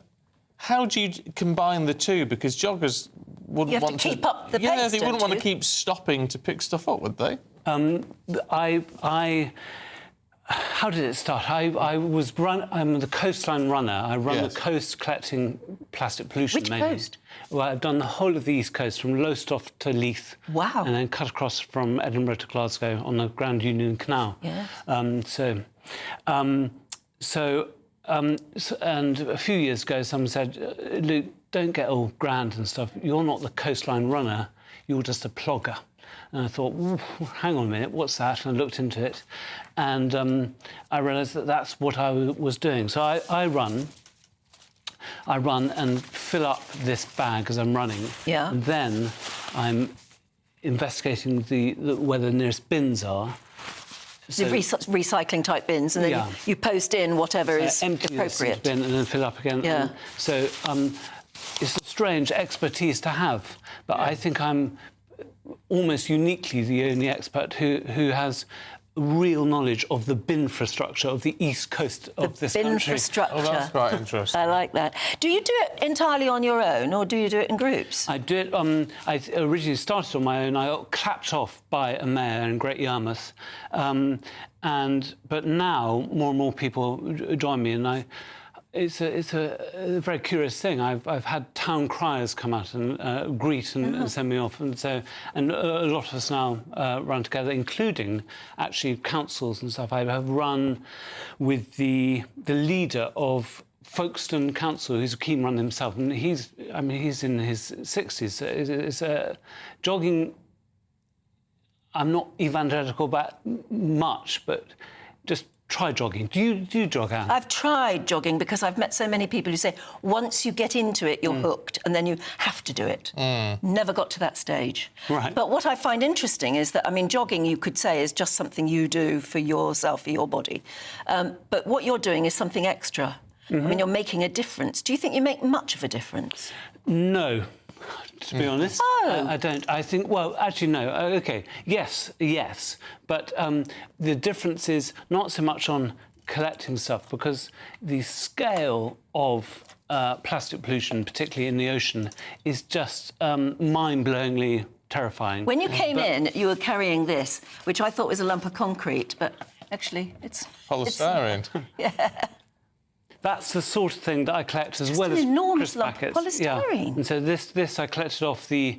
how do you combine the two? Because joggers wouldn't want to keep up the pace. Yeah, they wouldn't want to keep stopping to pick stuff up, would they? How did it start? I'm the coastline runner. I run the coast collecting plastic pollution. Which mainly. coast? Well, I've done the whole of the East Coast, from Lowestoft to Leith. Wow. And then cut across from Edinburgh to Glasgow on the Grand Union Canal. Yeah. And a few years ago, someone said, Luke, don't get all grand and stuff. You're not the coastline runner. You're just a plogger. And I thought, hang on a minute, what's that? And I looked into it, and I realised that that's what I was doing. So I run and fill up this bag as I'm running. Yeah. And then I'm investigating where the nearest bins are. The recycling type bins, and then you post in whatever is appropriate. Bin and then fill up again. Yeah. And so it's a strange expertise to have, but I think I'm almost uniquely the only expert who has real knowledge of the bin infrastructure of the east coast of this country. Infrastructure. Oh, that's quite interesting. I like that. Do you do it entirely on your own, or do you do it in groups? I do it. I originally started on my own. I got clapped off by a mayor in Great Yarmouth, but now more and more people join me, and It's a very curious thing. I've had town criers come out and greet and send me off, and a lot of us now run together, including actually councils and stuff. I have run with the leader of Folkestone Council, who's a keen runner himself, and he's in his 60s. It's jogging. I'm not evangelical about much, but just try jogging. Do you jog, Anne? I've tried jogging because I've met so many people who say once you get into it, you're hooked, and then you have to do it. Never got to that stage. Right. But what I find interesting is that, jogging, you could say, is just something you do for yourself, for your body. But what you're doing is something extra. You're making a difference. Do you think you make much of a difference? No. To be honest, I don't. I think, well, actually, no. OK, yes. But the difference is not so much on collecting stuff, because the scale of plastic pollution, particularly in the ocean, is just mind-blowingly terrifying. When you came in, you were carrying this, which I thought was a lump of concrete, but actually it's... polystyrene. Yeah. That's the sort of thing that I collect, as well as an enormous crisp lump of packets. polystyrene. Yeah. And so this I collected off the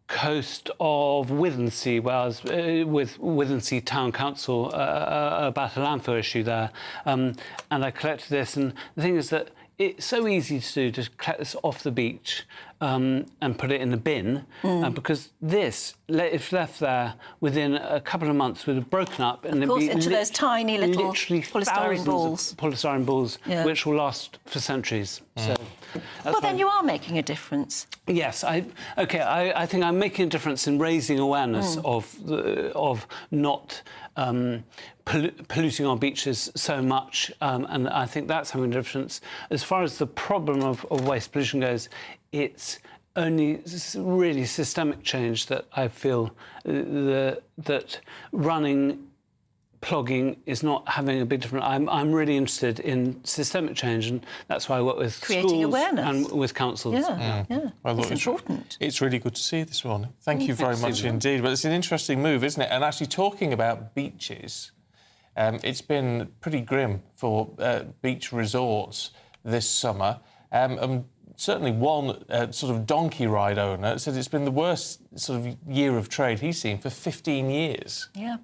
coast of Withensea, where I was with Withensea Town Council about a landfill issue there, and I collected this. And the thing is that it's so easy to do, to collect this off the beach and put it in the bin, because this, if left there within a couple of months, would have broken up and it'd be into those tiny little polystyrene balls. Polystyrene balls, which will last for centuries. So, well, then you are making a difference. Yes, I think I'm making a difference in raising awareness of not polluting our beaches so much, and I think that's having a difference. As far as the problem of waste pollution goes, it's only really systemic change that I feel that running plogging is not having a big difference. I'm really interested in systemic change, and that's why I work with Creating schools awareness. and with councils. Yeah. Well, look, it's important. It's really good to see you this morning. Thank you very much indeed. But it's an interesting move, isn't it? And actually talking about beaches, it's been pretty grim for beach resorts this summer. Certainly one sort of donkey ride owner said it's been the worst sort of year of trade he's seen for 15 years. Yeah.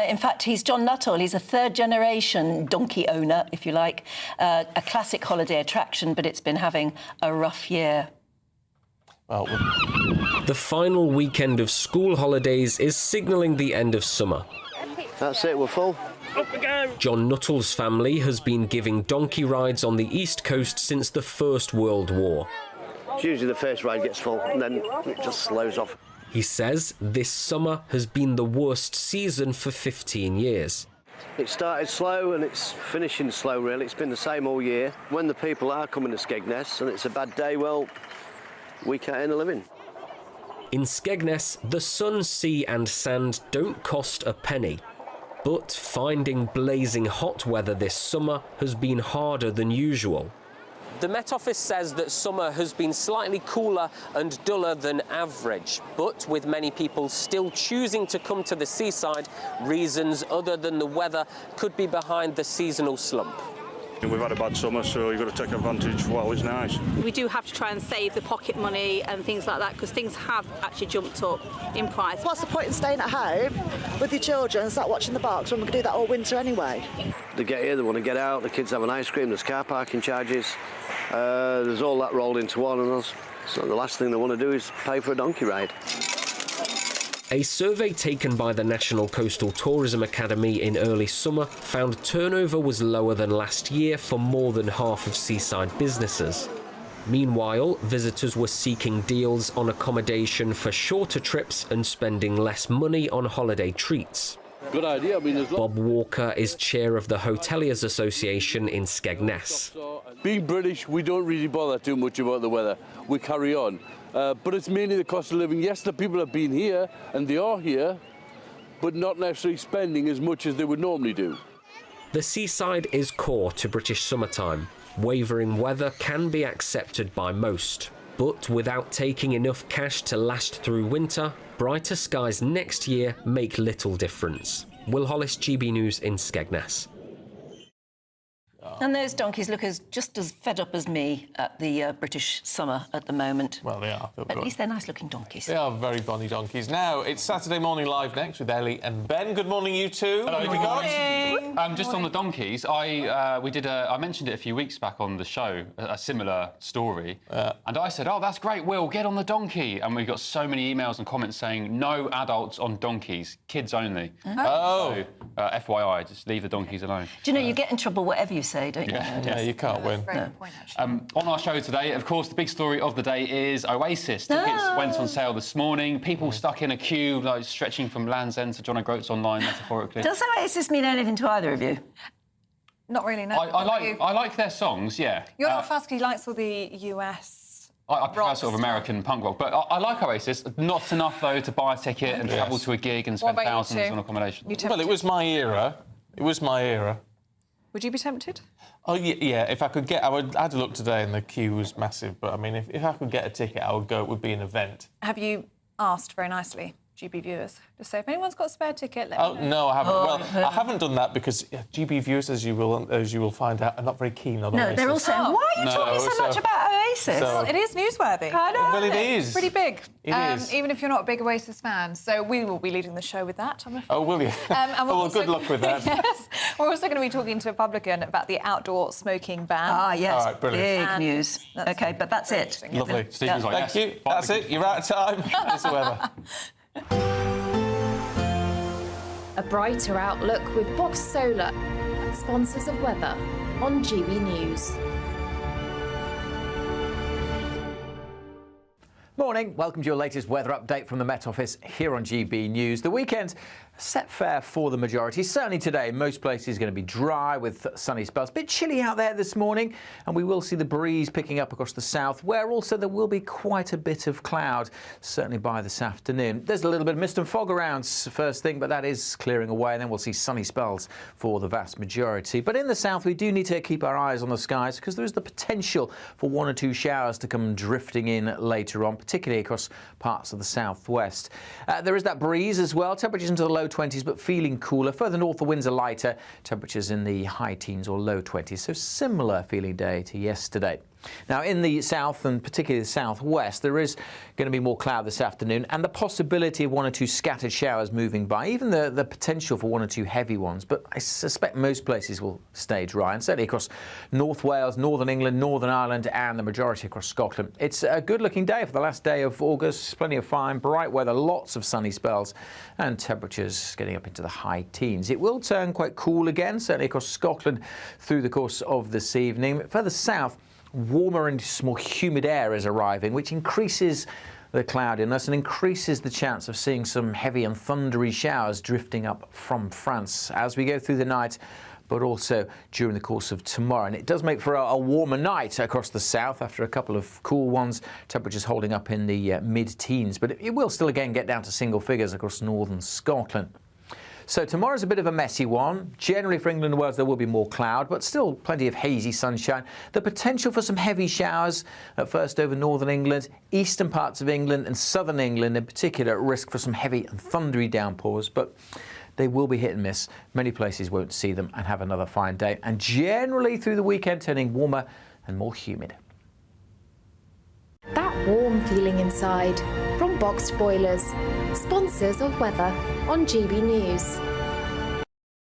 In fact, he's John Nuttall. He's a third-generation donkey owner, if you like. A classic holiday attraction, but it's been having a rough year. Well, the final weekend of school holidays is signalling the end of summer. That's it, we're full. Up we go. John Nuttall's family has been giving donkey rides on the East Coast since the First World War. It's usually the first ride gets full and then it just slows off. He says this summer has been the worst season for 15 years. It started slow and it's finishing slow, really. It's been the same all year. When the people are coming to Skegness and it's a bad day, well, we can't earn a living. In Skegness, the sun, sea and sand don't cost a penny. But finding blazing hot weather this summer has been harder than usual. The Met Office says that summer has been slightly cooler and duller than average, but with many people still choosing to come to the seaside, reasons other than the weather could be behind the seasonal slump. We've had a bad summer, so you've got to take advantage while it's nice. We do have to try and save the pocket money and things like that, because things have actually jumped up in price. What's the point in staying at home with your children and start watching the box when we can do that all winter anyway? They get here, they want to get out, the kids have an ice cream, there's car parking charges, there's all that rolled into one, and so the last thing they want to do is pay for a donkey ride. A survey taken by the National Coastal Tourism Academy in early summer found turnover was lower than last year for more than half of seaside businesses. Meanwhile, visitors were seeking deals on accommodation for shorter trips and spending less money on holiday treats. Good idea. I mean, Bob Walker is chair of the Hoteliers Association in Skegness. Being British, we don't really bother too much about the weather. We carry on. But it's mainly the cost of living. Yes, the people have been here, and they are here, but not necessarily spending as much as they would normally do. The seaside is core to British summertime. Wavering weather can be accepted by most. But without taking enough cash to last through winter, brighter skies next year make little difference. Will Hollis, GB News in Skegness. And those donkeys look just as fed up as me at the British summer at the moment. Well, they are. At least they're nice-looking donkeys. They are very bonny donkeys. Now, it's Saturday Morning Live next with Ellie and Ben. Good morning, you two. Hello, Good morning. Just on the donkeys, I mentioned it a few weeks back on the show, a similar story, and I said, "Oh, that's great, Will, get on the donkey." And we got so many emails and comments saying, "No adults on donkeys, kids only." Oh. So, FYI, just leave the donkeys alone. Do you know you get in trouble whatever you say, don't you? Yeah, you can't win. On our show today, of course, the big story of the day is Oasis. Tickets went on sale this morning. People stuck in a queue, like stretching from Land's End to John O'Groats online, metaphorically. Does Oasis mean anything to either of you? Not really, no. I like their songs, yeah. You're not fast because he likes all the US. I prefer sort of American punk rock, but I like Oasis. Not enough, though, to buy a ticket and travel to a gig and spend thousands on accommodation. Well, it was my era. It was my era. Would you be tempted? Oh, yeah, if I could get... I had a look today and the queue was massive, but, I mean, if I could get a ticket, I would go. It would be an event. Have you asked very nicely, GB viewers, to say, if anyone's got a spare ticket, let me know? No, I haven't. Well, I haven't done that because GB viewers, as you will find out, are not very keen on Oasis. No, they're all saying, why are you talking so much about Oasis? Well, it is newsworthy. I know. Well, it is. Pretty big. It is. Even if you're not a big Oasis fan. So we will be leading the show with that, I'm afraid. Oh, will you? Well, good luck with that. Yes. We're also going to be talking to a publican about the outdoor smoking ban. Ah, yes. All right, brilliant. Big news. OK, but that's it. Lovely. Stephen's like, Thank you. That's it. You're out of time. It's the weather. A brighter outlook with Box Solar, sponsors of weather on GB News. Morning, welcome to your latest weather update from the Met Office here on GB News. The weekend set fair for the majority. Certainly today, most places going to be dry with sunny spells. A bit chilly out there this morning, and we will see the breeze picking up across the south, where also there will be quite a bit of cloud, certainly by this afternoon. There's a little bit of mist and fog around first thing, but that is clearing away, and then we'll see sunny spells for the vast majority. But in the south, we do need to keep our eyes on the skies because there is the potential for 1 or 2 showers to come drifting in later on, particularly across parts of the southwest. There is that breeze as well, temperatures into the low 20s, but feeling cooler. Further north, the winds are lighter, temperatures in the high teens or low 20s, so similar feeling day to yesterday. Now, in the south and particularly the southwest, there is going to be more cloud this afternoon and the possibility of 1 or 2 scattered showers moving by, even the potential for 1 or 2 heavy ones. But I suspect most places will stay dry, and certainly across North Wales, Northern England, Northern Ireland and the majority across Scotland. It's a good-looking day for the last day of August. Plenty of fine, bright weather, lots of sunny spells and temperatures getting up into the high teens. It will turn quite cool again, certainly across Scotland through the course of this evening. Further south, warmer and more humid air is arriving, which increases the cloudiness and increases the chance of seeing some heavy and thundery showers drifting up from France as we go through the night, but also during the course of tomorrow. And it does make for a warmer night across the south after a couple of cool ones, temperatures holding up in the mid-teens, but it will still again get down to single figures across northern Scotland. So tomorrow's a bit of a messy one. Generally for England and Wales there will be more cloud, but still plenty of hazy sunshine. The potential for some heavy showers at first over northern England, eastern parts of England and southern England in particular at risk for some heavy and thundery downpours, but they will be hit and miss. Many places won't see them and have another fine day. And generally through the weekend turning warmer and more humid. That warm feeling inside from Boxed Boilers, sponsors of weather on GB News.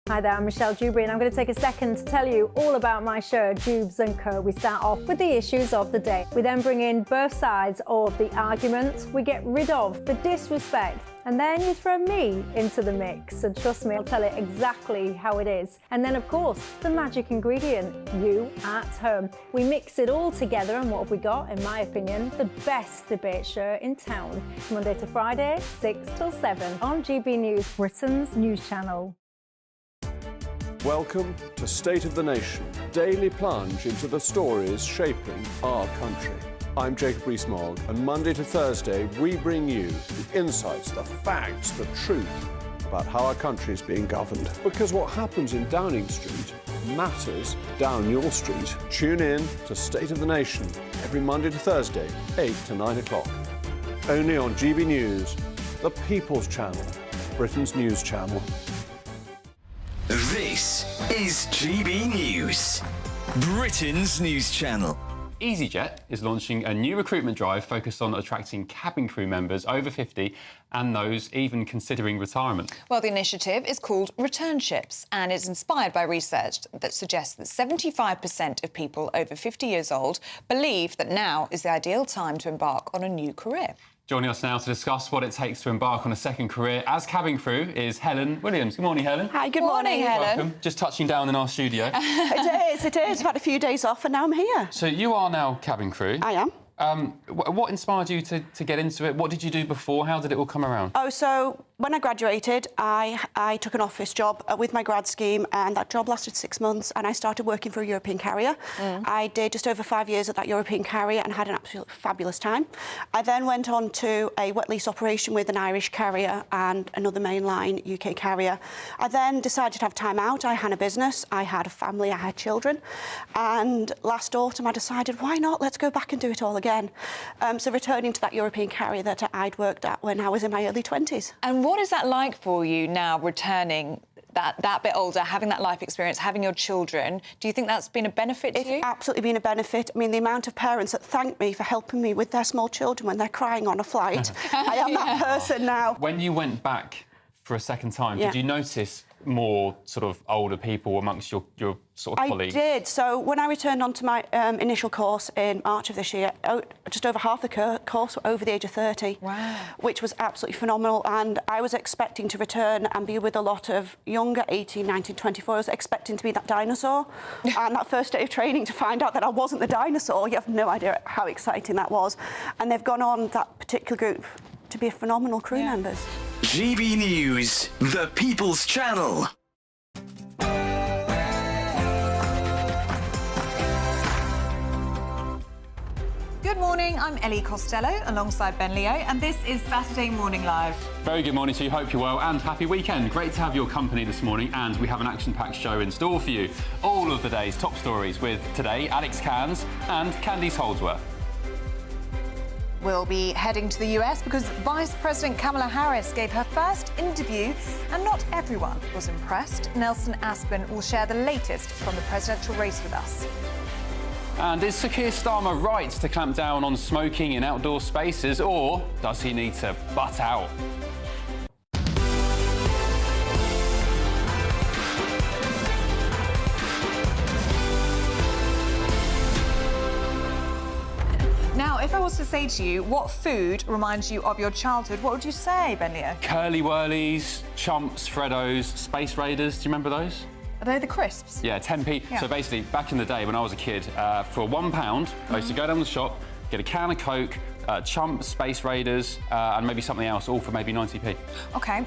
Hi there, I'm Michelle Dewberry and I'm going to take a second to tell you all about my show, Dubes & Co. We start off with the issues of the day. We then bring in both sides of the argument. We get rid of the disrespect. And then you throw me into the mix. And trust me, I'll tell it exactly how it is. And then, of course, the magic ingredient, you at home. We mix it all together and what have we got, in my opinion, the best debate show in town. Monday to Friday, 6 till 7 on GB News, Britain's news channel. Welcome to State of the Nation, daily plunge into the stories shaping our country. I'm Jacob Rees-Mogg, and Monday to Thursday we bring you the insights, the facts, the truth about how our country is being governed. Because what happens in Downing Street matters down your street. Tune in to State of the Nation every Monday to Thursday, 8 to 9 o'clock. Only on GB News, the People's Channel, Britain's news channel. This is GB News, Britain's news channel. EasyJet is launching a new recruitment drive focused on attracting cabin crew members over 50 and those even considering retirement. Well, the initiative is called Returnships and is inspired by research that suggests that 75% of people over 50 years old believe that now is the ideal time to embark on a new career. Joining us now to discuss what it takes to embark on a second career as cabin crew is Helen Williams. Good morning, Helen. Hi, good morning, Helen. Welcome. Just touching down in our studio. It is. I've had a few days off and now I'm here. So you are now cabin crew. I am. What inspired you to get into it? What did you do before? How did it all come around? Oh, so when I graduated, I took an office job with my grad scheme, and that job lasted 6 months, and I started working for a European carrier. I did just over 5 years at that European carrier and had an absolutely fabulous time. I then went on to a wet lease operation with an Irish carrier and another mainline UK carrier. I then decided to have time out. I had a business, I had a family, I had children, and last autumn I decided, why not? Let's go back and do it all again. So returning to that European carrier that I'd worked at when I was in my early 20s. And what is that like for you now, returning that bit older, having that life experience, having your children? Do you think that's been a benefit to you? It's absolutely been a benefit. I mean, the amount of parents that thank me for helping me with their small children when they're crying on a flight. I am that person now. When you went back for a second time, did you notice more sort of older people amongst your sort of colleagues? I did. So when I returned onto my initial course in March of this year, just over half the course were over the age of 30. Wow. Which was absolutely phenomenal. And I was expecting to return and be with a lot of younger, 18, 19, 24. I was expecting to be that dinosaur. And that first day of training, to find out that I wasn't the dinosaur, you have no idea how exciting that was. And they've gone on, that particular group, to be phenomenal crew members. GB News, the People's Channel. Good morning, I'm Ellie Costello alongside Ben Leo, and this is Saturday Morning Live. Very good morning to you, hope you're well, and happy weekend. Great to have your company this morning, and we have an action-packed show in store for you. All of the day's top stories with today, Alex Cairns and Candice Holdsworth. We'll be heading to the US because Vice President Kamala Harris gave her first interview and not everyone was impressed. Nelson Aspin will share the latest from the presidential race with us. And is Sir Keir Starmer right to clamp down on smoking in outdoor spaces, or does he need to butt out? Now, if I was to say to you, what food reminds you of your childhood, what would you say, Ben Leo? Curly Whirlies, Chumps, Freddos, Space Raiders, do you remember those? Are they the crisps? Yeah, 10p. Yeah. So basically, back in the day when I was a kid, for £1, I used to go down the shop, get a can of Coke, Chumps, Space Raiders, and maybe something else, all for maybe 90p. OK.